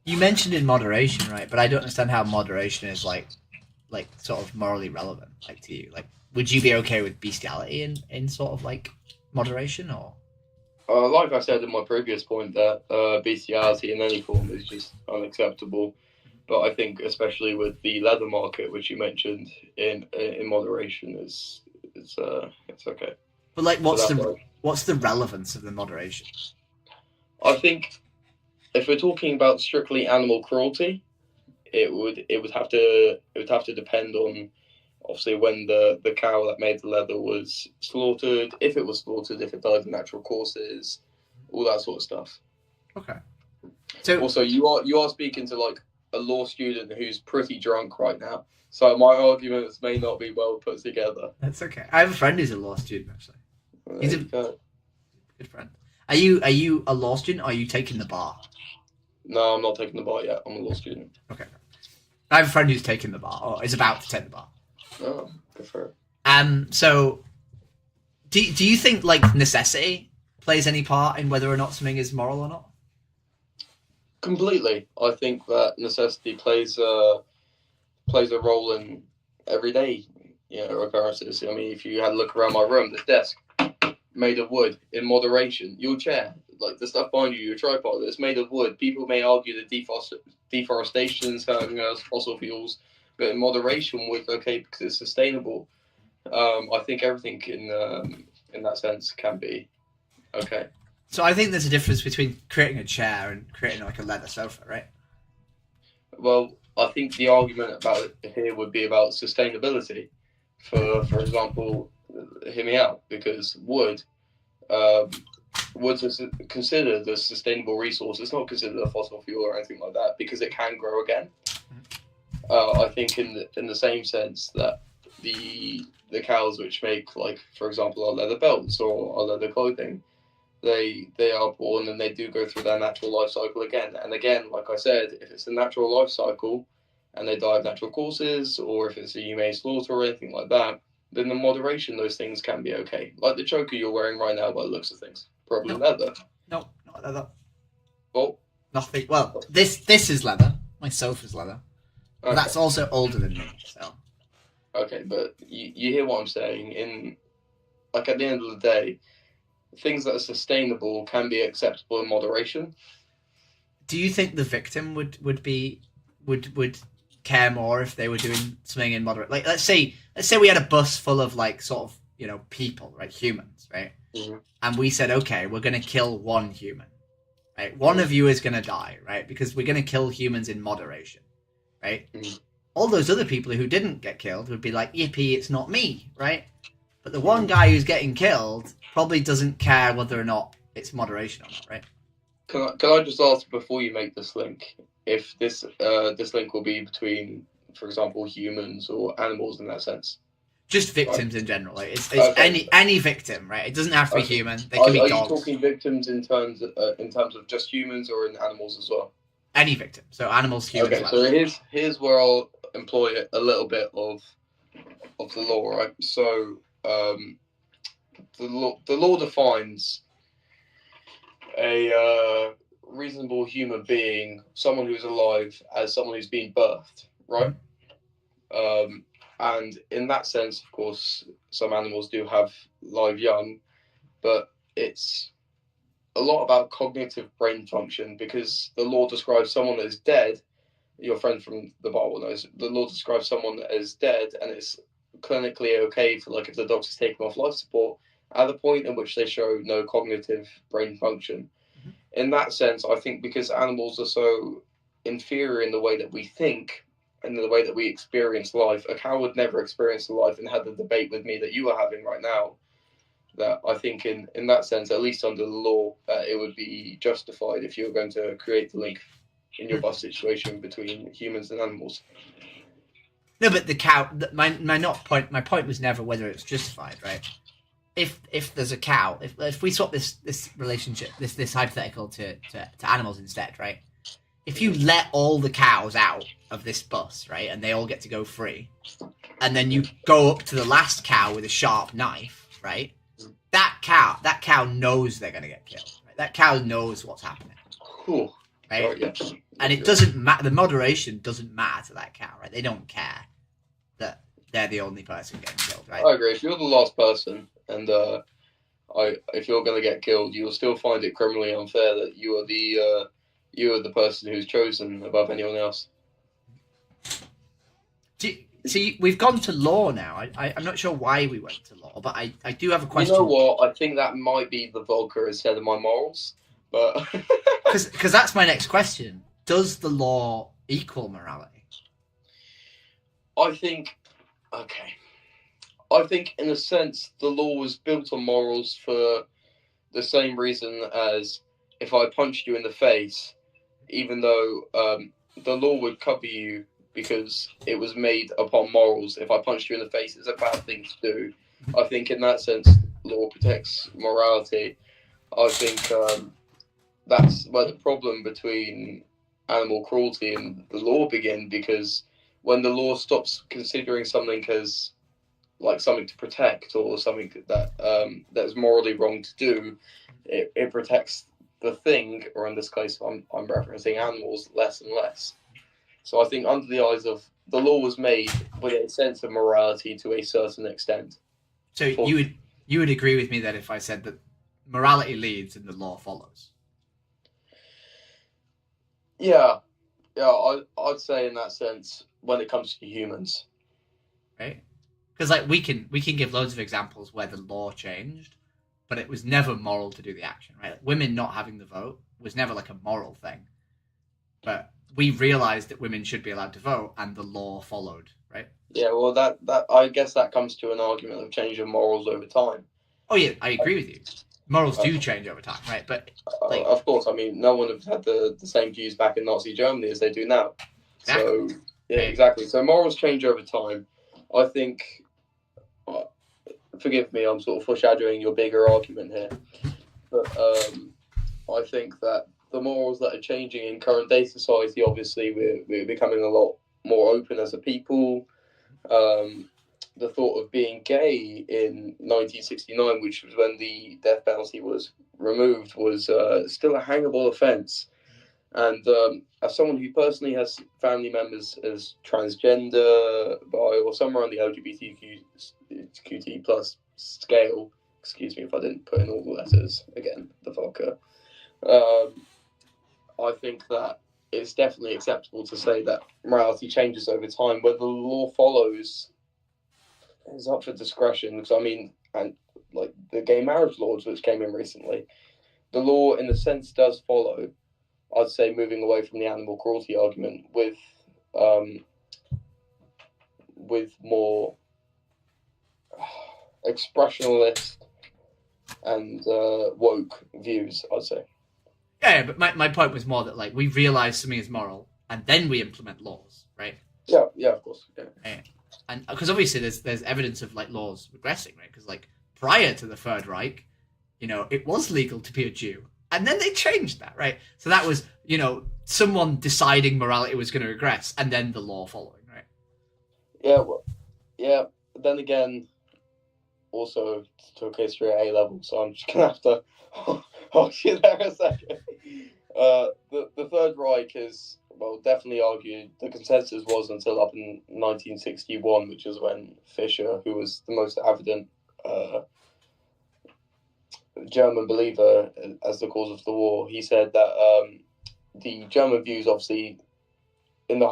You mentioned in moderation, right? But I don't understand how moderation is like sort of morally relevant, like to you. Like, would you be okay with bestiality in sort of like moderation, or? Like I said in my previous point, that bestiality in any form is just unacceptable. But I think, especially with the leather market, which you mentioned, in moderation it's okay. But like, what's the relevance of the moderation? I think if we're talking about strictly animal cruelty, it would have to depend on obviously when the cow that made the leather was slaughtered, if it was slaughtered, if it died of natural causes, all that sort of stuff. Okay. So also, you are speaking to like a law student who's pretty drunk right now, so my arguments may not be well put together. That's okay. I have a friend who's a law student, actually. He's a good friend. Are you a law student, or are you taking the bar? No, I'm not taking the bar yet. I'm a law student. Okay. I have a friend who's taking the bar, or is about to take the bar. Oh, good for it. So do you think like necessity plays any part in whether or not something is moral or not? Completely. I think that necessity plays a role in everyday, occurrences. I mean, if you had a look around my room, this desk made of wood in moderation, your chair, like the stuff behind you, your tripod, it's made of wood. People may argue that deforestation is hurting us, fossil fuels, but in moderation, wood's okay because it's sustainable. I think everything in that sense can be okay. So I think there's a difference between creating a chair and creating like a leather sofa, right? Well, I think the argument about it here would be about sustainability. For example, hear me out, because wood's considered a sustainable resource. It's not considered a fossil fuel or anything like that because it can grow again. I think in the same sense that the cows which make, like, for example, our leather belts or our leather clothing, they are born and they do go through their natural life cycle again. And again, like I said, if it's a natural life cycle and they die of natural causes, or if it's a humane slaughter or anything like that, then in moderation those things can be okay. Like the choker you're wearing right now by the looks of things. Probably leather. No, not leather. Oh, nothing. Well, this is leather. My sofa's leather. But Okay. that's also older than me. So Okay, but you hear what I'm saying? Like at the end of the day, things that are sustainable can be acceptable in moderation. do you think the victim would care more if they were doing something in moderate? Like let's say we had a bus full of like sort of, you know, people, right, humans, right, and we said, okay, we're gonna kill one human, right? One of you is gonna die, right, because we're gonna kill humans in moderation, right? All those other people who didn't get killed would be like, yippee, it's not me, right? But the one guy who's getting killed probably doesn't care whether or not it's moderation or not, right? Can I just ask before you make this link, if this link will be between, for example, humans or animals in that sense? Just victims in general. Like it's Okay. any victim, right? It doesn't have to be Okay. human. They can be Are dogs. you talking victims in terms of just humans or in animals as well? Any victim. So animals, humans. Okay, so here's where I'll employ a little bit of the law, right? So the law defines a reasonable human being, someone who's alive, as someone who's been birthed, right? And in that sense, of course, some animals do have live young, but it's a lot about cognitive brain function, because the law describes someone that is dead. Your friend from the Bible knows the law describes someone as dead, and it's clinically okay for, like, if the doctor's taken off life support at the point in which they show no cognitive brain function. In that sense, I think because animals are so inferior in the way that we think and in the way that we experience life, a cow would never experience life and had the debate with me that you are having right now. That I think in that sense, at least under the law, it would be justified if you were going to create the link in your bus situation between humans and animals. No, but the cow. My point was never whether it's justified, right? If there's a cow, if we swap this relationship, this hypothetical to animals instead, right? If you let all the cows out of this bus, right, and they all get to go free, and then you go up to the last cow with a sharp knife, right? That cow knows they're gonna get killed. Right? That cow knows what's happening. Cool. Right? Right, yeah. And it doesn't matter. The moderation doesn't matter to that cow, right? They don't care that they're the only person getting killed, right? I agree. If you're the last person, and if you're going to get killed, you'll still find it criminally unfair that you are the person who's chosen above anyone else. See, we've gone to law now. I'm not sure why we went to law, but I do have a question. You know what? I think that might be the vodka instead of my morals, but because that's my next question. Does the law equal morality? I think in a sense the law was built on morals for the same reason as if I punched you in the face, even though the law would cover you because it was made upon morals. If I punched you in the face, it's a bad thing to do. I think in that sense, law protects morality. I think that's where the problem between animal cruelty and the law begin, because when the law stops considering something as like something to protect or something that that's morally wrong to do, it protects the thing, or in this case I'm referencing animals, less and less. So I think under the eyes of the law was made with a sense of morality to a certain extent. So you would agree with me that if I said that morality leads and the law follows? Yeah, I'd say in that sense when it comes to humans, right? Because like we can give loads of examples where the law changed, but it was never moral to do the action, right? Like, women not having the vote was never like a moral thing, but we realized that women should be allowed to vote, and the law followed, right? Yeah, well, that I guess that comes to an argument of change of morals over time. Oh yeah, I agree with you. Morals do change over time, right? But like, of course, I mean, no one had the same views back in Nazi Germany as they do now. Exactly. So yeah, exactly. So morals change over time. I think. Forgive me, I'm sort of foreshadowing your bigger argument here, but I think that the morals that are changing in current day society, obviously, we're becoming a lot more open as a people. The thought of being gay in 1969, which was when the death penalty was removed, was still a hangable offence. And as someone who personally has family members as transgender, bi, or somewhere on the LGBTQT plus scale, excuse me if I didn't put in all the letters again, the fucker. I think that it's definitely acceptable to say that morality changes over time. Whether the law follows is up for discretion. Because I mean, and like the gay marriage laws which came in recently, the law in a sense does follow. I'd say moving away from the animal cruelty argument with more expressionalist and woke views, I'd say. Yeah, but my point was more that like we realize something is moral and then we implement laws, right? Yeah, of course. Yeah. And because obviously there's evidence of like laws regressing, right? Because like prior to the Third Reich, you know, it was legal to be a Jew, and then they changed that, right? So that was, you know, someone deciding morality was going to regress, and then the law following, right? Yeah, well, yeah. But then again, also took history at A level, so I'm just gonna have to hold you there a second. The Third Reich is, well, definitely argued the consensus was until up in 1961, which is when Fischer, who was the most evident German believer as the cause of the war, he said that the German views, obviously, in the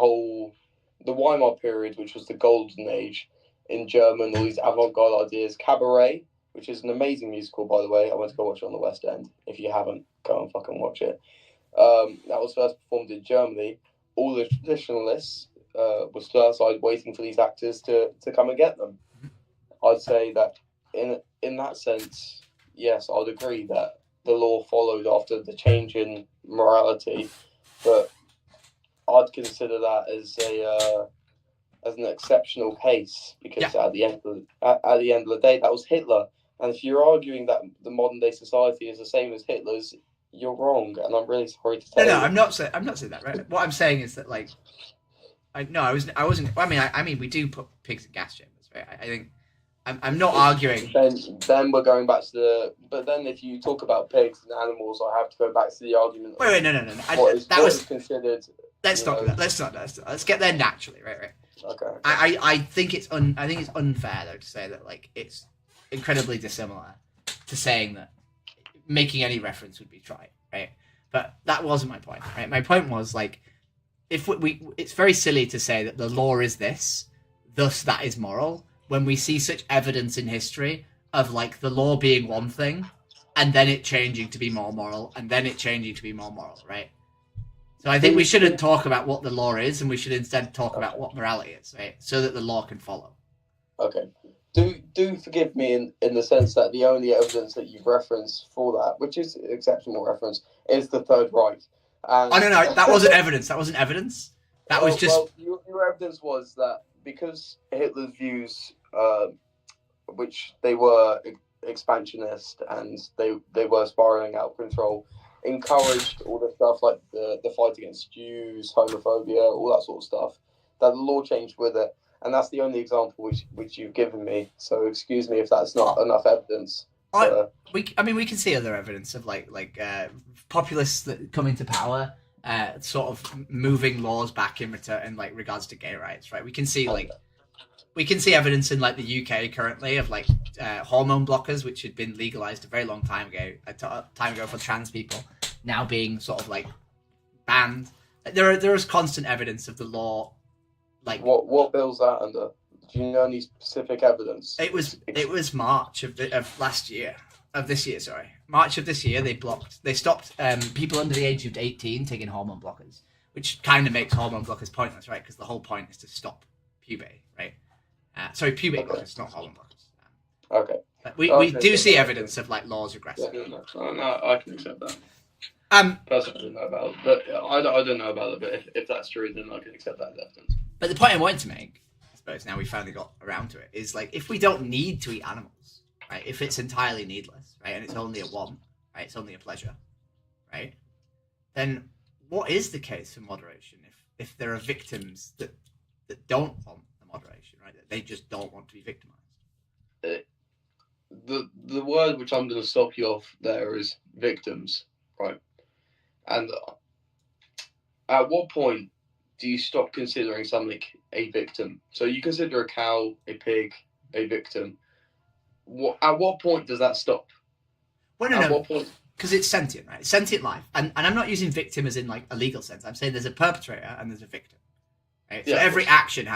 Weimar period, which was the golden age in German, all these avant-garde ideas, Cabaret, which is an amazing musical, by the way. I went to go watch it on the West End. If you haven't, go and fucking watch it. That was first performed in Germany. All the traditionalists were still outside waiting for these actors to come and get them. I'd say that in that sense, yes, I'd agree that the law followed after the change in morality, but I'd consider that as an exceptional case because at the end of the day, that was Hitler. And if you're arguing that the modern day society is the same as Hitler's, you're wrong, and I'm really sorry to tell you. No, I'm not saying that, right? What I'm saying is that like, I wasn't. I mean, we do put pigs in gas chambers, right? I think I'm not arguing. Then we're going back to but then if you talk about pigs and animals, I have to go back to the argument. Wait, no. That was considered. Let's not do that. Let's get there naturally, right? Okay. I think it's unfair though to say that like it's incredibly dissimilar to saying that making any reference would be trite, right? But that wasn't my point, right? My point was like, if it's very silly to say that the law is this, thus that is moral, when we see such evidence in history of like the law being one thing, and then it changing to be more moral, and then it changing to be more moral, right? So I think we shouldn't talk about what the law is, and we should instead talk about what morality is, right? So that the law can follow. Okay. Do forgive me in the sense that the only evidence that you've referenced for that, which is an exceptional reference, is the Third Reich. And no, that wasn't evidence. That wasn't evidence. That was just. Well, your evidence was that because Hitler's views, which they were expansionist and they were spiraling out of control, encouraged all the stuff like the fight against Jews, homophobia, all that sort of stuff, that the law changed with it. And that's the only example which you've given me. So excuse me if that's not enough evidence. We can see other evidence of like populists that come into power, sort of moving laws back in like regards to gay rights, right? We can see evidence in like the UK currently of like hormone blockers, which had been legalized a very long time ago for trans people, now being sort of like banned. There is constant evidence of the law. Like what bill's that under? Do you know any specific evidence? It was March of this year. March of this year, they stopped people under the age of 18 taking hormone blockers, which kind of makes hormone blockers pointless, right? Because the whole point is to stop puberty, right? Puberty blockers, not hormone blockers. Okay. But we do see evidence of like laws regressing. Yeah, no, I can accept that. Personally, I don't know about it, but I don't know about it. But if that's true, then I can accept that as evidence. But the point I wanted to make, I suppose now we finally got around to it, is like if we don't need to eat animals, right? If it's entirely needless, right, and it's only a want, right? It's only a pleasure, right? Then what is the case for moderation if there are victims that don't want the moderation, right? That they just don't want to be victimized. The word which I'm going to stop you off there is victims, right? And at what point do you stop considering something a victim? So you consider a cow, a pig, a victim. At what point does that stop? Well, no, at what point? Because it's sentient, right? It's sentient life. And I'm not using victim as in like a legal sense. I'm saying there's a perpetrator and there's a victim. Right? So Yeah, every action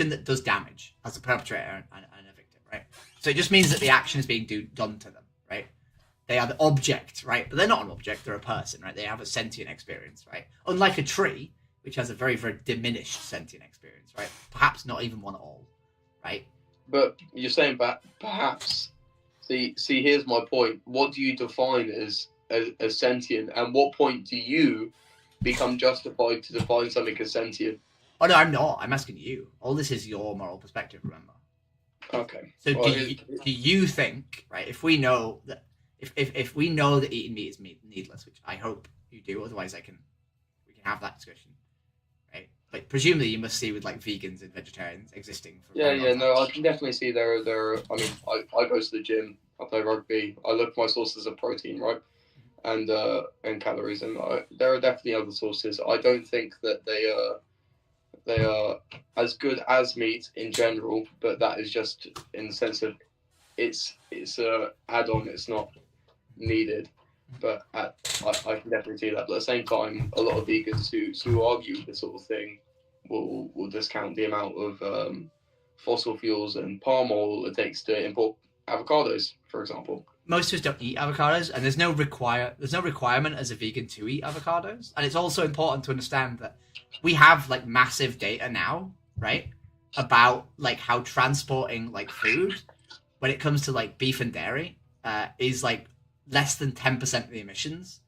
that does damage has a perpetrator and a victim, right? So it just means that the action is being done to them, right? They are the object, right? But they're not an object, they're a person, right? They have a sentient experience, right? Unlike a tree, which has a very, very diminished sentient experience, right? Perhaps not even one at all, right? But you're saying perhaps. See, here's my point. What do you define as sentient? And what point do you become justified to define something as sentient? Oh, no, I'm not. I'm asking you. All this is your moral perspective, remember? Okay. So do you think, right, if we know that if we know that eating meat is needless, which I hope you do, otherwise we can have that discussion, right? Like presumably you must see with like vegans and vegetarians existing. No, I can definitely see there. I mean, I go to the gym, I play rugby, I look for my sources of protein, right, and calories, and there are definitely other sources. I don't think that they are as good as meat in general, but that is just in the sense of it's a add-on. It's not needed, but I can definitely see that. But at the same time, a lot of vegans who argue this sort of thing will discount the amount of fossil fuels and palm oil it takes to import avocados, for example. Most of us don't eat avocados, and there's no requirement as a vegan to eat avocados. And it's also important to understand that we have like massive data now, right, about like how transporting like food when it comes to like beef and dairy is like less than 10% of the emissions,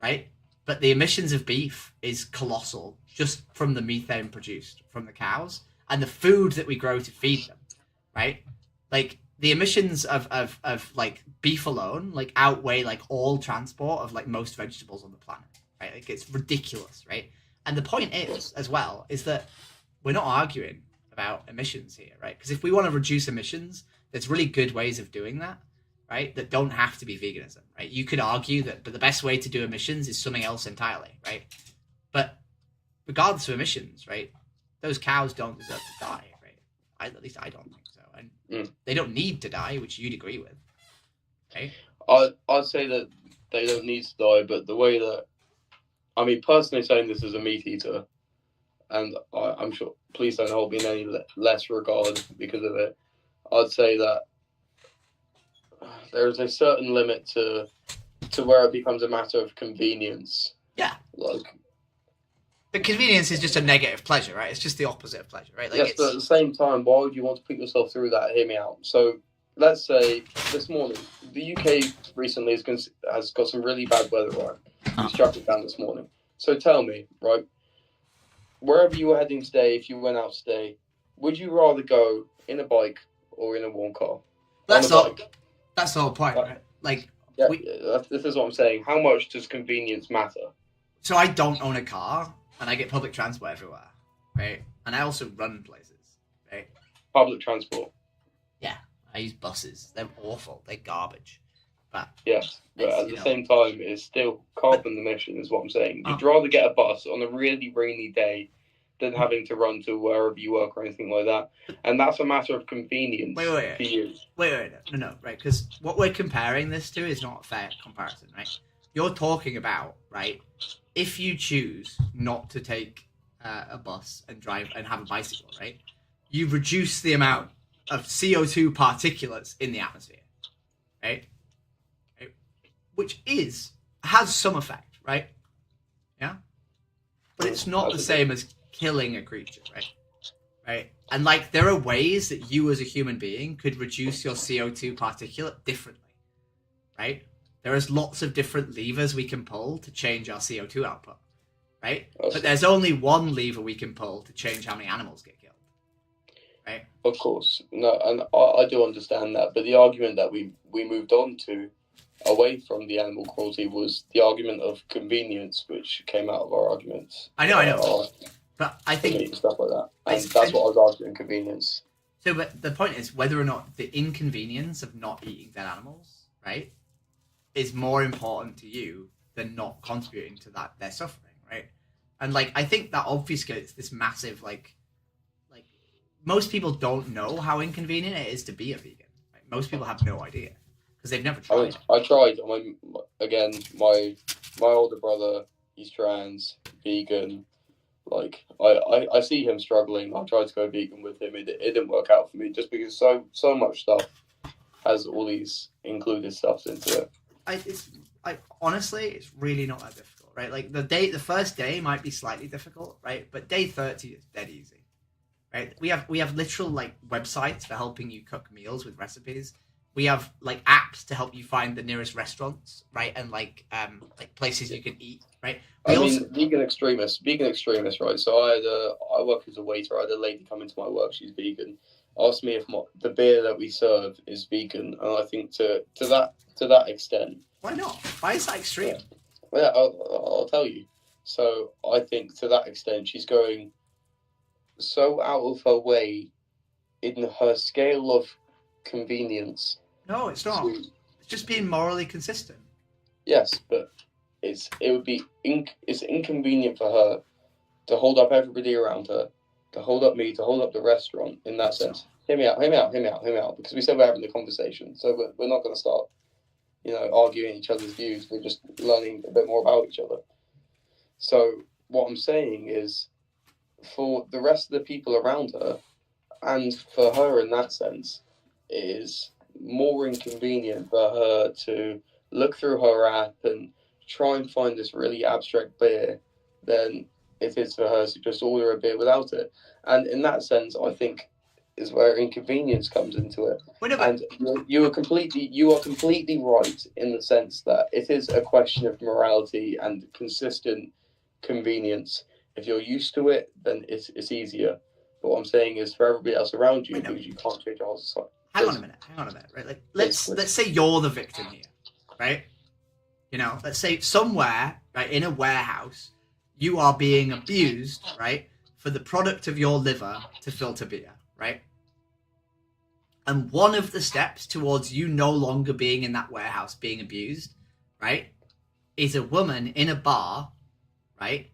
right? But the emissions of beef is colossal just from the methane produced from the cows and the food that we grow to feed them, right? Like the emissions of like beef alone like outweigh like all transport of like most vegetables on the planet, right? Like it's ridiculous, right? And the point is as well is that we're not arguing about emissions here, right? Because if we want to reduce emissions, there's really good ways of doing that, right? That don't have to be veganism, right? You could argue that, but the best way to do emissions is something else entirely, right? But regardless of emissions, right? Those cows don't deserve to die, right? At least I don't think so, and they don't need to die, which you'd agree with, right? I'd say that they don't need to die, but the way that, I mean, personally saying this as a meat eater, and I'm sure, please don't hold me in any less regard because of it. I'd say that there is a certain limit to where it becomes a matter of convenience. Yeah. Like, the convenience is just a negative pleasure, right? It's just the opposite of pleasure, right? Like yes, but at the same time, why would you want to put yourself through that? Hear me out. So let's say this morning, the UK recently has got some really bad weather, right? It's struck it down this morning. So tell me, right, wherever you were heading today, if you went out today, would you rather go in a bike or in a warm car? That's the whole point, right? Like, yeah, this is what I'm saying. How much does convenience matter? So I don't own a car, and I get public transport everywhere, right? And I also run places, right? Public transport. Yeah, I use buses. They're awful. They're garbage. But yes, but at the same time, it's still carbon emission, is what I'm saying. You'd rather get a bus on a really rainy day than having to run to wherever you work or anything like that. And that's a matter of convenience for you. Wait, no, right? Because what we're comparing this to is not a fair comparison, right? You're talking about, right, if you choose not to take a bus and drive and have a bicycle, right, you reduce the amount of CO2 particulates in the atmosphere, right? Which has some effect, right? Yeah? But it's not the same as killing a creature, right? Right? And like there are ways that you as a human being could reduce your CO2 particulate differently, right? There is lots of different levers we can pull to change our CO2 output, right? But there's only one lever we can pull to change how many animals get killed, right? Of course. No, and I do understand that, but the argument that we moved on to away from the animal cruelty was the argument of convenience, which came out of our arguments. I know. But I think stuff like that, and that's what I was arguing, convenience. So, but the point is whether or not the inconvenience of not eating dead animals, right, is more important to you than not contributing to that their suffering, right? And like I think that obfuscates this massive like most people don't know how inconvenient it is to be a vegan. Like, most people have no idea because they've never tried. I tried. My older brother, he's trans, vegan. Like I see him struggling. I tried to go vegan with him. It didn't work out for me just because so much stuff has all these included stuffs into it. Honestly, it's really not that difficult, right? Like the first day might be slightly difficult, right? But day 30 is dead easy, right? We have literal like websites for helping you cook meals with recipes. We have like apps to help you find the nearest restaurants, right? And like places you can eat, right? Vegan extremists, right? So I work as a waiter. I had a lady come into my work. She's vegan. Asked me if the beer that we serve is vegan, and I think to that extent. Why not? Why is that extreme? Yeah, I'll tell you. So I think to that extent, she's going so out of her way in her scale of convenience. No, it's not. It's just being morally consistent. Yes, but it's inconvenient for her to hold up everybody around her, to hold up me, to hold up the restaurant in that sense. Hear me out, because we said we're having the conversation, so we're not going to start, arguing each other's views. We're just learning a bit more about each other. So what I'm saying is, for the rest of the people around her, and for her in that sense, it is more inconvenient for her to look through her app and try and find this really abstract beer than it is for her to just order a beer without it. And in that sense, I think is where inconvenience comes into it. And you are completely right in the sense that it is a question of morality and consistent convenience. If you're used to it, then it's easier. But what I'm saying is, for everybody else around you, because you can't change the whole society. Hang on a minute, right? Like, let's say you're the victim here, right? Let's say somewhere, right, in a warehouse, you are being abused, right, for the product of your liver to filter beer, right? And one of the steps towards you no longer being in that warehouse being abused, right, is a woman in a bar, right,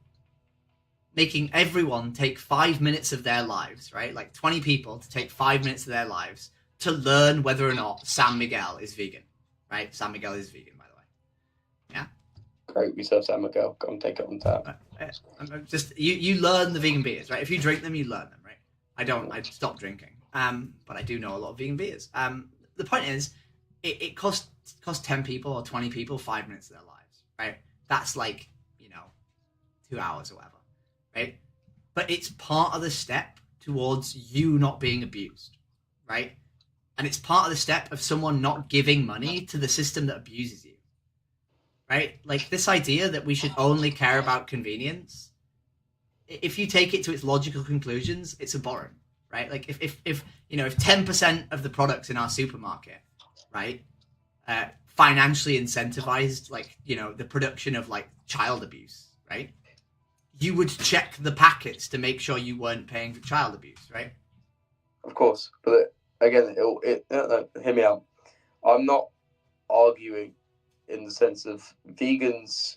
making everyone take 5 minutes of their lives, right? Like 20 people to take 5 minutes of their lives to learn whether or not San Miguel is vegan, right? San Miguel is vegan, by the way. Yeah? Great, we serve San Miguel. Come take it on tap. Just, you learn the vegan beers, right? If you drink them, you learn them, right? I don't. I stopped drinking. But I do know a lot of vegan beers. The point is, it costs 10 people or 20 people 5 minutes of their lives, right? That's like, 2 hours or whatever, right? But it's part of the step towards you not being abused, right? And it's part of the step of someone not giving money to the system that abuses you, right? Like this idea that we should only care about convenience, if you take it to its logical conclusions, it's abhorrent, right? Like if 10% of the products in our supermarket, right, financially incentivized, like, the production of like child abuse, right? You would check the packets to make sure you weren't paying for child abuse, right? Of course, but again, hear me out. I'm not arguing in the sense of vegans'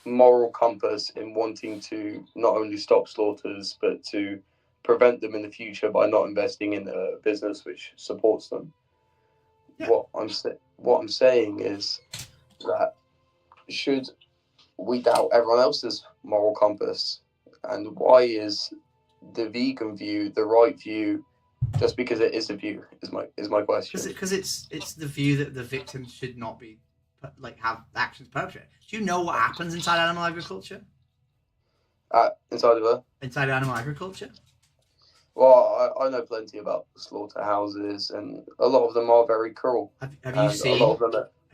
moral compass in wanting to not only stop slaughters, but to prevent them in the future by not investing in a business which supports them. Yeah. What I'm saying is that should we doubt everyone else's moral compass, and why is the vegan view the right view just because it is a view is my question. Because it's the view that the victim should not be have actions perpetrated. Do you know what happens inside animal agriculture? Inside of animal agriculture? Well, I know plenty about slaughterhouses, and a lot of them are very cruel. Have you seen?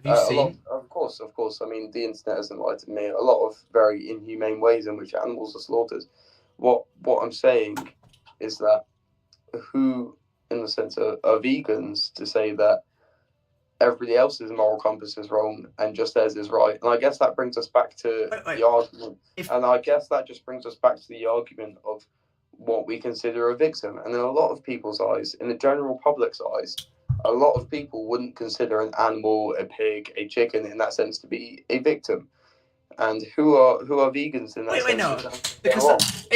Of course. I mean, the internet has enlightened me. A lot of very inhumane ways in which animals are slaughtered. What I'm saying is that who, in the sense of are vegans to say that everybody else's moral compass is wrong and just theirs is right? And I guess that brings us back to the argument. And I guess that just brings us back to the argument of what we consider a victim. And in a lot of people's eyes, in the general public's eyes, a lot of people wouldn't consider an animal, a pig, a chicken in that sense to be a victim. And who are vegans in that Wait, sense? no, because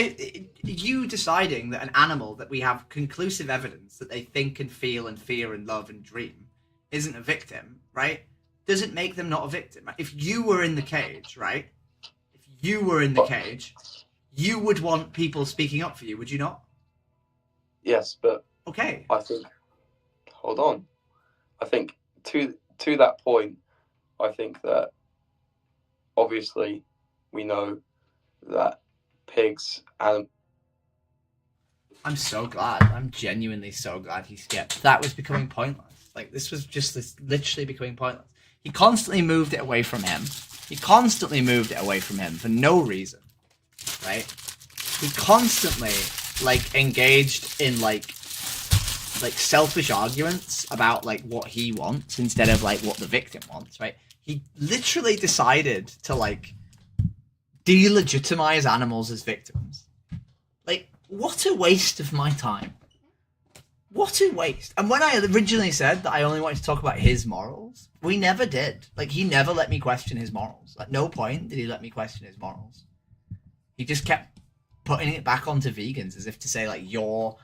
you deciding that an animal that we have conclusive evidence that they think and feel and fear and love and dream isn't a victim, right? Doesn't make them not a victim. If you were in the cage, right? If you were in the cage, you would want people speaking up for you, would you not? Yes, but okay. I think. Hold on. I think to that point, I think that obviously we know that pigs and I'm so glad. I'm genuinely so glad he skipped. That was becoming pointless. Like, this was just literally becoming pointless. He constantly moved it away from him. He constantly moved it away from him for no reason, right? He constantly, like, engaged in, like selfish arguments about, like, what he wants instead of, like, what the victim wants, right? He literally decided to, like, delegitimize animals as victims. Like, what a waste of my time. What a waste. And when I originally said that I only wanted to talk about his morals, we never did. Like, he never let me question his morals. At no point did he let me question his morals. He just kept putting it back onto vegans as if to say, like, you're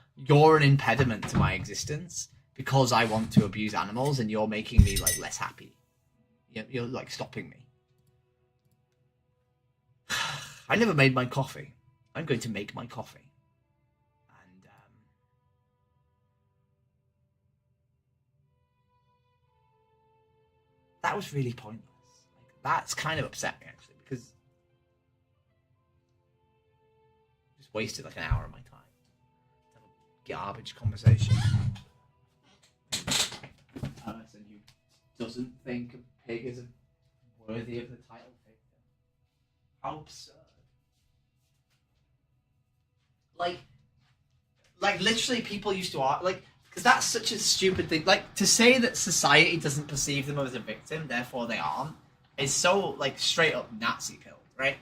an impediment to my existence because I want to abuse animals and you're making me, like, less happy. You're like, stopping me. I never made my coffee. I'm going to make my coffee. That was really pointless. Like, that's kind of upset me, actually, because I just wasted like an hour of my time. Garbage conversation. A person who doesn't think a pig is worthy of the title pig. How absurd. Like literally people used to argue, like, because that's such a stupid thing. Like, to say that society doesn't perceive them as a victim, therefore they aren't, is so, like, straight up Nazi pilled, right?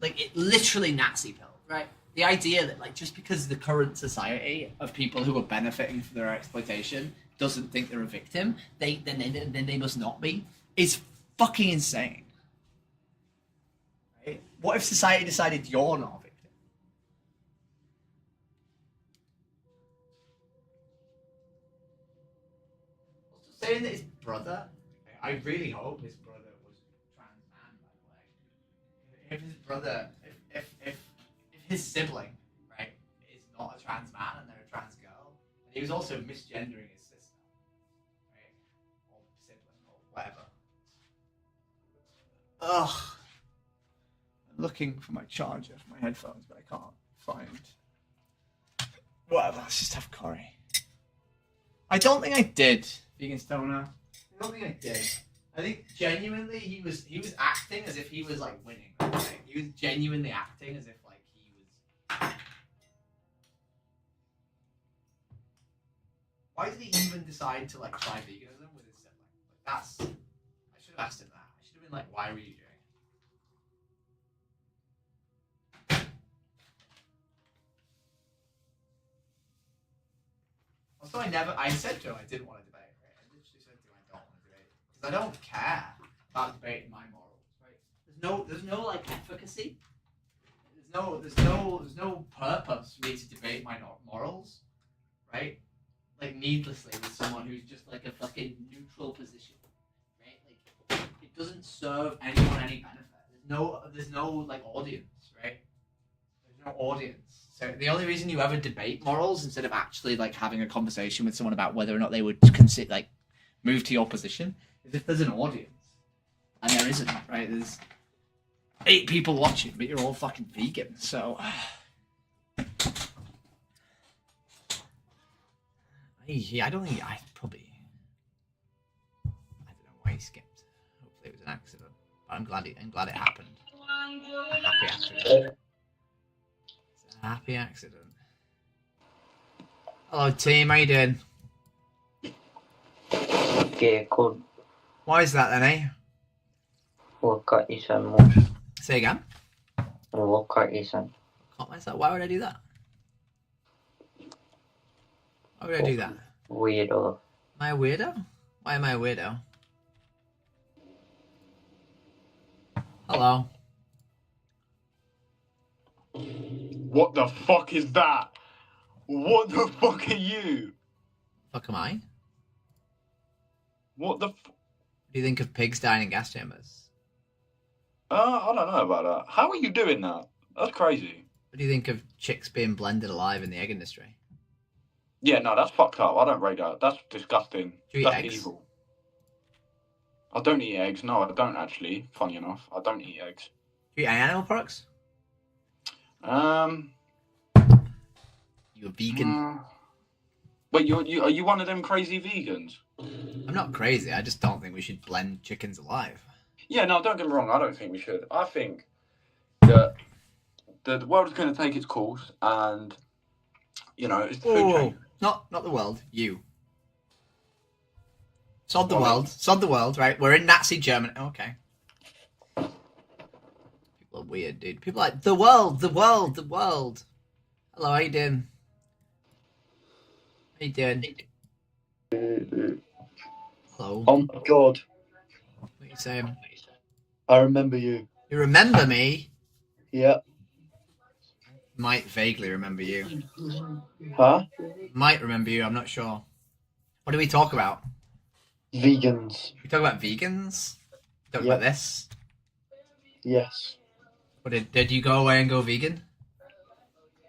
Like, it literally Nazi pilled, right? The idea that, like, just because the current society of people who are benefiting from their exploitation doesn't think they're a victim, then they must not be, is fucking insane. Right? What if society decided you're not a victim? Saying that his brother, I really hope his brother was a trans man, by the way. If his brother, if his sibling, right, is not a trans man and they're a trans girl, and he was also misgendering his sister, right, or sibling, or whatever. Ugh. I'm looking for my charger for my headphones, but I can't find. Whatever, let's just have curry. I don't think I did. Vegan Stoner. I don't think I did. I think genuinely he was acting as if he was like winning. Right? He was genuinely acting as if like he was. Why did he even decide to like try veganism with his sibling? Like, that's. I should have asked him that. I should have been like, why were you doing it? Also, I said to him I didn't want to debate. I don't care about debating my morals, right? There's no like efficacy. There's no purpose for me to debate my morals, right? Like needlessly with someone who's just like a fucking neutral position, right? Like it doesn't serve anyone any benefit. There's no like audience, right? There's no audience. So the only reason you ever debate morals instead of actually like having a conversation with someone about whether or not they would consider like move to your position is if there's an audience, and there isn't, right? There's 8 people watching, but you're all fucking vegan, so I don't think I don't know why he skipped. Hopefully it was an accident, but I'm glad it happened. A happy accident. It's a happy accident. Hello team, how you doing? Okay, cool. Why is that then, eh? Waka isan mo. Say again? Waka isan. Why would I do that? Why would I do that? Weirdo. Am I a weirdo? Why am I a weirdo? Hello. What the fuck is that? What the fuck are you? Fuck am I? What the? What do you think of pigs dying in gas chambers? I don't know about that. How are you doing that? That's crazy. What do you think of chicks being blended alive in the egg industry? Yeah, no, that's fucked up. I don't rate that. That's disgusting. Do you eat That's eggs? evil. I don't eat eggs. No, I don't actually. Funny enough, I don't eat eggs. Do you eat any animal products? You a vegan? Wait, you are you one of them crazy vegans? I'm not crazy. I just don't think we should blend chickens alive. Yeah, no, don't get me wrong. I don't think we should. I think that the world is going to take its course, and you know, it's the food chain. Not the world. You. Sod the world. Sod the world. Right? We're in Nazi Germany. Okay. People are weird, dude. People are like the world, the world, the world. Hello, how you doing? How you doing? Hello. Oh my god. What are you saying? I remember you. You remember me? Yeah. Might vaguely remember you. Huh? Might remember you, I'm not sure. What do we talk about? Vegans. We talk about vegans? We talk Yep. about this? Yes. What did you go away and go vegan?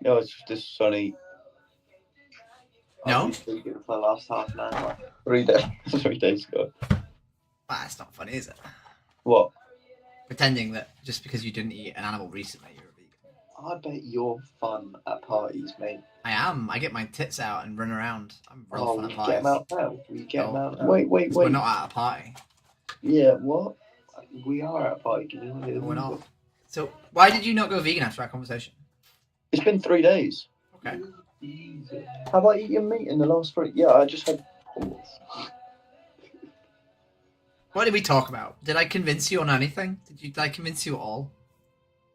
No, it's this sunny. No? I've been vegan for the last half an hour. 3 days. 3 days ago. That's not funny, is it? What? Pretending that just because you didn't eat an animal recently, you're a vegan. I bet you're fun at parties, mate. I am. I get my tits out and run around. I'm real Oh, fun we at get parties. them out now. We get them No. out now. Wait. We're not at a party. Yeah, what? We are at a party. Can you hear No, we're me? not. So why did you not go vegan after our conversation? It's been 3 days. Okay. Have I eaten meat in the last 3? Yeah, I just had. What did we talk about? Did I convince you on anything? Did I convince you at all?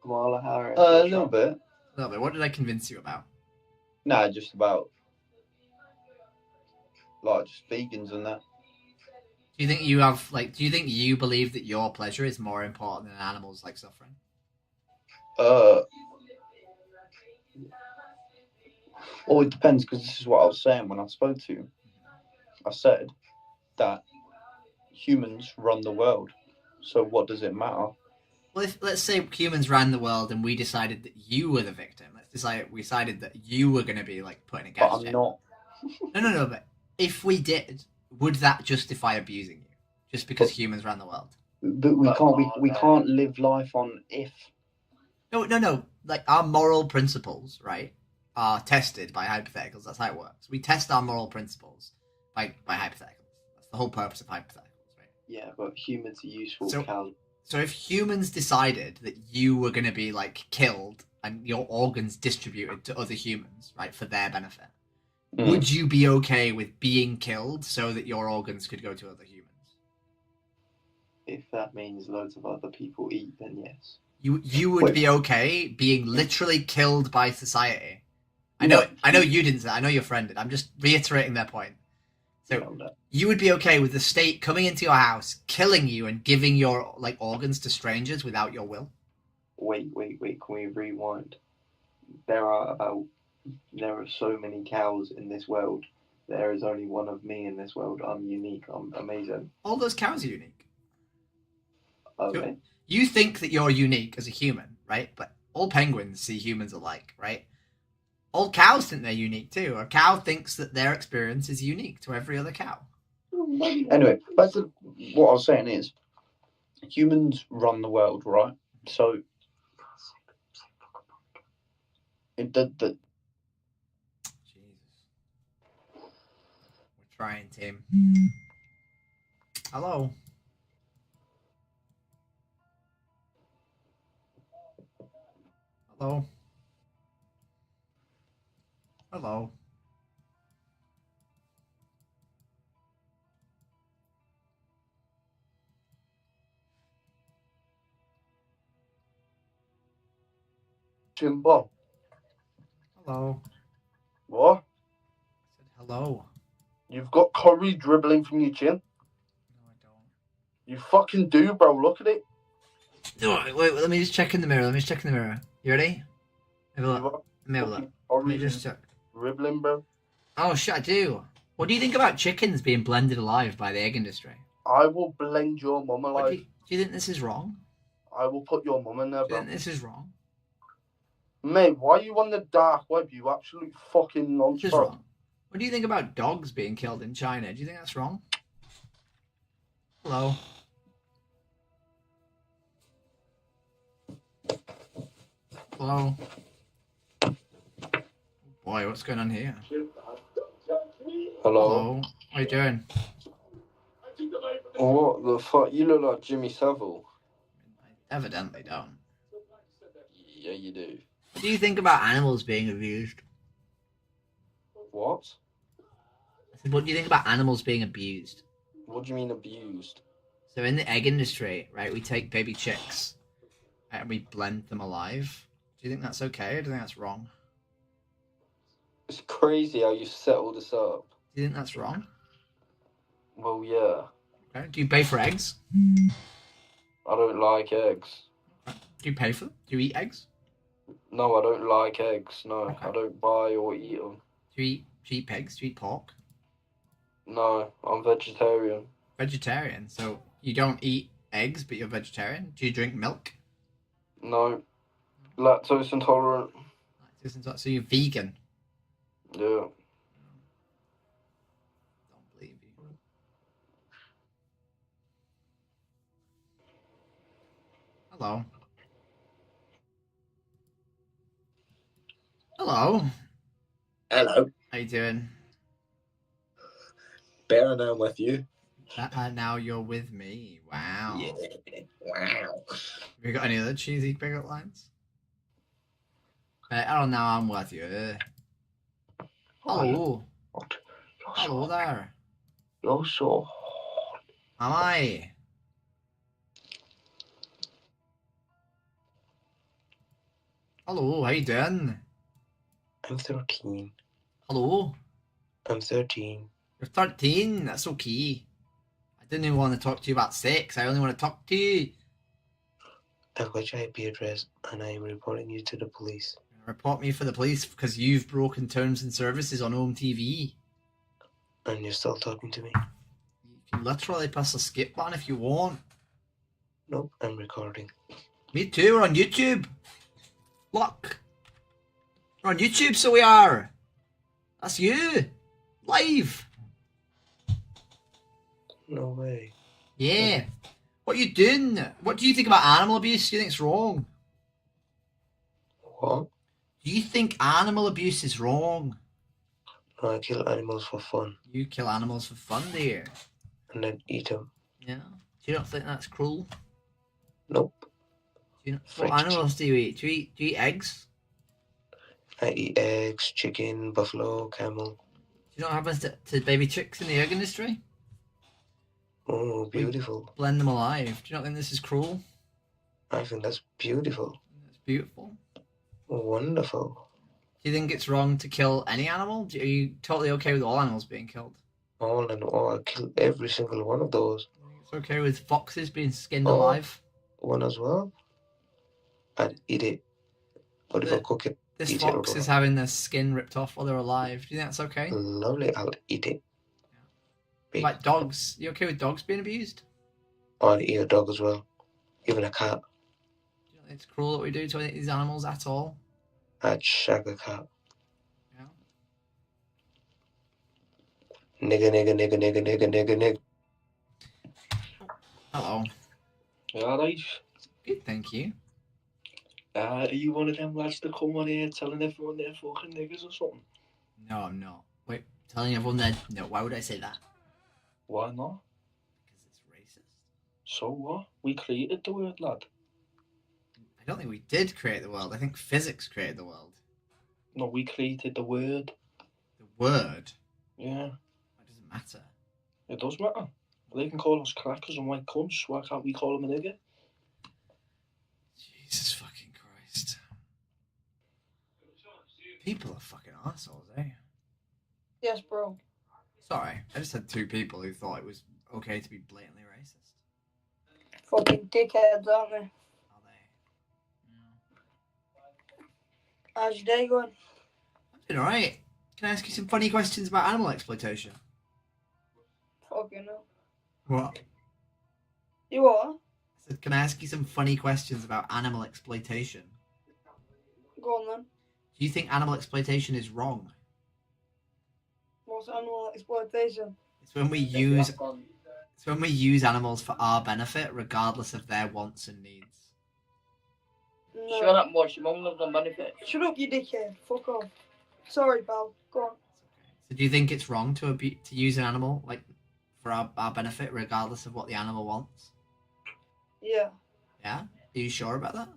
Kamala Harris. A little bit. A little bit. What did I convince you about? Nah, just about like just vegans and that. Do you think you have do you think you believe that your pleasure is more important than animals like suffering? Well, it depends, because this is what I was saying when I spoke to you. I said that humans run the world, so what does it matter? Well, let's say humans ran the world and we decided that you were the victim. We decided that you were going to be put in a gas But I'm not. No. But if we did, would that justify abusing you just because humans ran the world? But we can't live life on if. No. Our moral principles, right, are tested by hypotheticals. That's how it works. We test our moral principles by hypotheticals. That's the whole purpose of hypotheticals, right? Yeah, but humans are useful cows. So if humans decided that you were going to be killed and your organs distributed to other humans, right, for their benefit, would you be okay with being killed so that your organs could go to other humans? If that means loads of other people eat, then yes. You would be okay being literally killed by society. I know you didn't say that. I know your friend did. I'm just reiterating their point. So you would be okay with the state coming into your house, killing you, and giving your organs to strangers without your will? Wait. Can we rewind? There are so many cows in this world. There is only one of me in this world. I'm unique. I'm amazing. All those cows are unique. Okay. You think that you're unique as a human, right? But all penguins see humans alike, right? All cows think they're unique too. A cow thinks that their experience is unique to every other cow. Anyway, back to what I was saying is, humans run the world, right? So, We're trying, Tim. Hello. Hello. Hello. Jimbo. Hello. What? I said hello. You've got curry dribbling from your chin? No, I don't. You fucking do, bro. Look at it. Alright, wait, let me just check in the mirror. You ready? Have a look. Let me have a look. Let me just check. Ribbling, bro. Oh shit, I do. What do you think about chickens being blended alive by the egg industry? I will blend your mum alive. Do you think this is wrong? I will put your mum in there, Do you bro. think this is wrong? Mate, why are you on the dark web, you absolute fucking nonce, This is wrong. What do you think about dogs being killed in China? Do you think that's wrong? Hello. Hello. Boy, what's going on here? Hello. How you doing? What the fuck? You look like Jimmy Savile. Evidently don't. Yeah, you do. What do you think about animals being abused? What? I said, what do you think about animals being abused? What do you mean abused? So in the egg industry, right, we take baby chicks and we blend them alive. Do you think that's okay or do you think that's wrong? It's crazy how you set all this up. Do you think that's wrong? Well, yeah. Okay. Do you pay for eggs? I don't like eggs. Do you pay for them? Do you eat eggs? No, I don't like eggs. No, Okay. I don't buy or eat them. Do you eat pigs? Do you eat pork? No, I'm vegetarian. Vegetarian. So you don't eat eggs, but you're vegetarian? Do you drink milk? No. Lactose intolerant. So you're vegan? Yeah. Don't believe you. Hello. Hello. Hello. How you doing? Better now I'm with you. Now you're with me. Wow. Yeah. Wow. Have you got any other cheesy pickup lines? Oh, now I'm with you. Hello. Hello there. You're so Am I? Hello, how you doing? I'm 13. Hello? I'm 13. You're 13? That's okay. I didn't even want to talk to you about sex. I only want to talk to you. I've got your IP address and I'm reporting you to the police. Report me for the police because you've broken terms and services on home TV. And you're still talking to me? You can literally press the skip button if you want. Nope, I'm recording. Me too, we're on YouTube. Look. We're on YouTube, so we are. That's you. Live. No way. Yeah. What are you doing? What do you think about animal abuse? Do you think it's wrong? What? Do you think animal abuse is wrong? No, I kill animals for fun. You kill animals for fun, dear. And then eat them. Yeah. Do you not think that's cruel? Nope. Do you not, what animals do you eat? Do you eat eggs? I eat eggs, chicken, buffalo, camel. Do you know what happens to baby chicks in the egg industry? Oh, beautiful. We blend them alive. Do you not think this is cruel? I think that's beautiful. It's beautiful. Wonderful. Do you think it's wrong to kill any animal? Are you totally okay with all animals being killed? All and all, I kill every single one of those. It's okay with foxes being skinned alive? One as well. I'd eat it. But if I cook it, This eat fox it is having their skin ripped off while they're alive. Do you think that's okay? Lovely, I'll eat it. Like dogs. You okay with dogs being abused? I'd eat a dog as well. Even a cat. Do you think it's cruel that we do to these animals at all? I'd shag a cat. Yeah. Nigga, nigga, nigga, nigga, nigga, nigga, nigga. Hello. Alright. Good, thank you. Are you one of them lads that come on here telling everyone they're fucking niggas or something? No, I'm not. Wait, telling everyone that? No, why would I say that? Why not? Because it's racist. So what? We created the word, lad. I don't think we did create the world. I think physics created the world. No, we created the word. The word? Yeah. It doesn't matter. It does matter. They can call us crackers and white cunts. Why can't we call them a nigger? Jesus fucking Christ. People are fucking assholes, eh? Yes, bro. Sorry, I just had two people who thought it was okay to be blatantly racist. Fucking dickheads, aren't they? How's your day going? Doing alright. Can I ask you some funny questions about animal exploitation? Fucking hell. What? You what? I said, can I ask you some funny questions about animal exploitation? Go on then. Do you think animal exploitation is wrong? What's animal exploitation? It's when we use animals for our benefit, regardless of their wants and needs. No. Shut up, Mosh. Your mum lives on benefits. Shut up, you dickhead. Fuck off. Sorry, pal. Go on. So do you think it's wrong to use an animal like for our benefit, regardless of what the animal wants? Yeah. Yeah? Are you sure about that?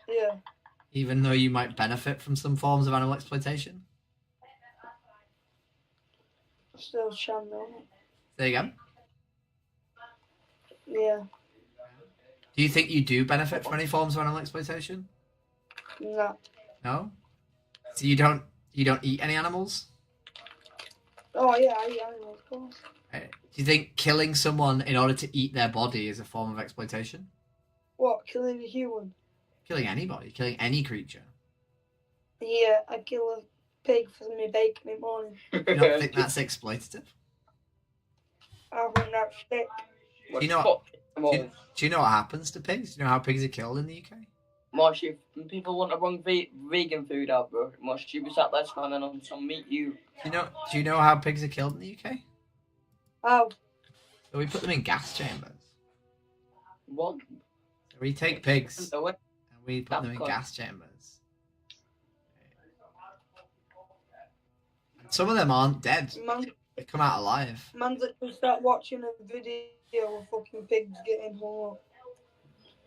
Yeah. Even though you might benefit from some forms of animal exploitation? Still sham though. There you go. Yeah. Do you think you do benefit from any forms of animal exploitation? No. No? So you don't eat any animals? Oh yeah, I eat animals, of course. Right. Do you think killing someone in order to eat their body is a form of exploitation? What, killing a human? Killing anybody, killing any creature. Yeah, I kill a pig for my bacon in the morning. You don't think that's exploitative? I think that's sick. Do you know what happens to pigs? Do you know how pigs are killed in the UK? Mosh, if people want to bring vegan food out, bro, Mosh, you be sat there standing on some meat, you. Do you know how pigs are killed in the UK? How? So we put them in gas chambers. What? So we take pigs and we put them in gas chambers. And some of them aren't dead. They come out alive. Man's just start watching a video of fucking pigs getting hung up.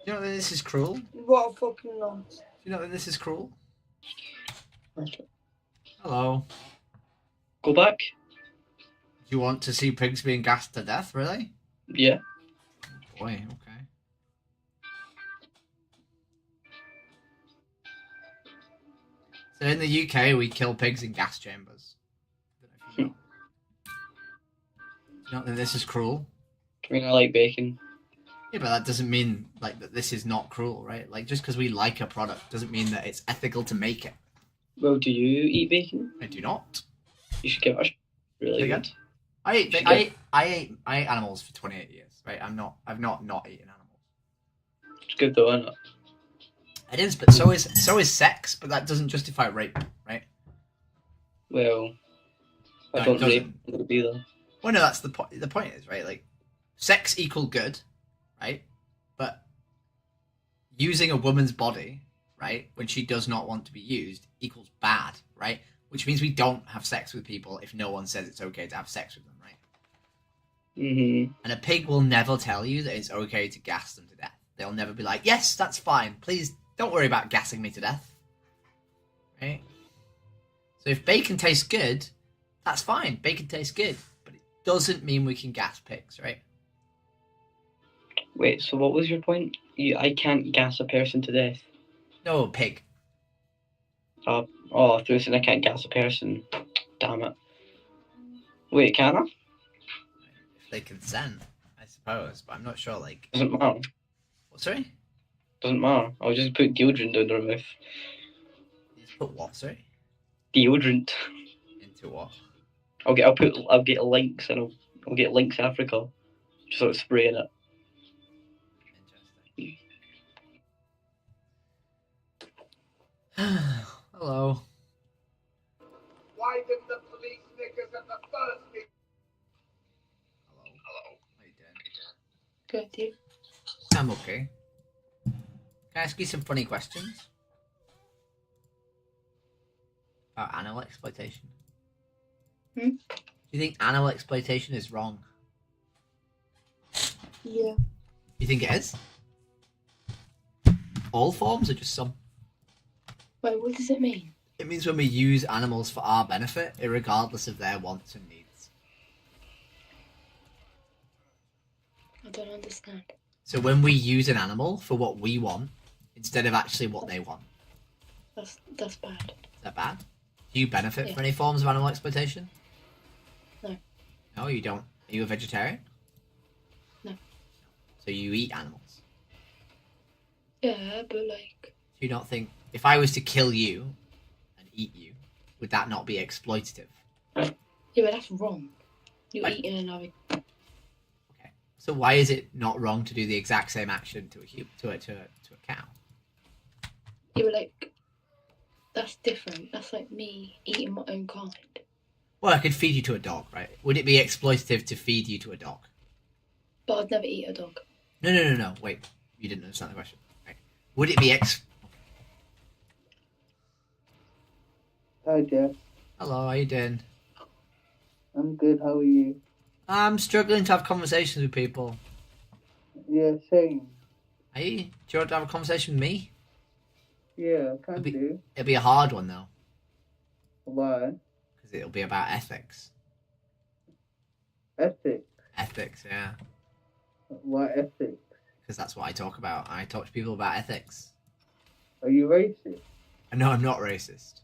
Do you know that this is cruel? What a fucking nonsense. Do you know that this is cruel? Hello. Go back. Do you want to see pigs being gassed to death, really? Yeah. Boy, okay. So in the UK, we kill pigs in gas chambers. Do you not think this is cruel? I mean, I like bacon. Yeah, but that doesn't mean like that this is not cruel, right? Like just because we like a product doesn't mean that it's ethical to make it. Well, do you eat bacon? I do not. You should give it a shot. Really Again? good. I ate animals for 28 years, right? I've not eaten animals. It's good though, isn't it? It is, but so is sex, but that doesn't justify rape, right? Well, I No, don't it rape doesn't. either. Well, no, that's the point. The point is, right? Like, sex equal good, right? But using a woman's body, right, when she does not want to be used, equals bad, right? Which means we don't have sex with people if no one says it's okay to have sex with them, right? Mm-hmm. And a pig will never tell you that it's okay to gas them to death. They'll never be like, yes, that's fine. Please don't worry about gassing me to death. Right? So if bacon tastes good, that's fine. Bacon tastes good. But it doesn't mean we can gas pigs, right? Wait, so what was your point? I can't gas a person to death. No, a pig. I thought you said I can't gas a person. Damn it. Wait, can I? If they consent, I suppose. But I'm not sure, like... Doesn't matter. What, sorry? Doesn't matter. I'll just put deodorant down their mouth. You just put what, sorry? Deodorant. Into what? I'll get Lynx and I'll get Lynx Africa. Just sort of spraying it. Hello. Why didn't the police nick us at the first meeting? Hello. How you doing? Good, dude. I'm okay. Can I ask you some funny questions? About animal exploitation? Hmm? Do you think animal exploitation is wrong? Yeah. You think it is? All forms or just some? Wait, what does it mean? It means when we use animals for our benefit, irregardless of their wants and needs. I don't understand. So when we use an animal for what we want, instead of actually what they want. That's bad. Is that bad? Do you benefit Yeah. from any forms of animal exploitation? No. No, you don't. Are you a vegetarian? No. So you eat animals? Yeah, but like... Do you not think if I was to kill you and eat you, would that not be exploitative? Yeah, but that's wrong. You're eating another. So why is it not wrong to do the exact same action to a cow? Yeah, but like, that's different. That's like me eating my own kind. Well, I could feed you to a dog, right? Would it be exploitative to feed you to a dog? But I'd never eat a dog. No. Wait, you didn't understand the question. Right. Would it be Hi, Jeff. Hello, how you doing? I'm good. How are you? I'm struggling to have conversations with people. Yeah, same. Hey, do you want to have a conversation with me? Yeah, I can do. It'll be a hard one though. Why? Because it'll be about ethics. Ethics? Ethics, yeah. Why ethics? Because that's what I talk about. I talk to people about ethics. Are you racist? No, I'm not racist.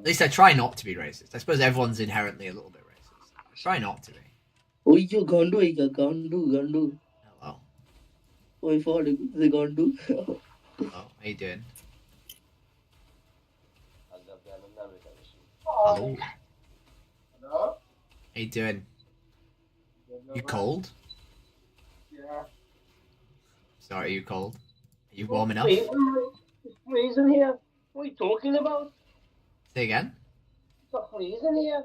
At least I try not to be racist. I suppose everyone's inherently a little bit racist. I try not to be. Oh, you gandu. Hello. Oi, for the gandu. Hello, how you doing? Hello. Hello? How you doing? You cold? Yeah. Sorry, are you cold? Are you warm enough? It's freezing here. What are you talking about? Say again? It's not freezing here.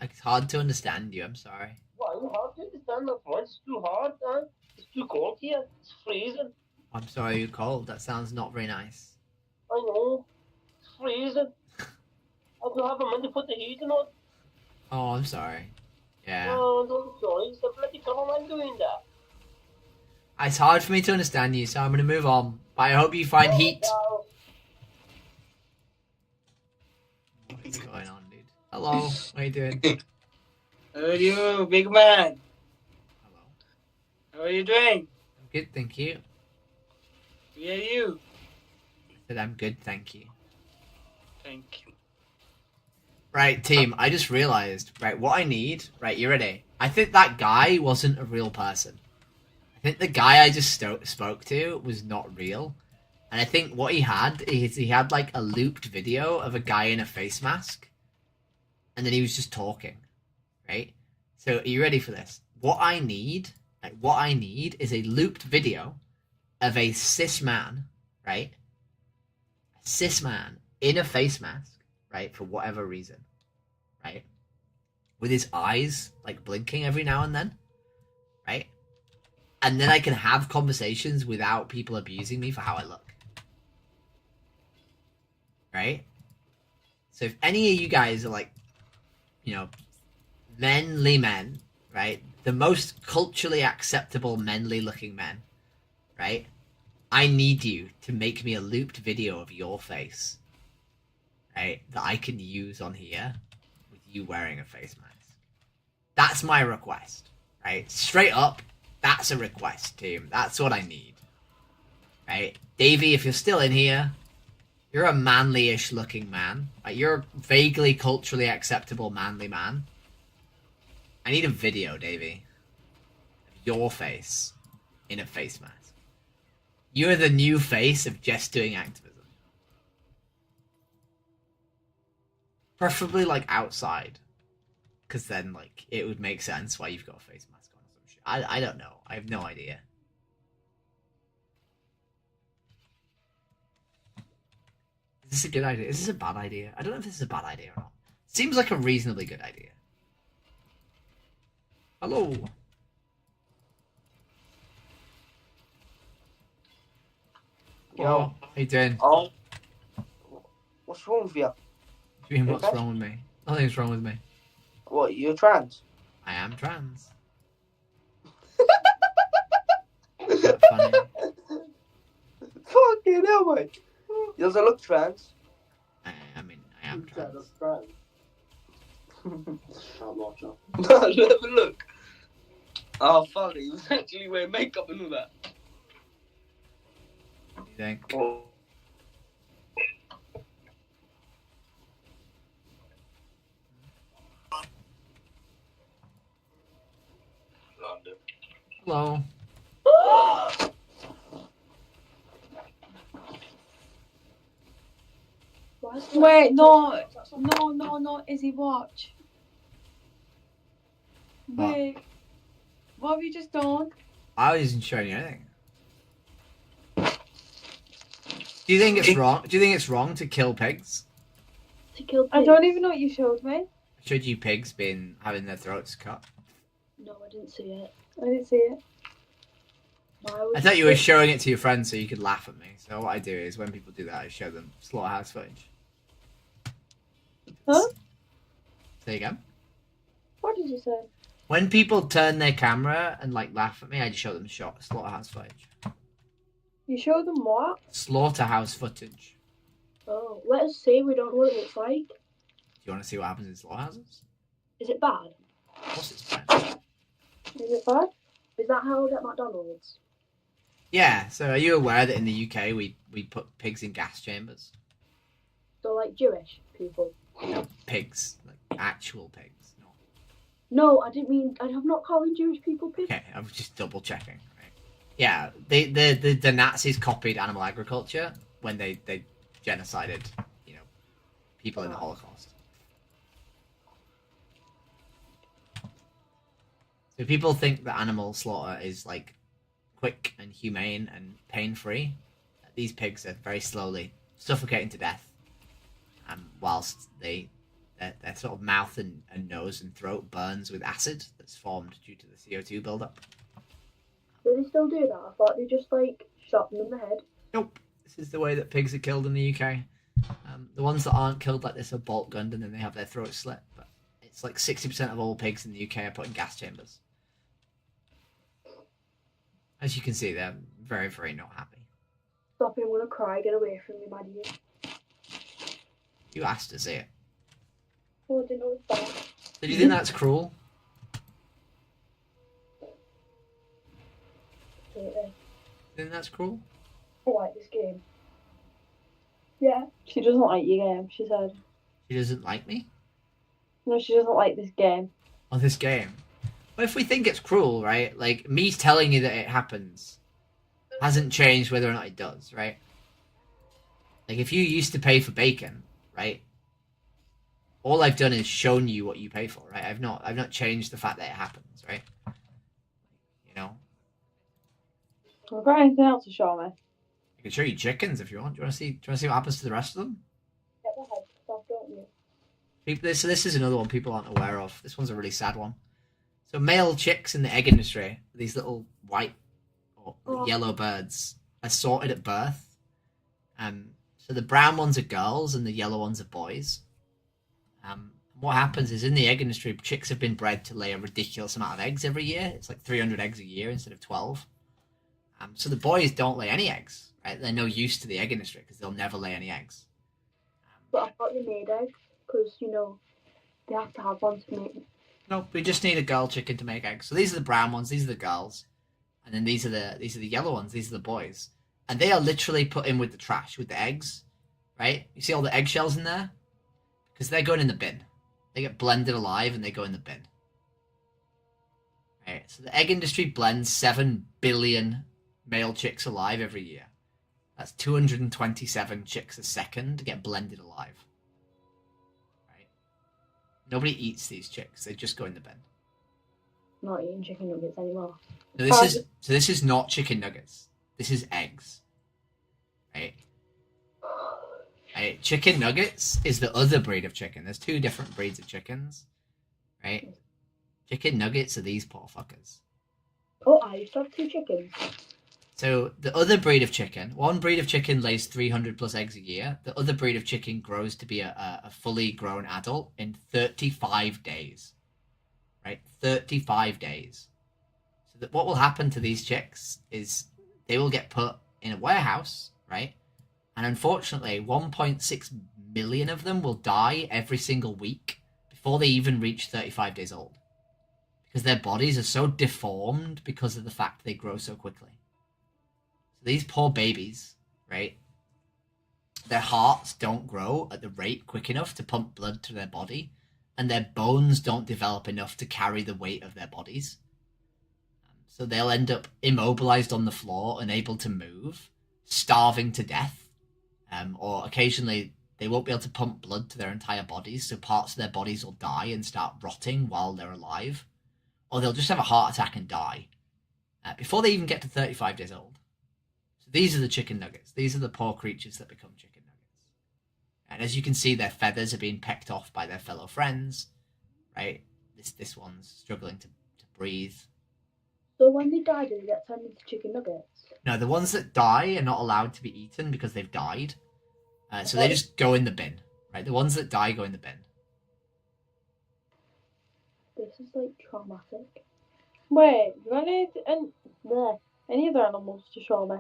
It's hard to understand you, I'm sorry. Why? You hard to understand my point. It's too hard, huh? It's too cold here. It's freezing. I'm sorry you're cold. That sounds not very nice. I know. It's freezing. I don't have a money to put the heating on. Oh, I'm sorry. Yeah. Oh, don't sorry. It's a bloody government doing that. It's hard for me to understand you, so I'm going to move on. But I hope you find heat. What's going on, dude? Hello, how you doing? How are you, big man? Hello. How are you doing? I'm good, thank you. Who are you? I said I'm good, thank you. Thank you. Right, team, I just realized, right, what I need, right, you ready? I think that guy wasn't a real person. I think the guy I just spoke to was not real. And I think what he had is he had like a looped video of a guy in a face mask. And then he was just talking, right? So are you ready for this? What I need is a looped video of a cis man, right? A cis man in a face mask, right? For whatever reason, right? With his eyes like blinking every now and then, right? And then I can have conversations without people abusing me for how I look. Right? So if any of you guys are like, you know, manly men, right? The most culturally acceptable manly looking men, right? I need you to make me a looped video of your face, right? That I can use on here with you wearing a face mask. That's my request, right? Straight up, that's a request, team. That's what I need, right? Davey, if you're still in here, you're a manly-ish looking man. Like, you're a vaguely culturally acceptable manly man. I need a video, Davey. Of your face in a face mask. You're the new face of just doing activism. Preferably, like, outside. Because then, like, it would make sense why you've got a face mask on or some shit. I don't know. I have no idea. Is this a good idea? Is this a bad idea? I don't know if this is a bad idea or not. Seems like a reasonably good idea. Hello. Yo. How you doing? Oh. What's wrong with you? What do you mean, what's wrong with me? Nothing's wrong with me. What, you're trans? I am trans. Quite funny. Fucking hell, mate. You doesn't look trans. I am trans. No, have a look. Oh, fuck it. He was actually wearing makeup and all that. You think? Oh. Hello. Wait, no, Izzy, watch. What? Wait, what have you just done? I wasn't showing you anything. Do you think it's wrong? Do you think it's wrong to kill pigs? To kill pigs? I don't even know what you showed me. I showed you pigs having their throats cut. No, I didn't see it. I didn't see it. I thought you were showing it to your friends so you could laugh at me. So what I do is when people do that, I show them slaughterhouse footage. Huh? There you go. What did you say? When people turn their camera and like laugh at me, I just show them slaughterhouse footage. You showed them what? Slaughterhouse footage. Oh, let us see. We don't know what it looks like. Do you want to see what happens in slaughterhouses? Is it bad? Of course it's bad. Is it bad? Is that how I get McDonald's? Yeah, so are you aware that in the UK we put pigs in gas chambers? So, like, Jewish people? No, pigs. Like actual pigs. No, I didn't mean... I'm not calling Jewish people pigs. Okay, I was just double checking. Right? Yeah, the Nazis copied animal agriculture when they genocided, people in the Holocaust. So people think that animal slaughter is like quick and humane and pain-free. These pigs are very slowly suffocating to death, whilst their sort of mouth and nose and throat burns with acid that's formed due to the CO2 buildup. Do they still do that? I thought they just, like, shot them in the head. Nope. This is the way that pigs are killed in the UK. The ones that aren't killed like this are bolt gunned and then they have their throats slit. But it's like 60% of all pigs in the UK are put in gas chambers. As you can see, they're very, very not happy. Stop it, I'm gonna cry. Get away from me, my dear. You asked to see it. Oh, I didn't know it was bad. Did you think that's cruel? Think that's cruel? I like this game. Yeah, she doesn't like your game, she said. She doesn't like me? No, she doesn't like this game. Oh, this game? Well, if we think it's cruel, right? Like, me telling you that it happens hasn't changed whether or not it does, right? Like, if you used to pay for bacon, right? All I've done is shown you what you pay for, right? I've not changed the fact that it happens, right? You know? I've got anything else to show me? I can show you chickens if you want. Do you want to see what happens to the rest of them? Get the head off, don't you? So this is another one people aren't aware of. This one's a really sad one. So male chicks in the egg industry, these little white or yellow birds, are sorted at birth. So the brown ones are girls and the yellow ones are boys. What happens is in the egg industry, chicks have been bred to lay a ridiculous amount of eggs every year. It's like 300 eggs a year instead of 12. So the boys don't lay any eggs, right? They're no use to the egg industry because they'll never lay any eggs. But I thought they made eggs because, they have to have one to make. No, we just need a girl chicken to make eggs. So these are the brown ones, these are the girls, and then these are the yellow ones, these are the boys. And they are literally put in with the trash, with the eggs, right? You see all the eggshells in there? Because they're going in the bin. They get blended alive and they go in the bin. Right, so the egg industry blends 7 billion male chicks alive every year. That's 227 chicks a second to get blended alive. Right? Nobody eats these chicks. They just go in the bin. Not eating chicken nuggets anymore. So this is not chicken nuggets. This is eggs. Right? Right? Chicken nuggets is the other breed of chicken. There's 2 different breeds of chickens. Right? Chicken nuggets are these poor fuckers. Oh, I used to have 2 chickens. So the other breed of chicken, one breed of chicken lays 300 plus eggs a year. The other breed of chicken grows to be a fully grown adult in 35 days. Right? 35 days. So that what will happen to these chicks is they will get put in a warehouse, right? And unfortunately, 1.6 million of them will die every single week before they even reach 35 days old. Because their bodies are so deformed because of the fact they grow so quickly. So these poor babies, right? Their hearts don't grow at the rate quick enough to pump blood to their body. And their bones don't develop enough to carry the weight of their bodies. So they'll end up immobilized on the floor, unable to move, starving to death. Or occasionally they won't be able to pump blood to their entire bodies, so parts of their bodies will die and start rotting while they're alive, or they'll just have a heart attack and die before they even get to 35 days old. So these are the chicken nuggets. These are the poor creatures that become chicken nuggets. And as you can see, their feathers are being pecked off by their fellow friends, right? This one's struggling to breathe. So when they die, do they get turned into chicken nuggets? No, the ones that die are not allowed to be eaten because they've died. So they just go in the bin, right? The ones that die go in the bin. This is like traumatic. Wait, do I need any other animals to show me?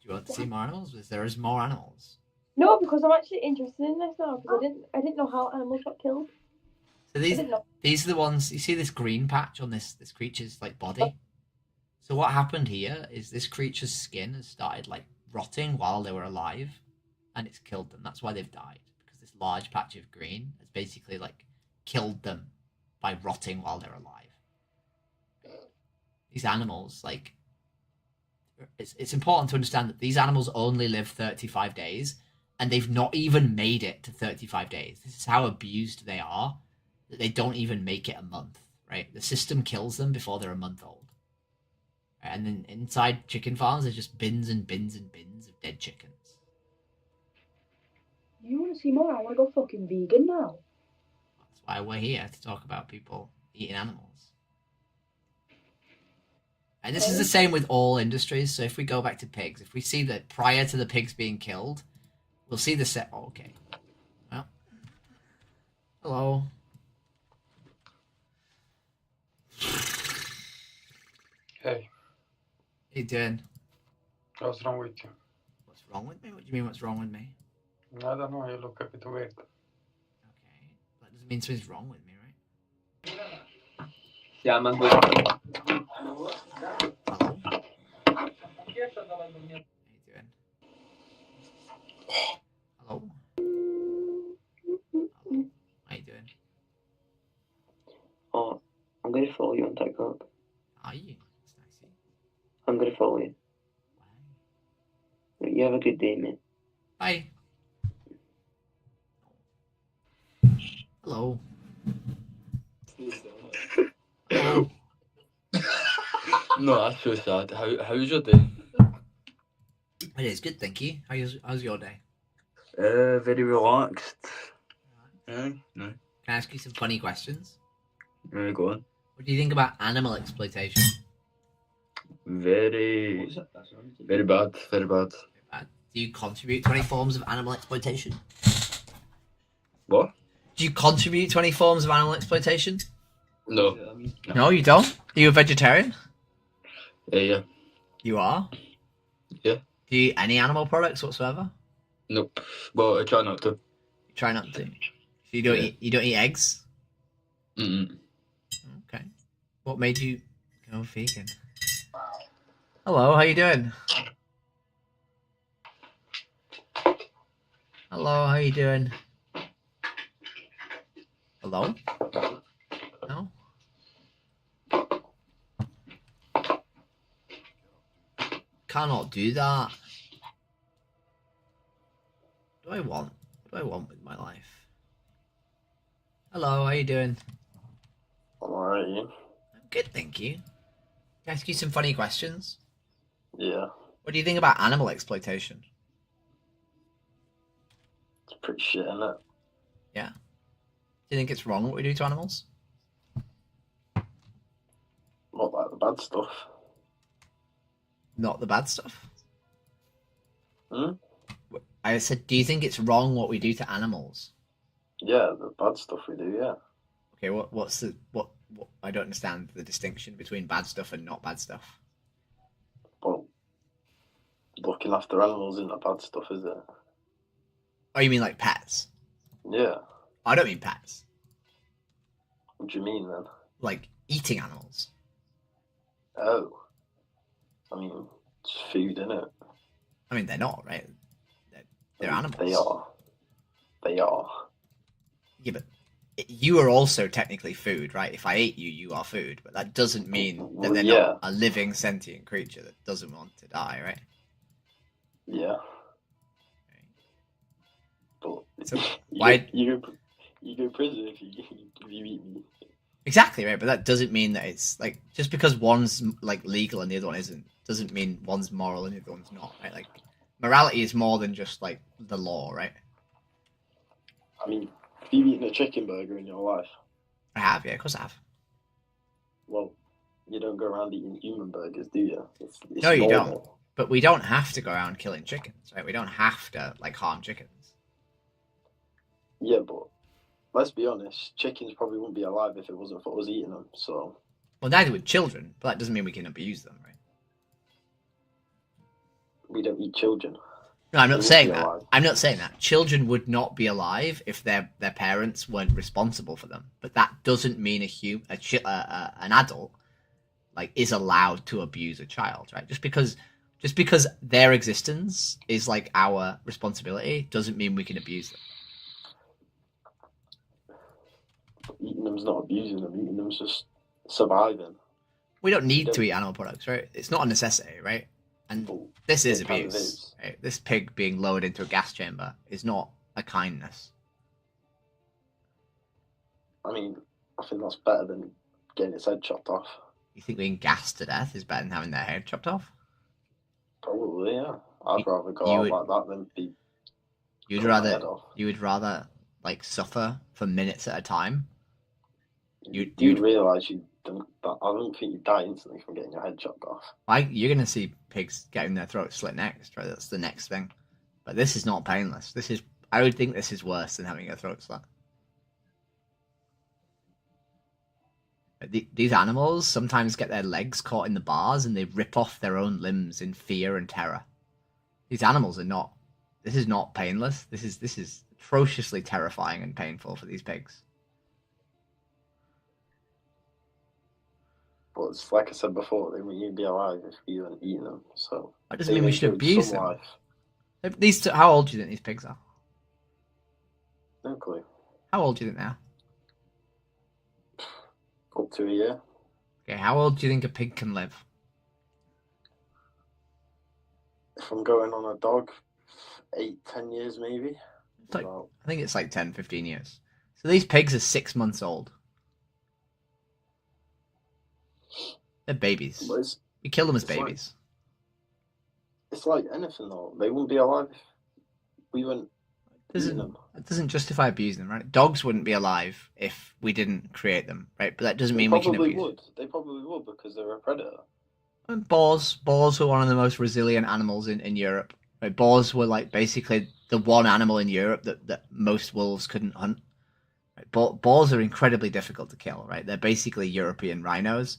Do you want to see more animals? There is more animals. No, because I'm actually interested in this now. Because I didn't know how animals got killed. So these are the ones. You see this green patch on this creature's like body. So what happened here is this creature's skin has started like rotting while they were alive, and it's killed them. That's why they've died, because this large patch of green has basically like killed them by rotting while they're alive. These animals, like, it's important to understand that these animals only live 35 days, and they've not even made it to 35 days. This is how abused they are, that they don't even make it a month, right? The system kills them before they're a month old. And then inside chicken farms, there's just bins and bins and bins of dead chickens. You want to see more? I want to go fucking vegan now. That's why we're here, to talk about people eating animals. And this is the same with all industries. So if we go back to pigs, if we see that prior to the pigs being killed, we'll see the set. Oh, okay. Well, hello. Hey. How you doing? What's wrong with you? What's wrong with me? What do you mean, what's wrong with me? I don't know, you look a bit weird. That doesn't mean something's wrong with me, right? Yeah, man. Hello? How you doing? Hello? How you doing? Oh, I'm going to follow you on TikTok. Are you? I'm going to follow you. You have a good day, mate. Bye. Hello. Hello. No, that's so sad. How's your day? It is good, thank you. How's your day? Very relaxed. No. Can I ask you some funny questions? Go on. What do you think about animal exploitation? Very bad. Very bad. Do you contribute to any forms of animal exploitation? What? Do you contribute to any forms of animal exploitation? No. No, you don't? Are you a vegetarian? Yeah. You are? Yeah. Do you eat any animal products whatsoever? Nope. Well, I try not to. You try not to? So you don't eat eggs? Mm-mm. Okay. What made you go vegan? Hello, how you doing? Hello, how you doing? Hello? No? Cannot do that. What do I want? What do I want with my life? Hello, how you doing? I'm alright, you? I'm good, thank you. Can I ask you some funny questions? Yeah. What do you think about animal exploitation? It's pretty shit, isn't it? Yeah. Do you think it's wrong what we do to animals? Not like the bad stuff. Not the bad stuff? Hmm? I said, do you think it's wrong what we do to animals? Yeah, the bad stuff we do, yeah. Okay, what's the what I don't understand the distinction between bad stuff and not bad stuff. Well, looking after animals isn't bad stuff, is it? Oh, you mean like pets? Yeah. I don't mean pets. What do you mean then? Like eating animals. Oh. I mean, it's food, innit? I mean, they're not, right? They're animals. They are. They are. Yeah, but you are also technically food, right? If I ate you, you are food. But that doesn't mean that they're not a living sentient creature that doesn't want to die, right? Yeah. So why? You go prison if you eat me. Exactly, right? But that doesn't mean that it's like just because one's like legal and the other one isn't doesn't mean one's moral and the other one's not, right? Like morality is more than just like the law, right? I mean, have you eaten a chicken burger in your life? I have, yeah, of course I have. Well, you don't go around eating human burgers, do you? It's No, you normal. don't. But we don't have to go around killing chickens, right? We don't have to like harm chickens. Yeah, but let's be honest, chickens probably wouldn't be alive if it wasn't for us eating them. So. Well, neither would children, but that doesn't mean we can abuse them, right? We don't eat children. No, I'm not They saying wouldn't be that. alive. I'm not saying that. Children would not be alive if their parents weren't responsible for them. But that doesn't mean an adult like is allowed to abuse a child, right? Just because their existence is like our responsibility doesn't mean we can abuse them. Eating them's not abusing them. Eating them's just surviving. We don't need to eat animal products, right? It's not a necessity, right? And this is it kind of abuse. is. Right? This pig being lowered into a gas chamber is not a kindness. I mean, I think that's better than getting its head chopped off. You think being gassed to death is better than having their head chopped off? Probably, yeah. I'd rather go you out would- like that than be. You cut my head off. would rather like suffer for minutes at a time. You realise you don't. I don't think you die instantly from getting your head chopped off. You're gonna see pigs getting their throats slit next, right? That's the next thing. But this is not painless. I would think this is worse than having your throat slit. These animals sometimes get their legs caught in the bars and they rip off their own limbs in fear and terror. These animals are not. This is not painless. This is atrociously terrifying and painful for these pigs. But it's like I said before, they wouldn't even be alive if we weren't eating them. So That doesn't mean we should abuse them. Life. How old do you think these pigs are? No clue. How old do you think they are? Up to a year. Okay, how old do you think a pig can live? If I'm going on a dog, 8-10 years maybe. I think it's like 10, 15 years. So these pigs are 6 months old. They're babies. We kill them as babies. It's like anything though. They wouldn't be alive if we weren't eating them. It doesn't justify abusing them, right? Dogs wouldn't be alive if we didn't create them, right? But that doesn't mean we can abuse them. They probably would because they're a predator. And boars were one of the most resilient animals in Europe. Right? Boars were like basically the one animal in Europe that most wolves couldn't hunt. Right? Boars are incredibly difficult to kill, right? They're basically European rhinos.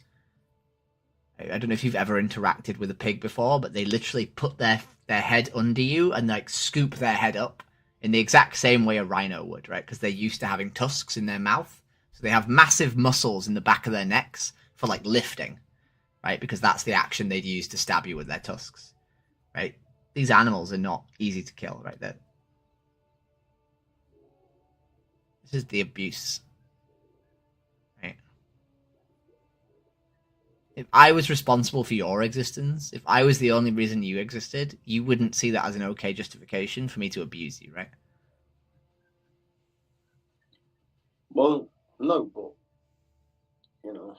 I don't know if you've ever interacted with a pig before, but they literally put their head under you and like scoop their head up in the exact same way a rhino would, right? Because they're used to having tusks in their mouth. So they have massive muscles in the back of their necks for like lifting, right? Because that's the action they'd use to stab you with their tusks, right? These animals are not easy to kill, right? This is the abuse. If I was responsible for your existence, if I was the only reason you existed, you wouldn't see that as an okay justification for me to abuse you, right? Well, no, but you know. Do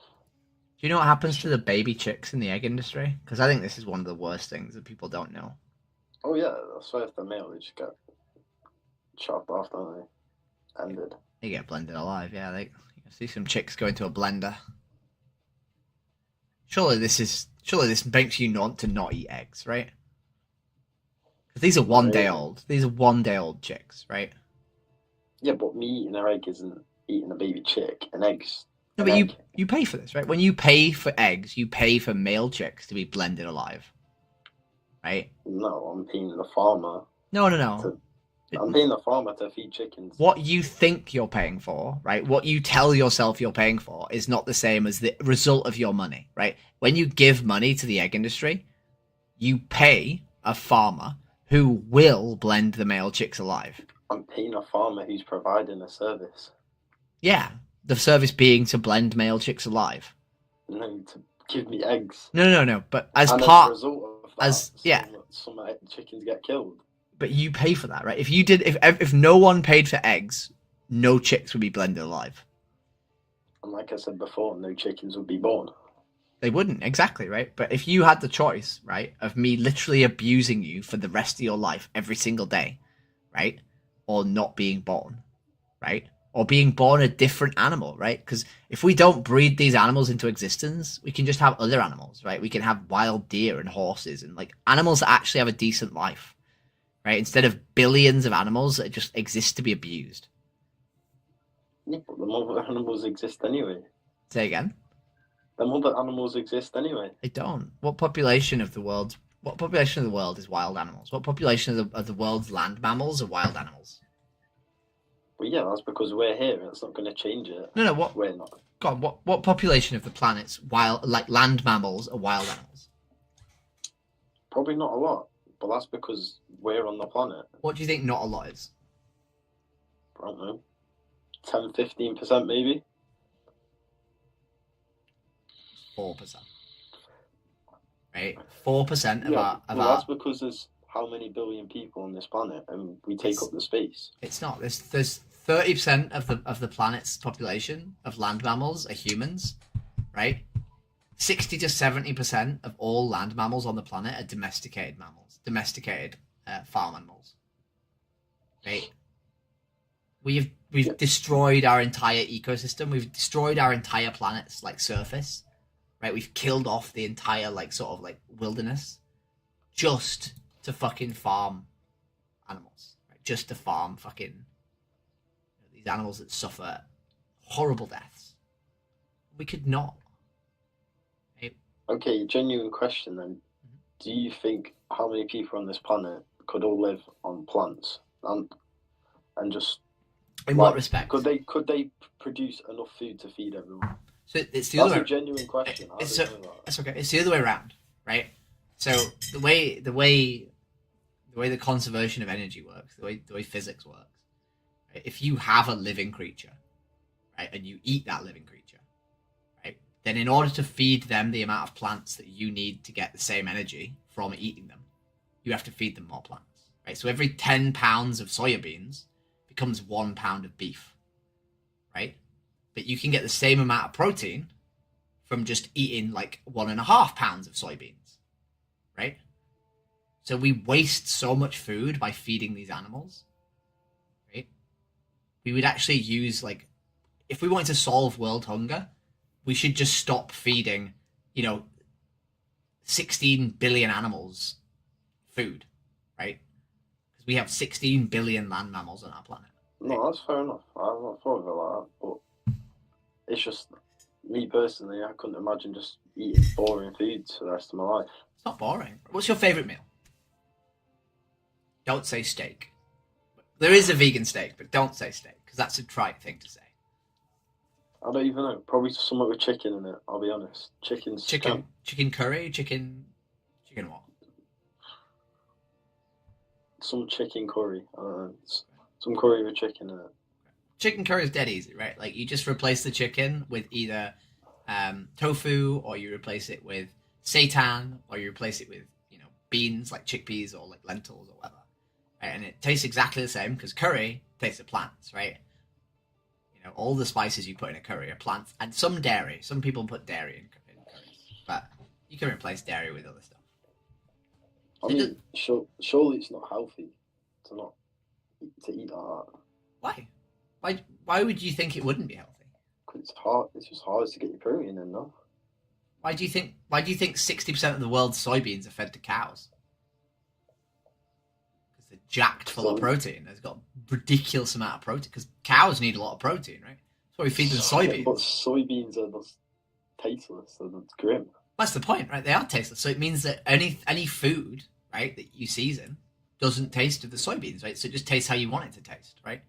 you know what happens to the baby chicks in the egg industry? Because I think this is one of the worst things that people don't know. Oh yeah, I swear if they're male, they just get chopped off, don't they? Ended. They get blended alive, yeah. You can see some chicks go into a blender. Surely this makes you want to not eat eggs, right? Because these are 1 day old. These are 1 day old chicks, right? Yeah, but me eating an egg isn't eating a baby chick. An egg's. No, but you pay for this, right? When you pay for eggs, you pay for male chicks to be blended alive, right? No, I'm paying the farmer. No. I'm paying the farmer to feed chickens. What you think you're paying for, right? What you tell yourself you're paying for is not the same as the result of your money, right? When you give money to the egg industry, you pay a farmer who will blend the male chicks alive. I'm paying a farmer who's providing a service. Yeah, the service being to blend male chicks alive. No, to give me eggs. No. But as and part, as a result of that, some chickens get killed. but you pay for that, right? If no one paid for eggs, no chicks would be blended alive. And like I said before, no chickens would be born. They wouldn't, exactly, right? But if you had the choice, right, of me literally abusing you for the rest of your life every single day, right, or not being born, right, or being born a different animal, right? Because if we don't breed these animals into existence, we can just have other animals, right? We can have wild deer and horses and like animals that actually have a decent life, right? Instead of billions of animals that just exist to be abused. Yeah, but the other animals exist anyway. Say again? The other animals exist anyway. They don't. What population of the world is wild animals? What population of the world's land mammals are wild animals? Well, yeah, that's because we're here. It's not going to change it. No, what? We're not. God, what population of the planet's land mammals are wild animals? Probably not a lot, but that's because we're on the planet. What do you think not a lot is? I don't know. 10, 15% maybe? 4%. Right? 4% of our... That's because there's how many billion people on this planet and we take up the space. It's not. There's 30% of the planet's population of land mammals are humans, right? 60 to 70% of all land mammals on the planet are domesticated mammals, farm animals. Right? We've destroyed our entire ecosystem. We've destroyed our entire planet's like surface. Right? We've killed off the entire like sort of like wilderness just to fucking farm animals. Right? Just to farm fucking these animals that suffer horrible deaths. We could not. Right? Okay, genuine question then. Mm-hmm. Do you think how many people on this planet could all live on plants and just in what respect? Could they produce enough food to feed everyone? So it's the other way. That's a genuine question. It's okay. It's the other way around, right? So the way the conservation of energy works, the way physics works, right? If you have a living creature, right, and you eat that living creature, right, then in order to feed them the amount of plants that you need to get the same energy from eating them, you have to feed them more plants, right? So every 10 pounds of soybeans becomes 1 pound of beef, right? But you can get the same amount of protein from just eating like 1.5 pounds of soybeans, right? So we waste so much food by feeding these animals, right? We would actually use like, if we wanted to solve world hunger, we should just stop feeding, 16 billion animals food, right? Because we have 16 billion land mammals on our planet. No, that's fair enough. I'm not thought of it like that, but it's just me personally. I couldn't imagine just eating boring foods for the rest of my life. It's not boring. What's your favourite meal? Don't say steak. There is a vegan steak, but don't say steak because that's a trite thing to say. I don't even know. Probably something with chicken in it. I'll be honest. Chicken curry, chicken what? Some chicken curry. I don't know. Some curry with chicken in it. Chicken curry is dead easy, right? Like you just replace the chicken with either tofu, or you replace it with seitan, or you replace it with beans like chickpeas or like lentils or whatever, right? And it tastes exactly the same because curry tastes of plants, right? All the spices you put in a curry are plants and some dairy. Some people put dairy in curries, but you can replace dairy with other stuff. I mean, surely it's not healthy to eat like that. Why? Why would you think it wouldn't be healthy? Because it's hard. It's just hard to get your protein in, no? Why do you think 60% of the world's soybeans are fed to cows? Because they're jacked full of protein. They've got a ridiculous amount of protein. Because cows need a lot of protein, right? That's why we feed them soybeans. But soybeans are just tasteless. They're grim. That's the point, right? They are tasteless. So it means that any food, right, that you season doesn't taste of the soybeans, right? So it just tastes how you want it to taste, right?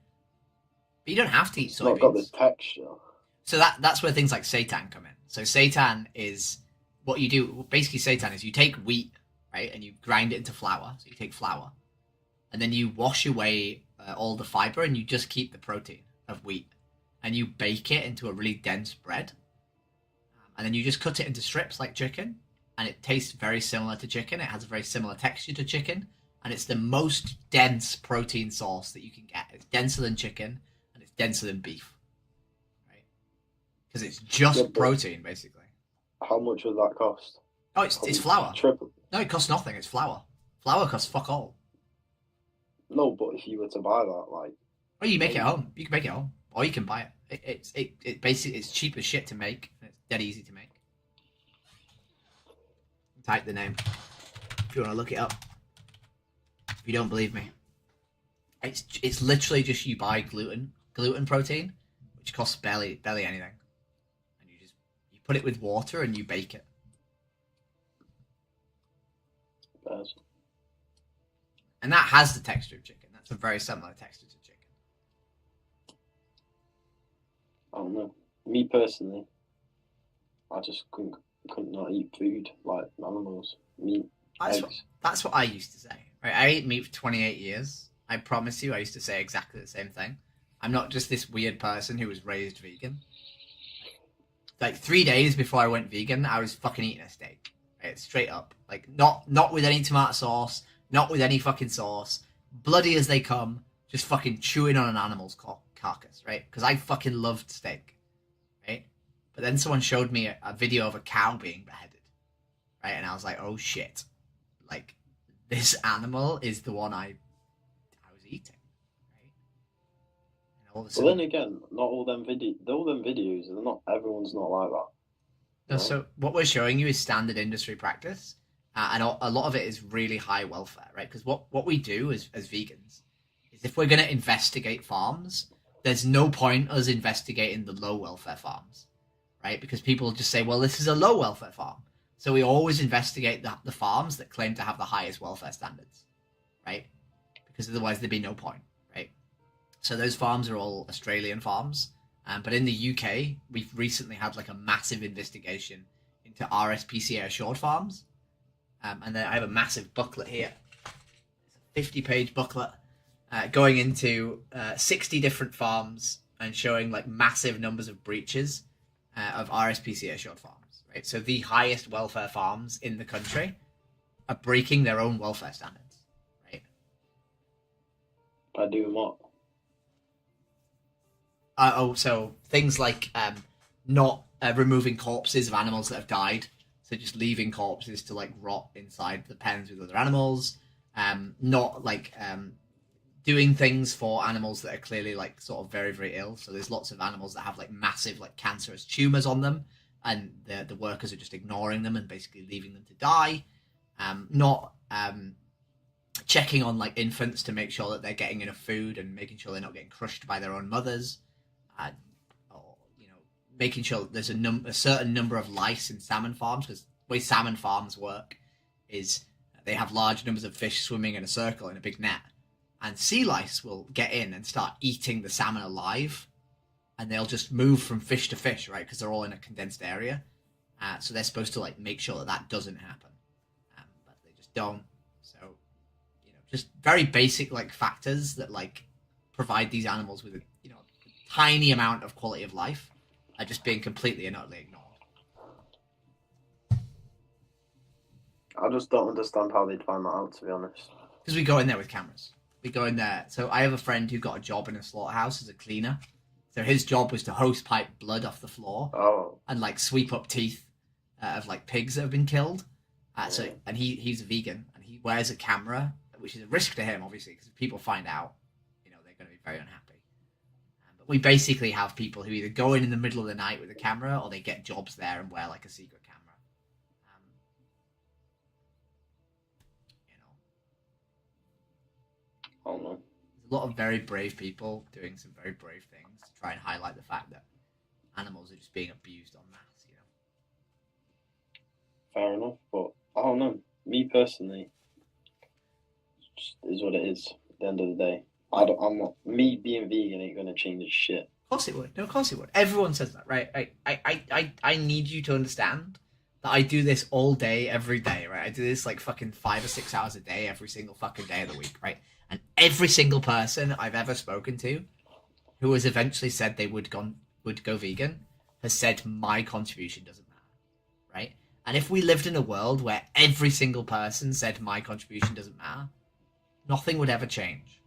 But you don't have to eat soybeans. It's not got the texture. So that's where things like seitan come in. So seitan is what you do. Basically, seitan is you take wheat, right, and you grind it into flour. So you take flour, and then you wash away all the fiber, and you just keep the protein of wheat, and you bake it into a really dense bread, and then you just cut it into strips like chicken, and it tastes very similar to chicken. It has a very similar texture to chicken, and it's the most dense protein source that you can get. It's denser than chicken, and it's denser than beef, right? Because it's just protein, basically. How much would that cost? Oh, it's flour. Triple. No, it costs nothing. It's flour. Flour costs fuck all. No, but if you were to buy that, like, Or you make it at home. You can make it at home, or you can buy it. It basically it's cheap as shit to make, and it's dead easy to make. Type the name if you want to look it up. If you don't believe me, it's literally just you buy gluten protein, which costs barely anything, and you put it with water and you bake it. Yes. And that has the texture of chicken. That's a very similar texture to chicken. I don't know. Me personally, I just could not eat food like animals, meat, eggs. That's what I used to say. Right? I ate meat for 28 years. I promise you, I used to say exactly the same thing. I'm not just this weird person who was raised vegan. Like 3 days before I went vegan, I was fucking eating a steak. Right? Straight up. Like not with any tomato sauce, not with any fucking sauce. Bloody as they come, just fucking chewing on an animal's carcass, right? Because I fucking loved steak, right? But then someone showed me a video of a cow being beheaded, right? And I was like, oh shit. Like, this animal is the one I was eating, right? And all of a sudden, But then again, not all them videos, they're not, everyone's not like that. no, so what we're showing you is standard industry practice, and a lot of it is really high welfare, right? Because what we do as vegans is if we're going to investigate farms, there's no point us investigating the low welfare farms, right? Because people just say, well, this is a low welfare farm. So we always investigate the farms that claim to have the highest welfare standards, right? Because otherwise there'd be no point, right? So those farms are all Australian farms. But in the UK, we've recently had like a massive investigation into RSPCA assured farms. And then I have a massive booklet here. It's a 50-page booklet going into 60 different farms and showing like massive numbers of breaches of RSPCA assured farms. Right? So the highest welfare farms in the country are breaking their own welfare standards. Right? By doing what? So things like not removing corpses of animals that have died. So just leaving corpses to like rot inside the pens with other animals. Not like doing things for animals that are clearly like sort of very, very ill. So there's lots of animals that have like massive like cancerous tumors on them, and the workers are just ignoring them and basically leaving them to die. Not checking on like infants to make sure that they're getting enough food and making sure they're not getting crushed by their own mothers. Or, you know, making sure that there's a certain number of lice in salmon farms, because the way salmon farms work is they have large numbers of fish swimming in a circle in a big net, and sea lice will get in and start eating the salmon alive, and they'll just move from fish to fish, right? Because they're all in a condensed area. So they're supposed to like make sure that doesn't happen, but they just don't. So, you know, just very basic like factors that like provide these animals with a tiny amount of quality of life are just being completely and utterly ignored. I just don't understand how they'd find that out, to be honest. Because we go in there with cameras. We go in there. So I have a friend who got a job in a slaughterhouse as a cleaner. So his job was to hose pipe blood off the floor and like sweep up teeth of like pigs that have been killed. And he's a vegan, and he wears a camera, which is a risk to him, obviously, because if people find out, you know, they're going to be very unhappy. But we basically have people who either go in the middle of the night with a camera, or they get jobs there and wear like a secret camera. I don't know. There's a lot of very brave people doing some very brave things to try and highlight the fact that animals are just being abused en masse, you know. Fair enough, but I don't know. Me personally, it just is what it is. At the end of the day, I'm not. Me being vegan ain't gonna change shit. Of course it would. No, of course it would. Everyone says that, right? I need you to understand that I do this all day, every day, right? I do this like fucking 5 or 6 hours a day, every single fucking day of the week, right? And every single person I've ever spoken to who has eventually said they would go vegan has said my contribution doesn't matter, right? And if we lived in a world where every single person said my contribution doesn't matter, nothing would ever change.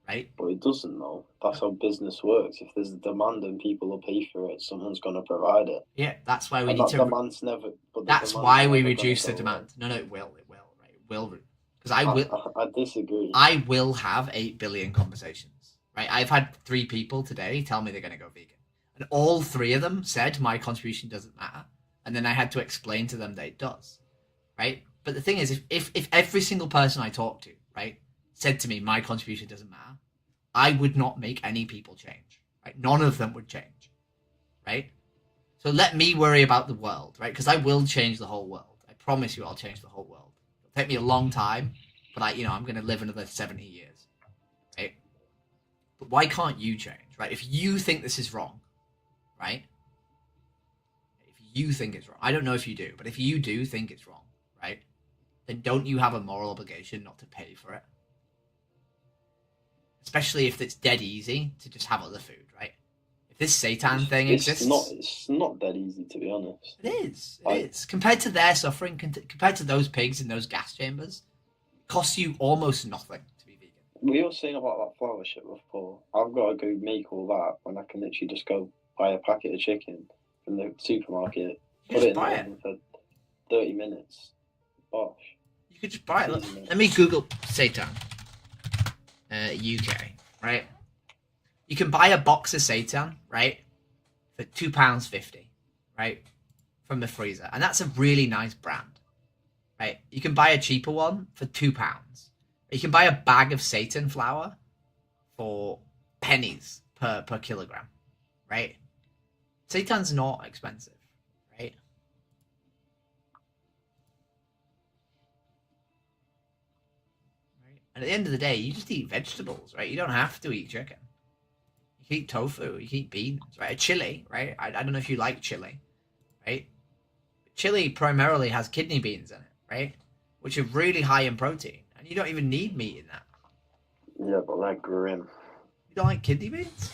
Right? But it doesn't, though. That's how business works. If there's a demand and people will pay for it, someone's going to provide it. Yeah, that's why we And need that to. demand's never. But the That's demand's why we never reduce the gonna go demand. away. No, it will. It will. Right? It will. Because I will. I disagree. I will have 8 billion conversations. Right? I've had 3 people today tell me they're going to go vegan, and all 3 of them said my contribution doesn't matter, and then I had to explain to them that it does. Right? But the thing is, if every single person I talked to, right, said to me my contribution doesn't matter, I would not make any people change. Right? None of them would change. Right? So let me worry about the world, right? Because I will change the whole world. I promise you, I'll change the whole world. It'll take me a long time, but I'm going to live another 70 years, right? But why can't you change, right? If you think this is wrong, right? If you think it's wrong, I don't know if you do, but if you do think it's wrong, right? Then don't you have a moral obligation not to pay for it? Especially if it's dead easy to just have other food, right? If this Satan thing exists... It's not that easy, to be honest. It is. Compared to their suffering, compared to those pigs in those gas chambers, it costs you almost nothing to be vegan. We were saying about that flower shit before. I've got to go make all that when I can literally just go buy a packet of chicken from the supermarket, put it in the oven for 30 minutes. Bosh. You could just buy it. Let me Google Seitan. UK, right? You can buy a box of Seitan, right, for £2.50, right, from the freezer, and that's a really nice brand, right? You can buy a cheaper one for £2. You can buy a bag of Seitan flour for pennies per kilogram, right? Seitan's not expensive, right? And at the end of the day, you just eat vegetables, right? You don't have to eat chicken. You can eat tofu, you can eat beans, right? A chili, right? I don't know if you like chili, right? Chili primarily has kidney beans in it, right? Which are really high in protein. And you don't even need meat in that. Yeah, but they're grim. You don't like kidney beans?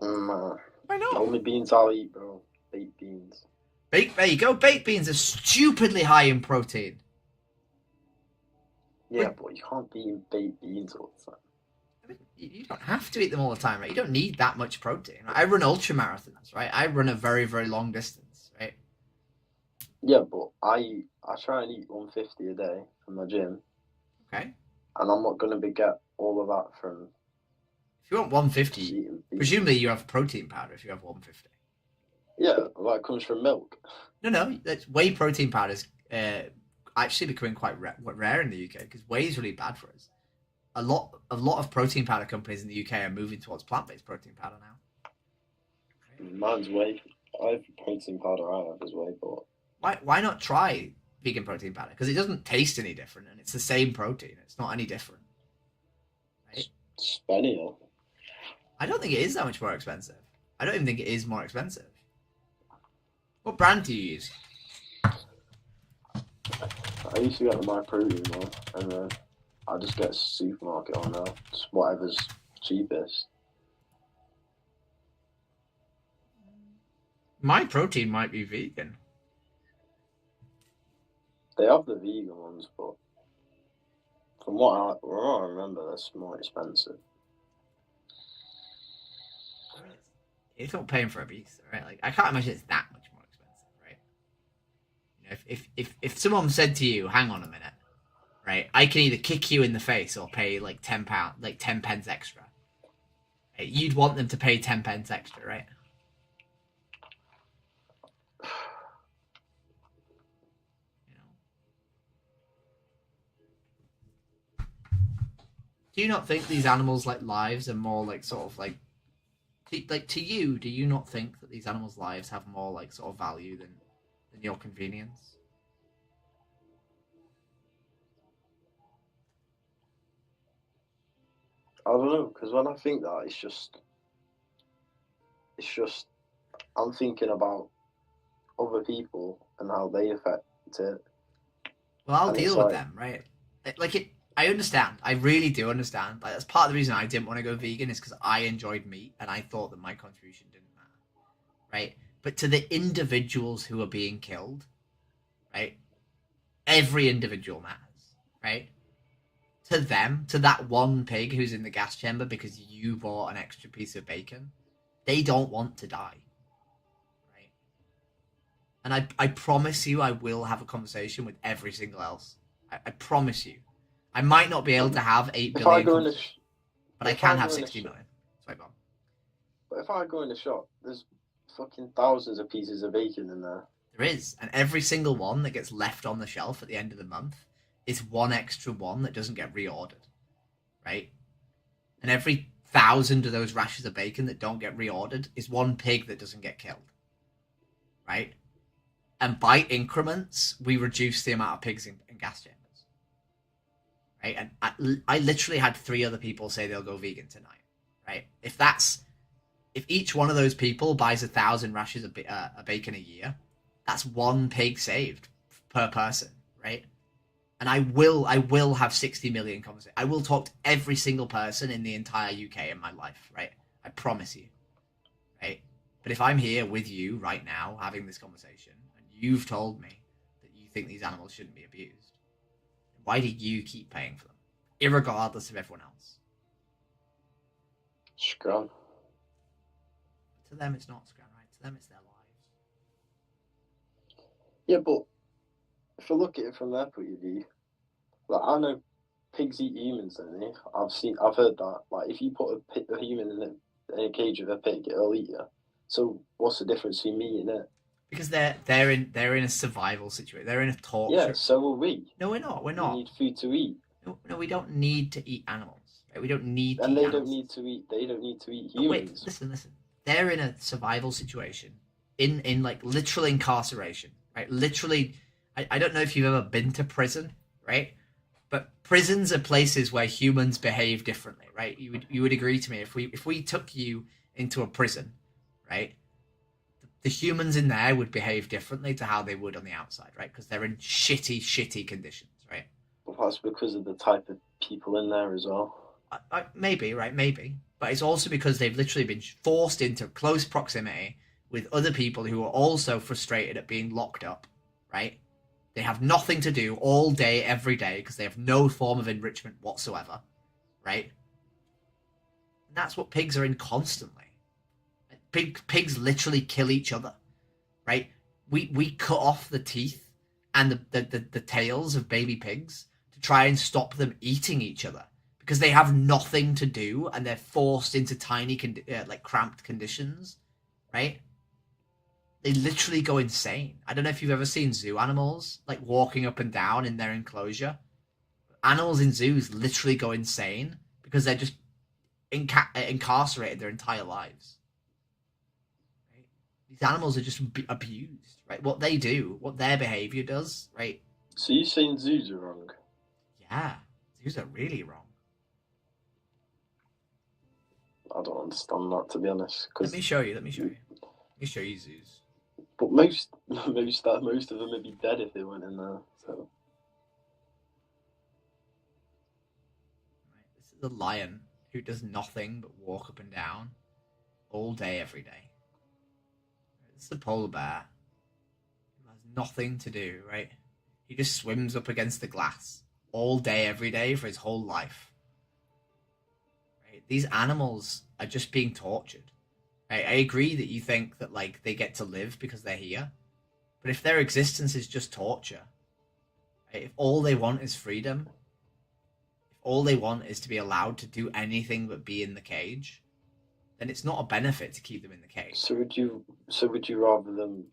Nah. Why not? The only beans I'll eat, bro. Baked beans. There you go. Baked beans are stupidly high in protein. Yeah, but you can't be eating baked beans all the time. You don't have to eat them all the time, right? You don't need that much protein. Right? I run ultra marathons, right? I run a very, very long distance, right? Yeah, but I try and eat 150 a day from my gym. Okay. And I'm not going to get all of that from... If you want 150, presumably you have protein powder if you have 150. Yeah, well, it comes from milk. No, that's whey protein powders actually becoming quite rare in the UK because whey is really bad for us. A lot of protein powder companies in the UK are moving towards plant-based protein powder now. Mine's whey. I have protein powder I have as whey, but... Why not try vegan protein powder? Because it doesn't taste any different and it's the same protein. It's not any different. Right? It's funny, I don't think it is that much more expensive. I don't even think it is more expensive. What brand do you use? I used to get the My Protein one, and then I just get a supermarket on now. Just whatever's cheapest. My Protein might be vegan. They have the vegan ones, but from what I remember, that's more expensive. It's not paying for a beast, right? Like I can't imagine it's that much more expensive, right? You know, if someone said to you, "Hang on a minute, right? I can either kick you in the face or pay like £10, like 10 pence extra," right? You'd want them to pay 10 pence extra, right? Do you not think these animals' like lives are more like sort of like to you? Do you not think that these animals' lives have more like sort of value than your convenience? I don't know, because when I think that, it's just I'm thinking about other people and how they affect it. Well, I'll And deal it's with like- them, right? I understand. I really do understand. Like that's part of the reason I didn't want to go vegan is because I enjoyed meat and I thought that my contribution didn't matter, right? But to the individuals who are being killed, right? Every individual matters, right? to them, to that one pig who's in the gas chamber because you bought an extra piece of bacon, they don't want to die. Right? And I promise you I will have a conversation with every single else. I promise you. I might not be able to have 8 billion but I can have 60 million. Sorry, Bob. But if I go in the shop, there's fucking thousands of pieces of bacon in there. There is, and every single one that gets left on the shelf at the end of the month is one extra one that doesn't get reordered, right? And every 1,000 of those rashers of bacon that don't get reordered is one pig that doesn't get killed, right? And by increments, we reduce the amount of pigs in gas chambers, right? And I literally had 3 other people say they'll go vegan tonight, right? If each one of those people buys 1,000 rashers of bacon a year, that's one pig saved per person, right? And I will have 60 million conversations. I will talk to every single person in the entire UK in my life, right? I promise you, right? But if I'm here with you right now having this conversation, and you've told me that you think these animals shouldn't be abused, why do you keep paying for them, irregardless of everyone else? Scrum. To them, it's not scrum, right? To them, it's their lives. Yeah, but if I look at it from their point of view, like I know pigs eat humans, don't they? I've heard that. Like if you put a human in a cage with a pig, it'll eat you. So what's the difference between me and it? Because they're in a survival situation. They're in a torture. Yeah, so are we. No, we're not. We're not. We need food to eat. No, we don't need to eat animals. Right? We don't need. And to they eat don't animals. need to eat. They don't need to eat But humans. wait, listen. They're in a survival situation, in like literal incarceration, right? Literally, I don't know if you've ever been to prison, right? But prisons are places where humans behave differently, right? You would agree to me if we took you into a prison, right? The humans in there would behave differently to how they would on the outside, right? Because they're in shitty conditions, right? But that's because of the type of people in there as well. Maybe, right? Maybe. But it's also because they've literally been forced into close proximity with other people who are also frustrated at being locked up, right? They have nothing to do all day, every day, because they have no form of enrichment whatsoever, right? And that's what pigs are in constantly. Pigs literally kill each other, right? We cut off the teeth and the tails of baby pigs to try and stop them eating each other because they have nothing to do and they're forced into tiny, cramped conditions, right? They literally go insane. I don't know if you've ever seen zoo animals like walking up and down in their enclosure. Animals in zoos literally go insane because they're just incarcerated their entire lives. Right? These animals are just abused, right? What they do, what their behavior does, right? So you're saying zoos are wrong? Yeah, zoos are really wrong. I don't understand that, to be honest. Let me show you. Let me show you zoos. But most of them would be dead if they went in there. So. Right, this is a lion who does nothing but walk up and down all day, every day. This is a polar bear who has nothing to do, right? He just swims up against the glass all day, every day for his whole life. Right? These animals are just being tortured. I agree that you think that like they get to live because they're here, but if their existence is just torture, right? If all they want is freedom, if all they want is to be allowed to do anything but be in the cage, then it's not a benefit to keep them in the cage. So would you rather them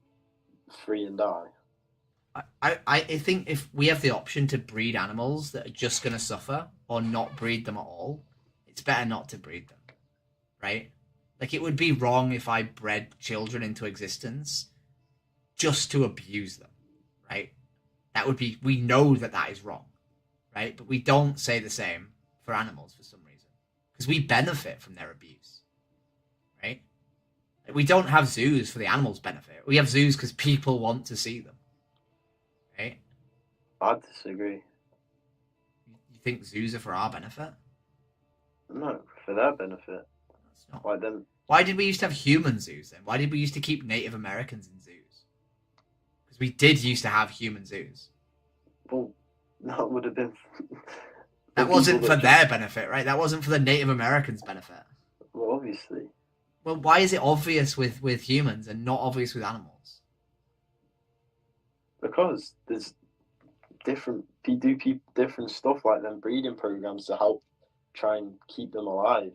free and die? I think if we have the option to breed animals that are just going to suffer or not breed them at all, it's better not to breed them, right? Like, it would be wrong if I bred children into existence just to abuse them, right? That would be, we know that is wrong, right? But we don't say the same for animals for some reason. Because we benefit from their abuse, right? Like, we don't have zoos for the animals' benefit. We have zoos because people want to see them, right? I disagree. You think zoos are for our benefit? No, for their benefit. Not. Why then? Why did we used to have human zoos then? Why did we used to keep Native Americans in zoos? Because we did used to have human zoos. Well, that would have been The That wasn't people for that their just- benefit, right? That wasn't for the Native Americans' benefit. Well, obviously. Well, why is it obvious with humans and not obvious with animals? Because there's different different stuff like them breeding programs to help try and keep them alive.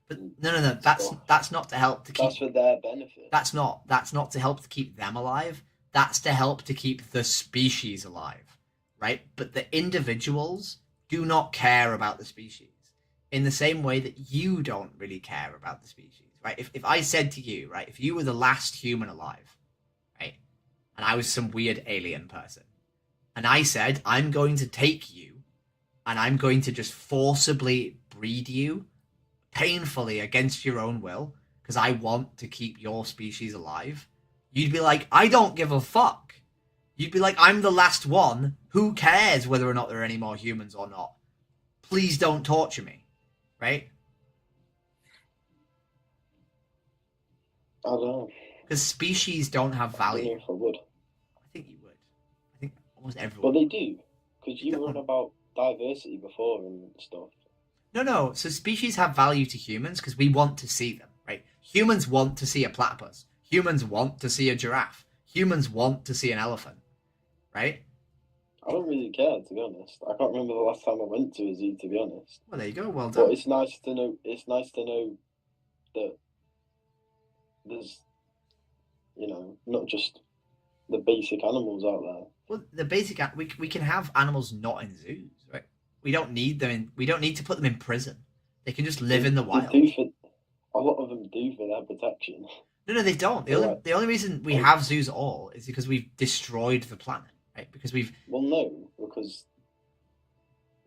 But no. That's not to help to keep. That's for their benefit. That's not to help to keep them alive. That's to help to keep the species alive, right? But the individuals do not care about the species in the same way that you don't really care about the species, right? If I said to you, right, if you were the last human alive, right, and I was some weird alien person, and I said, I'm going to take you and I'm going to just forcibly breed you painfully against your own will because I want to keep your species alive, you'd be like, I don't give a fuck. You'd be like, I'm the last one. Who cares whether or not there are any more humans or not? Please don't torture me, right? I don't know. Because species don't have value. I don't know if I would. I think you would. I think almost everyone. But they do. Because you were on about diversity before and stuff. No. So species have value to humans because we want to see them, right? Humans want to see a platypus. Humans want to see a giraffe. Humans want to see an elephant, right? I don't really care, to be honest. I can't remember the last time I went to a zoo, to be honest. Well, there you go. Well done. But it's nice to know. It's nice to know that there's, not just the basic animals out there. Well, the basic we can have animals not in zoos, right? We don't need them in. We don't need to put them in prison. They can just live in the wild. A lot of them do for their protection. No, they don't. The only reason we have zoos at all is because we've destroyed the planet, right? Because we've. Well, no, because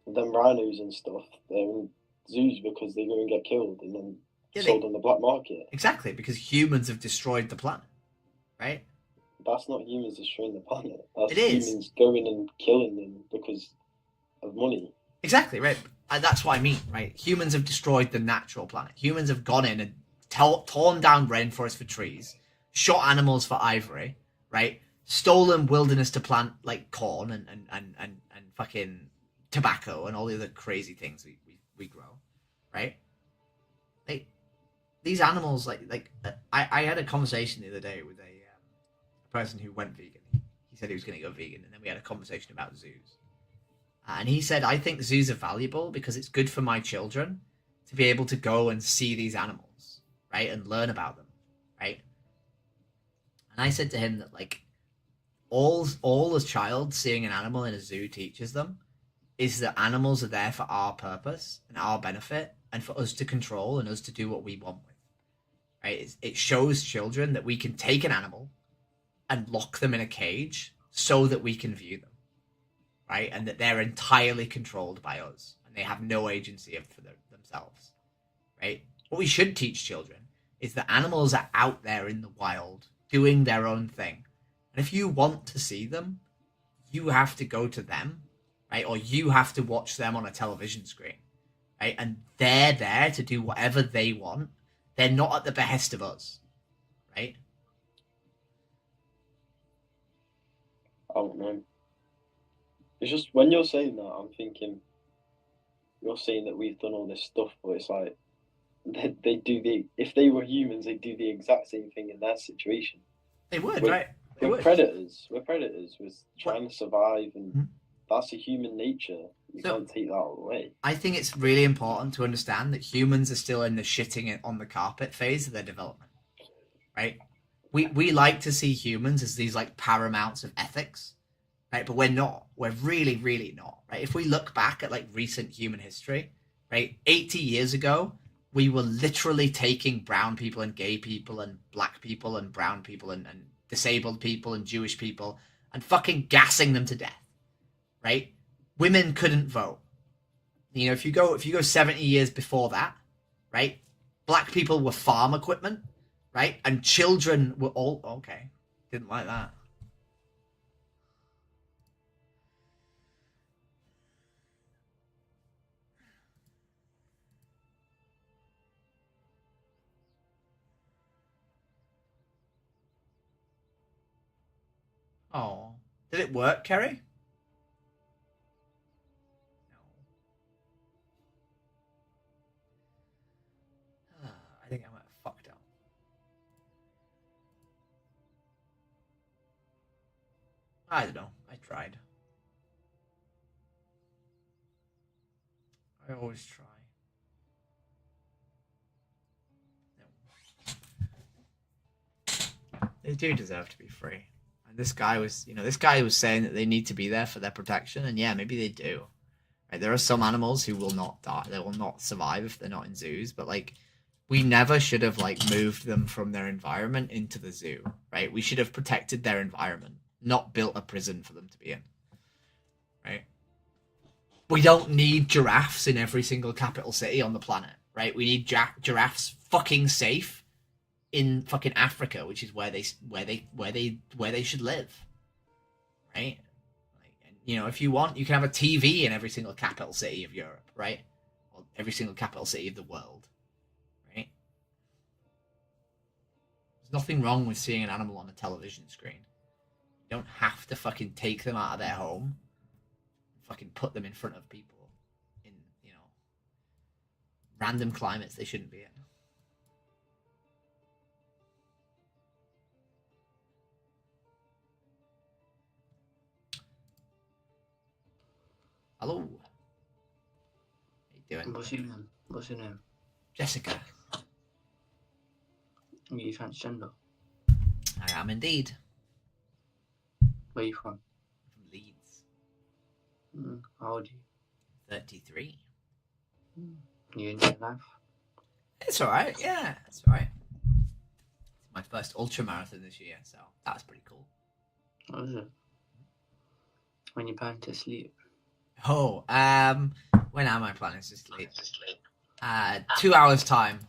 them rhinos and stuff, they're in zoos because they go and get killed and then sold on the black market. Exactly, because humans have destroyed the planet, right? That's not humans destroying the planet. That's It is. humans going and killing them because of money. Exactly, right. That's what I mean, right? Humans have destroyed the natural planet. Humans have gone in and torn down rainforests for trees, shot animals for ivory, right? Stolen wilderness to plant like corn and fucking tobacco and all the other crazy things we grow, right? Like these animals, I had a conversation the other day with a person who went vegan. He said he was going to go vegan, and then we had a conversation about zoos. And he said, I think zoos are valuable because it's good for my children to be able to go and see these animals, right? And learn about them, right? And I said to him that, all a child seeing an animal in a zoo teaches them is that animals are there for our purpose and our benefit and for us to control and us to do what we want with, right? It shows children that we can take an animal and lock them in a cage so that we can view them, right? And that they're entirely controlled by us and they have no agency for themselves, right? What we should teach children is that animals are out there in the wild doing their own thing. And if you want to see them, you have to go to them, right? Or you have to watch them on a television screen, right? And they're there to do whatever they want. They're not at the behest of us, right? I don't know. It's just when you're saying that, I'm thinking you're saying that we've done all this stuff, but it's like they do if they were humans, they'd do the exact same thing in their situation. They would, right? We're predators. We're predators. We're trying to survive, and that's a human nature. You can't take that away. I think it's really important to understand that humans are still in the shitting on the carpet phase of their development, right? We like to see humans as these paramounts of ethics, right? But we're not. We're really, really not, right? If we look back at recent human history, right? 80 years ago, we were literally taking brown people and gay people and black people and brown people and disabled people and Jewish people and fucking gassing them to death, right? Women couldn't vote. If you go 70 years before that, right? Black people were farm equipment, right? And children were all okay. Didn't like that. Oh, did it work, Kerry? I think I might have fucked up. I don't know. I tried. I always try. No. They do deserve to be free. And this guy was saying that they need to be there for their protection, and yeah, maybe they do. Right? There are some animals who will not die. They will not survive if they're not in zoos, but like we never should have like moved them from their environment into the zoo, right? We should have protected their environment, not built a prison for them to be in. Right? We don't need giraffes in every single capital city on the planet, right? We need giraffes fucking safe in fucking Africa, which is where they should live, right? Like, and, you know, if you want, you can have a TV in every single capital city of Europe, right? Or every single capital city of the world, right? There's nothing wrong with seeing an animal on a television screen. You don't have to fucking take them out of their home. Fucking put them in front of people in, you know, random climates they shouldn't be in. Hello. How you doing? What's your name? What's your name? Jessica. Are you transgender? I am indeed. Where are you from? From Leeds. How old are you? 33. You enjoy life? It's alright, yeah, it's alright. It's my first ultra marathon this year, so that's pretty cool. What is it? When you're planning to sleep? Oh, when am I planning to sleep? 2 hours time.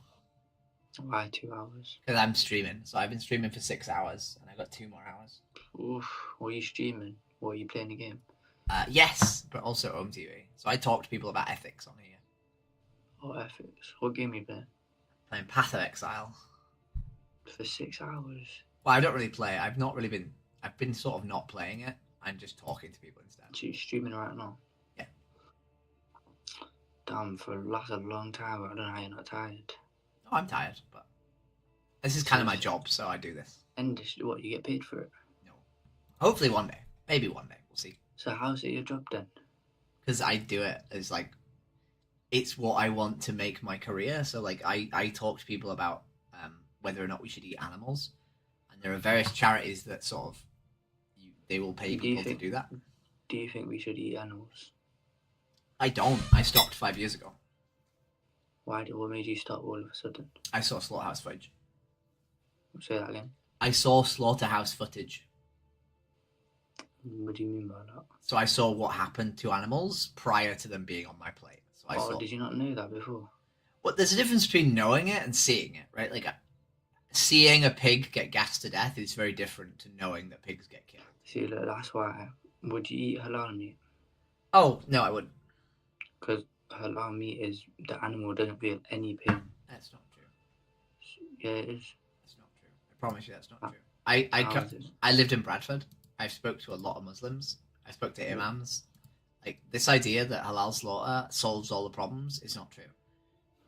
Why 2 hours? Because I'm streaming, so I've been streaming for 6 hours, and I got 2 more hours. Oof, what are you streaming? What are you playing a game? Yes, but also home TV. So I talk to people about ethics on here. What ethics? What game are you playing? Playing Path of Exile. For 6 hours? Well, I don't really play it. I've been sort of not playing it. I'm just talking to people instead. So you're streaming right now? Yeah. Damn, for last a long time, I don't know how you're not tired. No, I'm tired, but this is kind of my job, so I do this. And what, you get paid for it? No. Hopefully one day. Maybe one day. We'll see. So how's it your job then? Because I do it as like, it's what I want to make my career. So like I talk to people about whether or not we should eat animals, and there are various charities that sort of they will pay people to do that. Do you think we should eat animals? I don't. I stopped 5 years ago. What made you stop all of a sudden? I saw slaughterhouse footage. Say that again. I saw slaughterhouse footage. What do you mean by that? So I saw what happened to animals prior to them being on my plate. So I saw. Did you not know that before? Well, there's a difference between knowing it and seeing it, right? Like seeing a pig get gassed to death is very different to knowing that pigs get killed. See, look, that's why. Would you eat halal meat? Oh, no, I wouldn't. Because halal meat is the animal doesn't feel any pain. That's not true. Yeah, it is. That's not true. I promise you that's not true. I lived in Bradford. I spoke to a lot of Muslims. I spoke to imams. Like, this idea that halal slaughter solves all the problems is not true.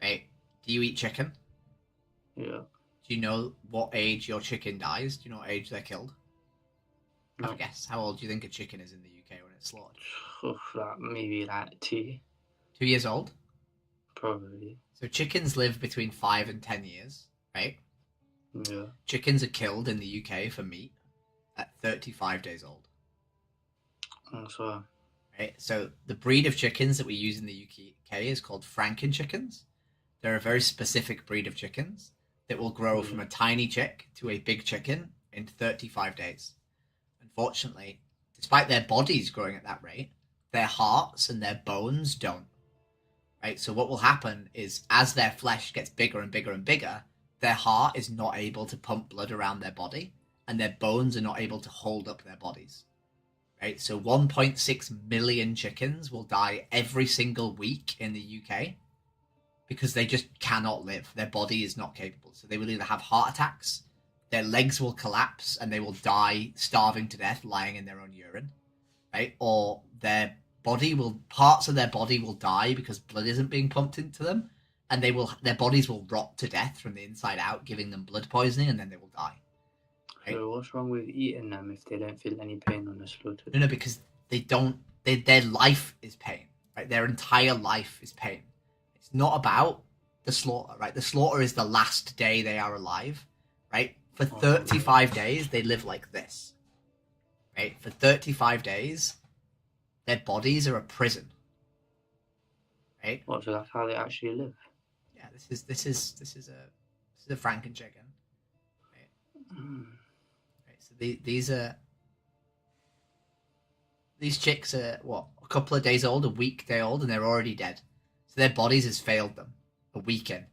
Right? Do you eat chicken? Yeah. Do you know what age your chicken dies? Do you know what age they're killed? No. I guess. How old do you think a chicken is in the UK when it's slaughtered? Maybe like 2. 2 years old? Probably. So chickens live between 5 and 10 years, right? Yeah. Chickens are killed in the UK for meat at 35 days old. So. Right? So the breed of chickens that we use in the UK is called Franken chickens. They're a very specific breed of chickens that will grow from a tiny chick to a big chicken in 35 days. Unfortunately, despite their bodies growing at that rate, their hearts and their bones don't. Right? So what will happen is as their flesh gets bigger and bigger and bigger, their heart is not able to pump blood around their body, and their bones are not able to hold up their bodies. Right? So 1.6 million chickens will die every single week in the UK because they just cannot live. Their body is not capable. So they will either have heart attacks, their legs will collapse, and they will die starving to death lying in their own urine. Right? Or parts of their body will die because blood isn't being pumped into them, and their bodies will rot to death from the inside out, giving them blood poisoning, and then they will die. Right? So what's wrong with eating them if they don't feel any pain when they're slaughtered? No, because they don't. Their life is pain. Right, their entire life is pain. It's not about the slaughter. Right, the slaughter is the last day they are alive. Right, for 35 days they live like this. Right, for 35 days, their bodies are a prison. Right. What? So that's how they actually live. Yeah, this is a Franken chicken. Right. Right. So these chicks are what, a couple of days old, a day old, and they're already dead. So their bodies has failed them a week in.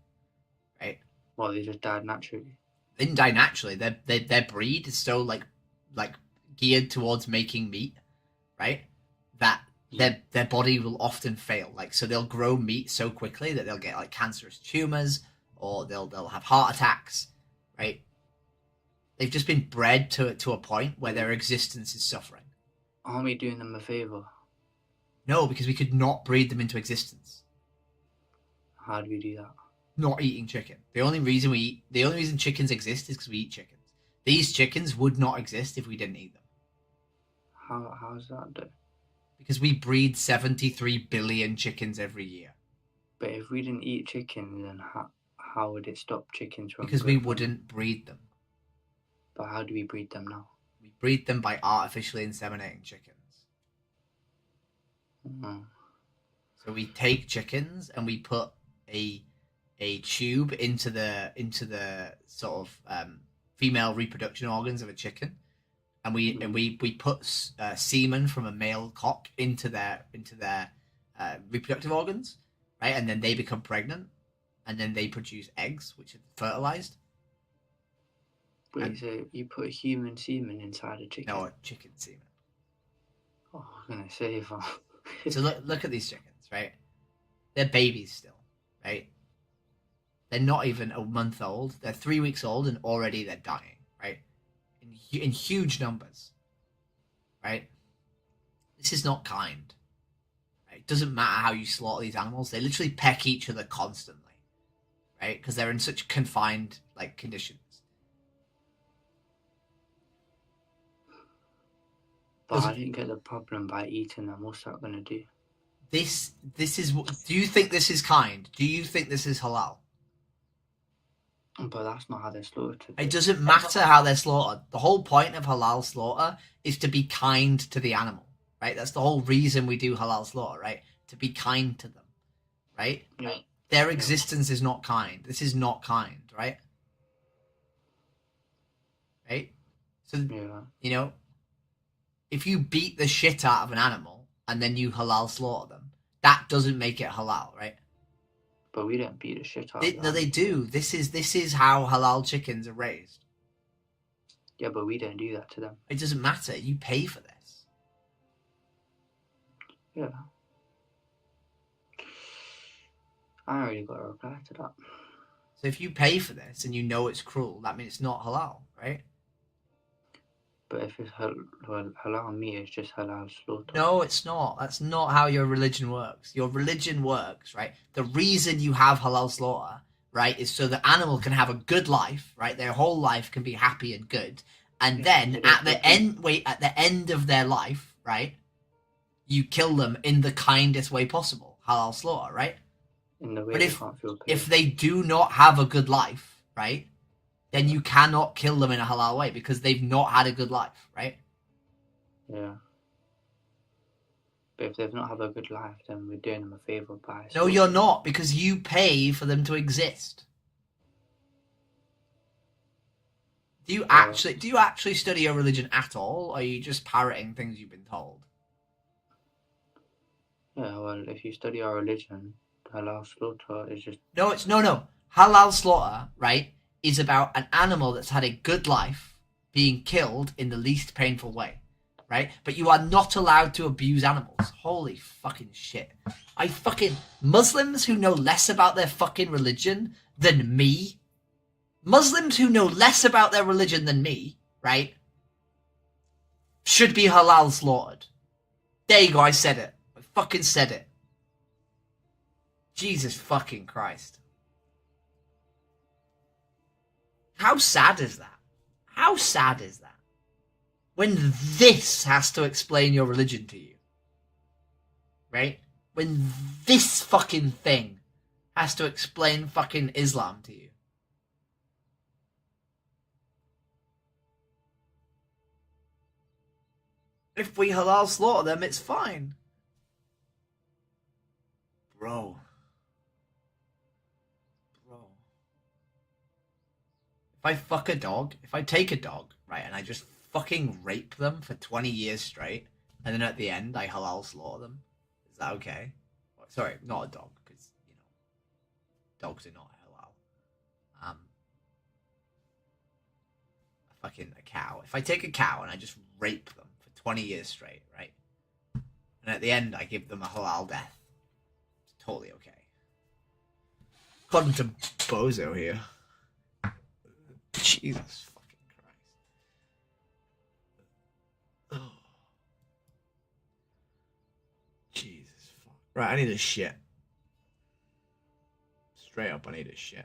Right. Well, they just died naturally. They didn't die naturally. Their breed is so like geared towards making meat, right? That their body will often fail. Like, so they'll grow meat so quickly that they'll get like cancerous tumors, or they'll have heart attacks, right? They've just been bred to a point where their existence is suffering. Aren't we doing them a favor? No, because we could not breed them into existence. How do we do that? Not eating chicken. The only reason chickens exist is because we eat chickens. These chickens would not exist if we didn't eat them. How's that though? Because we breed 73 billion chickens every year. But if we didn't eat chicken, then how would it stop chickens from? Because we wouldn't breed them. But how do we breed them now? We breed them by artificially inseminating chickens. So we take chickens and we put a tube into the sort of female reproduction organs of a chicken, and we put semen from a male cock into their reproductive organs, right? And then they become pregnant, and then they produce eggs, which are fertilized. Wait, so you put human semen inside a chicken? No, a chicken semen. Oh, I'm gonna say if I... So look at these chickens, right? They're babies still, right? They're not even a month old. They're 3 weeks old, and already they're dying, right? In huge numbers, right? This is not kind. Right? It doesn't matter how you slaughter these animals. They literally peck each other constantly, right? Because they're in such confined like conditions. But I didn't get the problem by eating them. What's that gonna do? This is. Do you think this is kind? Do you think this is halal? But that's not how they're slaughtered. It doesn't matter how they're slaughtered. The whole point of halal slaughter is to be kind to the animal, right? That's the whole reason we do halal slaughter, right? To be kind to them, right? Yeah. Their existence is not kind. This is not kind, right? Right? So, you know, if you beat the shit out of an animal and then you halal slaughter them, that doesn't make it halal, right? But we don't beat the shit out of them. No, they do. This is how halal chickens are raised. Yeah, but we don't do that to them. It doesn't matter. You pay for this. Yeah. I already got a reply to that. So if you pay for this and you know it's cruel, that means it's not halal, right? But if it's halal meat, it's just halal slaughter. No, it's not. That's not how your religion works. Your religion works, right? The reason you have halal slaughter, right, is so the animal can have a good life, right? Their whole life can be happy and good. And then at the end of their life, right, you kill them in the kindest way possible. Halal slaughter, right? In the way but they can't feel pain. if they do not have a good life, right, then you cannot kill them in a halal way because they've not had a good life, right? Yeah. But if they've not had a good life, then we're doing them a favour by... No, you're not, because you pay for them to exist. Do you actually study your religion at all, or are you just parroting things you've been told? Yeah, well, if you study our religion, halal slaughter is just... No, it's no. Halal slaughter, right, is about an animal that's had a good life being killed in the least painful way, right? But you are not allowed to abuse animals. Holy fucking shit. Muslims who know less about their fucking religion than me, Muslims who know less about their religion than me, right, should be halal slaughtered. There you go, I said it. I fucking said it. Jesus fucking Christ. How sad is that? How sad is that? When this has to explain your religion to you. Right? When this fucking thing has to explain fucking Islam to you. If we halal slaughter them, it's fine. Bro. If I fuck a dog, if I take a dog, right, and I just fucking rape them for 20 years straight, and then at the end I halal slaughter them, is that okay? Sorry, not a dog, because, you know, dogs are not halal. Fucking a cow. If I take a cow and I just rape them for 20 years straight, right, and at the end I give them a halal death, it's totally okay. According to Bozo here. Jesus fucking Christ. Oh. Jesus fuck. Right, I need a shit. Straight up, I need a shit.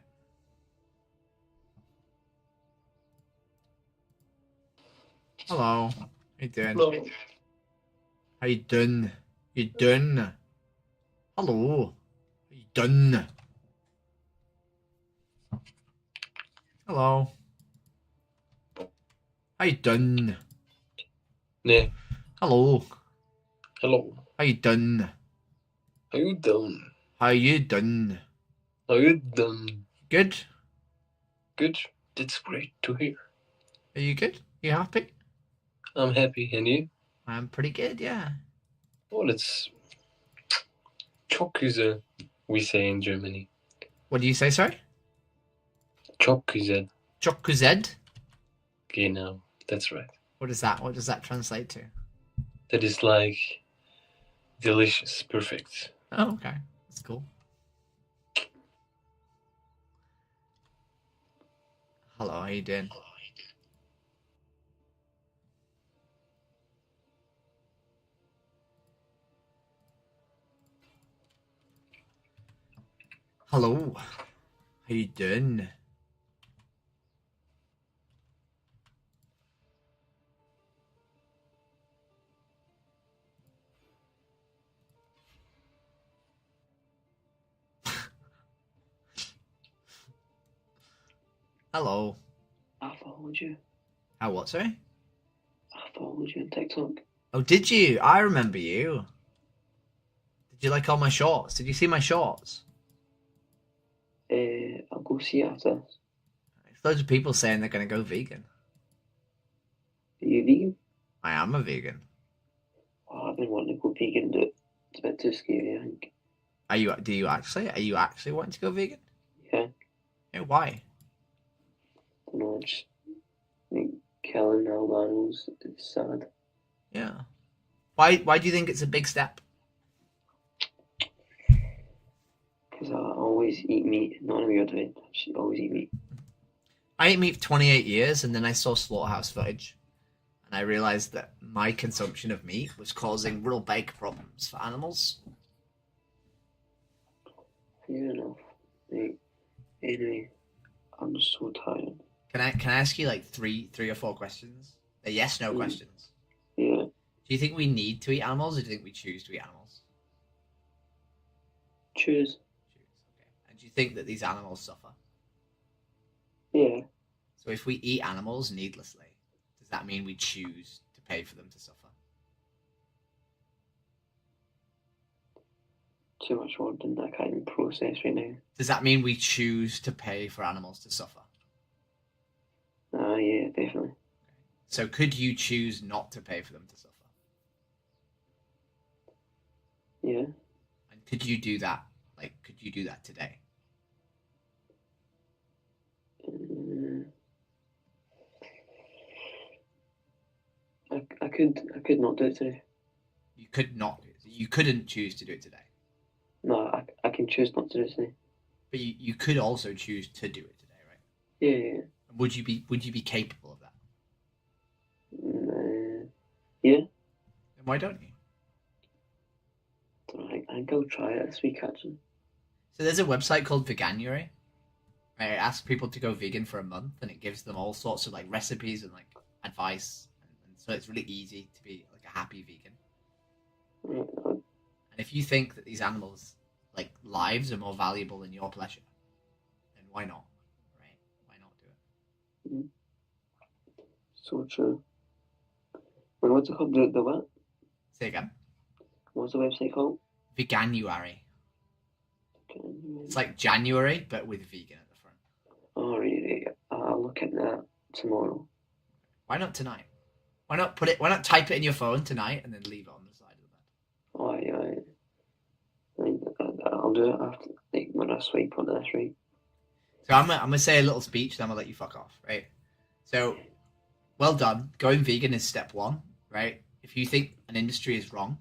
Hello. How you doing? Hello. How you doing? You done? Hello. How you done? Hello. How you done? Yeah. Hello. Hello. How you done? How you done? How you done? How you done? Good? Good. It's great to hear. Are you good? You happy? I'm happy, and you? I'm pretty good, yeah. Well, it's Chockuze, we say in Germany. What do you say, sorry? Chockuze. Chockuze? Genau, that's right. What is that? What does that translate to? That is like delicious, perfect. Oh, okay. That's cool. Hello, how you doing? Hello. How you doing? Hello. I followed you. How what, sorry? I followed you on TikTok. Oh, did you? I remember you. Did you like all my shorts? Did you see my shorts? I'll go see it after this. There's loads of people saying they're going to go vegan. Are you vegan? I am a vegan. Oh, I've been wanting to go vegan, but it's a bit too scary, I think. Are you? Do you actually? Are you actually wanting to go vegan? Yeah. Yeah, why? I don't know, just like, killing all animals is sad. Yeah. Why do you think it's a big step? Because I always eat meat, not in a weird way. I just always eat meat. I ate meat for 28 years, and then I saw slaughterhouse footage, and I realized that my consumption of meat was causing real big problems for animals. Fair enough. Like, anyway, I'm just so tired. Can I ask you like three or four questions? They're yes/no questions. Yeah. Do you think we need to eat animals, or do you think we choose to eat animals? Choose. And do you think that these animals suffer? Yeah. So if we eat animals needlessly, does that mean we choose to pay for them to suffer? Too much work in that I can't even process right now. Does that mean we choose to pay for animals to suffer? Yeah, definitely. So could you choose not to pay for them to suffer? Yeah. And could you do that? Like, could you do that today? I could not do it today. You could not. You couldn't choose to do it today. No, I can choose not to do it today. But you could also choose to do it today, right? Yeah. Would you be capable of that? Yeah. Then why don't you? I think I'll try it this week actually. So there's a website called Veganuary, Right? It asks people to go vegan for a month, and it gives them all sorts of like recipes and like advice, and so it's really easy to be like a happy vegan. And if you think that these animals' like lives are more valuable than your pleasure, then why not? Right? Why not do it? So true. Wait, what's it called? The what? Say again. What's the website called? Veganuary. It's like January, but with vegan at the front. Oh, really? I'll look at that tomorrow. Why not tonight? Why not put it? Why not type it in your phone tonight and then leave it on the side of the bed? I'll do it after, like, when I swipe on this, right? So I'm gonna say a little speech, then I'm gonna let you fuck off, right? So, well done. Going vegan is step one, right? If you think an industry is wrong,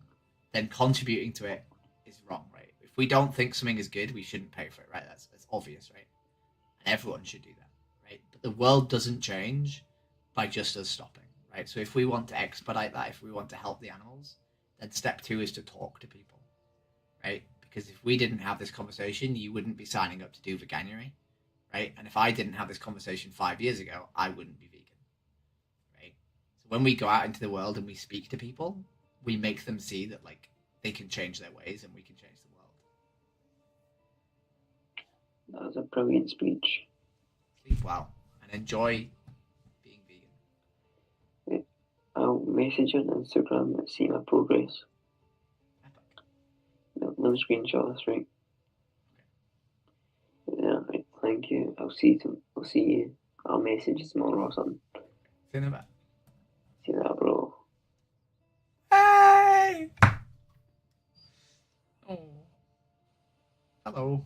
then contributing to it is wrong, right? If we don't think something is good, we shouldn't pay for it, right? That's obvious, right? And everyone should do that, right? But the world doesn't change by just us stopping, right? So if we want to expedite that, if we want to help the animals, then step two is to talk to people, right? Because if we didn't have this conversation, you wouldn't be signing up to do Veganuary, right? And if I didn't have this conversation 5 years ago, I wouldn't be vegan, right? So when we go out into the world and we speak to people, we make them see that like they can change their ways and we can change the world. That was a brilliant speech. Sleep well and enjoy being vegan. I'll message you on Instagram and see my progress. No screenshots, right? Yeah, right. Thank you. I'll see you. I'll message you tomorrow or something. See you in a bit. See you later, bro. Hey! Oh. Hello.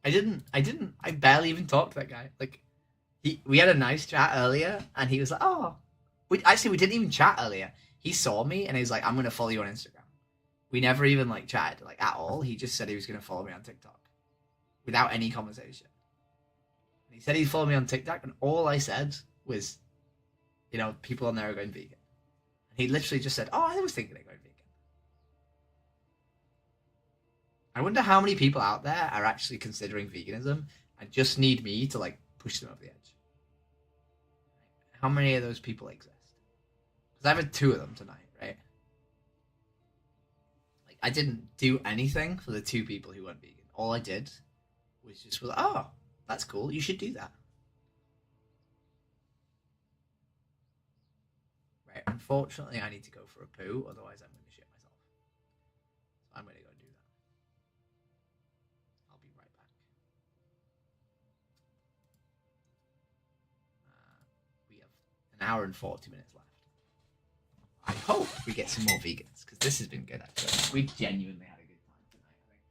I barely even talked to that guy. Like, we had a nice chat earlier, and he was like, oh. We didn't even chat earlier. He saw me, and he was like, I'm going to follow you on Instagram. We never even, like, chatted, like, at all. He just said he was going to follow me on TikTok. Without any conversation. And he said he'd follow me on TikTok, and all I said was, you know, people on there are going vegan. And he literally just said, oh, I was thinking of going vegan. I wonder how many people out there are actually considering veganism and just need me to, like, push them over the edge. How many of those people exist? Because I've had 2 of them tonight, right? Like, I didn't do anything for the 2 people who went vegan. All I did was just like, oh, that's cool. You should do that. Right. Unfortunately, I need to go for a poo. Otherwise, I'm going to shit myself. So I'm going to go do that. I'll be right back. We have an hour and 40 minutes left. I hope we get some more vegans because this has been good. Actually, we genuinely had a good time tonight. I think.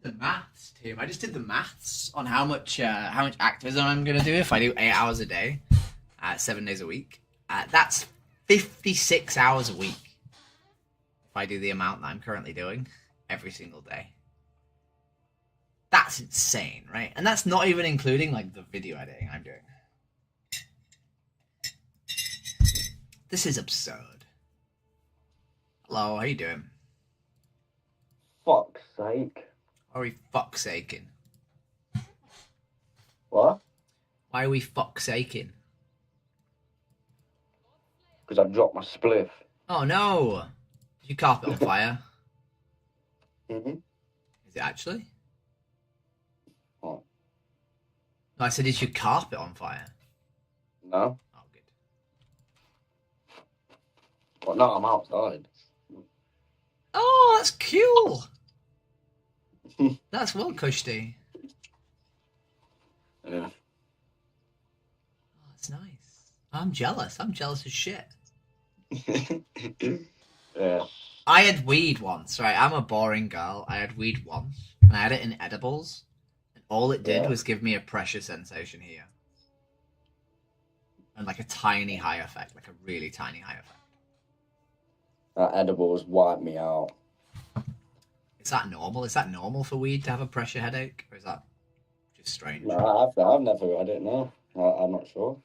The maths, Tim. I just did the maths on how much activism I'm gonna do if I do 8 hours a day, 7 days a week. That's 56 hours a week. If I do the amount that I'm currently doing every single day. That's insane, right? And that's not even including like the video editing I'm doing. This is absurd. Hello, how you doing? Fuck's sake. Why are we fucksaking? What? Why are we fucksaking? Because I dropped my spliff. Oh no! Did you carpet on fire? Mm-hmm. Is it actually? What? No, I said, is your carpet on fire? No. Oh, good. But no, I'm outside. Oh, that's cool! That's well cushy. Yeah. Oh, that's nice. I'm jealous. I'm jealous as shit. Yeah. I had weed once, right? I'm a boring girl. I had weed once, and I had it in edibles, and all it did was give me a pressure sensation here. And like a tiny high effect, like a really tiny high effect. That edibles wiped me out. Is that normal? Is that normal for weed to have a pressure headache? Or is that just strange? No, I've never had it, no. I'm not sure.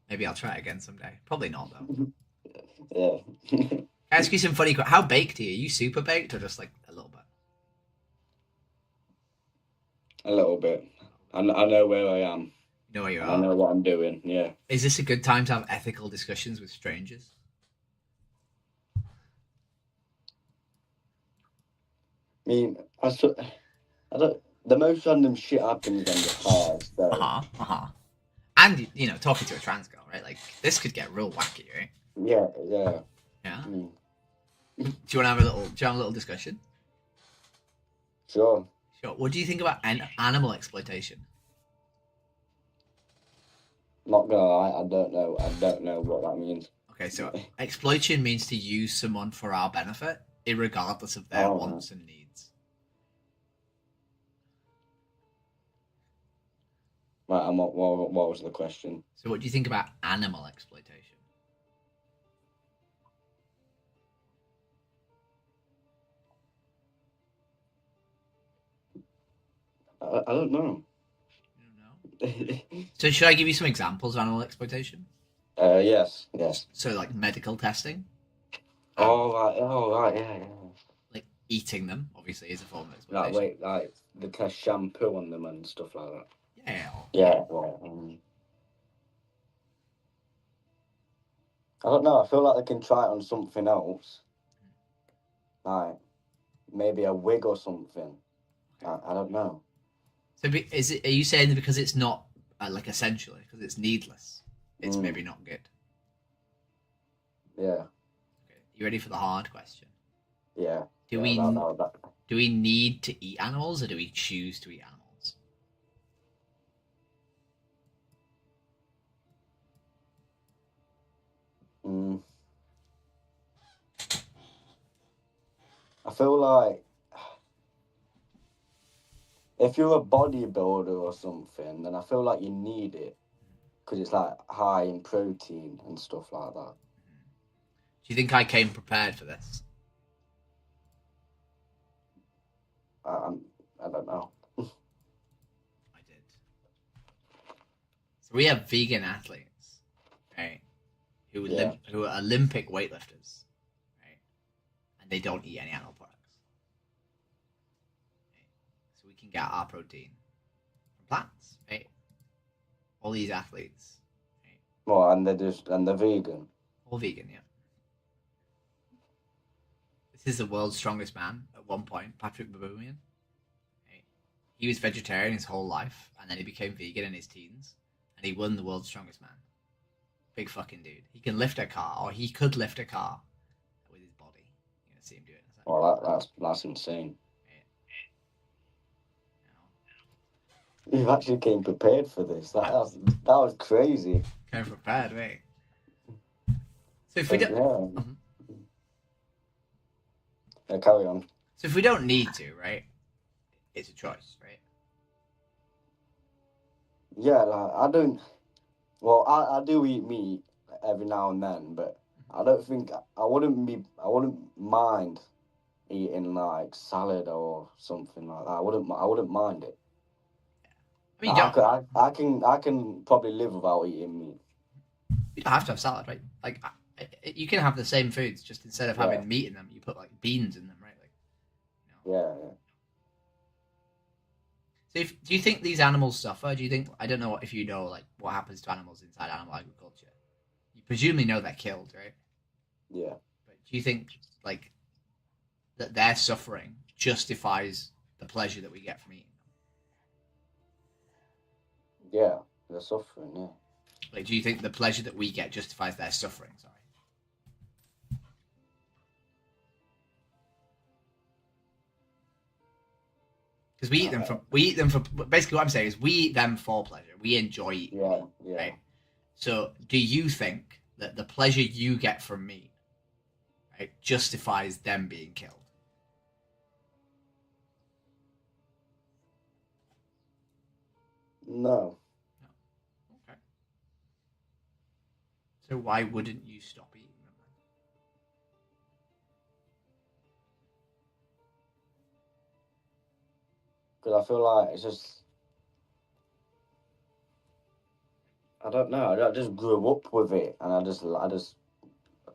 Maybe I'll try it again someday. Probably not, though. Yeah. Can I ask you some funny questions? How baked are you? Are you super baked or just like a little bit? A little bit. I know where I am. You know where you are? I know what I'm doing, yeah. Is this a good time to have ethical discussions with strangers? I mean, the most random shit happens on the cars, so. And, you know, talking to a trans girl, right? Like, this could get real wacky, right? Yeah. Yeah? Mm. Do you want to have a little discussion? Sure. What do you think about animal exploitation? Not gonna lie, I don't know what that means. Okay, so exploitation means to use someone for our benefit, irregardless of their wants and needs. Right, and what was the question? So what do you think about animal exploitation? I don't know. So should I give you some examples of animal exploitation? Yes. So like medical testing? Right, yeah. Like eating them, obviously, is a form of exploitation. Like they test shampoo on them and stuff like that. Yeah. Yeah, right. I don't know, I feel like they can try it on something else. Like, maybe a wig or something. I don't know. So are you saying that because it's not, like essentially, because it's needless, it's maybe not good? Yeah. Okay. You ready for the hard question? Yeah. Do we need to eat animals or do we choose to eat animals? I feel like if you're a bodybuilder or something, then I feel like you need it because it's like high in protein and stuff like that. Do you think I came prepared for this? I don't know. I did. So we have vegan athletes, right? Who are Olympic weightlifters, right? And they don't eat any animal products. Right? So we can get our protein from plants, right? All these athletes. Right? Well, and they're vegan. All vegan, yeah. This is the world's strongest man at one point, Patrick Baboumian. Right? He was vegetarian his whole life, and then he became vegan in his teens, and he won the world's strongest man. Big fucking dude. He can lift a car, or he could lift a car with his body. You're gonna see him do it. Well, that's insane. Yeah. You actually came prepared for this. That was crazy. Came prepared, mate. So if we don't, carry on. So if we don't need to, right? It's a choice, right? Yeah, like I don't. Well, I do eat meat every now and then, but I don't think I wouldn't mind eating like salad or something like that. I wouldn't mind it. I mean, Like, I can probably live without eating meat. You don't have to have salad, right? Like, you can have the same foods, just instead of having meat in them, you put like beans in them, right? Like, Yeah. So, do you think these animals suffer? Do you think, I don't know if you know like what happens to animals inside animal agriculture? You presumably know they're killed, right? Yeah. But do you think like that their suffering justifies the pleasure that we get from eating them? Yeah, they're suffering. Yeah. Like, do you think the pleasure that we get justifies their suffering? Sorry. Because we eat them for basically what I'm saying is we eat them for pleasure. We enjoy eating meat, right? So do you think that the pleasure you get from meat, right, justifies them being killed? No. Okay. So why wouldn't you stop eating them? Because I feel like it's just, I don't know. I just grew up with it, and I just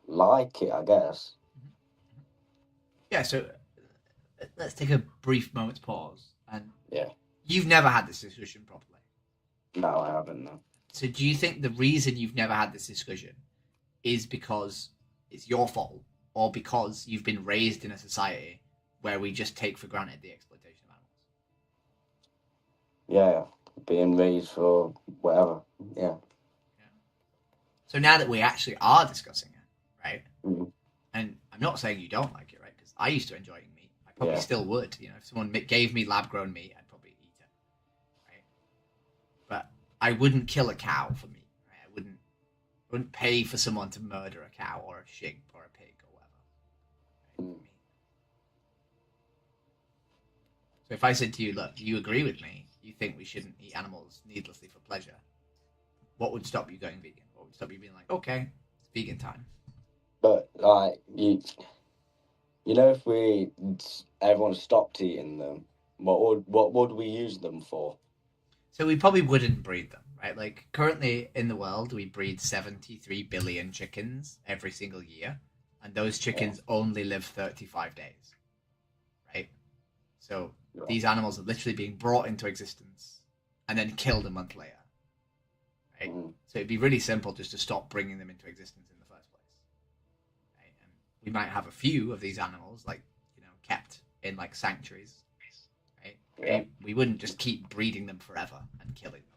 like it, I guess. Yeah. So let's take a brief moment's pause. And yeah, you've never had this discussion properly. No, I haven't. No. So do you think the reason you've never had this discussion is because it's your fault, or because you've been raised in a society where we just take for granted the exploitation of animals? Yeah, being raised for whatever. Yeah. So now that we actually are discussing it, right? Mm. And I'm not saying you don't like it, right? Because I used to enjoy eating meat. I probably still would. You know, if someone gave me lab-grown meat, I'd probably eat it, right? But I wouldn't kill a cow for meat. Right? I wouldn't pay for someone to murder a cow or a sheep or a pig or whatever. Right? So if I said to you, look, you agree with me, you think we shouldn't eat animals needlessly for pleasure, what would stop you going vegan? What would stop you being like, okay, it's vegan time? But like you know, if everyone stopped eating them, what would we use them for? So we probably wouldn't breed them, right? Like currently in the world, we breed 73 billion chickens every single year, and those chickens only live 35 days, right? So these animals are literally being brought into existence and then killed a month later, right? So it'd be really simple just to stop bringing them into existence in the first place, right? And we might have a few of these animals, like, you know, kept in like sanctuaries, right? Yeah. We wouldn't just keep breeding them forever and killing them.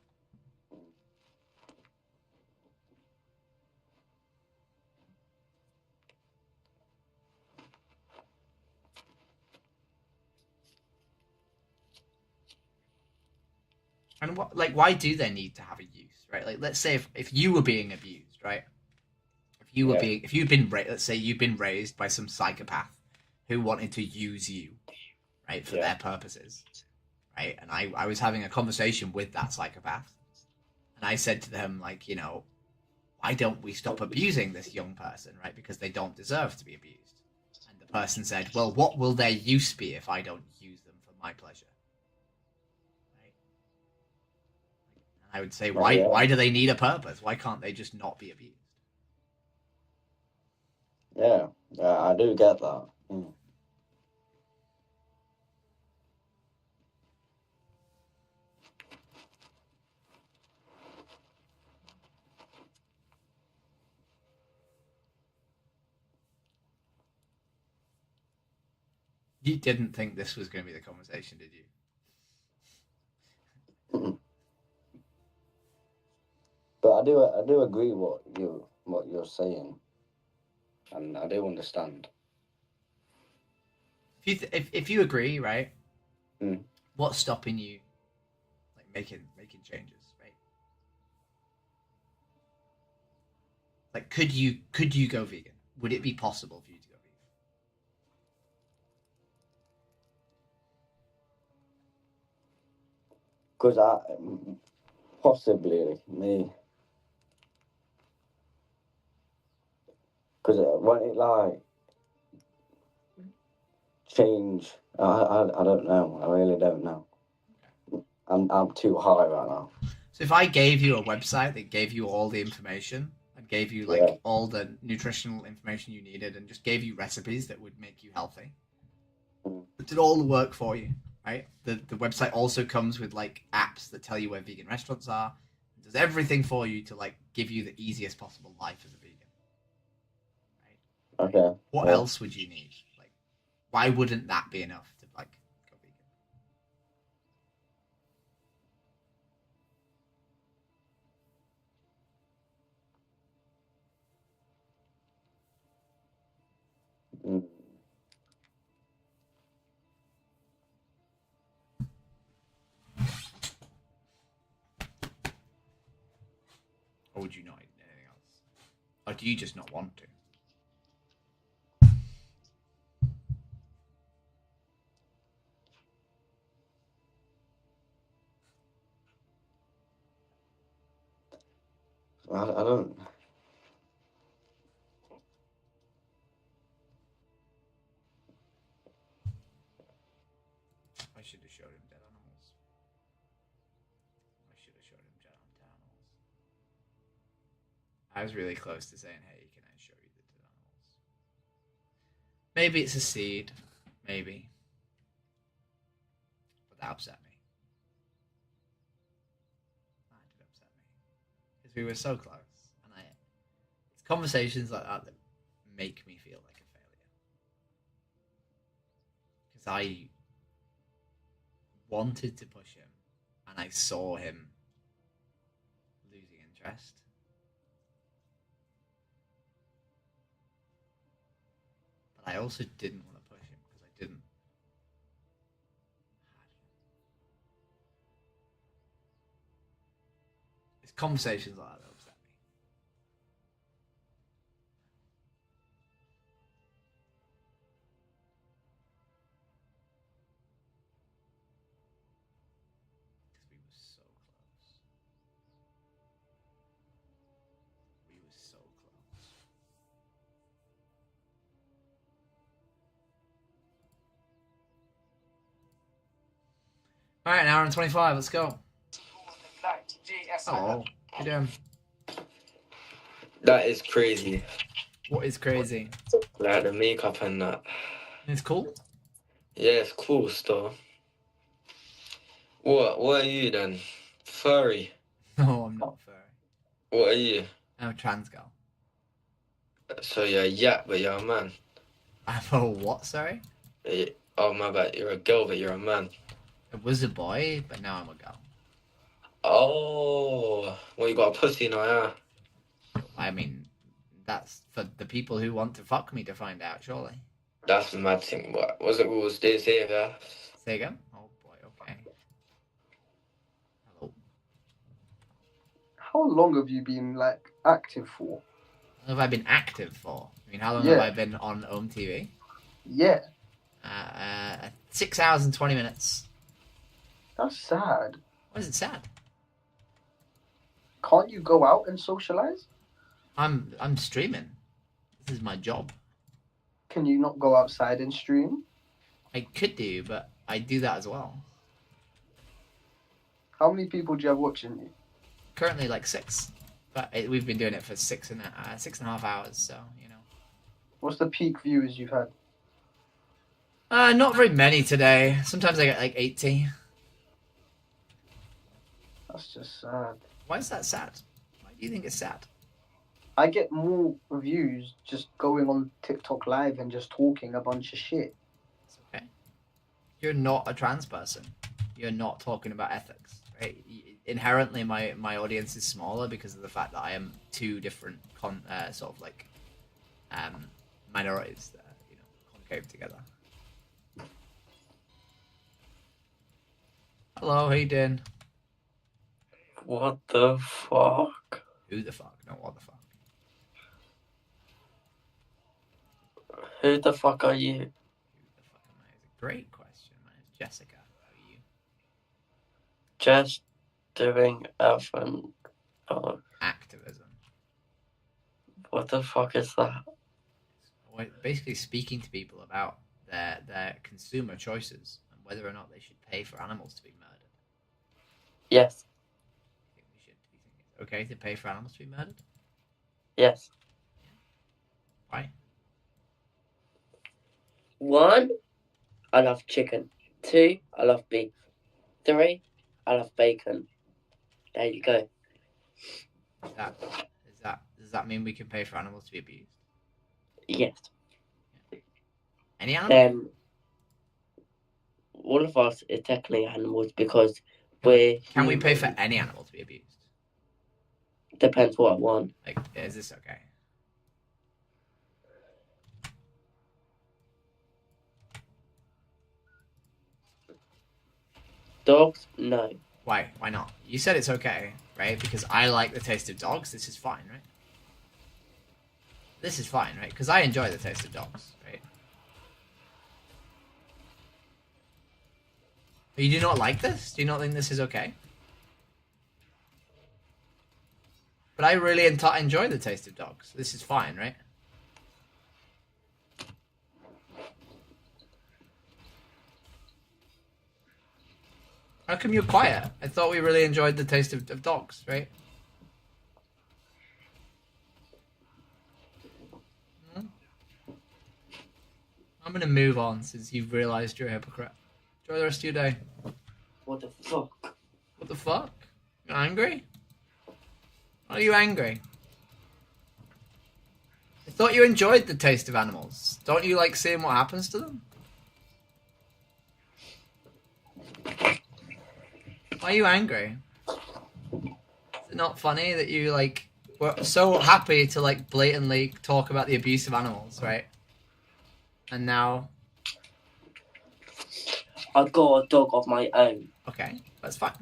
And what, like, why do they need to have a use, right? Like, let's say if you were being abused, right? If you were if you've been, let's say you've been raised by some psychopath who wanted to use you, right, for their purposes, right? And I was having a conversation with that psychopath, and I said to them, like, you know, why don't we stop abusing this young person, right? Because they don't deserve to be abused. And the person said, well, what will their use be if I don't use them for my pleasure? I would say, why do they need a purpose? Why can't they just not be abused? Yeah, I do get that. Mm. You didn't think this was going to be the conversation, did you? But I do agree what you're saying, and I do understand. If you agree, right? Mm. What's stopping you, like making changes, right? Like, could you go vegan? Would it be possible for you to go Because I possibly me. Because when it like change, I don't know. I really don't know. I'm too high right now. So if I gave you a website that gave you all the information and gave you like all the nutritional information you needed and just gave you recipes that would make you healthy, that did all the work for you, right? The website also comes with like apps that tell you where vegan restaurants are. It does everything for you to like give you the easiest possible life as a vegan. Right? Okay. What else would you need? Like, why wouldn't that be enough to like go vegan? Or would you not eat anything else? Or do you just not want to? I don't. I should have showed him dead animals. I should have showed him dead animals. I was really close to saying, hey, can I show you the dead animals? Maybe it's a seed. Maybe. But that upset me. That did upset me. Because we were so close. And it's conversations like that that make me feel like a failure. Because I wanted to push him. And I saw him losing interest. But I also didn't want to push him because I didn't. It's conversations like that that upset me. Because we were so close. We were so close. Alright, an hour and 25, let's go. Hello. How you doing? That is crazy. What is crazy? Like the makeup and that. It's cool? Yeah, it's cool stuff. What are you then? Furry? No, I'm not furry. What are you? I'm a trans girl. So you're a yak, but you're a man. I'm a what, sorry? Oh my bad, you're a girl, but you're a man. I was a boy, but now I'm a girl. Oh, well, you got a pussy now, yeah? I mean, that's for the people who want to fuck me to find out, surely. That's the mad thing. What's the rules? Stay safe, yeah? Say again? Oh boy, okay. Hello. How long have you been like active for? How long have I been active for? I mean, how long Yeah. have I been on Home TV? Yeah. 6 hours and 20 minutes. That's sad. Why is it sad? Can't you go out and socialize? I'm streaming. This is my job. Can you not go outside and stream? I could do, but I do that as well. How many people do you have watching you? Currently, like 6, but we've been doing it for 6.5 hours. So you know. What's the peak viewers you've had? Not very many today. Sometimes I get like 80. That's just sad. Why is that sad? Why do you think it's sad? I get more views just going on TikTok live and just talking a bunch of shit. It's okay. You're not a trans person. You're not talking about ethics, right? Inherently, my audience is smaller because of the fact that I am two different minorities that concave together. Hello, how you doing? What the fuck? Who the fuck? No, what the fuck? Who the fuck are you? Who the fuck am I? It's a great question. My name's Jessica. How are you? Just doing everything. Oh, Activism. what the fuck is that? We're basically speaking to people about their consumer choices and whether or not they should pay for animals to be murdered. Yes. Do you think it's okay to pay for animals to be murdered? Yes. Why? 1, I love chicken. 2, I love beef. 3, I love bacon. There you go. Does that mean we can pay for animals to be abused? Yes. Any animal? All of us is technically animals because we're. Can we pay for any animal to be abused? Depends what one. Like, is this okay? Dogs? No. Why? Why not? You said it's okay, right? Because I like the taste of dogs. This is fine, right? This is fine, right? Because I enjoy the taste of dogs, right? But you do not like this? Do you not think this is okay? But I really enjoy the taste of dogs. This is fine, right? How come you're quiet? I thought we really enjoyed the taste of dogs, right? I'm gonna move on since you've realised you're a hypocrite. Enjoy the rest of your day. What the fuck? What the fuck? You're angry? Why are you angry? I thought you enjoyed the taste of animals. Don't you like seeing what happens to them? Why are you angry? Is it not funny that you, like, were so happy to, like, blatantly talk about the abuse of animals, right? And now... I got a dog of my own. Okay, that's fine.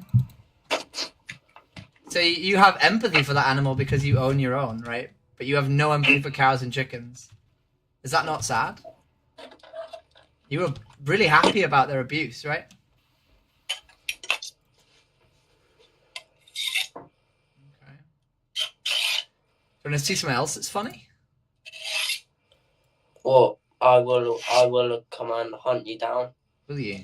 So you have empathy for that animal because you own your own, right? But you have no empathy for cows and chickens. Is that not sad? You were really happy about their abuse, right? Okay. Do you want to see something else that's funny? Well, I will come and hunt you down. Will you?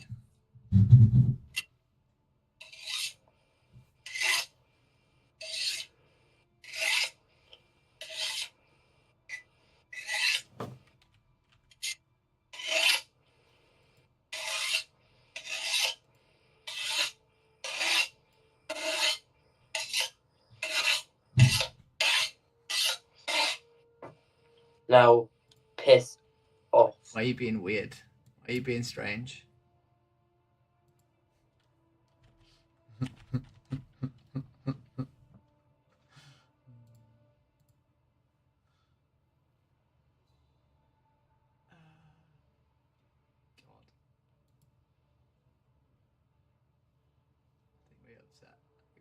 Now, piss off. Why are you being weird? Why are you being strange?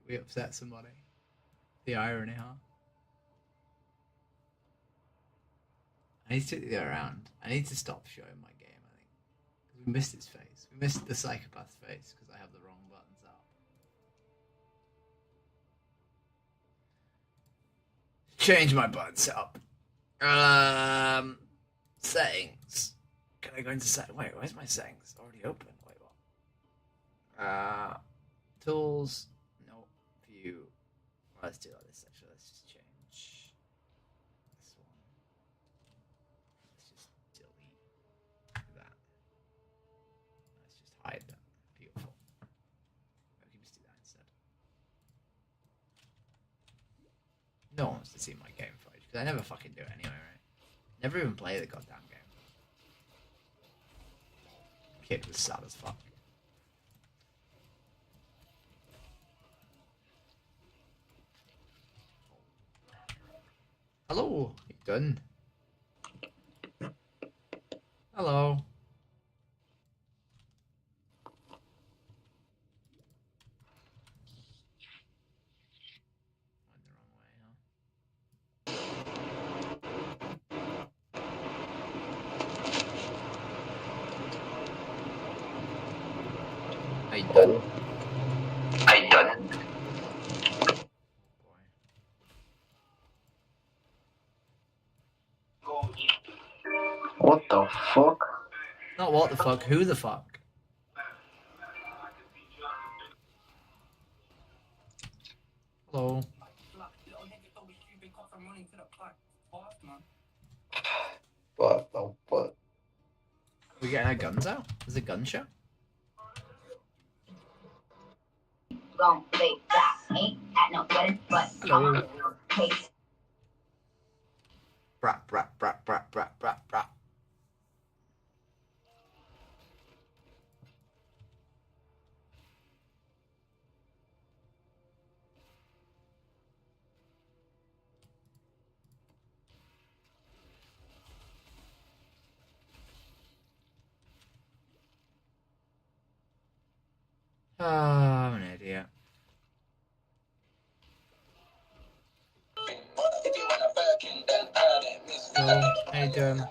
We upset somebody. The irony, huh? I need to go around. I need to stop showing my game, I think. Because we missed his face. We missed the psychopath's face because I have the wrong buttons up. Change my buttons up. Settings. Can I go into settings? Wait, where's my settings? Already open. Wait, what? Tools. No. View. Let's do like this actually. Let's just change this one. Let's just delete that. Let's just hide that. Beautiful. We can just do that instead. No one wants to see my game footage because I never fucking do it anyway, right? Never even play the goddamn game. Kid was sad as fuck. Hello, you done? Hello. Are you done? fuck? Not what the fuck, who the fuck? Hello. What? We getting our guns out? Is it a gun show? Hello. Brat, brat, brat, brat, brat, brat, brat. Oh, I'm an idiot. Hello, how you doing? I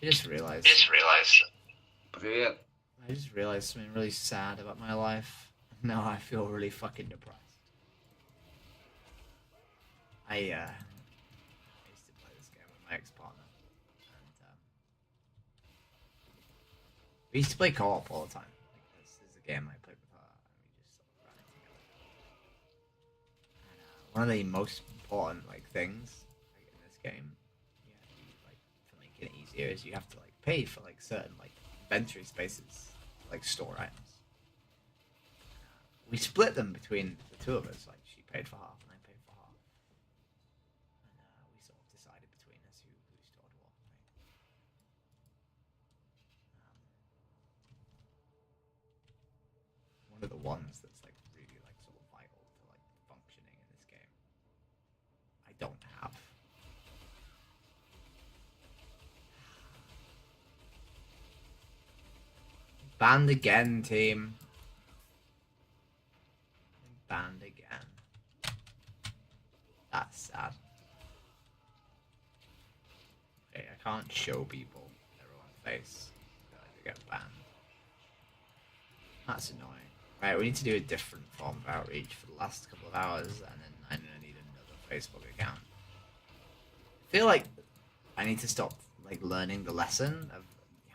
just realized something really sad about my life. Now I feel really fucking depressed. I used to play this game with my ex-partner. And, we used to play co-op all the time. Like, this is a game I played with her, and we just sort of ran it together. And, one of the most important things in this game, to make it easier, is you have to pay for certain inventory spaces, store items. We split them between the two of us. She paid for half, and I paid for half. And we sort of decided between us who stored what. One of the ones that's really sort of vital to functioning in this game, I don't have. Banned again, team. Banned again. That's sad. Okay, I can't show people their own face. They get banned. That's annoying. Right, we need to do a different form of outreach for the last couple of hours, and then I'm gonna need another Facebook account. I feel like I need to stop learning the lesson of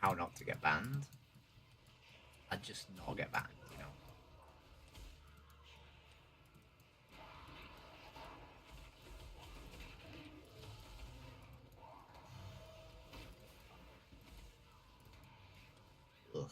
how not to get banned. And just not get banned, you know. Ugh.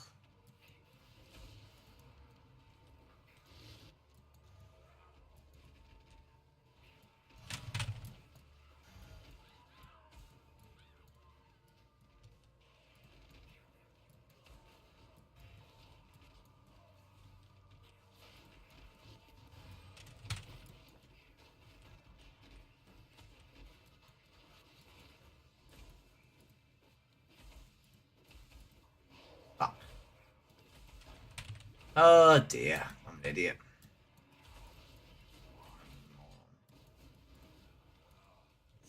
Oh dear, I'm an idiot.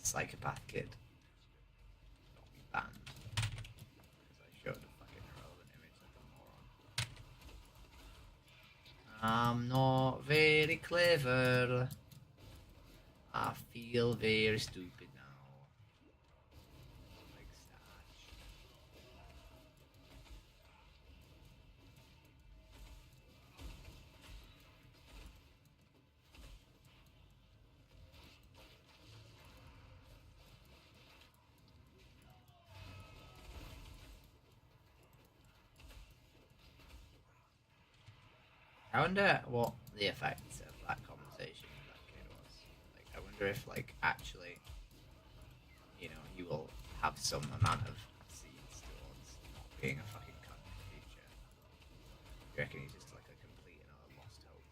Psychopath kid. Got me banned. Because I showed a fucking irrelevant image like a moron. I'm not very clever. I feel very stupid now. I wonder what the effects of that conversation with that kid was. I wonder if, actually, you will have some amount of seeds towards not being a fucking cunt in the future. You reckon he's just a complete and utter lost hope?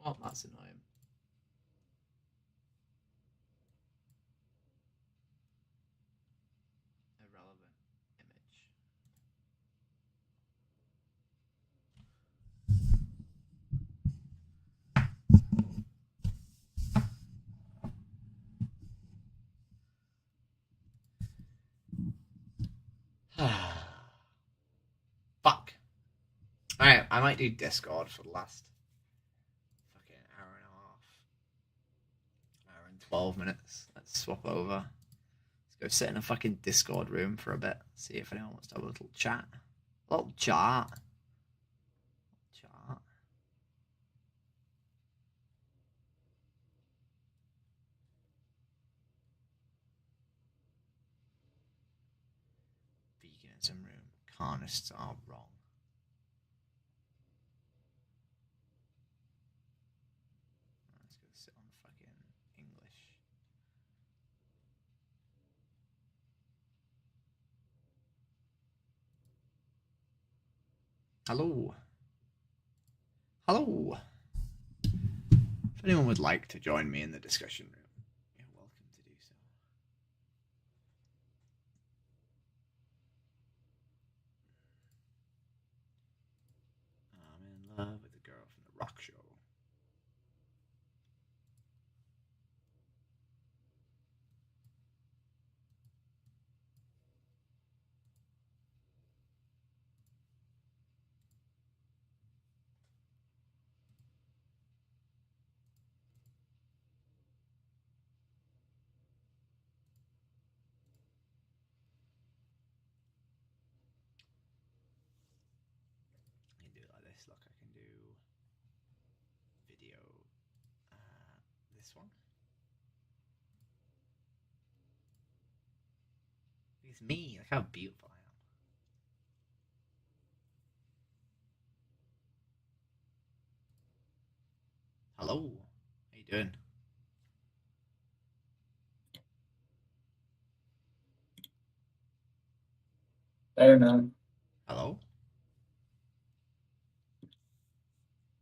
Well, that's annoying. Irrelevant image. Fuck. Alright, I might do Discord for the last fucking hour and a half. Hour and 12 minutes. Let's swap over. Let's go sit in a fucking Discord room for a bit. See if anyone wants to have a little chat. A little chat. Veganism room. Carnists are wrong. Let's go sit on fucking English. Hello. Hello. If anyone would like to join me in the discussion room, you're welcome to do so. I'm in love with the girl from the rock show. I can do it like this. Look, I can do video. This one. It's me. Look how beautiful I am. Hello. How you doing? Hey man, Hello.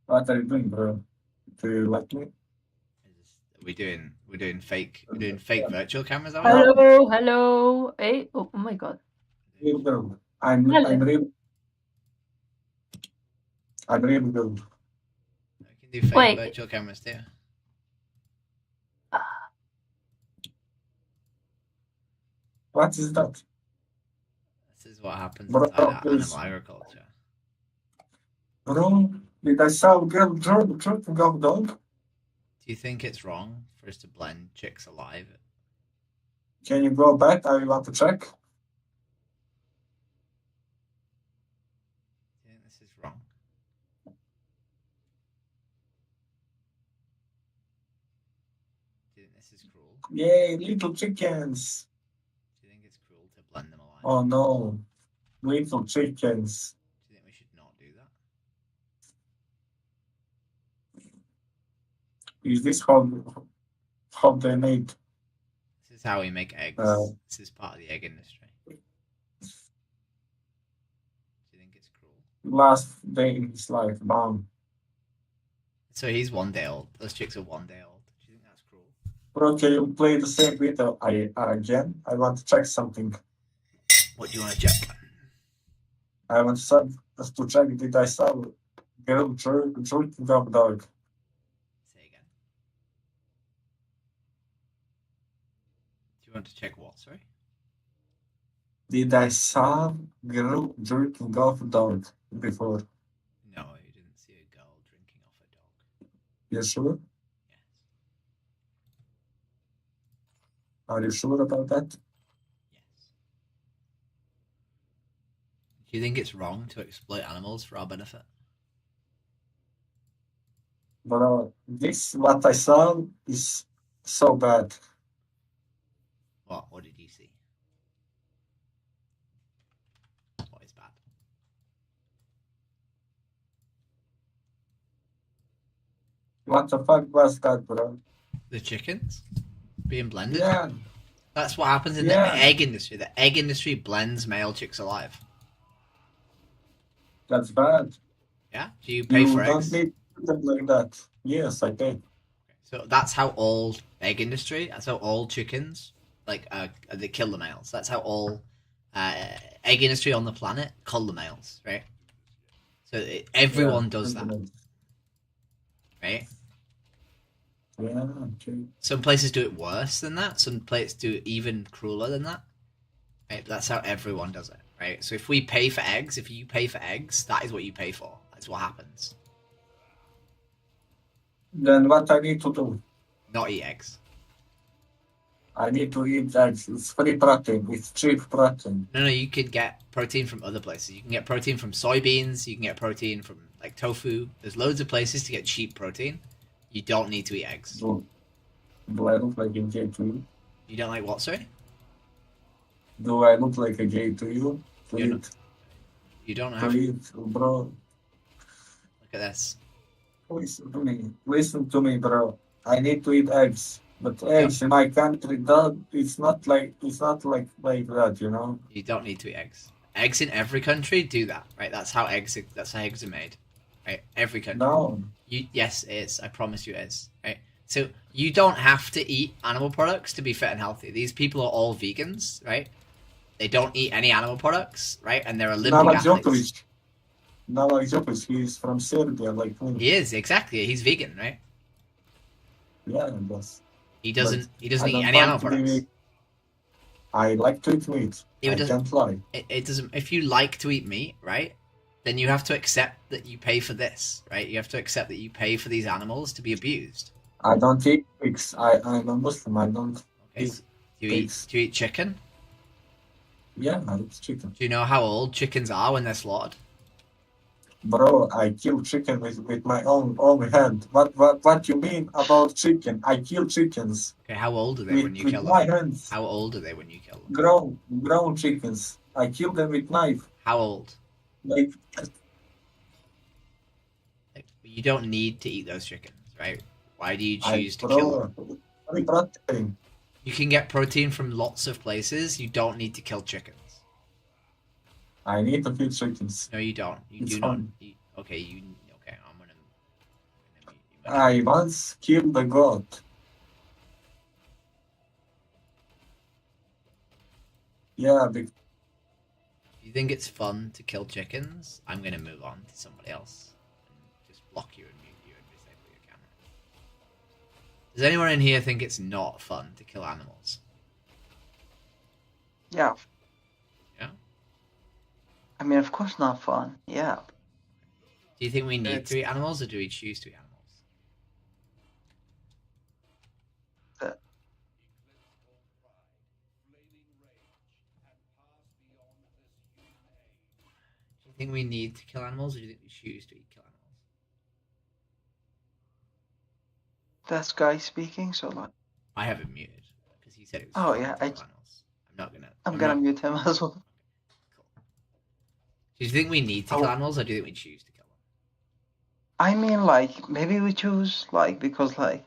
what are you doing, bro? Do you like me? We're doing fake virtual cameras, are we? Hello, hello. Hey, oh my god. Hey, bro. I'm Hello. really good. We can do fake Wait. virtual cameras too. What is that? This is what happens Bro, inside please. animal agriculture. Bro, did I saw a girl dropping off dog? Do you think it's wrong for us to blend chicks alive? Can you go back? I want to check. Do you think this is wrong? Do you think this is cruel? Yay, little chickens. Do you think it's cruel to blend them alive? Oh no, little chickens. Do you think we should not do that? Is this how they made? This is how we make eggs. This is part of the egg industry. Do you think it's cruel? Last day in his life, bam. So he's 1 day old. Those chicks are 1 day old. Do you think that's cruel? Bro, can you play the same video again? I want to check something. What do you want to check? I want to check did I saw girl drinking up dog. Say again. Do you want to check what, sorry? Did I saw girl drinking off dog before? No, you didn't see a girl drinking off a dog. You sure? Yes. Are you sure about that? Yes. Do you think it's wrong to exploit animals for our benefit? Bro, this what I saw is so bad. What did you see? What is bad? What the fuck was that, bro? The chickens being blended? Yeah. That's what happens in the egg industry. The egg industry blends male chicks alive. That's bad. Yeah? Do you pay for don't eggs? need them like that. Yes, I pay. So that's how all egg industry, that's how all chickens, like, they kill the males. That's how all egg industry on the planet kill the males, right? So everyone does that, right? Yeah, okay. Some places do it worse than that. Some places do it even crueler than that. Right? But that's how everyone does it. right? So if we pay for eggs, if you pay for eggs, that is what you pay for. That's what happens. Then what I need to do? Not eat eggs. I need to eat eggs. It's free protein. It's cheap protein. No, you can get protein from other places. You can get protein from soybeans. You can get protein from like tofu. There's loads of places to get cheap protein. You don't need to eat eggs. Do I look like a gay to you? You don't like what, sorry? Do I look like a gay to you? To eat. You don't To have. eat, bro. Look at this. Listen to me. Listen to me, bro. I need to eat eggs. But eggs in my country, it's not like that, you know. You don't need to eat eggs. Eggs in every country do that, right? That's how eggs are made, right? Every country. No. Yes, it is. I promise you, it is. Right. So you don't have to eat animal products to be fit and healthy. These people are all vegans, right? They don't eat any animal products, right? And they're Olympic athletes. Novak Djokovic, he's from Serbia, like me. He is, exactly. He's vegan, right? Yeah, I guess. He doesn't I eat don't any animal want to be products. vegan. I like to eat meat. I can't lie. It doesn't. If you like to eat meat, right, then you have to accept that you pay for this, right? You have to accept that you pay for these animals to be abused. I don't eat pigs. I'm a Muslim. I don't eat Do you pigs. eat chicken? Yeah, I eat chicken. Do you know how old chickens are when they're slaughtered? Bro, I kill chicken with my own hand. What you mean about chicken? I kill chickens. Okay, how old are they when you with kill my them? hands. How old are they when you kill them? Grown chickens. I kill them with knife. How old? Like You don't need to eat those chickens, right? Why do you choose to bro, kill them? free protein. You can get protein from lots of places. You don't need to kill chickens. I need to kill chickens. No, you don't. You It's do fun. not. Okay, I'm gonna. I once killed a goat. Yeah, If you think it's fun to kill chickens, I'm gonna move on to somebody else and just block you and mute you and disable your camera. Does anyone in here think it's not fun to kill animals? Yeah. Yeah. I mean, of course, not fun. Yeah. Do you think we need to eat animals, or do we choose to eat animals? Do you think we need to kill animals, or do you think we choose to kill animals? That's Guy speaking, so like. I have him muted because he said it was. Oh fun yeah, to kill animals. I'm gonna mute him as well. Do you think we need to kill animals, or do you think we choose to kill them? I mean, like, maybe we choose, like, because, like,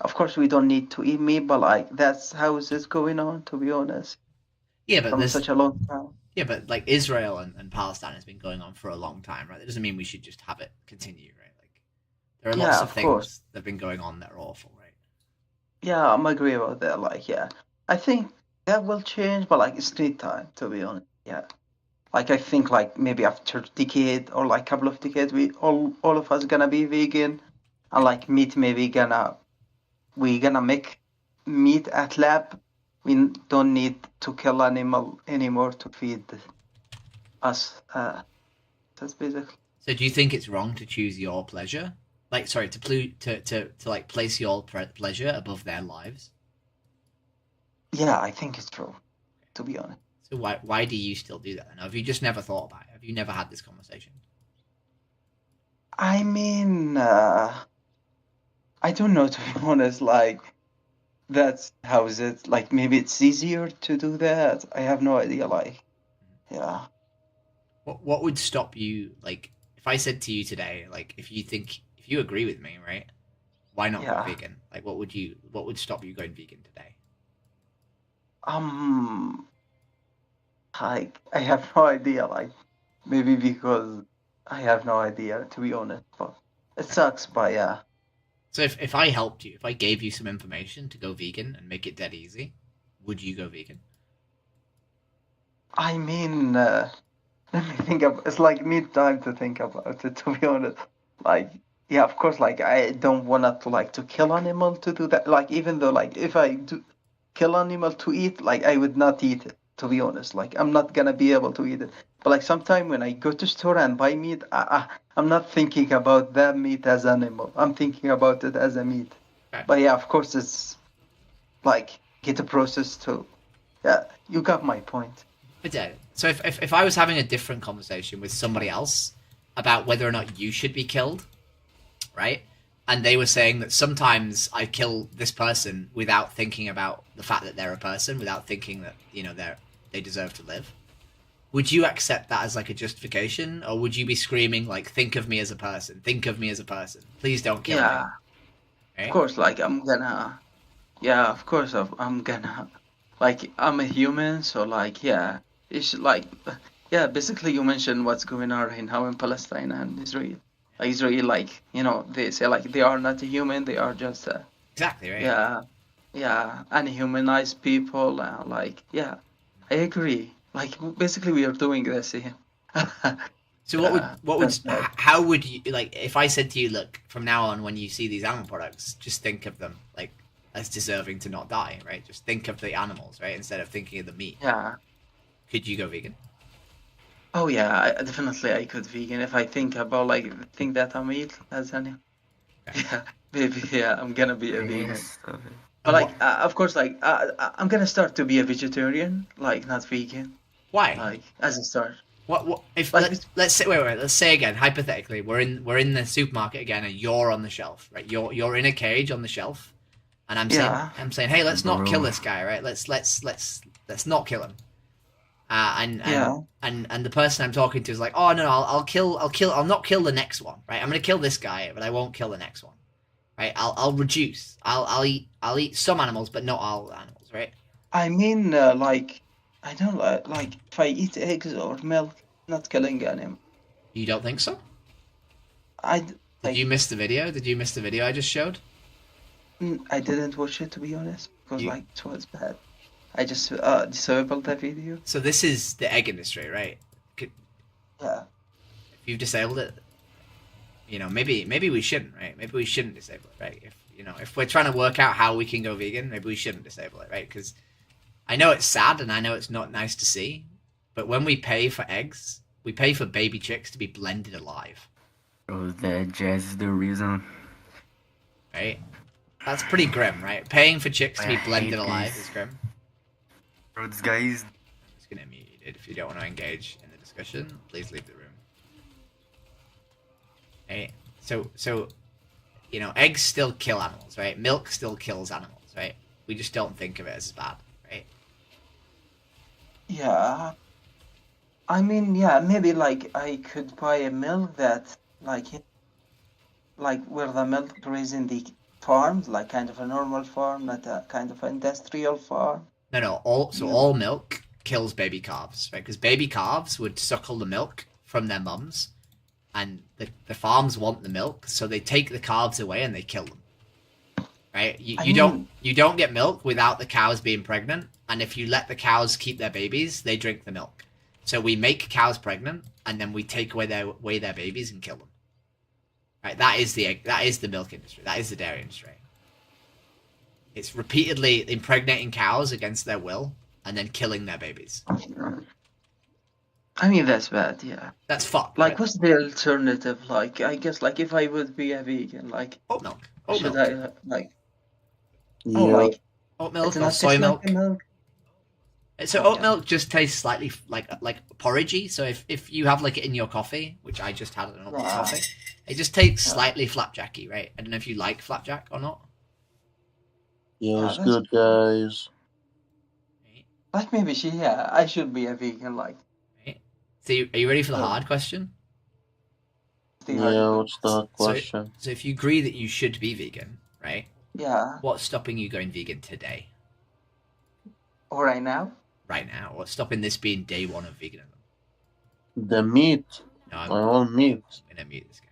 of course we don't need to eat meat, but, like, that's how it's going on, to be honest. Yeah, but From there's such a long time. Yeah, but like Israel and Palestine has been going on for a long time, right? That doesn't mean we should just have it continue, right? Like, there are lots of things course. that have been going on that are awful, right? Yeah, I'm agree about that. Like, yeah, I think that will change, but like, it's need time, to be honest. Yeah, like I think like maybe after decade or like couple of decades, we all of us gonna be vegan, and like meat maybe we gonna make meat at lab. We don't need to kill animal anymore to feed us. That's basically. So, do you think it's wrong to choose your pleasure? Like, sorry, to like place your pleasure above their lives? Yeah, I think it's true. To be honest. So why do you still do that? And have you just never thought about it? Have you never had this conversation? I mean, I don't know, to be honest. Like, that's how is it? Like, maybe it's easier to do that. I have no idea. Like, yeah. What would stop you? Like, if I said to you today, like, if you agree with me, right? Why not go vegan? Like, what would stop you going vegan today? I have no idea. Like, maybe because I have no idea, to be honest. But it sucks. But yeah. So if I helped you, if I gave you some information to go vegan and make it dead easy, would you go vegan? I mean, let me think it's like need time to think about it, to be honest. Like, yeah, of course, like I don't want to kill animal to do that. Like, even though like if I do kill animal to eat, like I would not eat it. to be honest. Like, I'm not gonna be able to eat it. But like, sometime when I go to store and buy meat, I'm not thinking about that meat as animal. I'm thinking about it as a meat. But yeah, of course, it's like get a process to. Yeah, you got my point. I did. So if I was having a different conversation with somebody else about whether or not you should be killed, right? And they were saying that sometimes I kill this person without thinking about the fact that they're a person, without thinking that, you know, they deserve to live. Would you accept that as like a justification, or would you be screaming like, "Think of me as a person. Think of me as a person. Please don't kill me." Yeah, Right? of course. Like, I'm gonna. Yeah, of course. I'm gonna. Like, I'm a human, so like, yeah, it's like, yeah. Basically, you mentioned what's going on right now in Palestine and Israel. Like, Israel, like, you know, they say like they are not a human; they are just Exactly right. yeah, unhumanized people. Like, yeah, I agree. Like, basically, we are doing this here. So how would you, like, if I said to you, look, from now on, when you see these animal products, just think of them like as deserving to not die, right? Just think of the animals, right, instead of thinking of the meat. Yeah. Could you go vegan? Oh yeah, definitely I could vegan if I think about like the thing that I eat as an. Yeah, maybe yeah, I'm gonna be a vegan. But like, of course, like I'm gonna start to be a vegetarian, like not vegan. Why? Like as a start. What if Like, let's say let's say again, hypothetically, we're in the supermarket again, and you're on the shelf, right? You're in a cage on the shelf, and I'm saying, hey, let's not kill this guy, right? Let's not kill him. And the person I'm talking to is like, oh no, I'll not kill the next one, right? I'm gonna kill this guy, but I won't kill the next one, right? I'll reduce. I'll eat some animals, but not all animals, right? I mean, like, I don't like if I eat eggs or milk, not killing animal. You don't think so? Did you miss the video? Did you miss the video I just showed? I didn't watch it, to be honest, because like it was bad. I just disabled that video. So this is the egg industry, right? Yeah. If you've disabled it, you know, maybe we shouldn't, right? Maybe we shouldn't disable it, right? If we're trying to work out how we can go vegan, maybe we shouldn't disable it, right? Because I know it's sad and I know it's not nice to see, but when we pay for eggs, we pay for baby chicks to be blended alive. Oh, that just the reason. Right? That's pretty grim, right? Paying for chicks to be blended alive is grim. Bro, this guy is... I'm just gonna mute you, dude. If you don't want to engage in the discussion, please leave the room. Right? So, you know, eggs still kill animals, right? Milk still kills animals, right? We just don't think of it as bad, right? Yeah. I mean, yeah, maybe like I could buy a milk that like where the milk grows in the farms, like kind of a normal farm, not a kind of industrial farm. No, all milk kills baby calves, right? Because baby calves would suckle the milk from their mums, and the farms want the milk, so they take the calves away and they kill them. Right? You don't get milk without the cows being pregnant, and if you let the cows keep their babies, they drink the milk. So we make cows pregnant, and then we take away their babies and kill them. Right? That is the milk industry. That is the dairy industry. It's repeatedly impregnating cows against their will and then killing their babies. I mean, that's bad, yeah. That's fucked. Like, right? what's the alternative? Like, I guess, like, if I would be a vegan, like... Oat milk. Should I, like... Yeah. Oh, like... Oat milk it's or not soy milk. Like milk? So oat milk just tastes slightly like porridgey. So if you have like it in your coffee, which I just had an oat milk coffee, it just tastes slightly flapjacky, right? I don't know if you like flapjack or not. Yeah, it's good, guys. Like, maybe I should be a vegan, like... So are you ready for the hard question? Yeah, what's the hard question? So if you agree that you should be vegan, right? Yeah. What's stopping you going vegan today? Or right now? Right now. What's stopping this being day one of veganism? The meat. No, I want meat. I'm gonna mute this guy.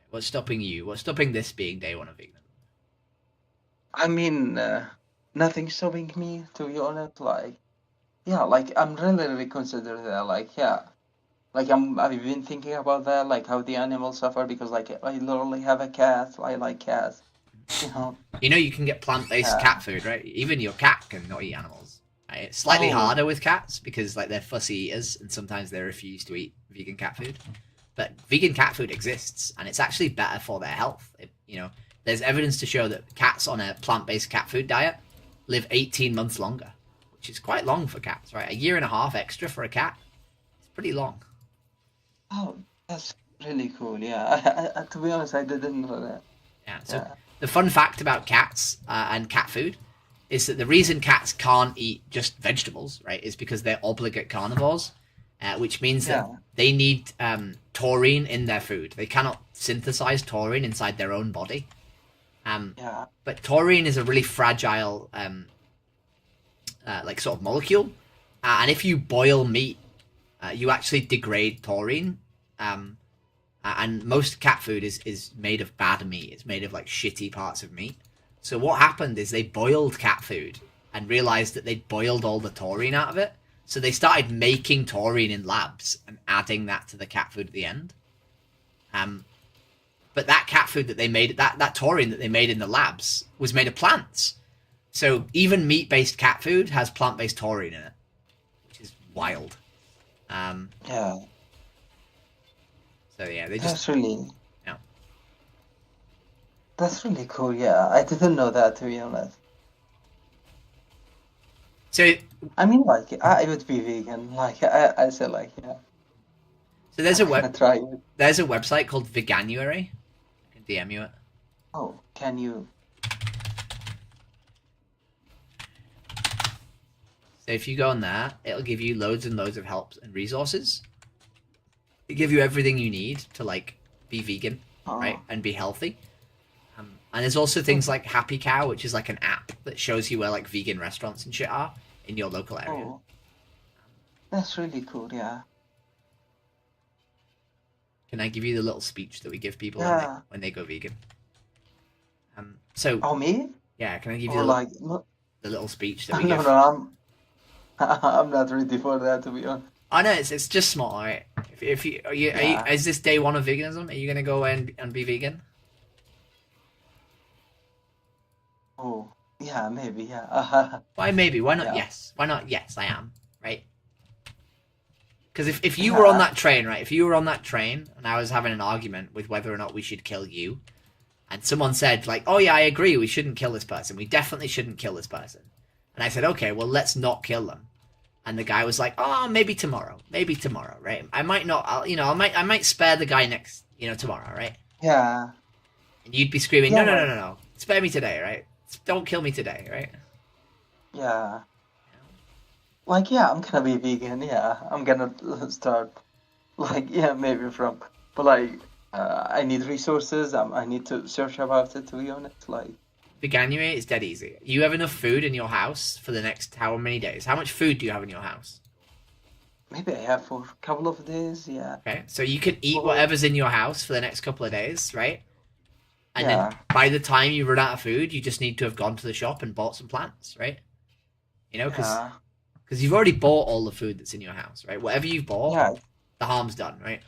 What's stopping you? What's stopping this being day one of veganism? I mean, nothing's stopping me, to be honest. Like, yeah, like, I'm really considering that. Like, yeah. Like, I've been thinking about that, like, how the animals suffer, because, like, I literally have a cat. I like cats. You know? You know you can get plant-based cat food, right? Even your cat can not eat animals. Right? It's slightly Oh. harder with cats because like they're fussy eaters and sometimes they refuse to eat vegan cat food. But vegan cat food exists and it's actually better for their health. There's evidence to show that cats on a plant-based cat food diet live 18 months longer, which is quite long for cats, right? 1.5 years extra for a cat. It's pretty long. Oh, that's really cool. Yeah, to be honest, I didn't know that. Yeah. So the fun fact about cats and cat food is that the reason cats can't eat just vegetables, right, is because they're obligate carnivores, which means that they need taurine in their food. They cannot synthesize taurine inside their own body. But taurine is a really fragile, like sort of molecule, and if you boil meat, you actually degrade taurine. And most cat food is made of bad meat. It's made of like shitty parts of meat. So what happened is they boiled cat food and realized that they'd boiled all the taurine out of it. So they started making taurine in labs and adding that to the cat food at the end. But that cat food that they made, that taurine that they made in the labs was made of plants. So even meat-based cat food has plant-based taurine in it, which is wild. So yeah, they just... That's really cool, yeah. I didn't know that, to be honest. So... I mean, like, I would be vegan. Like, I said, like, yeah. So there's a try it. There's a website called Veganuary. I can DM you it. Oh, can you... So if you go on there, it'll give you loads and loads of help and resources. It'll give you everything you need to, like, be vegan, right, and be healthy. And there's also things like Happy Cow, which is like an app that shows you where like vegan restaurants and shit are in your local area. Oh, that's really cool, yeah. Can I give you the little speech that we give people when they go vegan? Oh, me? Yeah, can I give you the little speach that we give? No, I'm not ready for that, to be honest. I know it's just small, right? If you, is this day one of veganism? Are you gonna go and be vegan? Oh, yeah, maybe, yeah. Why maybe? Why not yes? Why not yes, I am, right? Because if you were on that train, right? If you were on that train and I was having an argument with whether or not we should kill you, and someone said, like, oh yeah, I agree, we shouldn't kill this person. We definitely shouldn't kill this person. And I said, okay, well, let's not kill them. And the guy was like, oh, maybe tomorrow, right? I might not, I might spare the guy tomorrow, right? Yeah. And you'd be screaming, no, spare me today, right? Don't kill me today, right? Yeah. Like, yeah, I'm gonna be vegan, yeah. I'm gonna start, like, yeah, maybe from, but like, I need resources, I need to search about it, to be honest, like. Veganuary is dead easy. You have enough food in your house for the next how many days? How much food do you have in your house? Maybe I have for a couple of days, yeah. Okay, so you can eat whatever's in your house for the next couple of days, right? And then by the time you run out of food, you just need to have gone to the shop and bought some plants, right? Because you've already bought all the food that's in your house, right? Whatever you've bought, the harm's done, right?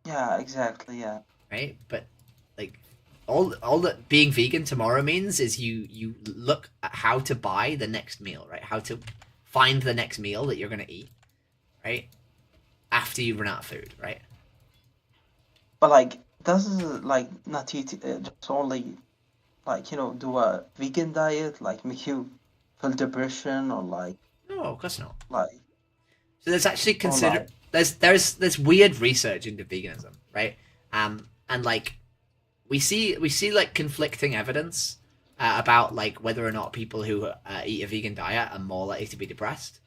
Yeah, exactly, yeah. Right? But, like, all that being vegan tomorrow means is you look at how to buy the next meal, right? How to find the next meal that you're going to eat, right? After you run out of food, right? But, like, does like not eat just only like do a vegan diet like make you feel depression or like no, of course not. Like so there's actually there's weird research into veganism, right? And like we see like conflicting evidence about like whether or not people who eat a vegan diet are more likely to be depressed.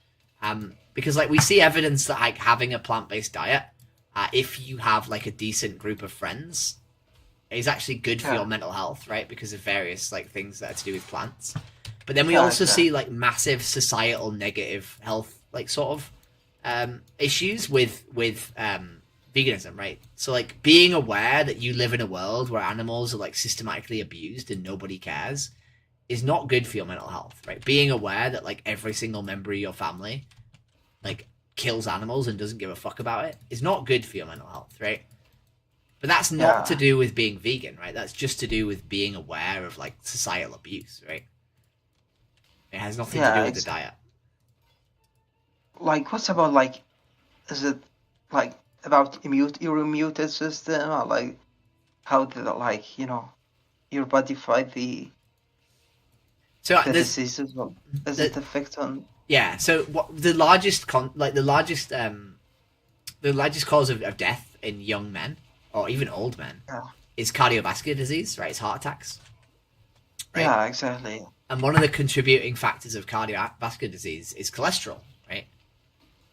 Because like we see evidence that like having a plant-based diet, if you have like a decent group of friends, is actually good for your mental health, right? Because of various like things that are to do with plants. But then we also see like massive societal negative health like sort of issues with veganism, right? So like being aware that you live in a world where animals are like systematically abused and nobody cares is not good for your mental health, right? Being aware that like every single member of your family like kills animals and doesn't give a fuck about it is not good for your mental health, right? But that's not to do with being vegan, right? That's just to do with being aware of like societal abuse, right? It has nothing to do with the diet. Like, what's about, like, is it, like, about your immune system, or, like, how did, like, you know, your body fight the diseases? Well, does it affect on... Yeah, so what the largest cause of death in young men, or even old men, is cardiovascular disease, right? It's heart attacks. Right? Yeah, exactly. And one of the contributing factors of cardiovascular disease is cholesterol, right?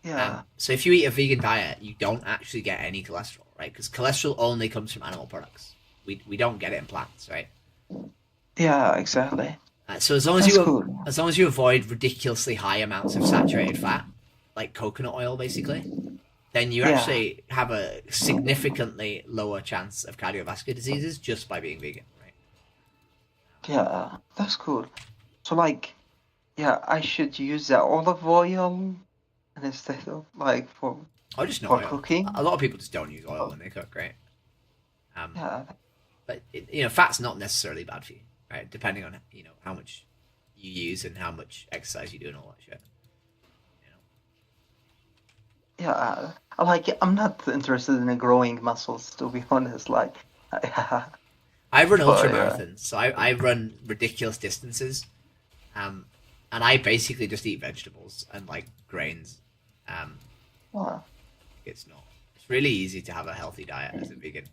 Yeah. So if you eat a vegan diet, you don't actually get any cholesterol, right? Because cholesterol only comes from animal products. We don't get it in plants, right? Yeah, exactly. So as long as you avoid ridiculously high amounts of saturated fat, like coconut oil, basically, then you actually have a significantly lower chance of cardiovascular diseases just by being vegan, right? Yeah, that's cool. So, like, yeah, I should use the olive oil instead of, like, for cooking. A lot of people just don't use oil when they cook, right? Yeah. But fat's not necessarily bad for you, right? Depending on how much you use and how much exercise you do and all that shit. Yeah, I'm not interested in growing muscles, to be honest. Like, I run ultra marathons, so I run ridiculous distances, and I basically just eat vegetables and like grains. It's really easy to have a healthy diet as a vegan.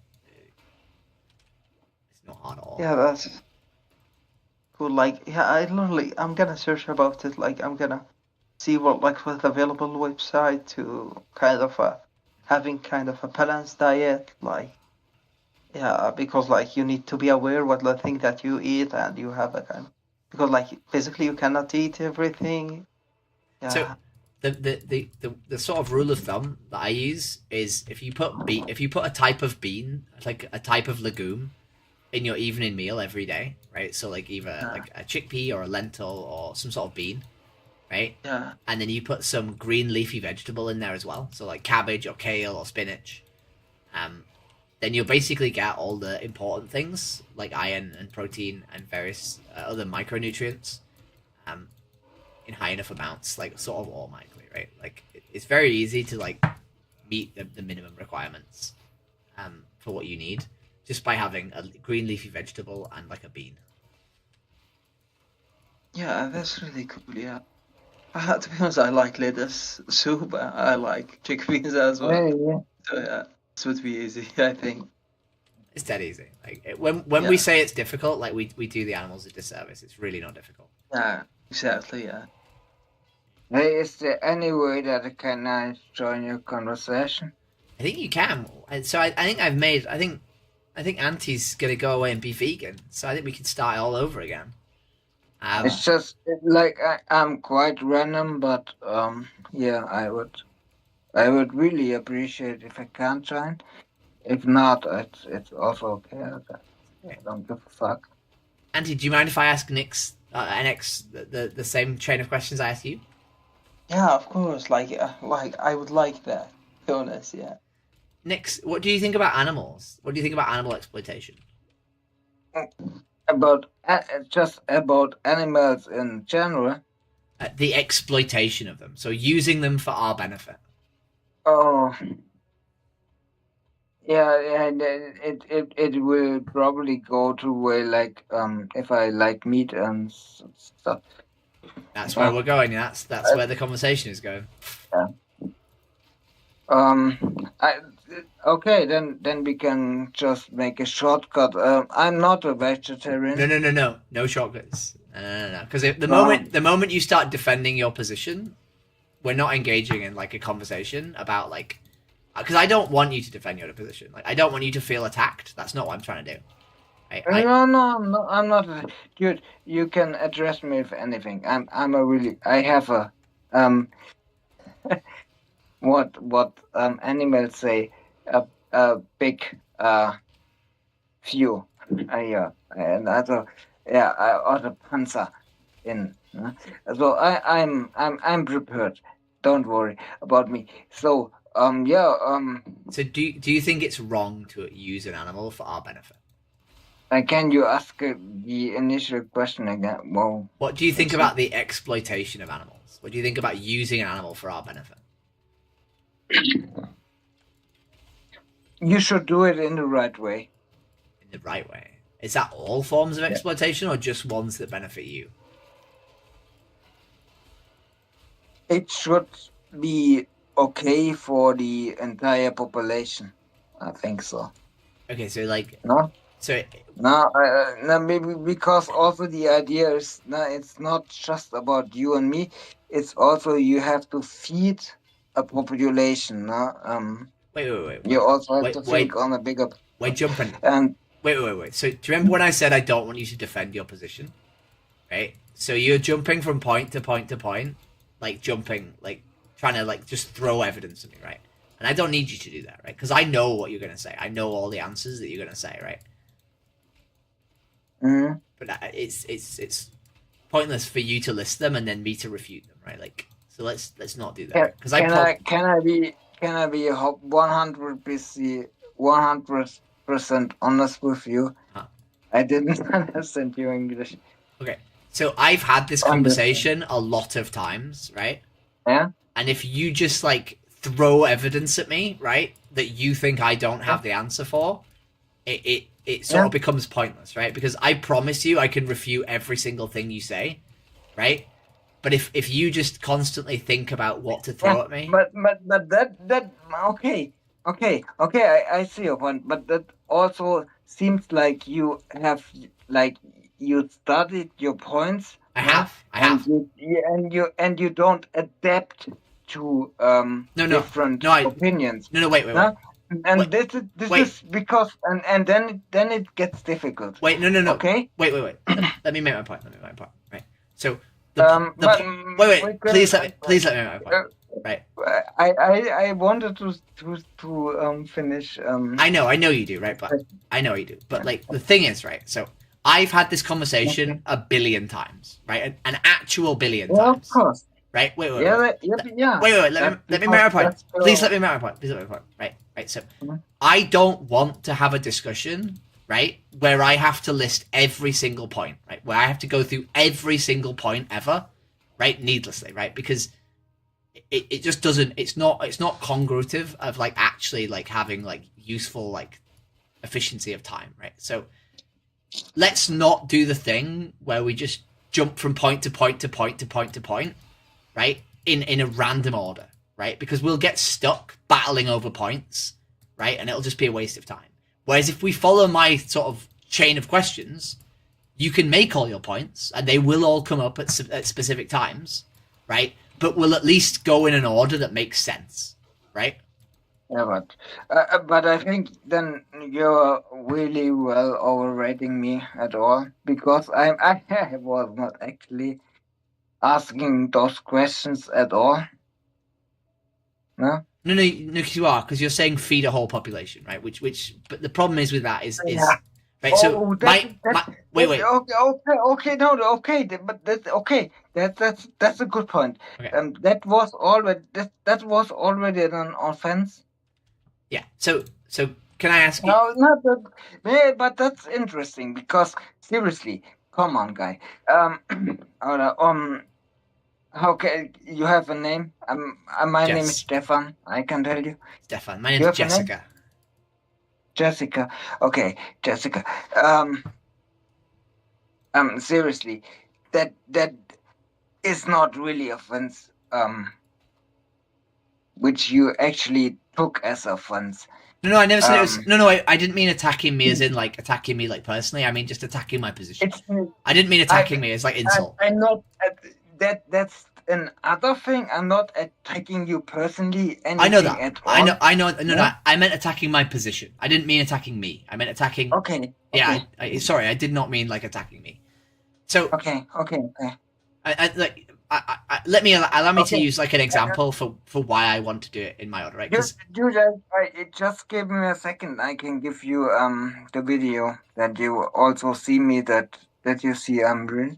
It's not hard at all. Yeah, that's cool. Like, yeah, I'm gonna search about it. Like, I'm gonna see what's available website to kind of having kind of a balanced diet. Like, yeah, because like you need to be aware what the thing that you eat, and you have a kind of, because like basically you cannot eat everything. Yeah. So the sort of rule of thumb that I use is if you put a type of bean, like a type of legume, in your evening meal every day, right? So like either like a chickpea or a lentil or some sort of bean, right? Yeah. And then you put some green leafy vegetable in there as well, so like cabbage or kale or spinach. Then you'll basically get all the important things like iron and protein and various other micronutrients in high enough amounts, like sort of automatically, right? Like it's very easy to like meet the minimum requirements for what you need just by having a green leafy vegetable and like a bean. Yeah, that's really cool. Yeah. To be honest, I like lettuce soup. I like chickpeas as well. Yeah. So yeah, this would be easy, I think. It's dead easy. Like when we say it's difficult, like we do the animals a disservice. It's really not difficult. Yeah, exactly. Yeah. Hey, is there any way that I can join your conversation? I think you can. So I think I think Auntie's gonna go away and be vegan. So I think we can start all over again. It's just like I'm quite random, but yeah, I would really appreciate if I can join. If not, it's also okay. I don't give a fuck. Auntie, do you mind if I ask NX the same train of questions I asked you? Yeah, of course. Like I would like that. To be honest, yeah. Nix, what do you think about animals? What do you think about animal exploitation? About just about animals in general. The exploitation of them, so using them for our benefit. Oh, yeah, and it will probably go to way like if I like meat and stuff. That's where we're going. That's where the conversation is going. Yeah. Okay, then we can just make a shortcut. I'm not a vegetarian. No shortcuts. No. Because the moment you start defending your position, we're not engaging in like a conversation about like, because I don't want you to defend your position. Like I don't want you to feel attacked. That's not what I'm trying to do. No, I'm not. Dude, you can address me with anything. I have a what animals say, a big few, yeah, and also other panzer in. So I'm prepared. Don't worry about me. So So do you think it's wrong to use an animal for our benefit? Can you ask the initial question again? Whoa. What do you think about the exploitation of animals? What do you think about using an animal for our benefit? You should do it in the right way. In the right way. Is that all forms of exploitation or just ones that benefit you? It should be okay for the entire population. I think so. Okay, so like... No? So... No, maybe because also the idea is, it's not just about you and me. It's also you have to feed a population. No? Wait. You also have to think on a bigger... Wait, jump in. And Wait. So, do you remember when I said I don't want you to defend your position? Right? So you're jumping from point to point to point. Like, jumping, like, trying to, like, just throw evidence at me, right? And I don't need you to do that, right? Because I know what you're going to say. I know all the answers that you're going to say, right? Mm-hmm. But it's pointless for you to list them and then me to refute them, right? Like, so let's not do that. Because can I be 100% honest with you? Huh. I didn't understand your English. Okay, so I've had this conversation a lot of times, right? Yeah. And if you just like throw evidence at me, right, that you think I don't have the answer for, it sort of becomes pointless, right? Because I promise you I can refute every single thing you say, right? But if you just constantly think about what to throw at me... But that okay, I see your point, but that also seems like you have, like, you studied your points. I have. And you don't adapt to different opinions. Wait. And this is because and then it gets difficult. Wait, no. Okay. Wait. Let me make my point. Right. So wait. Please let me make my point. Right. I wanted to finish. I know you do, right? But I know you do. But like the thing is, right? So I've had this conversation a billion times, right? An actual billion times. Of course. Right? Wait. Yeah. Wait. Let me make my point. Please let me make my point. Right. So I don't want to have a discussion, right, where I have to list every single point, right? Where I have to go through every single point ever, right? Needlessly, right? Because it just doesn't, it's not congruative of like actually like having like useful like efficiency of time, right? So let's not do the thing where we just jump from point to point to point to point to point, right? In a random order, right? Because we'll get stuck battling over points, right? And it'll just be a waste of time. Whereas if we follow my sort of chain of questions, you can make all your points and they will all come up at specific times, right? But we'll at least go in an order that makes sense, right? Yeah, but I think then you're really well overrating me at all, because I was not actually asking those questions at all. No, you are, because you're saying feed a whole population, right? But the problem is with that is right. So wait. Okay, but that's okay. That's a good point. Okay. That was already an offense. Yeah. So can I ask you? No, not that. Yeah, but that's interesting because seriously, come on, guy. Okay, you have a name? My name is Stefan. I can tell you. Stefan. My name is Jessica. Jessica. Okay, Jessica. Seriously, that is not really offense. Which you actually took as offense. No, I never said it was. No, I didn't mean attacking me as in like attacking me like personally. I mean just attacking my position. I didn't mean attacking me as like insult. I'm not. That's another thing. I'm not attacking you personally. I know that. I know. No, I meant attacking my position. I didn't mean attacking me. I meant attacking. Okay. Yeah. Sorry, I did not mean like attacking me. So. Okay. Allow me to use like an example for why I want to do it in my order, right? Just give me a second. I can give you the video that you also see me that you see real.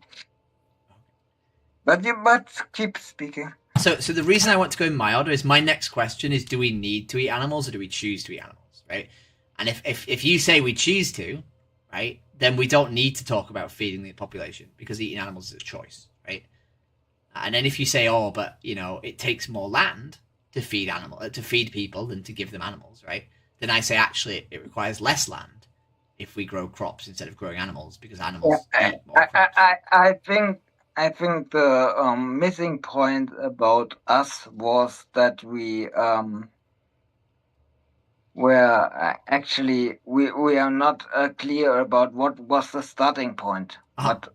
But keep speaking. So the reason I want to go in my order is my next question is: do we need to eat animals or do we choose to eat animals, right? And if you say we choose to, right, then we don't need to talk about feeding the population because eating animals is a choice, right? And then if you say, oh, but it takes more land to feed people than to give them animals, right? Then I say actually it requires less land if we grow crops instead of growing animals because animals eat more crops. I think the missing point about us was that we where actually we are not clear about what was the starting point. What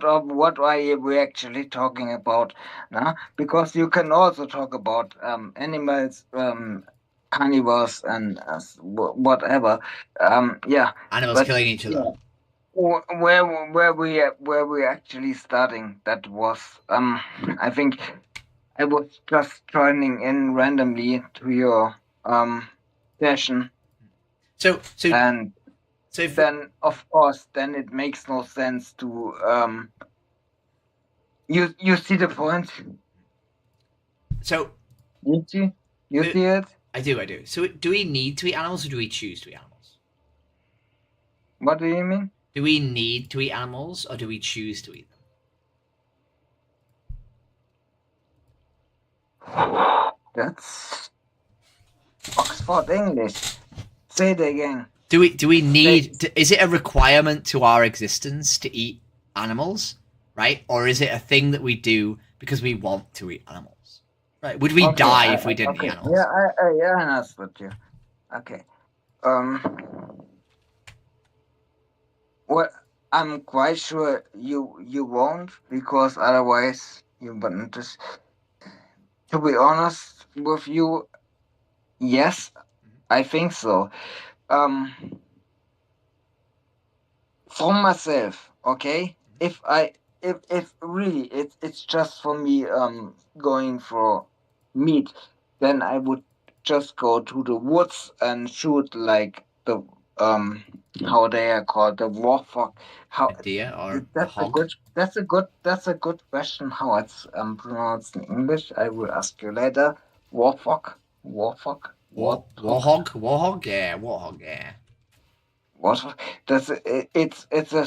are we actually talking about? Because you can also talk about animals, carnivores, and whatever. Animals killing each other. Where we actually starting? That was I think I was just joining in randomly to your session. So then of course then it makes no sense to you see the point. So you see it? I do. So do we need to eat animals or do we choose to eat animals? What do you mean? Do we need to eat animals or do we choose to eat them? That's Oxford English. Say it again. Do we need? Is it a requirement to our existence to eat animals, right? Or is it a thing that we do because we want to eat animals, right? Would we die if we didn't eat animals? Yeah, I understood you. Okay. Well, I'm quite sure you won't, because otherwise you wouldn't. Just, to be honest with you, yes, I think so. For myself, okay. If really it's just for me going for meat, then I would just go to the woods and shoot like the how they are called, the warthog. How deer or that's hog? That's a good question. How it's pronounced in English? I will ask you later. Warthog. Warhog, yeah, warhog, yeah. What? That's it's a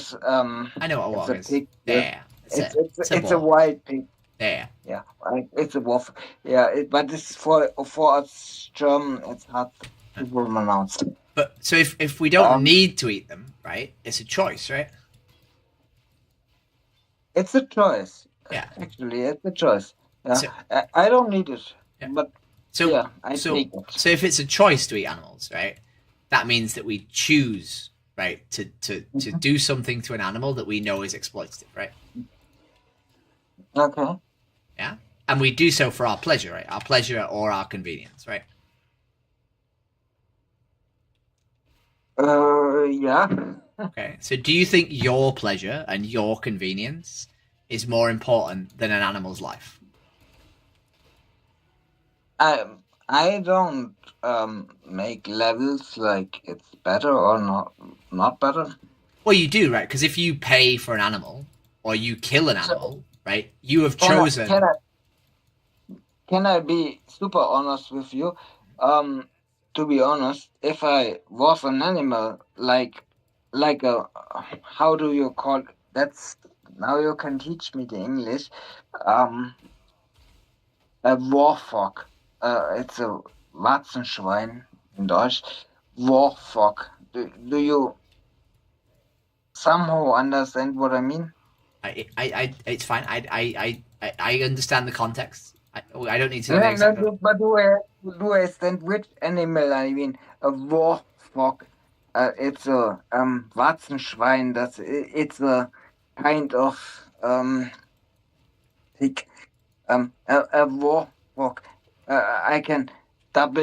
I know what warhog is. Pig. Yeah, it's a wild pig. Yeah. Yeah, it's a wolf. Yeah, but it's for us German. It's hard to pronounce. But so if we don't need to eat them, right? It's a choice, right? It's a choice. Yeah, actually, it's a choice. Yeah, so, I don't need it, but I take it. So if it's a choice to eat animals, right? That means that we choose, right, to do something to an animal that we know is exploitative, right? Okay. Yeah, and we do so for our pleasure, right? Our pleasure or our convenience, right? Yeah. Okay, so do you think your pleasure and your convenience is more important than an animal's life? I don't make levels like it's better or not better. Well, you do, right? Because if you pay for an animal or you kill an animal, right, you have chosen. Can I be super honest with you? To be honest, if I was an animal, like a, how do you call it? That's now you can teach me the English. A Warthog. It's a Warzenschwein in Deutsch. Warthog. Do you somehow understand what I mean? It's fine. I understand the context. I don't need to know the exact. But do I understand which animal I mean? A Warthog. It's a Warzenschwein. It's a kind of pig. A Warthog. I can WART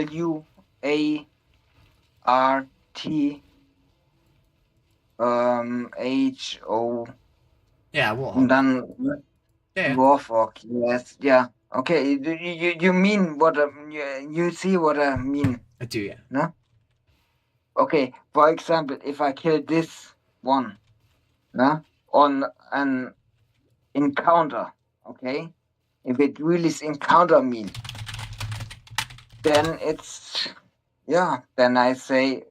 HO. Yeah, warthog. Then Warthog. Yes. Yeah. Okay. You mean what? You see what I mean? I do. Yeah. No. Okay. For example, if I kill this one, on an encounter, okay. If it really is encounter meal, then it's then I say.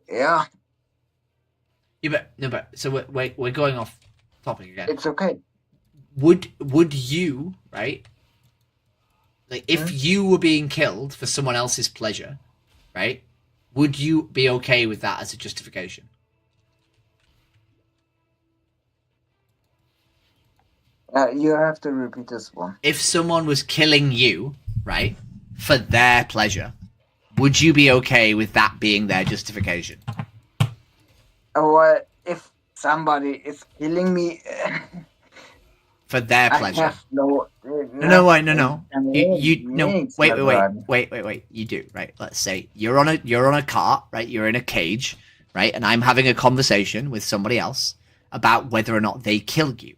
So we're going off topic again. It's okay. Would you, right? Like, if you were being killed for someone else's pleasure, right? Would you be okay with that as a justification? You have to repeat this one. If someone was killing you, right, for their pleasure, would you be okay with that being their justification? Or if somebody is killing me for their pleasure? I have no. Wait. You do, right? Let's say you're on a cart, right? You're in a cage, right? And I'm having a conversation with somebody else about whether or not they kill you,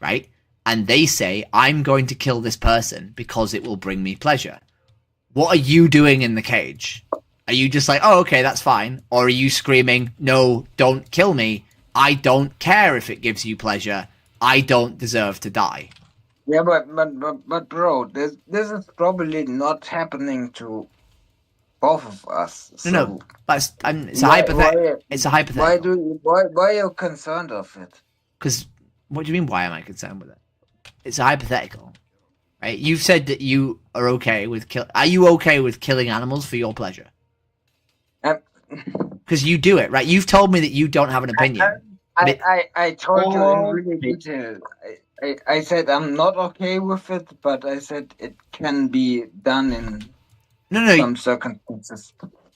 right? And they say, I'm going to kill this person because it will bring me pleasure. What are you doing in the cage? Are you just like, oh, okay, that's fine? Or are you screaming, no, don't kill me. I don't care if it gives you pleasure. I don't deserve to die. Yeah, but bro, this is probably not happening to both of us. No, but it's a hypothetical. It's a hypothetical. Why are you concerned of it? Because what do you mean? Why am I concerned with it? It's a hypothetical, right? You've said that you are okay with Are you okay with killing animals for your pleasure? Because you do it, right? You've told me that you don't have an opinion. I told you in really detail. I said I'm not okay with it, but I said it can be done in some circumstances.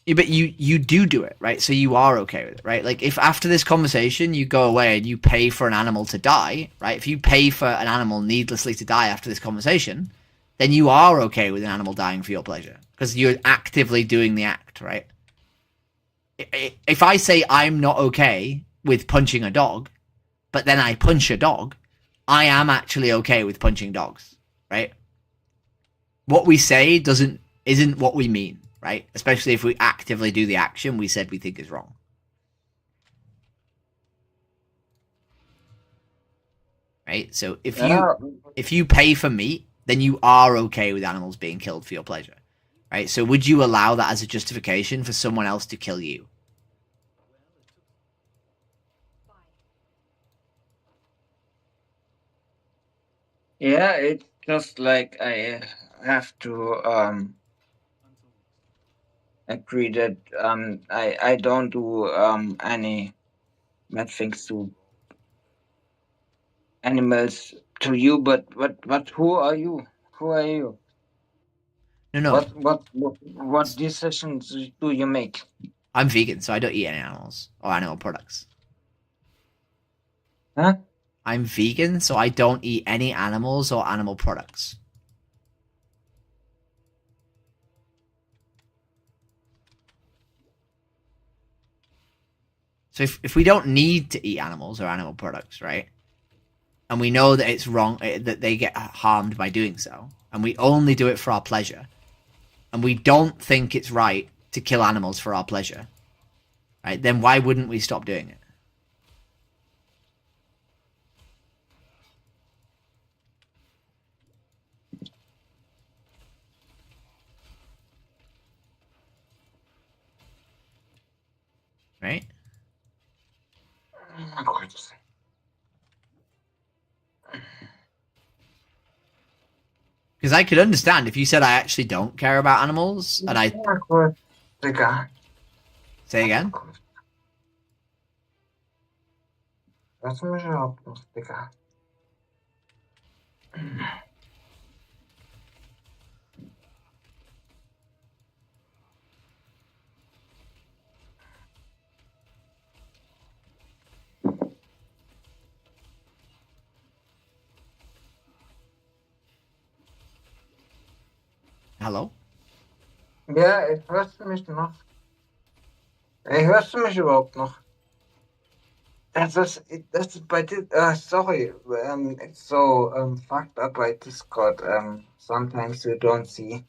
Yeah, but you do it, right? So you are okay with it, right? Like, if after this conversation you go away and you pay for an animal to die, right? If you pay for an animal needlessly to die after this conversation, then you are okay with an animal dying for your pleasure because you're actively doing the act, right? If I say I'm not okay with punching a dog, but then I punch a dog, I am actually okay with punching dogs, right? What we say isn't what we mean, right? Especially if we actively do the action we said we think is wrong. Right? So if you pay for meat, then you are okay with animals being killed for your pleasure. Right? So would you allow that as a justification for someone else to kill you? Yeah, it's just like I have to agree that I don't do any bad things to animals to you, but who are you? Who are you? No. What decisions do you make? I'm vegan, so I don't eat any animals or animal products. Huh? I'm vegan, so I don't eat any animals or animal products. So if we don't need to eat animals or animal products, right? And we know that it's wrong, that they get harmed by doing so, and we only do it for our pleasure, and we don't think it's right to kill animals for our pleasure, right? Then why wouldn't we stop doing it? Right? Because I could understand if you said I actually don't care about animals, and I... Say again? Hallo? Ja, hörst du mich noch? Hey, hörst du mich überhaupt noch? Das ist bei dir, sorry, it's so fucked up by Discord. Sometimes you don't see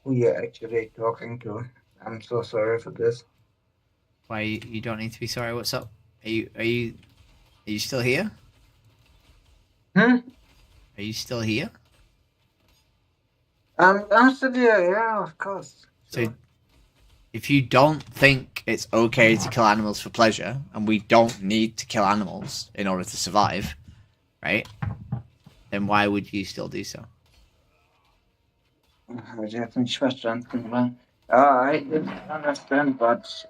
who you're actually talking to. I'm so sorry for this. Why, you don't need to be sorry, what's up? Are you still here? Hmm? Are you still here? I'm still here, yeah, of course. So, if you don't think it's okay to kill animals for pleasure, and we don't need to kill animals in order to survive, right? Then why would you still do so? I have nicht verstanden, weil I didn't understand, but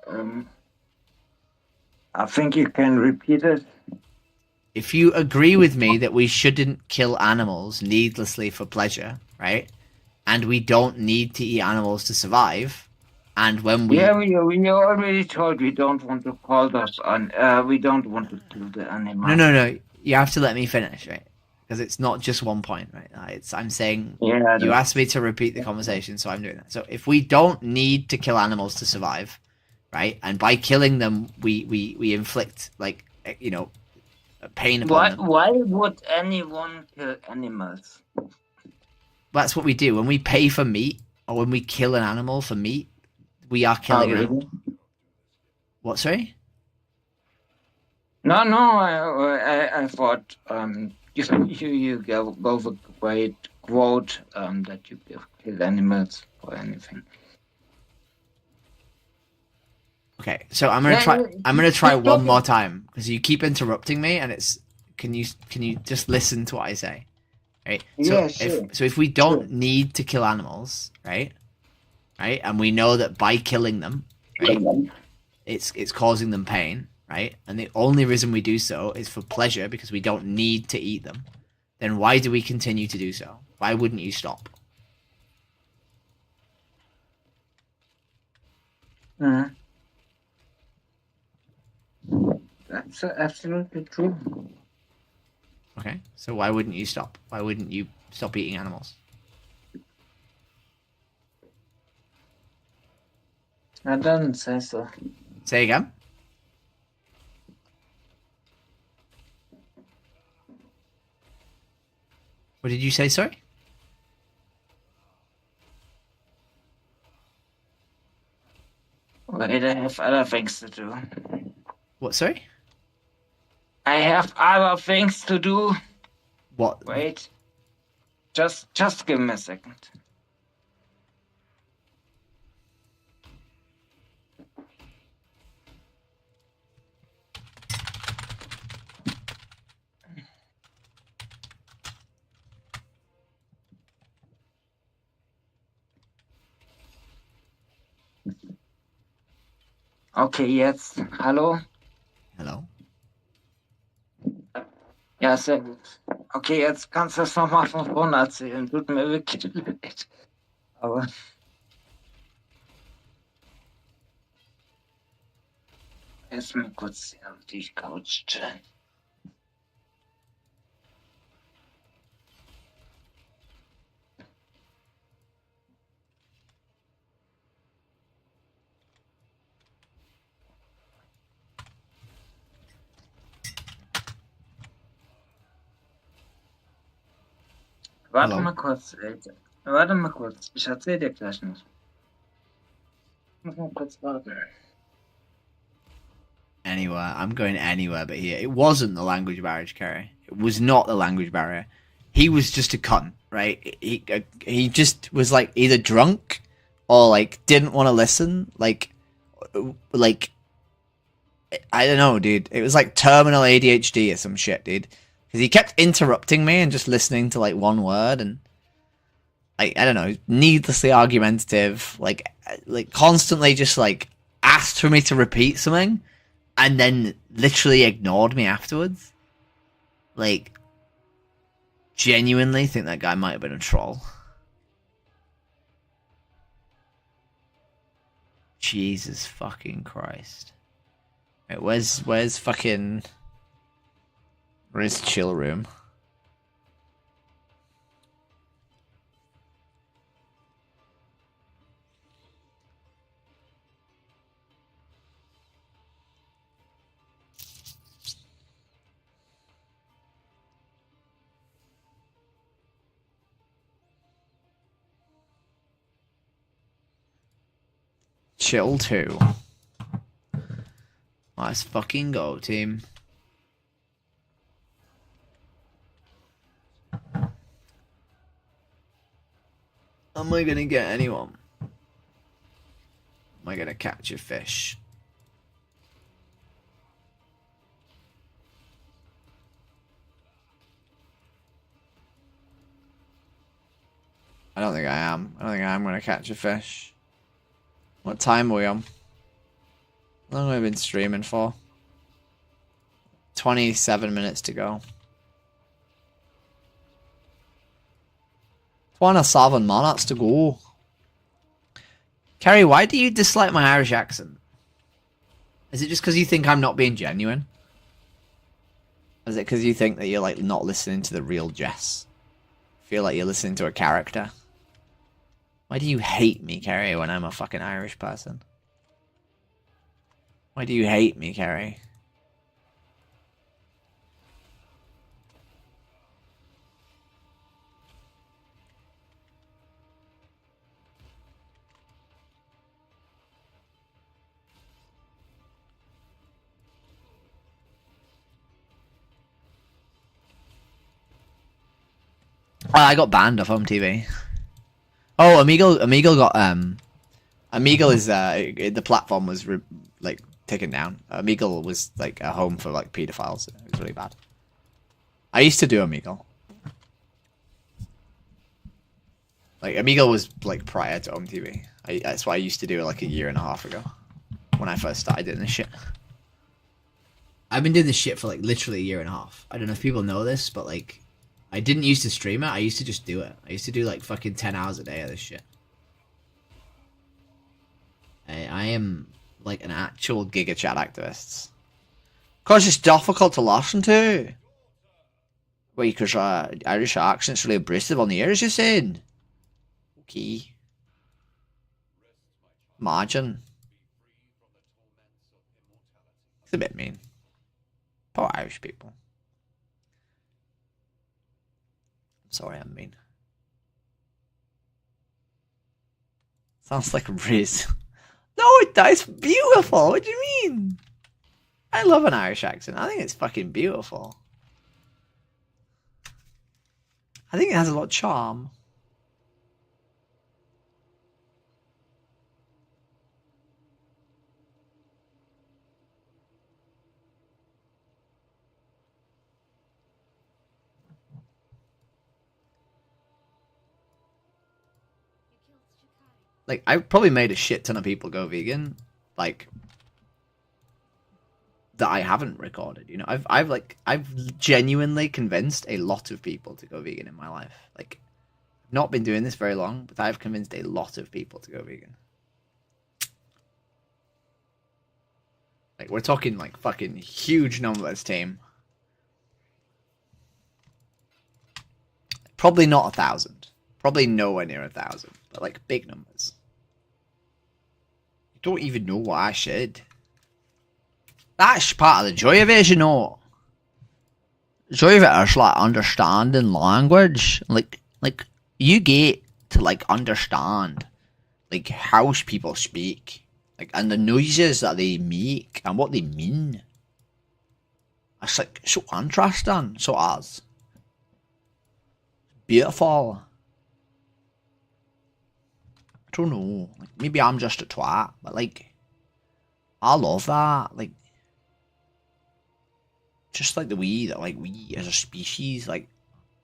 I think you can repeat it. If you agree with me that we shouldn't kill animals needlessly for pleasure, right? And we don't need to eat animals to survive, and when we... Yeah, we already told we don't want to call those on. We don't want to kill the animals. No. You have to let me finish, right? Because it's not just one point, right? I'm saying you asked me to repeat the conversation, so I'm doing that. So if we don't need to kill animals to survive, right? And by killing them, we inflict, like, you know, pain upon them. Why would anyone kill animals? That's what we do. When we pay for meat, or when we kill an animal for meat, we are killing an animal. What, sorry? No, I thought you go with a great quote that you kill animals for anything. Okay, so I'm gonna try one more time because you keep interrupting me, and it's can you just listen to what I say, right? Yeah, sure. So if we don't need to kill animals, right, and we know that by killing them, right, it's causing them pain, right, and the only reason we do so is for pleasure because we don't need to eat them, then why do we continue to do so? Why wouldn't you stop? That's absolutely true. Okay, so why wouldn't you stop? Why wouldn't you stop eating animals? I don't say so. Say again? What did you say, sorry? Wait, I have other things to do. What, sorry? I have other things to do. What? Wait. Just give me a second. Okay, jetzt. Hallo? Hello? Ja, sehr gut. Okay, jetzt kannst du es nochmal von vorne erzählen. Tut mir wirklich leid. Aber... Erstmal kurz auf die Couch chillen. Warte mal kurz, Alter. Warte mal kurz. Ich erzähl dir gleich noch. Muss mal kurz warten. Anywhere. I'm going anywhere but here. It wasn't the language barrier, Kerry. It was not the language barrier. He was just a cunt, right? He just was like either drunk or like didn't want to listen. Like I don't know, dude. It was like terminal ADHD or some shit, dude. Because he kept interrupting me and just listening to like one word and I don't know, needlessly argumentative, like constantly just like asked for me to repeat something and then literally ignored me afterwards. Like, genuinely think that guy might have been a troll. Jesus fucking Christ. Wait, where's fucking... Where's chill room? Chill 2. Let's fucking go, team. Am I gonna get anyone? Am I gonna catch a fish? I don't think I am. I don't think I am going to catch a fish. What time are we on? How long have I been streaming for? 27 minutes to go. 27 minutes to go. Kerry, why do you dislike my Irish accent? Is it just because you think I'm not being genuine? Or is it because you think that you're like not listening to the real Jess? Feel like you're listening to a character? Why do you hate me, Kerry, when I'm a fucking Irish person? Why do you hate me, Kerry? I got banned off home TV. Oh, Amigo got Amigo is the platform was like taken down. Amigo was like a home for like pedophiles. It was really bad. I used to do Amigo. Like Amigo was like prior to home TV. That's why I used to do it like a year and a half ago when I first started doing this shit. I've been doing this shit for like literally a year and a half. I don't know if people know this, but like I didn't used to stream it. I used to just do it. I used to do like fucking 10 hours a day of this shit. I am like an actual Giga Chat activist. Cause it's difficult to listen to. Wait, because Irish accent's really abrasive on the ears, you're saying? Okay. Imagine. It's a bit mean. Poor Irish people. Sorry, I'm mean. Sounds like a breeze. No, it's beautiful. What do you mean? I love an Irish accent. I think it's fucking beautiful. I think it has a lot of charm. Like, I probably made a shit ton of people go vegan, like, that I haven't recorded, you know? I've genuinely convinced a lot of people to go vegan in my life. Like, not been doing this very long, but I've convinced a lot of people to go vegan. Like, we're talking, like, fucking huge numbers, team. Probably not 1,000. Probably nowhere near 1,000, but, like, big numbers. You don't even know what I said. That's part of the joy of it, as you know. The joy of it is, like, understanding language. Like, you get to, like, understand, like, how people speak. Like, and the noises that they make and what they mean. It's, like, so interesting. So as. Beautiful. I don't know. Like, maybe I'm just a twat, but, like, I love that. Like, just like the way that, like, we as a species, like,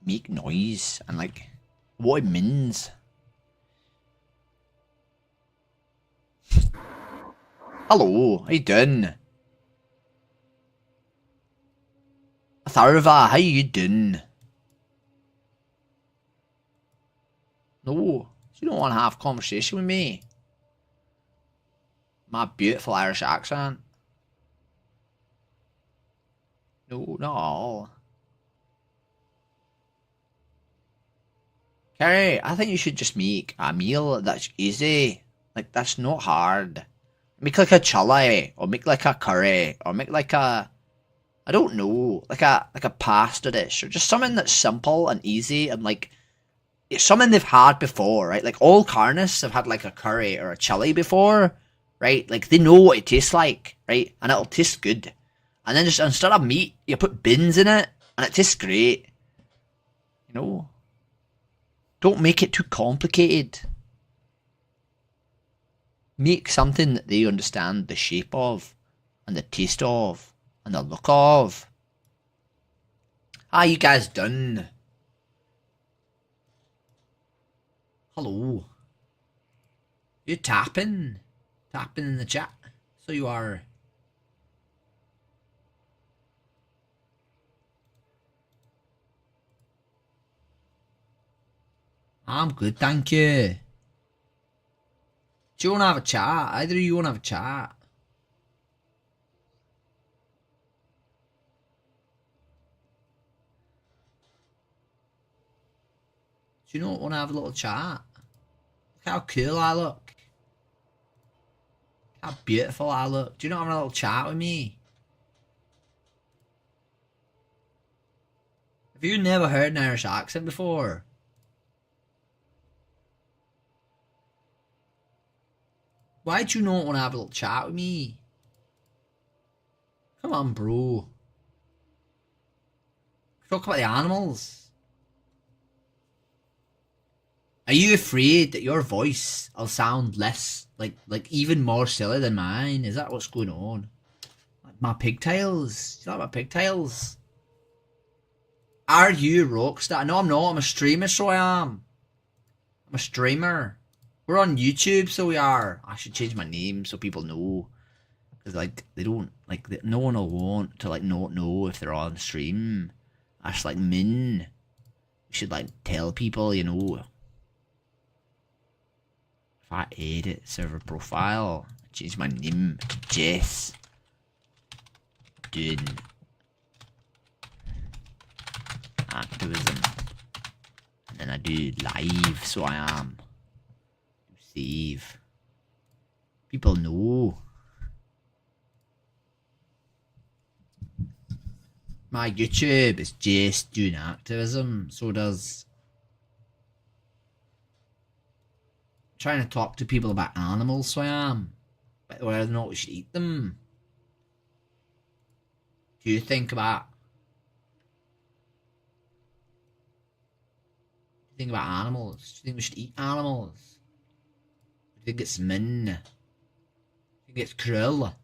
make noise and, like, what it means. Hello, how you doing? Tharva, how you doing? No, you don't want to have a conversation with me. My beautiful Irish accent. No, not all. Carrie, I think you should just make a meal that's easy. Like, that's not hard. Make like a chili, or make like a curry, or make like a, I don't know, like a pasta dish, or just something that's simple and easy and like, it's something they've had before, right? Like all carnists have had like a curry or a chili before, right? Like they know what it tastes like, right? And it'll taste good. And then just instead of meat, you put beans in it, and it tastes great. You know? Don't make it too complicated. Make something that they understand the shape of, and the taste of, and the look of. How you guys done? Hello. You're tapping. Tapping in the chat. So you are. I'm good, thank you. Do you want to have a chat? Either of you want to have a chat? Do you not want to have a little chat? Look how cool I look. How beautiful I look. Do you not want a little chat with me? Have you never heard an Irish accent before? Why do you not want to have a little chat with me? Come on, bro. Talk about the animals. Are you afraid that your voice will sound less, like even more silly than mine? Is that what's going on? Like my pigtails? Do you like my pigtails? Are you a rockstar? No, I'm not. I'm a streamer, so I am. I'm a streamer. We're on YouTube, so we are. I should change my name so people know. Because, like, they don't, like, no one will want to, like, not know if they're on stream. That's, like, mean. We should, like, tell people, you know. If I edit server profile, change my name to Jess. Doing activism. And then I do live, so I am. Save. People know. My YouTube is just doing activism, so does trying to talk to people about animals, so I am. But whether or not we should eat them. Do you think about animals? Do you think we should eat animals? I think it's mean. I think it's cruel.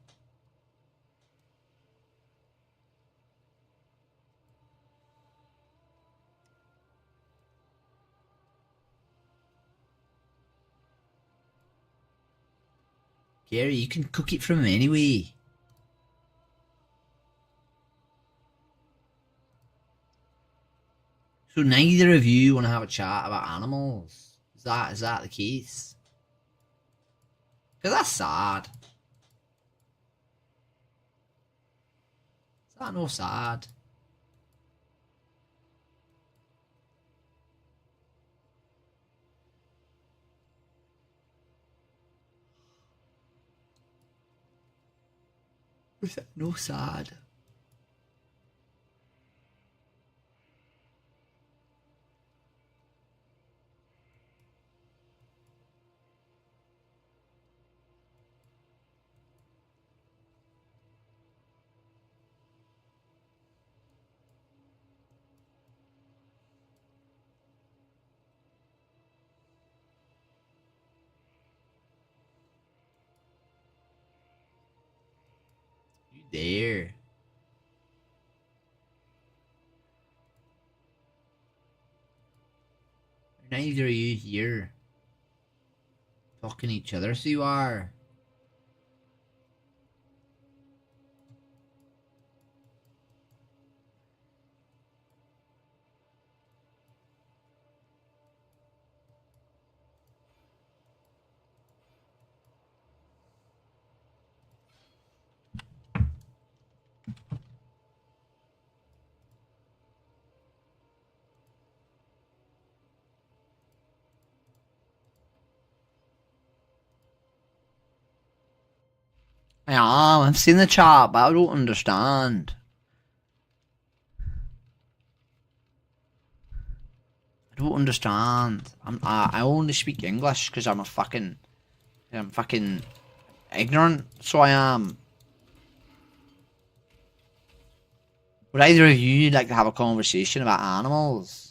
Gary, you can cook it from anyway. So neither of you want to have a chat about animals? Is that the case? Because that's sad. Is that no sad? Is that no sad? There. Neither of you here. Talking to each other, so you are. I am. I've seen the chat, but I don't understand. I don't understand. I only speak English because I'm fucking ignorant. So I am. Would either of you like to have a conversation about animals?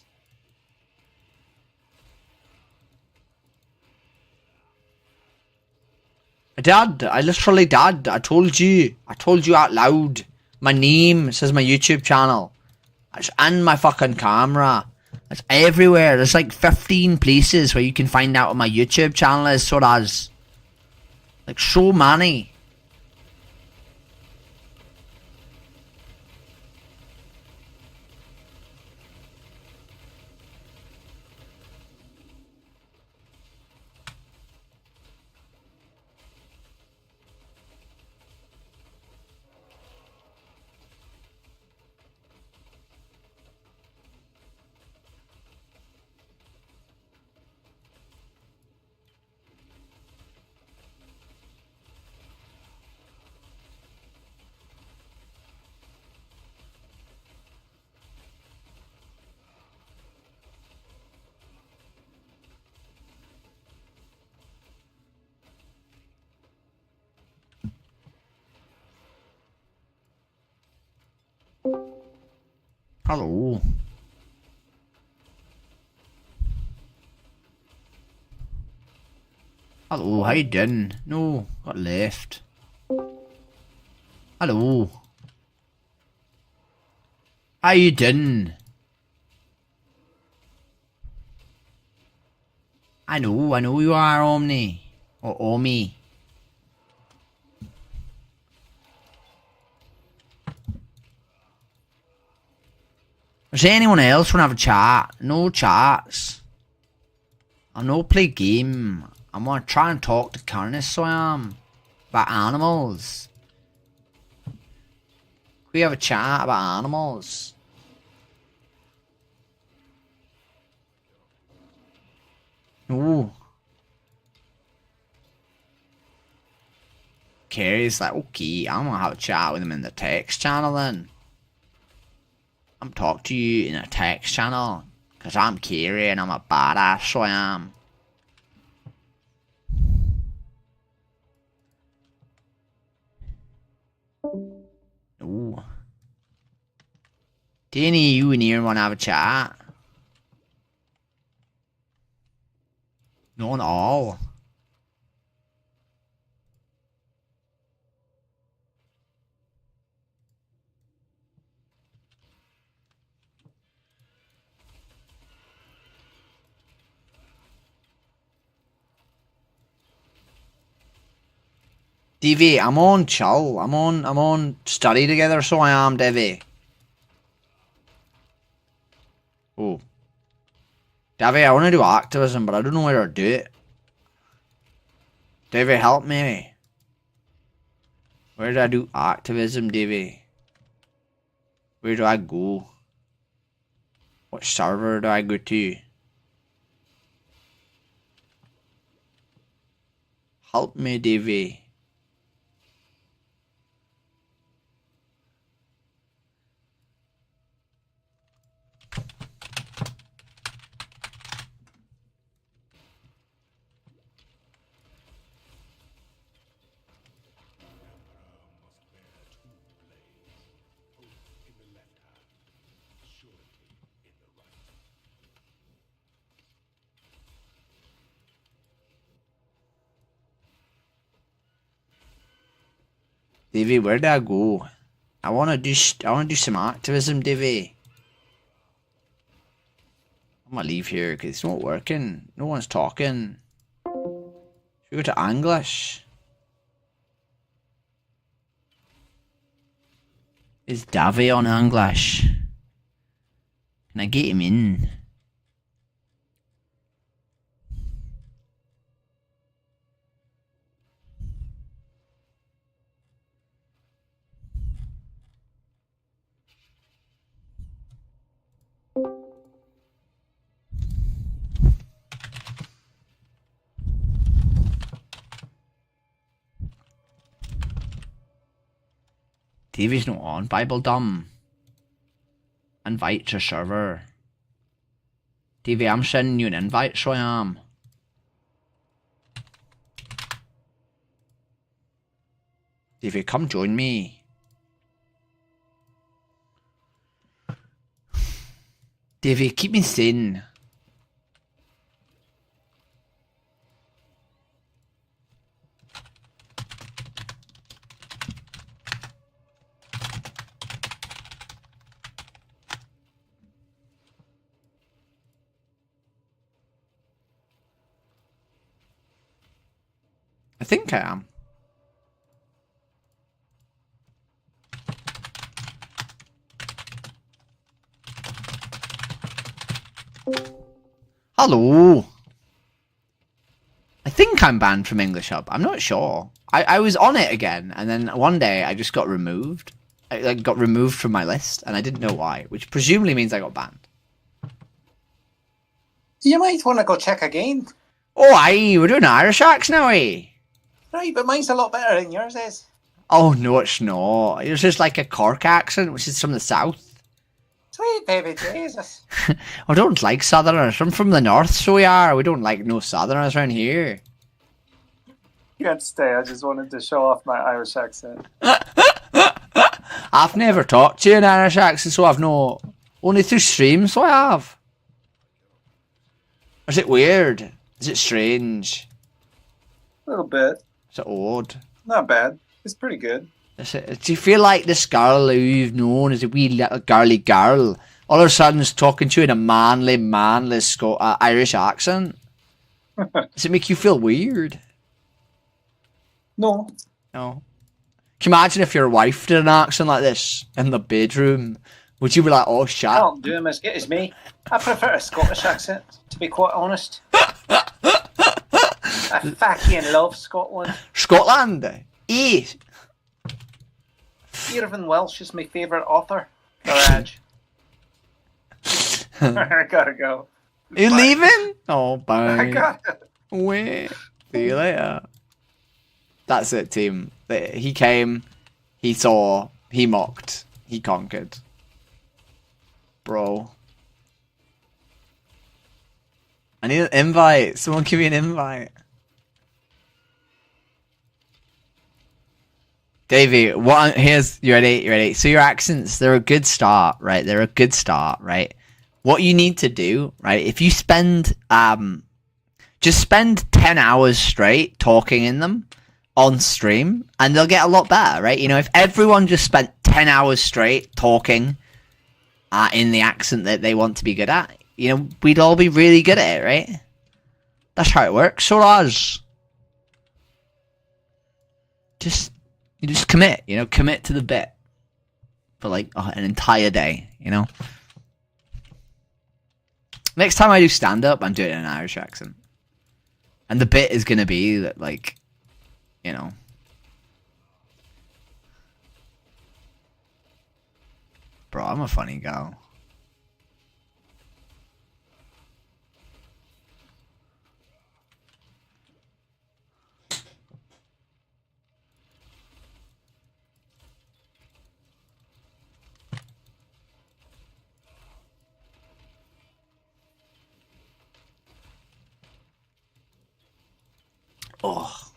I did. I literally did. I told you out loud. My name says my YouTube channel. It's in my fucking camera. It's everywhere. There's like 15 places where you can find out what my YouTube channel is, so there's like so many. Hello. Hello, how you doing? No, got left. Hello. How you doing? I know you are Omni. Or Omi. Does anyone else want to have a chat? No chats. I'm no play game. I'm gonna try and talk to Carnus, so I am. About animals. We have a chat about animals. No. Carrie's like, okay, I'm gonna have a chat with him in the text channel then. I'm talking to you in a text channel. Cause I'm Carrie and I'm a badass, so I am. No. Do any of you in here wanna have a chat? Not at all. Davey, I'm on chill. I'm on study together, so I am, Davey. Oh. Davey, I want to do activism, but I don't know where to do it. Davey, help me. Where do I do activism, Davey? Where do I go? What server do I go to? Help me, Davey. Davey, where do I go? I wanna do some activism, Davey. I'm gonna leave here because it's not working. No one's talking. Should we go to English? Is Davey on English? Can I get him in? Davey's not on. Bible dumb. Invite to server. Davey, I'm sending you an invite, so I am. Davey, come join me. Davey, keep me sane. think I am. Hello. I think I'm banned from English Hub. I'm not sure. I was on it again, and then one day I just got removed. I got removed from my list, and I didn't know why, which presumably means I got banned. You might want to go check again. Oh, aye, we're doing Irish acts now, eh? Right, but mine's a lot better than yours is. Oh, no, it's not. It's just like a Cork accent, which is from the south. Sweet baby Jesus. I don't like southerners. I'm from the north, so we are. We don't like no southerners around here. You can't stay. I just wanted to show off my Irish accent. I've never talked to you in Irish accent, so I've no... Only through streams, so I have. Is it weird? Is it strange? A little bit. Is it odd? Not bad. It's pretty good. Do you feel like this girl who you've known as a wee little girly girl all of a sudden is talking to you in a manly Irish accent? Does it make you feel weird? No. No. Can you imagine if your wife did an accent like this in the bedroom? Would you be like, oh shit? I don't do them as good as me. I prefer a Scottish accent, to be quite honest. I fucking love Scotland. Scotland? Eh? Irvin Welsh is my favourite author. Garage. I gotta go. Are you leaving? Oh, bye. I gotta. Wait. See you later. That's it, team. He came, he saw, he mocked, he conquered. Bro. I need an invite. Someone give me an invite. Davey, here's, you ready? You ready? So your accents, they're a good start, right? They're a good start, right? What you need to do, right? If you spend, just spend 10 hours straight talking in them on stream, and they'll get a lot better, right? You know, if everyone just spent 10 hours straight talking in the accent that they want to be good at, you know, we'd all be really good at it, right? That's how it works. So does. You just commit, you know, commit to the bit for like an entire day, you know? Next time I do stand-up, I'm doing it in an Irish accent. And the bit is going to be that, like, you know. Bro, I'm a funny guy. Oh.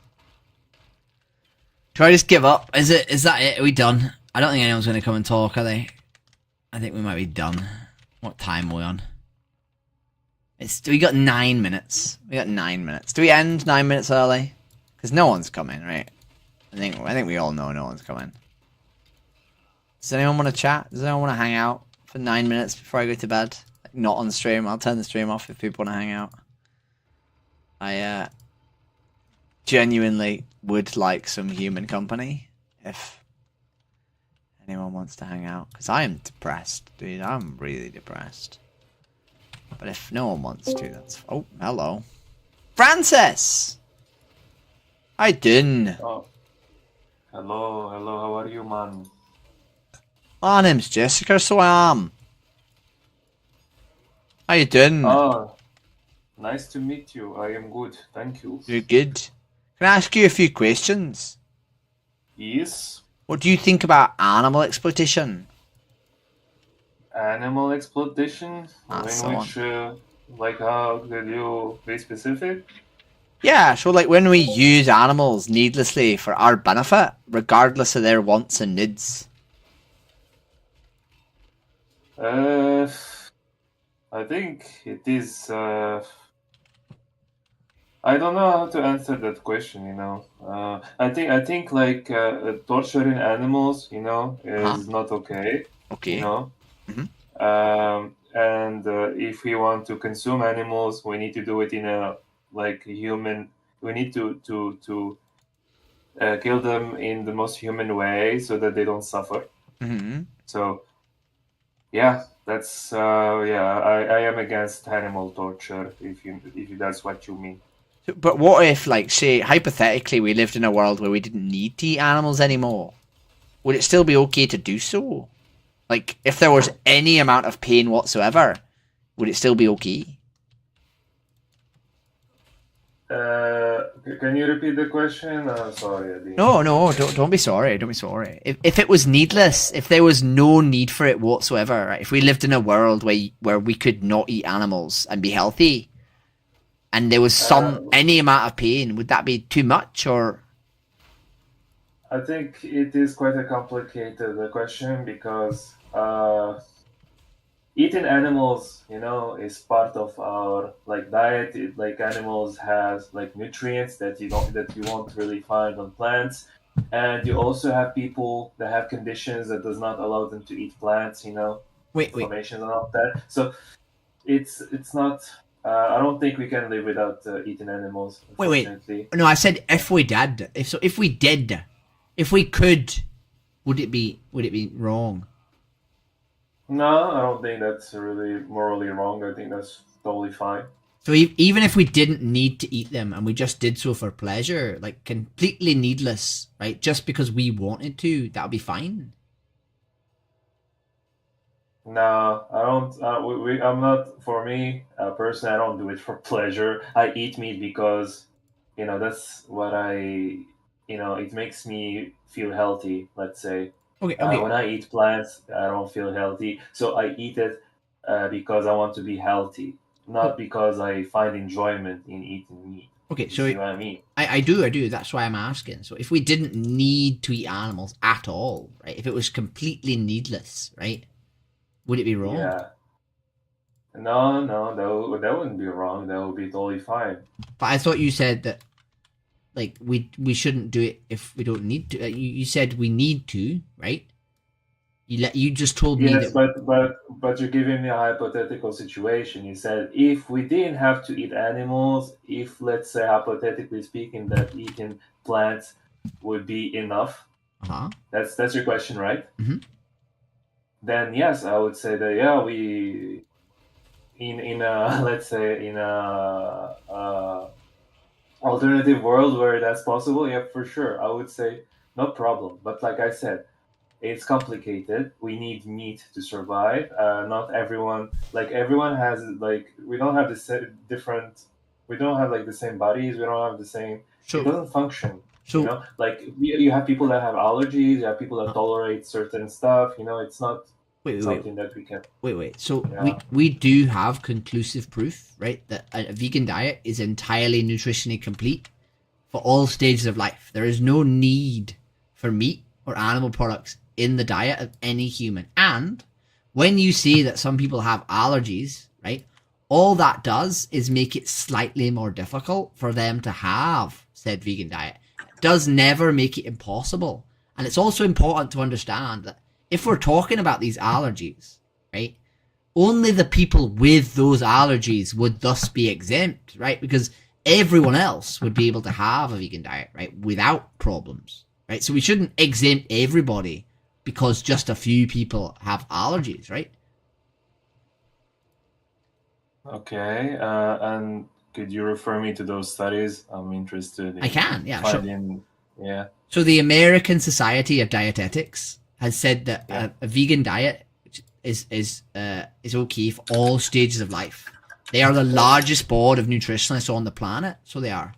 Do I just give up? Is that it? Are we done? I don't think anyone's going to come and talk, are they? I think we might be done. What time are we on? We got 9 minutes. We got 9 minutes. Do we end 9 minutes early? Because no one's coming, right? I think we all know no one's coming. Does anyone want to chat? Does anyone want to hang out for 9 minutes before I go to bed? Like, not on stream. I'll turn the stream off if people want to hang out. I genuinely would like some human company if anyone wants to hang out, because I am depressed, dude. I'm really depressed. But if no one wants to, that's... Oh, hello. Francis! How you doing? Oh. Hello, how are you, man? My name's Jessica, so I am. How you doing? Oh, nice to meet you. I am good, thank you. You're good. Can I ask you a few questions? Yes. What do you think about animal exploitation? Animal exploitation? That's In which, like, how did you be specific? Yeah, so like when we use animals needlessly for our benefit, regardless of their wants and needs. I think it is, I don't know how to answer that question, you know. I think like torturing animals, you know, is not okay. Okay. You know. Mm-hmm. And if we want to consume animals, we need to do it in a like human. We need to kill them in the most human way so that they don't suffer. Mm-hmm. So, yeah, that's I am against animal torture if that's what you mean. But what if, like, say, hypothetically, we lived in a world where we didn't need to eat animals anymore? Would it still be okay to do so? Like, if there was any amount of pain whatsoever, would it still be okay? Can you repeat the question? Sorry, I didn't. No, don't be sorry. Don't be sorry. If it was needless, if there was no need for it whatsoever, right? If we lived in a world where we could not eat animals and be healthy, and there was any amount of pain, would that be too much, or? I think it is quite a complicated question because eating animals, is part of our diet. Animals has nutrients that you won't really find on plants, and you also have people that have conditions that does not allow them to eat plants. Inflammation and all that. So it's not. I don't think we can live without eating animals. Wait. No, I said if we did. If we could, would it be wrong? No, I don't think that's really morally wrong. I think that's totally fine. So even if we didn't need to eat them and we just did so for pleasure, like completely needless, right? Just because we wanted to, that would be fine. No, I don't. I'm not. For me, personally, I don't do it for pleasure. I eat meat because, that's what it makes me feel healthy. Let's say. Okay. When I eat plants, I don't feel healthy, so I eat it because I want to be healthy, not because I find enjoyment in eating meat. Okay, you so see what I mean? I do. That's why I'm asking. So if we didn't need to eat animals at all, right? If it was completely needless, right? Would it be wrong? Yeah. No, that wouldn't be wrong. That would be totally fine. But I thought you said that, like, we shouldn't do it if we don't need to. You said we need to, right? You just told me Yes, that. but you're giving me a hypothetical situation. You said if we didn't have to eat animals, if let's say hypothetically speaking that eating plants would be enough. That's your question, right? Mm-hmm. Then yes, I would say that we in a let's say in a alternative world where that's possible, for sure, I would say no problem. But like I said, it's complicated. We need meat to survive. Not everyone has we don't have we don't have the same bodies. We don't have the same. It doesn't function. So you have people that have allergies. You have people that tolerate certain stuff. It's not something that we can. Wait. So we do have conclusive proof, right, that a vegan diet is entirely nutritionally complete for all stages of life. There is no need for meat or animal products in the diet of any human. And when you say that some people have allergies, right, all that does is make it slightly more difficult for them to have said vegan diet. It does never make it impossible. And it's also important to understand that if we're talking about these allergies, right, only the people with those allergies would thus be exempt, right? Because everyone else would be able to have a vegan diet, right, without problems, right? So we shouldn't exempt everybody because just a few people have allergies, right? Okay, and could you refer me to those studies? I'm interested in I can, yeah, finding, yeah. So the American Society of Dietetics has said that a vegan diet is okay for all stages of life. They are the largest board of nutritionists on the planet, so they are.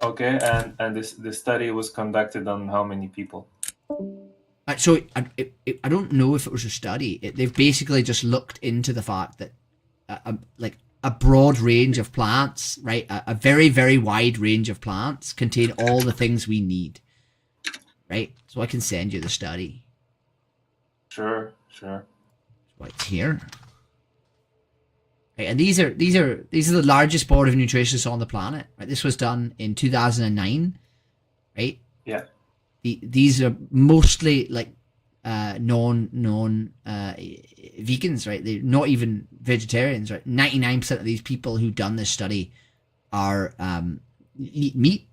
Okay, and this study was conducted on how many people? So I don't know if it was a study. They've basically just looked into the fact that a broad range of plants, right, a very, very wide range of plants contain all the things we need, right? So I can send you the study. Sure. Right here. Right, and these are the largest board of nutritionists on the planet. Right, this was done in 2009, right? Yeah. These are mostly non vegans, right? They're not even vegetarians, right? 99% of these people who done this study are eat meat,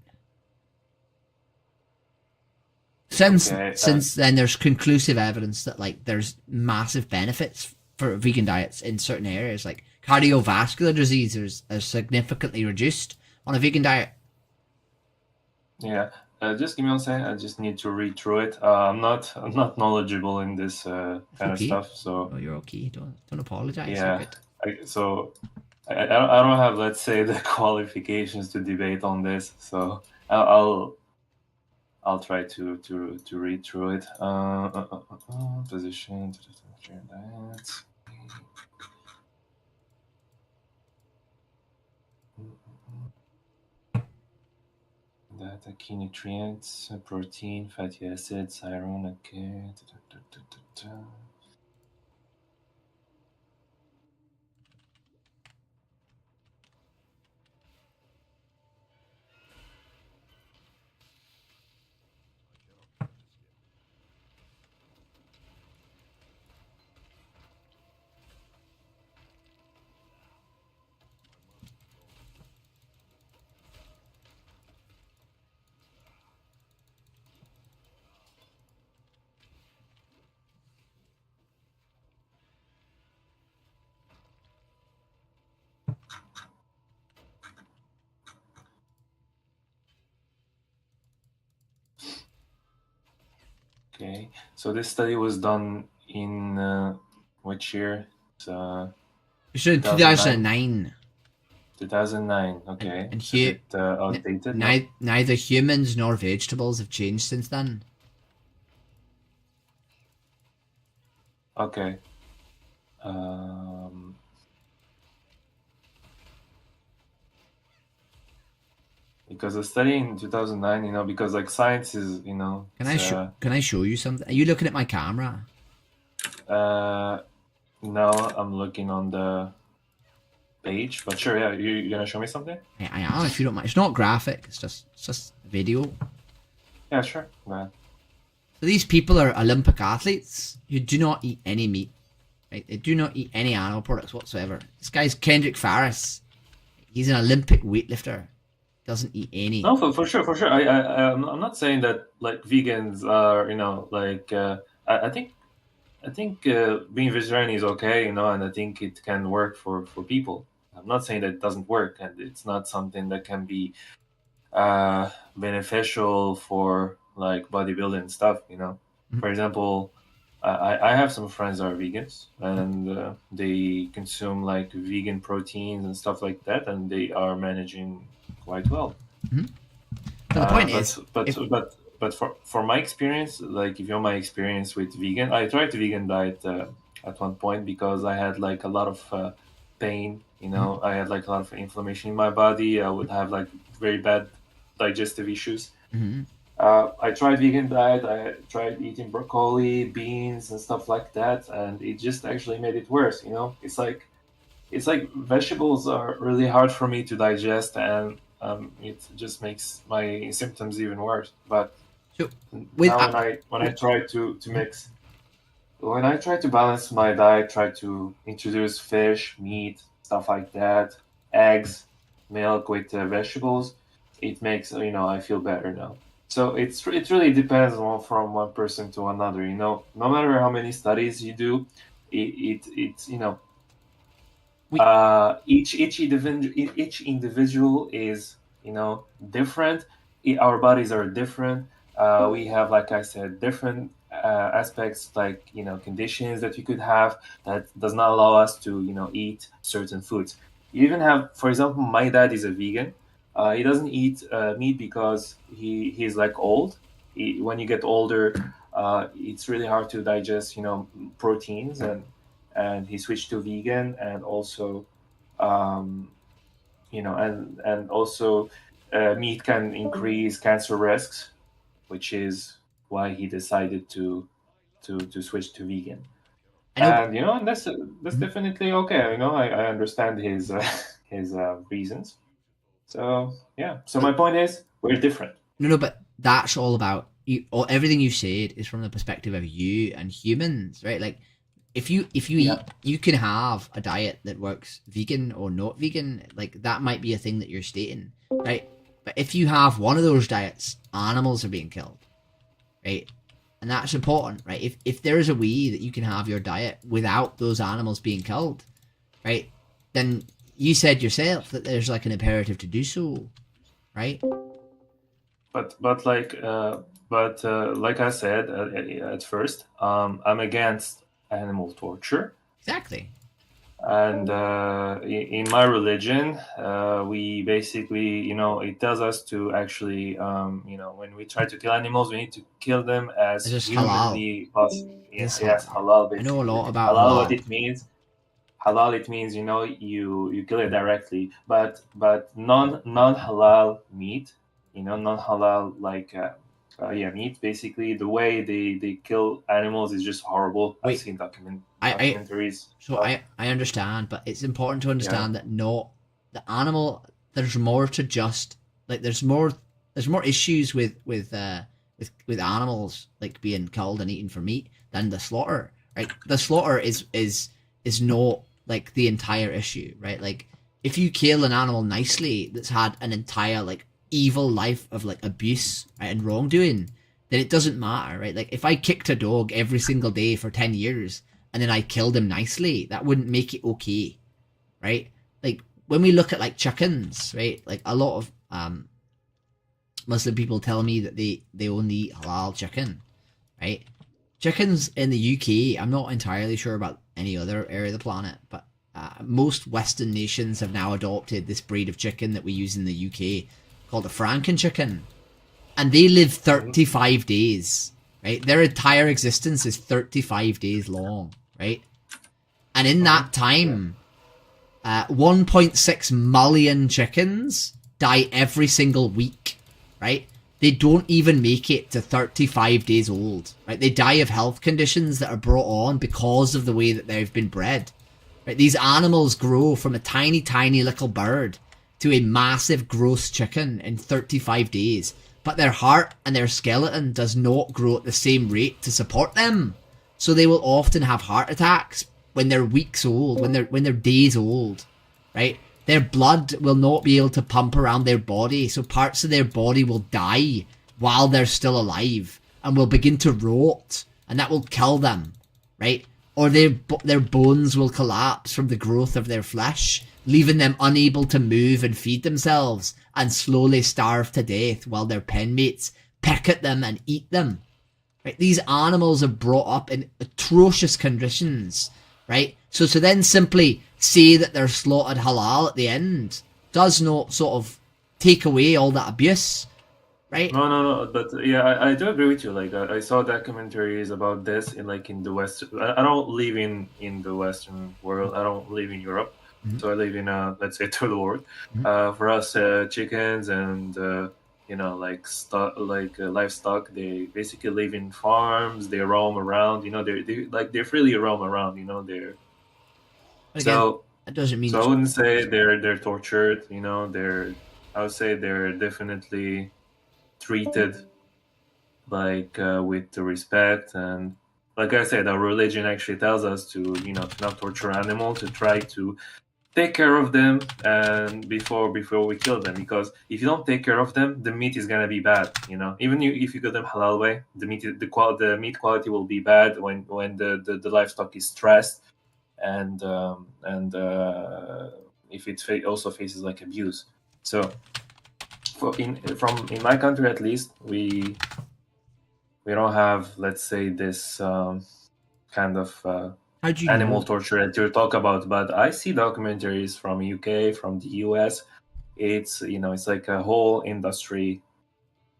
since then, there's conclusive evidence that like there's massive benefits for vegan diets in certain areas, like cardiovascular disease are significantly reduced on a vegan diet. Yeah, just give me 1 second. I just need to read through it. I'm not knowledgeable in this kind of stuff, so. Oh, you're okay. Don't apologize. Yeah. I don't have, let's say, the qualifications to debate on this, so I'll try to read through it. Position. Diets. Data, key nutrients, protein, fatty acids, iron, okay. Okay, so this study was done in which year? It's in 2009. 2009. Okay. And Is it outdated? Neither humans nor vegetables have changed since then. Okay. Because the study in 2009, because like science is, Can I show you something? Are you looking at my camera? No, I'm looking on the page, but sure, yeah, you're gonna show me something? I am, if you don't mind. It's not graphic, it's just video. Yeah, sure. Go ahead. So these people are Olympic athletes who do not eat any meat. Right? They do not eat any animal products whatsoever. This guy's Kendrick Farris. He's an Olympic weightlifter. Doesn't eat any. No, for sure. I'm not saying that like vegans are, I think being vegetarian is okay, and I think it can work for people. I'm not saying that it doesn't work, and it's not something that can be beneficial for like bodybuilding stuff. Mm-hmm. For example, I have some friends that are vegans, and they consume like vegan proteins and stuff like that, and they are managing quite well. Mm-hmm. So the point is, but for my experience, like if you know my experience with vegan, I tried the vegan diet at one point because I had like a lot of pain. Mm-hmm. I had like a lot of inflammation in my body. I would have like very bad digestive issues. Mm-hmm. I tried vegan diet. I tried eating broccoli, beans, and stuff like that, and it just actually made it worse. It's like vegetables are really hard for me to digest, and it just makes my symptoms even worse. But now when I try to mix, when I try to balance my diet, try to introduce fish, meat, stuff like that, eggs, milk with vegetables, it makes I feel better now. So it really depends from one person to another. No matter how many studies you do, it's each individual is different. Our bodies are different. We have, like I said, different aspects, like conditions that you could have that does not allow us to eat certain foods. You even have, for example, my dad is a vegan. He doesn't eat meat because he's like old. When you get older, it's really hard to digest proteins, and he switched to vegan, and also and also meat can increase cancer risks, which is why he decided to switch to vegan. And that's definitely okay. I understand his his reasons. So yeah. So my point is, we're different. No, but that's all about you. Everything you said is from the perspective of you and humans, right? Like, if you eat, you can have a diet that works, vegan or not vegan. Like, that might be a thing that you're stating, right? But if you have one of those diets, animals are being killed. right? And that's important, right? If there is a way that you can have your diet without those animals being killed, right, then you said yourself that there's like an imperative to do so, right? But like I said at first, I'm against animal torture. Exactly. And in my religion, we basically, it tells us to actually, when we try to kill animals, we need to kill them as humanly possible. Yes, halal. Basically. I know a lot about halal. halal. What it means? Halal, it means you kill it directly, but non halal meat, non halal meat. Basically, the way they kill animals is just horrible. Wait, I've seen documentaries. I understand, but it's important to understand that not the animal. There's more to just like there's more issues with animals like being killed and eaten for meat than the slaughter. Right, the slaughter is not like the entire issue, right? Like if you kill an animal nicely that's had an entire like evil life of like abuse, right, and wrongdoing, then it doesn't matter, right? Like if I kicked a dog every single day for 10 years and then I killed him nicely, that wouldn't make it okay, right? Like when we look at like chickens, right, like a lot of Muslim people tell me that they only eat halal chicken, right? Chickens in the UK, I'm not entirely sure about any other area of the planet, but most Western nations have now adopted this breed of chicken that we use in the UK called the Franken chicken. And they live 35 days, right? Their entire existence is 35 days long, right? And in that time, 1.6 million chickens die every single week, right? They don't even make it to 35 days old, right? They die of health conditions that are brought on because of the way that they've been bred, right? These animals grow from a tiny, tiny little bird to a massive gross chicken in 35 days, but their heart and their skeleton does not grow at the same rate to support them. So they will often have heart attacks when they're weeks old, when they're days old, right? Their blood will not be able to pump around their body, so parts of their body will die while they're still alive and will begin to rot, and that will kill them, right? Or their bones will collapse from the growth of their flesh, leaving them unable to move and feed themselves and slowly starve to death while their penmates peck at them and eat them. Right? These animals are brought up in atrocious conditions, right? So to then simply say that they're slaughtered halal at the end does not sort of take away all that abuse, right? No. But yeah, I do agree with you. Like I saw documentaries about this in the West. I don't live in the Western world. I don't live in Europe. Mm-hmm. So I live in let's say third world. Mm-hmm. For us, chickens and livestock, they basically live in farms. They roam around. They freely roam around. They're again, so that doesn't mean. So I wouldn't say they're tortured. I would say they're definitely treated with respect, and like I said, our religion actually tells us to not torture animals, to try to take care of them and before we kill them, because if you don't take care of them, the meat is gonna be bad. Even if you kill them halal way, the meat quality will be bad when the livestock is stressed, and if it also faces abuse. So in my country at least, we don't have, let's say, this kind of animal torture that you talk about, but I see documentaries from UK, from the US. It's it's like a whole industry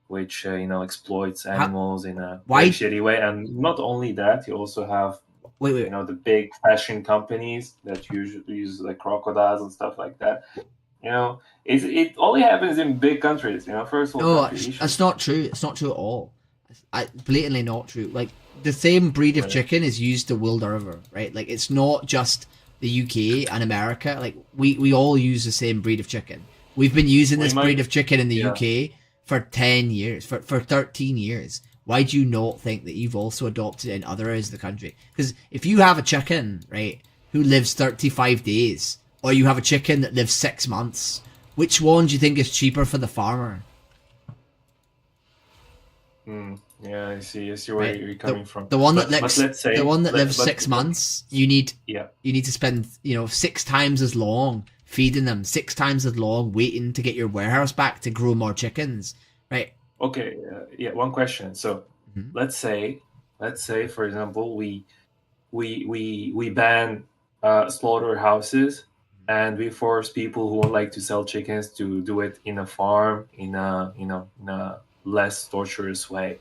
which exploits animals in a very shitty way. And not only that, you also have the big fashion companies that usually use crocodiles and stuff like that. It only happens in big countries, first world countries. That's not true. It's not true at all. Blatantly not true. The same breed of chicken is used the world over, right? It's not just the UK and America. We all use the same breed of chicken. We've been using this breed of chicken in the UK for 10 years, for 13 years. Why do you not think that you've also adopted it in other areas of the country? Because if you have a chicken, right, who lives 35 days, or you have a chicken that lives 6 months, which one do you think is cheaper for the farmer? Yeah, I see where you're coming from. The one that but lives, let's say the one that lives 6 months, you need to spend 6 times as long feeding them, 6 times as long waiting to get your warehouse back to grow more chickens, right? Okay, one question. So let's say for example we ban slaughterhouses, and we force people who would like to sell chickens to do it in a farm in a in a less torturous way.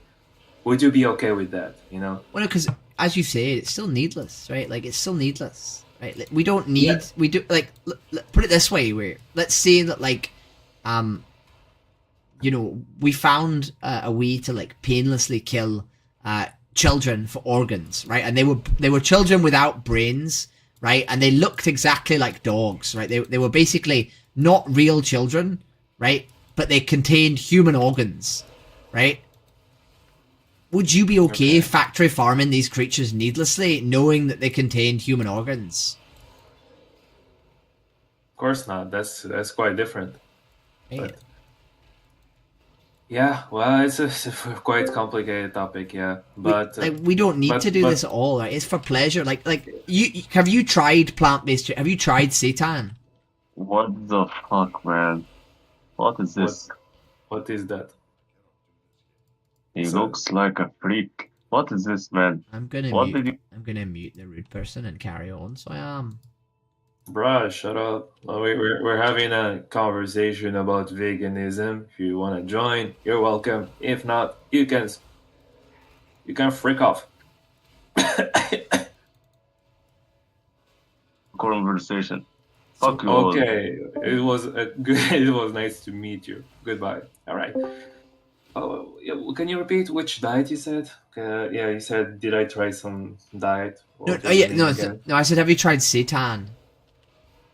Would you be okay with that? Well, because as you say, it's still needless, right? Like it's still needless, right? Like, we don't need we do like put it this way, where let's say that we found a way to like painlessly kill children for organs, right? And they were children without brains, right? And they looked exactly like dogs, right? They were basically not real children, right? But they contained human organs, right? Would you be okay factory farming these creatures needlessly, knowing that they contained human organs? Of course not. That's quite different. Right. But, yeah, well, it's a quite complicated topic, yeah. But we don't need to do this at all, right? It's for pleasure. Like you have you tried plant-based? Have you tried seitan? What the fuck, man? What is this? What is that? He looks like a freak. What is this, man? I'm gonna mute the rude person and carry on. So I am. Bruh, shut up. We're having a conversation about veganism. If you want to join, you're welcome. If not, you can freak off. Conversation. Fuck you all. Okay, it was good. It was nice to meet you. Goodbye. All right. Oh, yeah, can you repeat which diet you said? Yeah, you said, did I try some diet? No, I said, have you tried seitan?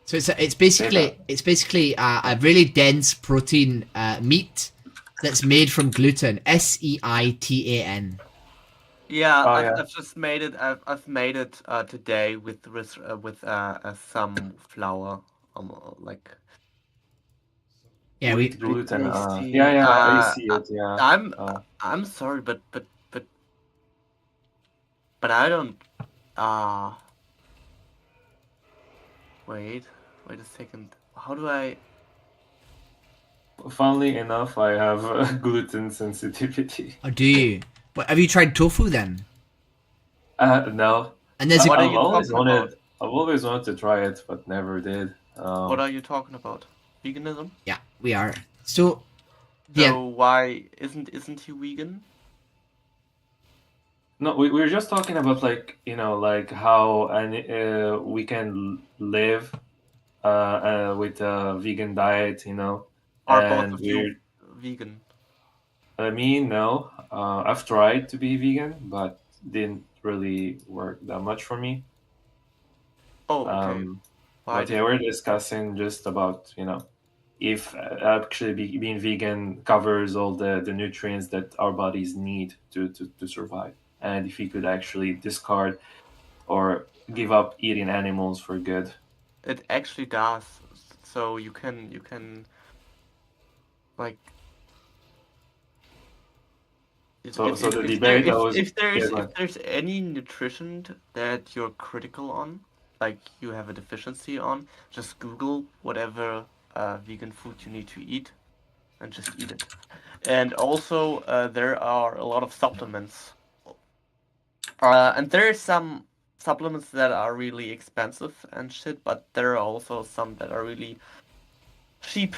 So it's basically a really dense protein meat that's made from gluten. Seitan. Yeah, Oh, I've just made it. I've made it today with some flour, like. Yeah, gluten. Tasty. I see it. Yeah. I'm sorry, but I don't. Wait a second. How do I? Funnily enough, I have gluten sensitivity. Oh, do you? But have you tried tofu then? No. And there's what are you talking about? I've always wanted to try it, but never did. What are you talking about? Veganism? Yeah, we are. So why isn't he vegan? No, we're just talking about like how we can live with a vegan diet, Are and both of you vegan? No. I've tried to be vegan, but didn't really work that much for me. Oh, okay. But yeah, we're discussing just about if actually being vegan covers all the nutrients that our bodies need to survive, and if we could actually discard or give up eating animals for good. It actually does. So you can like. The debate if there's any nutrition that you're critical on, like you have a deficiency on, just Google whatever vegan food you need to eat, and just eat it. And also there are a lot of supplements, and there are some supplements that are really expensive and shit, but there are also some that are really cheap.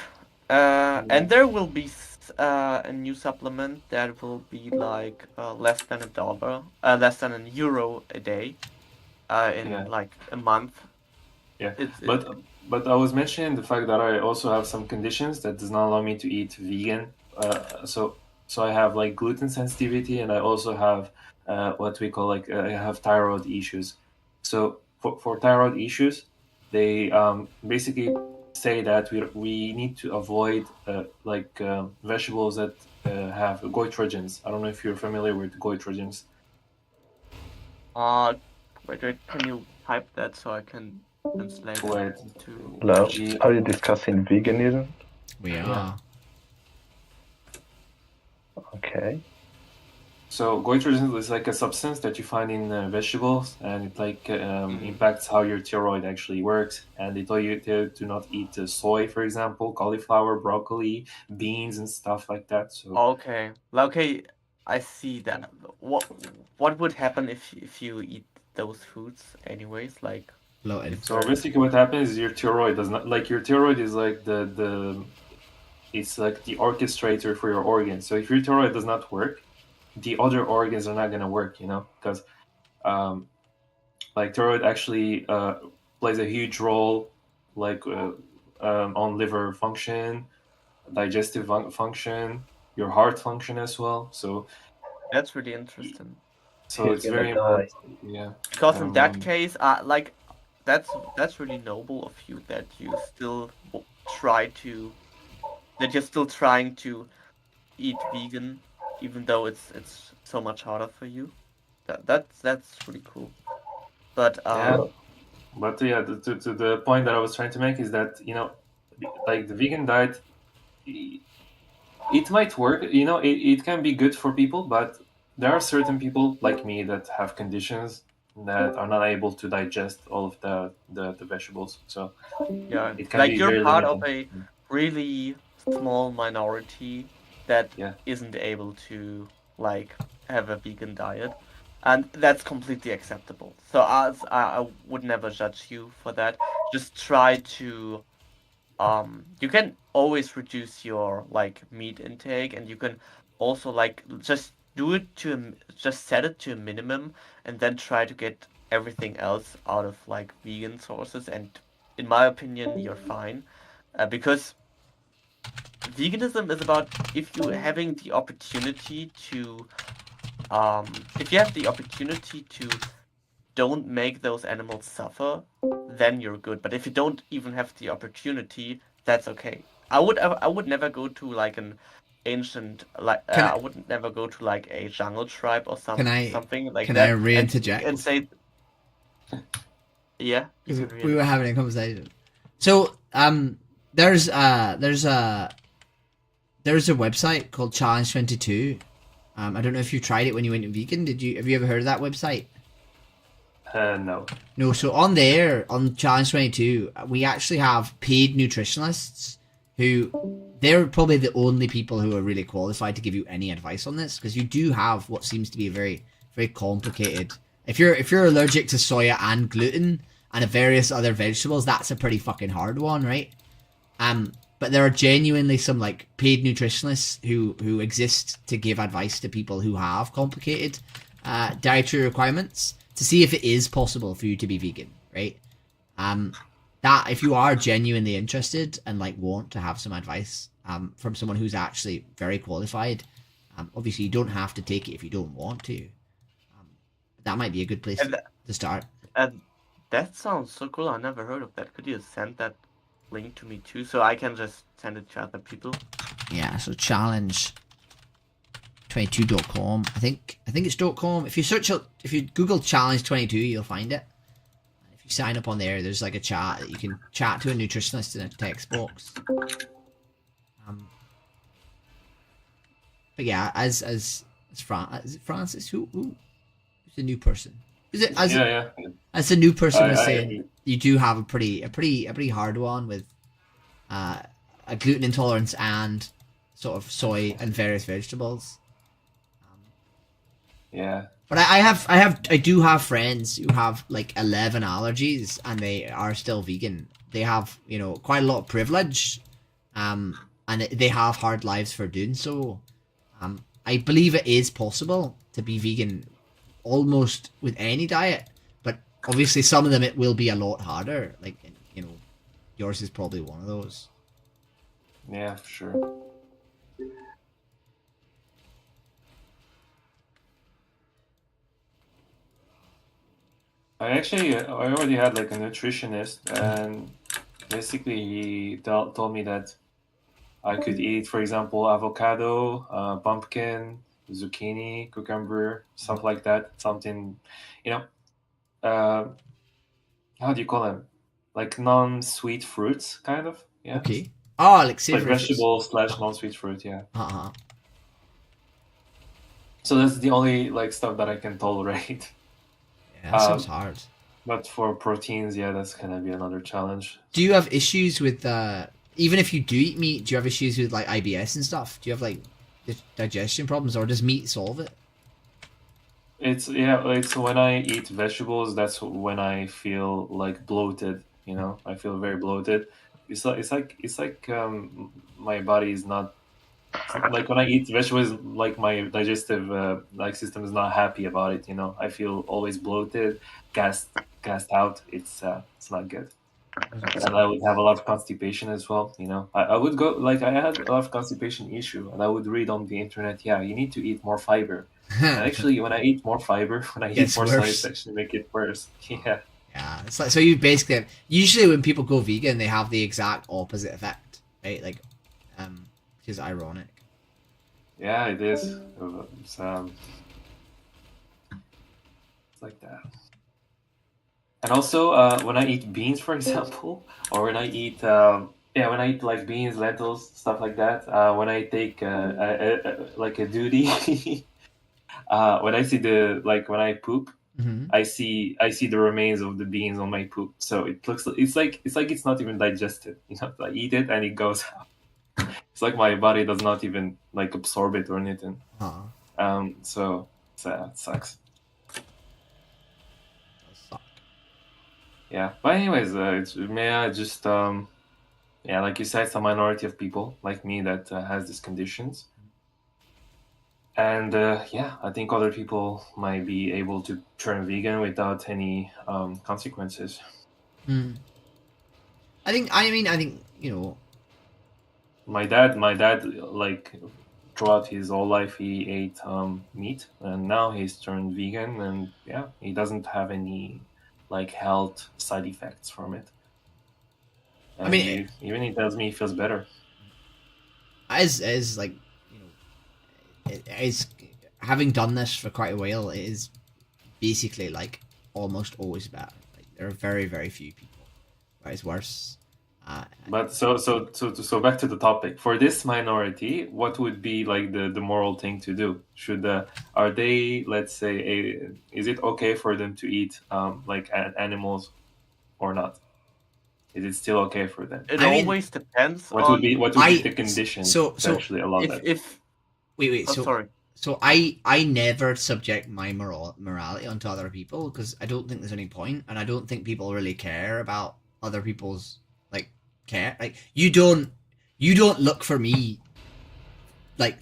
And there will be a new supplement that will be like less than $1, less than €1 a day, in like a month. Yeah, but I was mentioning the fact that I also have some conditions that does not allow me to eat vegan. So I have like gluten sensitivity, and I also have what we call I have thyroid issues. So for thyroid issues, they basically say that we need to avoid vegetables that have goitrogens. I don't know if you're familiar with goitrogens. Wait, can you type that so I can translate it to? Hello, are you discussing veganism? We are. Okay. So goitrogen is like a substance that you find in vegetables, and it like impacts how your thyroid actually works. And they tell you to not eat soy, for example, cauliflower, broccoli, beans, and stuff like that. So Okay, I see that. What would happen if you eat those foods anyways? Like, Bloated. So basically, what happens is your thyroid does not like your thyroid is like the it's like the orchestrator for your organs. So if your thyroid does not work, the other organs are not gonna work. Because like thyroid actually plays a huge role, like on liver function, digestive function, your heart function as well. So that's really interesting. So it's very important. Yeah. Because in that case, like that's really noble of you that you still that you're still trying to eat vegan, even though it's so much harder for you. That's really cool. But But yeah, to the point that I was trying to make is that like the vegan diet, it might work. It can be good for people, but there are certain people like me that have conditions that are not able to digest all of the vegetables. So yeah, it can like be you're very part of limiting. a really small minority that isn't able to like have a vegan diet, and that's completely acceptable. So I would never judge you for that. Just try to you can always reduce your like meat intake, and you can also like just do it just set it to a minimum, and then try to get everything else out of like vegan sources. And in my opinion, you're fine, because veganism is about if you having the opportunity to if you have the opportunity to don't make those animals suffer, then you're good. But if you don't even have the opportunity, that's okay. I would never go to like an ancient I would never go to like a jungle tribe or something like can that. I re-interject? And say, yeah, we were having a conversation. So there's a website called Challenge 22. I don't know if you tried it when you went vegan. Have you ever heard of that website? No. No, so on there, on Challenge 22, we actually have paid nutritionists who, they're probably the only people who are really qualified to give you any advice on this, because you do have what seems to be a very, very complicated... If you're allergic to soya and gluten and various other vegetables, that's a pretty fucking hard one, right? But there are genuinely some like paid nutritionists who exist to give advice to people who have complicated dietary requirements, to see if it is possible for you to be vegan, right? That if you are genuinely interested and like want to have some advice from someone who's actually very qualified, obviously you don't have to take it if you don't want to. That might be a good place to start. And that sounds so cool. I never heard of that. Could you send that link to me too, so I can just send it to other people? Yeah, so challenge22.com. I think it's .com. If you Google challenge 22, you'll find it. If you sign up on there, there's like a chat that you can chat to a nutritionist in a text box. But yeah, as Francis, who's the new person? Is it as as the new person was saying, you do have a pretty hard one with a gluten intolerance and sort of soy and various vegetables. Yeah. But I do have friends who have like 11 allergies and they are still vegan. They have, quite a lot of privilege, and they have hard lives for doing so. I believe it is possible to be vegan almost with any diet, but obviously some of them it will be a lot harder. Like, yours is probably one of those. Yeah, for sure. I already had like a nutritionist, and basically he told me that I could eat, for example, avocado, pumpkin, zucchini, cucumber, stuff like that. Something, how do you call them? Like non-sweet fruits, kind of. Yeah. Okay. Oh, like vegetable / non-sweet fruit. Yeah. So that's the only like stuff that I can tolerate. Yeah, that sounds hard. But for proteins, yeah, that's gonna be another challenge. Do you have issues with even if you do eat meat? Do you have issues with like IBS and stuff? Do you have like digestion problems, or does meat solve it? It's when I eat vegetables, that's when I feel like bloated. You know, I feel very bloated. It's like my body is not like when I eat vegetables, like my digestive like system is not happy about it. You know, I feel always bloated, gassed out. It's not good. And I would have a lot of constipation as well. You know, I would go like I had a lot of constipation issue, and I would read on the internet, yeah, you need to eat more fiber. And actually, when I eat more fiber, when I eat more slice, actually make it worse. Yeah. Yeah, it's like so you basically have, usually when people go vegan, they have the exact opposite effect, right? Like, which is ironic. Yeah, it is. It's like that. And also, when I eat beans, for example, or when I eat when I eat like beans, lentils, stuff like that. When I take like a duty, when I see when I poop, I see the remains of the beans on my poop. So it's like it's not even digested. You know, I eat it and it goes out. It's like my body does not even like absorb it or anything. So it sucks. Yeah, but anyways, like you said, it's a minority of people like me that has these conditions. And I think other people might be able to turn vegan without any consequences. I think you know. My dad, like throughout his whole life, he ate meat, and now he's turned vegan, and he doesn't have any like health side effects from it. And he tells me he feels better. As like as having done this for quite a while, it is basically like almost always better. Like there are very, very few people where it's worse. But so back to the topic. For this minority, what would be like the moral thing to do? Are they, let's say, is it okay for them to eat like animals or not? Is it still okay for them? It always depends. What would be the conditions to actually allow that? Sorry. So I never subject my morality onto other people because I don't think there's any point, and I don't think people really care about other people's care. Like you don't look for me like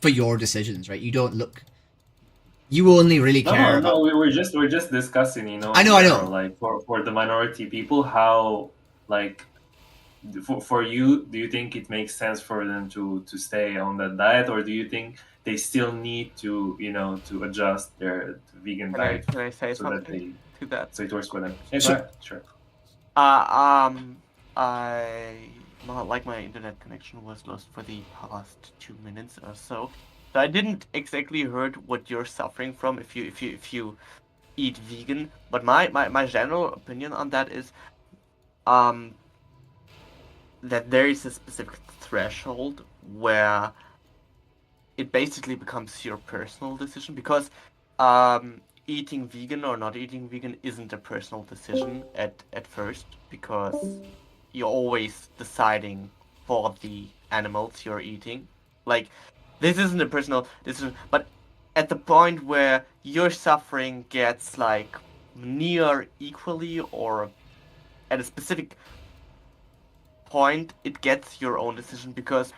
for your decisions, right? You only really care about. We're just discussing, you know. I know. Like for the minority people, how like for you, do you think it makes sense for them to stay on that diet, or do you think they still need to to adjust their vegan diet? Can I say something to that? So it works for them. Sure. My internet connection was lost for the past 2 minutes or so. So I didn't exactly heard what you're suffering from if you eat vegan. But my general opinion on that is that there is a specific threshold where it basically becomes your personal decision, because eating vegan or not eating vegan isn't a personal decision at first, because you're always deciding for the animals you're eating. Like, this isn't a personal decision, but at the point where your suffering gets like near equally or at a specific point, it gets your own decision, because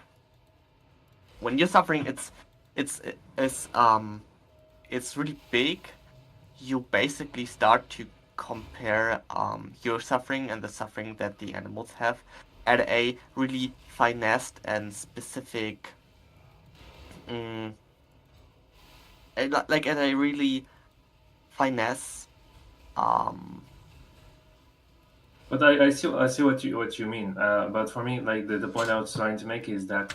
when you're suffering, it's really big. You basically start to compare your suffering and the suffering that the animals have at a really finessed and specific like at a really finesse But I see what you mean. But for me, like the point I was trying to make is that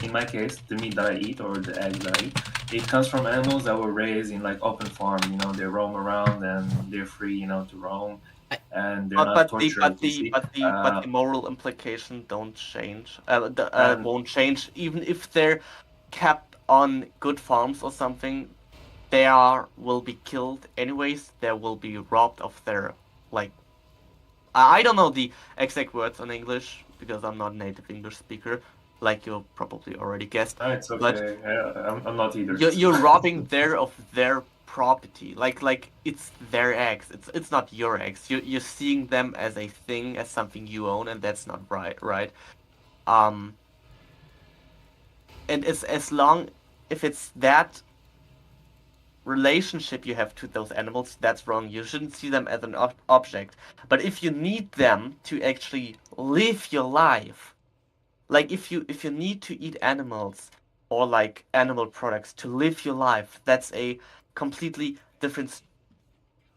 in my case, the meat that I eat or the eggs that I eat, it comes from animals that were raised in like open farm. You know, they roam around and they're free, you know, to roam, and they're not tortured. But the moral implication don't change. Won't change even if they're kept on good farms or something, will be killed anyways. They will be robbed of their, like, I don't know the exact words in English because I'm not a native English speaker, like you probably already guessed. It's okay. But I'm not either. You're robbing their property, like it's their eggs. It's not your eggs. You're seeing them as a thing, as something you own, and that's not right. And as long if it's that relationship you have to those animals, that's wrong. You shouldn't see them as an object. But if you need them to actually live your life, like if you need to eat animals or like animal products to live your life, that's a completely different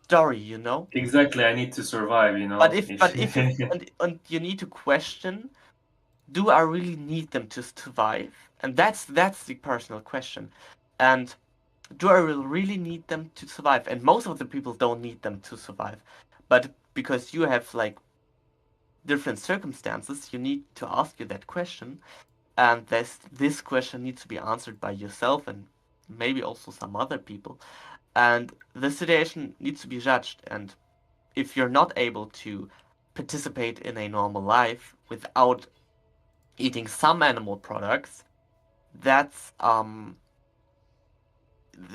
story, you know? Exactly, I need to survive, you know. But if and you need to question, do I really need them to survive? And that's the personal question. And do I really need them to survive? And most of the people don't need them to survive. But because you have like different circumstances, you need to ask you that question. And this question needs to be answered by yourself and maybe also some other people. And the situation needs to be judged. And if you're not able to participate in a normal life without eating some animal products, that's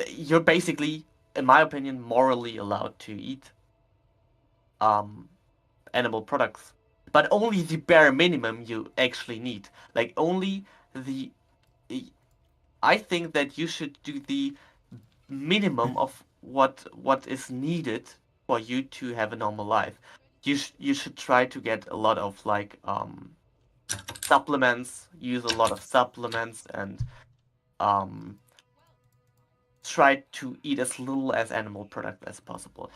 you're basically, in my opinion, morally allowed to eat animal products, but only the bare minimum you actually need. Like only I think that you should do the minimum of what is needed for you to have a normal life. You should try to get a lot of like supplements, use a lot of supplements, and try to eat as little as animal product as possible.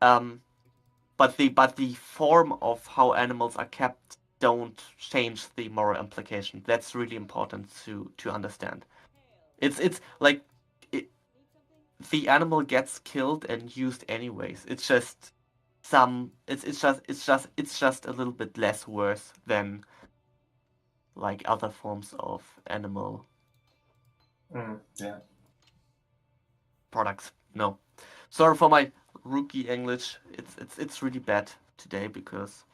But the form of how animals are kept don't change the moral implication. That's really important to understand. It's like the animal gets killed and used anyways. It's just it's just a little bit less worse than like other forms of animal yeah. products. No, sorry for my rookie English. It's really bad today because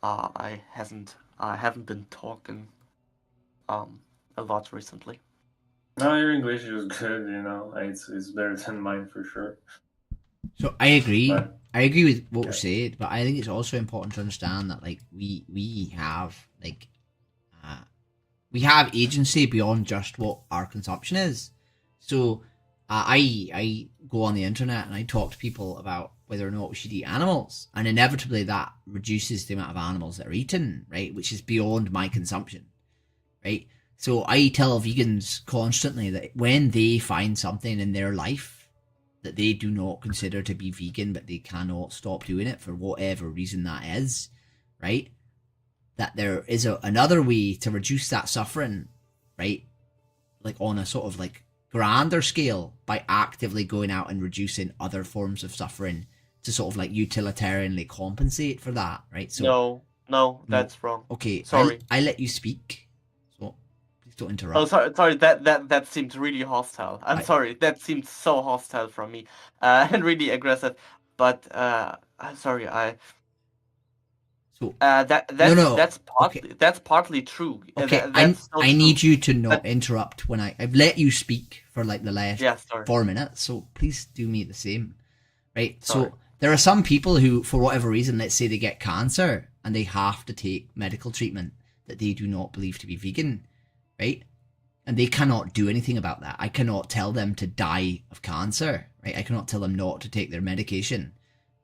I haven't been talking a lot recently. No, your English is good. You know, it's better than mine for sure. So I agree. I agree with what was said, but I think it's also important to understand that like we have like we have agency beyond just what our consumption is. So I go on the internet and I talk to people about whether or not we should eat animals, and inevitably that reduces the amount of animals that are eaten, right? Which is beyond my consumption, right? So I tell vegans constantly that when they find something in their life that they do not consider to be vegan, but they cannot stop doing it for whatever reason that is, right? That there is another way to reduce that suffering, right? Like on a sort of like grander scale by actively going out and reducing other forms of suffering to sort of like utilitarianly compensate for that, right? So no, that's wrong. Okay, sorry. I let you speak, so please don't interrupt. Oh, sorry. That seemed really hostile. I'm sorry. That seemed so hostile from me, and really aggressive. But I'm sorry. So that's partly true. Okay, I need you to not interrupt when I've let you speak for like the last 4 minutes, so please do me the same, right? Sorry. So there are some people who, for whatever reason, let's say they get cancer and they have to take medical treatment that they do not believe to be vegan, right? And they cannot do anything about that. I cannot tell them to die of cancer, right? I cannot tell them not to take their medication,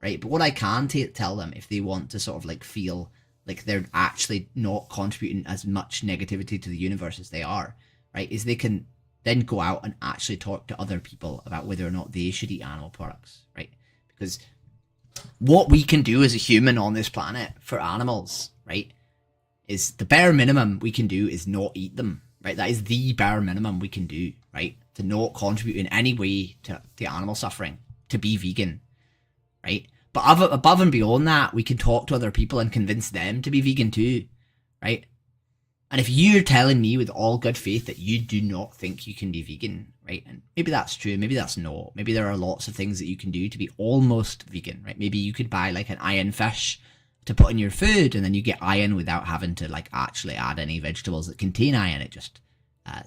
right? But what I can tell them, if they want to sort of like feel like they're actually not contributing as much negativity to the universe as they are, right, is they can then go out and actually talk to other people about whether or not they should eat animal products, right? Because what we can do as a human on this planet for animals, right, is the bare minimum we can do is not eat them, right? That is the bare minimum we can do, right? To not contribute in any way to the animal suffering, to be vegan, right? But above and beyond that, we can talk to other people and convince them to be vegan too, right? And if you're telling me with all good faith that you do not think you can be vegan, right? And maybe that's true, maybe that's not. Maybe there are lots of things that you can do to be almost vegan, right? Maybe you could buy like an iron fish to put in your food, and then you get iron without having to like actually add any vegetables that contain iron. It just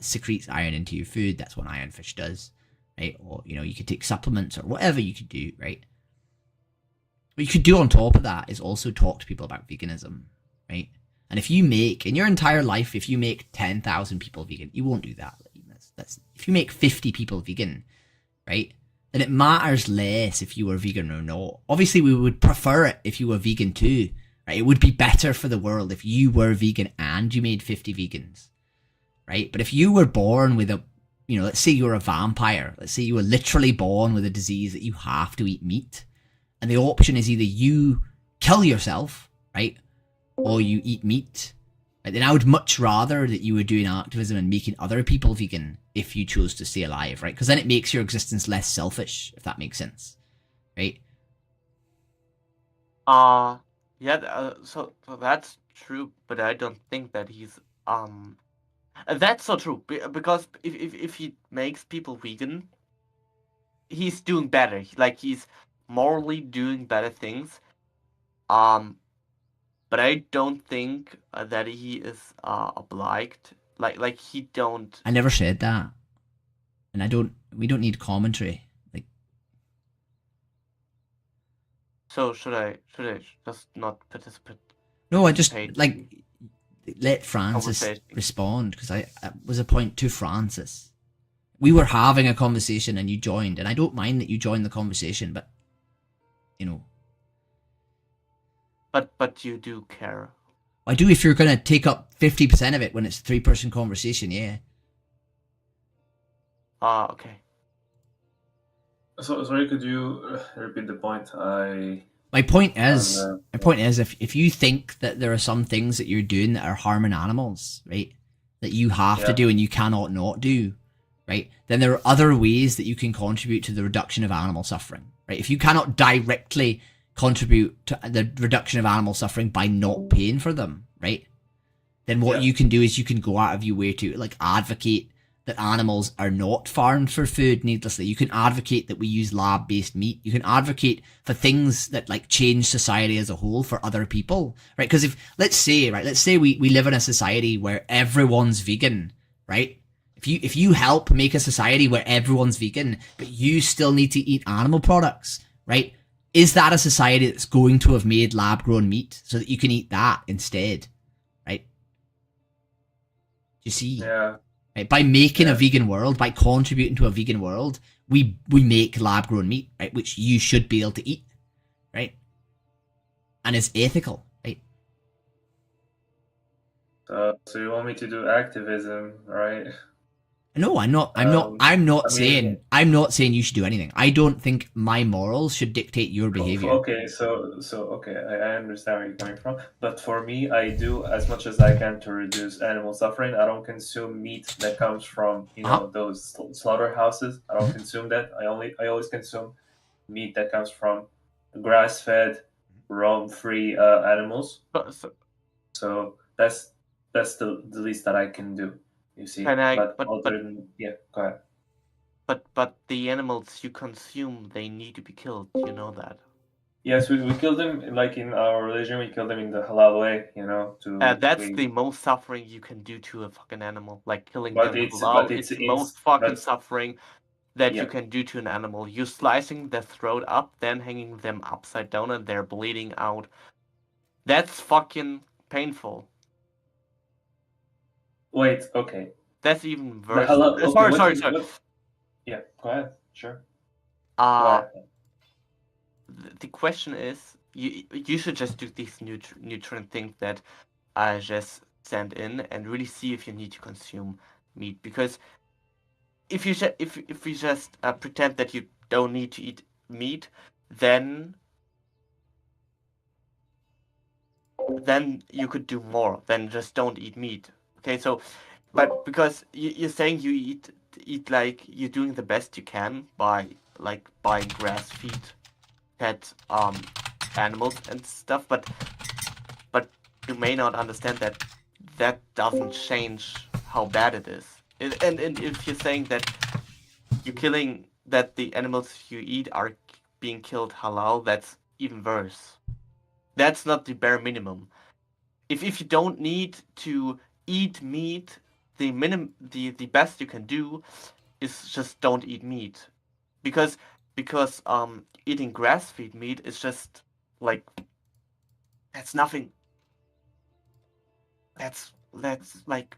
secretes iron into your food. That's what iron fish does, right? Or, you know, you could take supplements or whatever you could do, right? What you could do on top of that is also talk to people about veganism, right? And if you make, in your entire life, if you make 10,000 people vegan, you won't do that. That's if you make 50 people vegan, right? Then it matters less if you were vegan or not. Obviously, we would prefer it if you were vegan too, right? It would be better for the world if you were vegan and you made 50 vegans, right? But if you were born with a, you know, let's say you're a vampire. Let's say you were literally born with a disease that you have to eat meat. And the option is either you kill yourself, right? Or you eat meat. Right? Then I would much rather that you were doing activism and making other people vegan if you chose to stay alive, right? Because then it makes your existence less selfish, if that makes sense, right? Yeah, so that's true, but I don't think that he's that's so true because if he makes people vegan, he's doing better. Like he's morally doing better things. But I don't think that he is obliged. Like he don't. I never said that, and we don't need commentary. Like, so should I just not participate? No, I just like let Francis respond, because I was a point to Francis. We were having a conversation and you joined, and I don't mind that you joined the conversation, but you know. But you do care. I do if you're going to take up 50% of it when it's a 3-person conversation, yeah. Okay. So sorry, could you repeat the point? My point is, if you think that there are some things that you're doing that are harming animals, right, that you have to do and you cannot not do, right, then there are other ways that you can contribute to the reduction of animal suffering, right? If you cannot directly contribute to the reduction of animal suffering by not paying for them, right, then what you can do is you can go out of your way to like advocate that animals are not farmed for food needlessly. You can advocate that we use lab-based meat. You can advocate for things that like change society as a whole for other people, right? Because if let's say we live in a society where everyone's vegan, right? If you help make a society where everyone's vegan, but you still need to eat animal products, right? Is that a society that's going to have made lab-grown meat so that you can eat that instead, right? You see? Yeah. Right? By making a vegan world, by contributing to a vegan world, we make lab-grown meat, right? Which you should be able to eat, right? And is ethical, right? So you want me to do activism, right? No, I'm not saying you should do anything. I don't think my morals should dictate your behavior. Okay, so okay, I understand where you're coming from. But for me, I do as much as I can to reduce animal suffering. I don't consume meat that comes from those slaughterhouses. I don't consume that. I always consume meat that comes from grass-fed, roam-free animals. So that's the least that I can do. You see, go ahead. But the animals you consume, they need to be killed. You know that. Yes, we kill them like in our religion. We kill them in the halal way, you know. That's the most suffering you can do to a fucking animal, like killing them halal. It's the most fucking suffering that you can do to an animal. You're slicing their throat up, then hanging them upside down, and they're bleeding out. That's fucking painful. Wait, okay. That's even worse. Sorry. Yeah, go ahead. Sure. The question is, you should just do these nutrient things that I just sent in and really see if you need to consume meat. Because if you just pretend that you don't need to eat meat, then you could do more than just don't eat meat. Okay, so, but because you're saying you eat like you're doing the best you can by like buying grass-fed animals and stuff, but you may not understand that that doesn't change how bad it is. And if you're saying that that the animals you eat are being killed halal, that's even worse. That's not the bare minimum. If you don't need to eat meat, the best you can do is just don't eat meat, because eating grass-fed meat is just like that's nothing. That's like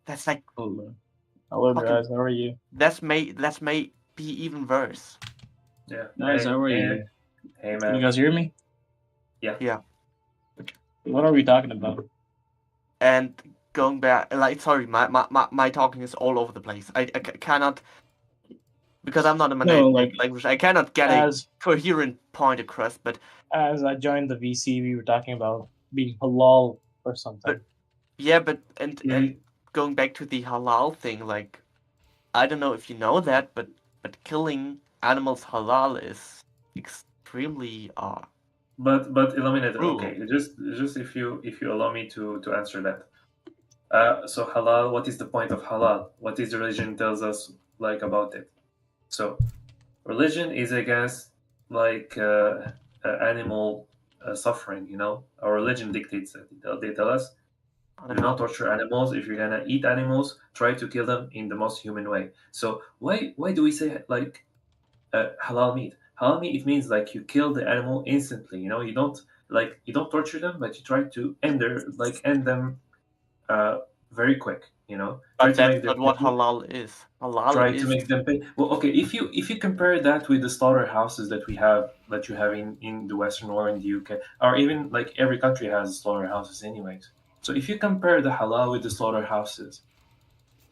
Hello fucking- guys, how are you? That's may be even worse. Yeah. Guys, how are you? Hey, Can man. you guys hear me? Yeah. Yeah. What are we talking about? And going back, like, sorry, my talking is all over the place. I cannot, because I'm not in my No, native like, language, I cannot get as- a coherent point across, but As I joined the VC, we were talking about being halal or something. yeah, and going back to the halal thing, like, I don't know if you know that, but killing animals halal is extremely But Illuminated, Cruel. okay, just if you allow me to answer that. So halal, what is the point of halal? What is the religion tells us like about it? So religion is against like animal suffering. You know, our religion dictates it. They tell us do not torture animals. If you're gonna eat animals, try to kill them in the most human way. So why do we say like halal meat? Halal meat, it means like you kill the animal instantly. You know, you don't torture them, but you try to end them very quick. You know, But that's not what halal is. Halal try is to make them pay. Well, okay, if you compare that with the slaughterhouses that you have in the Western or in the UK, or even like every country has slaughterhouses anyways. So if you compare the halal with the slaughterhouses,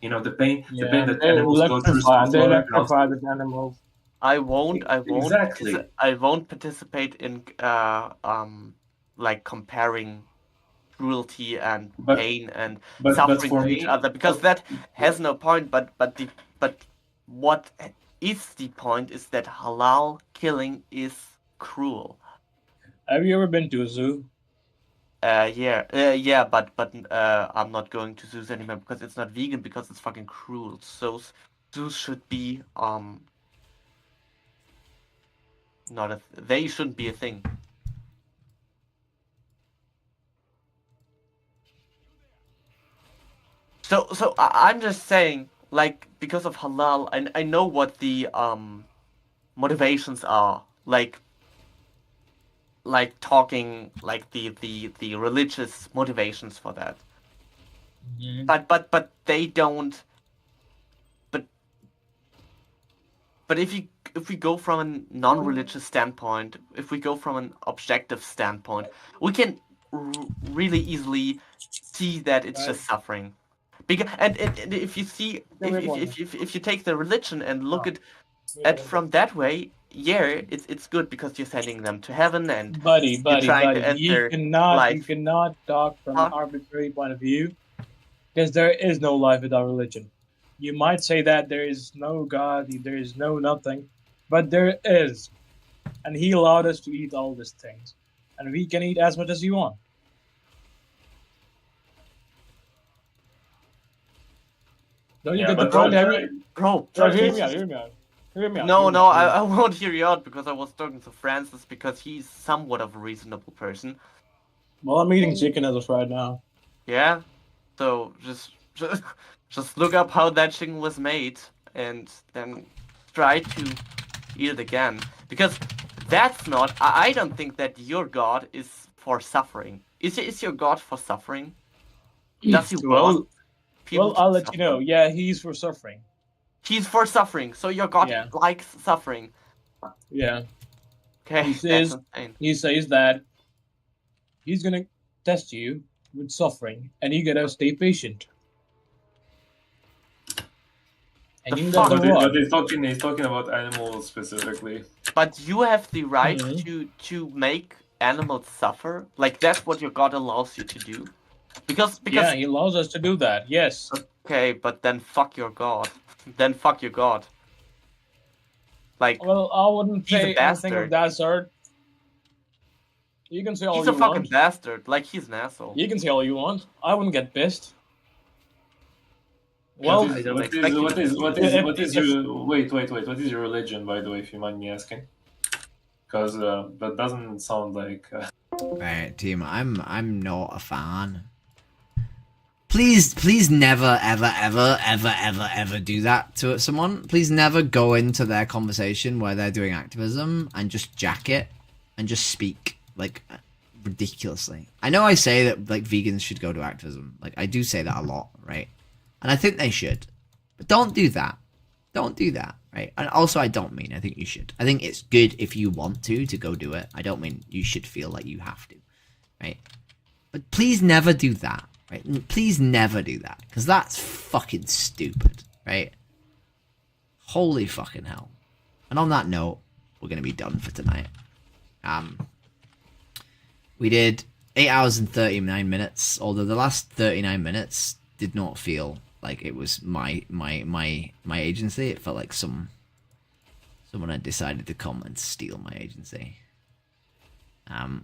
you know the pain that they animals go through. They electrify the animals. I won't Exactly. I won't participate in like comparing cruelty and pain and suffering for to me, each other, because that has no point. But what is the point is that halal killing is cruel. Have you ever been to a zoo? Yeah, but I'm not going to zoos anymore because it's not vegan, because it's fucking cruel. So zoos should be not they shouldn't be a thing. So I'm just saying, like, because of halal, I know what the motivations are, like talking like the religious motivations for that. Mm-hmm. But they don't. But if we go from a non-religious standpoint, if we go from an objective standpoint, we can really easily see that it's just suffering. Because and if you see if you take the religion and look at from that way, yeah, it's good because you're sending them to heaven and Buddy, you're trying to you end their life. you cannot talk from an arbitrary point of view, because there is no life without religion. You might say that there is no God, there is no nothing, but there is, and He allowed us to eat all these things, and we can eat as much as you want. Don't you get the point? Bro, hear me out. No, I won't hear you out because I was talking to Francis because he's somewhat of a reasonable person. Well, I'm eating chicken as of right now. Yeah, so just look up how that chicken was made and then try to eat it again, because that's not. I don't think that your God is for suffering. Is your God for suffering? Does he want people I'll to let suffer? you know. Yeah, he's for suffering. He's for suffering, so your God likes suffering. Yeah. Okay, he says that he's gonna test you with suffering, and you gotta stay patient. And you got but he's talking about animals specifically. But you have the right to make animals suffer. Like, that's what your God allows you to do. Because yeah, he allows us to do that. Yes. Okay, but then fuck your God. Then fuck your God. Like, well, I wouldn't say anything of that sort. You can say all He's you a fucking want. bastard. Like, he's an asshole. You can say all you want. I wouldn't get pissed. Well, what is your wait? What is your religion, by the way, if you mind me asking? Because that doesn't sound like. Right, team. I'm not a fan. Please never, ever do that to someone. Please never go into their conversation where they're doing activism and just jack it and just speak like ridiculously. I know I say that like vegans should go to activism. Like I do say that a lot, right? And I think they should. But don't do that. Don't do that, right? And also I don't mean I think you should. I think it's good if you want to go do it. I don't mean you should feel like you have to, right? But please never do that, right? Please never do that, because that's fucking stupid, right? Holy fucking hell. And on that note, we're going to be done for tonight. We did 8 hours and 39 minutes, although the last 39 minutes did not feel like it was my agency. It felt like someone had decided to come and steal my agency. You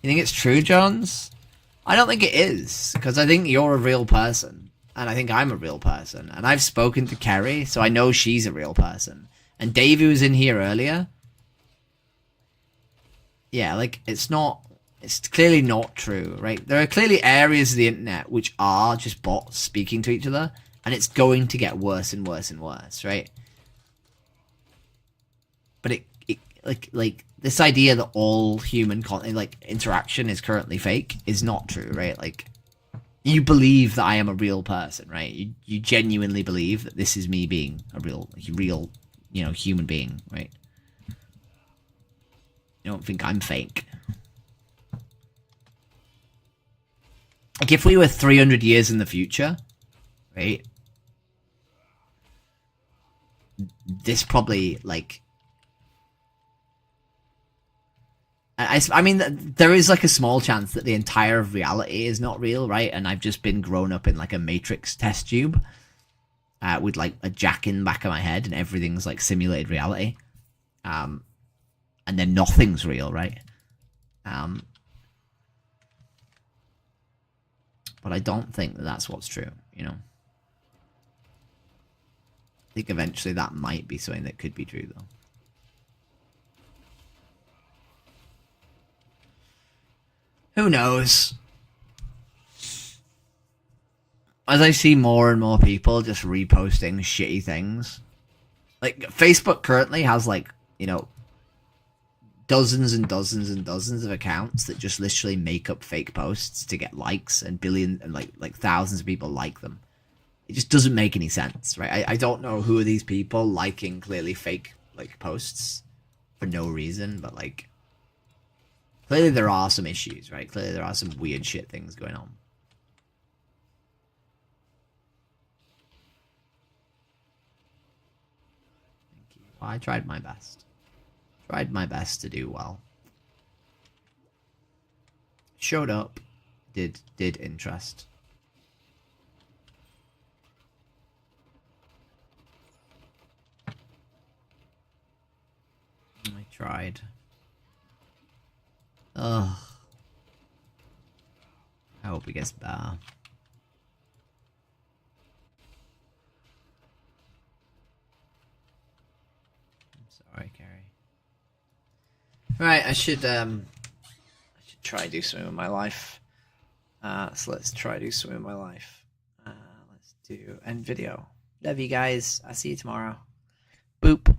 think it's true, Jones? I don't think it is, because I think you're a real person, and I think I'm a real person, and I've spoken to Kerry, so I know she's a real person. And Davey was in here earlier. Yeah, like, it's clearly not true, right? There are clearly areas of the internet which are just bots speaking to each other, and it's going to get worse and worse and worse, right? But it like this idea that all human like interaction is currently fake is not true, right? Like, you believe that I am a real person, right? You genuinely believe that this is me being a real, you know, human being, right? You don't think I'm fake. Like, if we were 300 years in the future, right? This probably, like... I mean, there is, like, a small chance that the entire of reality is not real, right? And I've just been grown up in, like, a Matrix test tube with, like, a jack in the back of my head, and everything's, like, simulated reality. And then nothing's real, right? But I don't think that that's what's true, you know? I think eventually that might be something that could be true, though. Who knows? As I see more and more people just reposting shitty things. Like, Facebook currently has, like, you know, dozens and dozens and dozens of accounts that just literally make up fake posts to get likes, and billions and like thousands of people like them. It just doesn't make any sense, right? I don't know who are these people liking clearly fake like posts for no reason, but like clearly there are some issues, right? Clearly there are some weird shit things going on. Thank you. Well, I tried my best. Tried my best to do well. Showed up. Did interest. I tried. Ugh. I hope it gets better. I'm sorry, Carrie. Right, I should try to do something with my life. So let's try to do something with my life. Let's do end video. Love you guys. I'll see you tomorrow. Boop.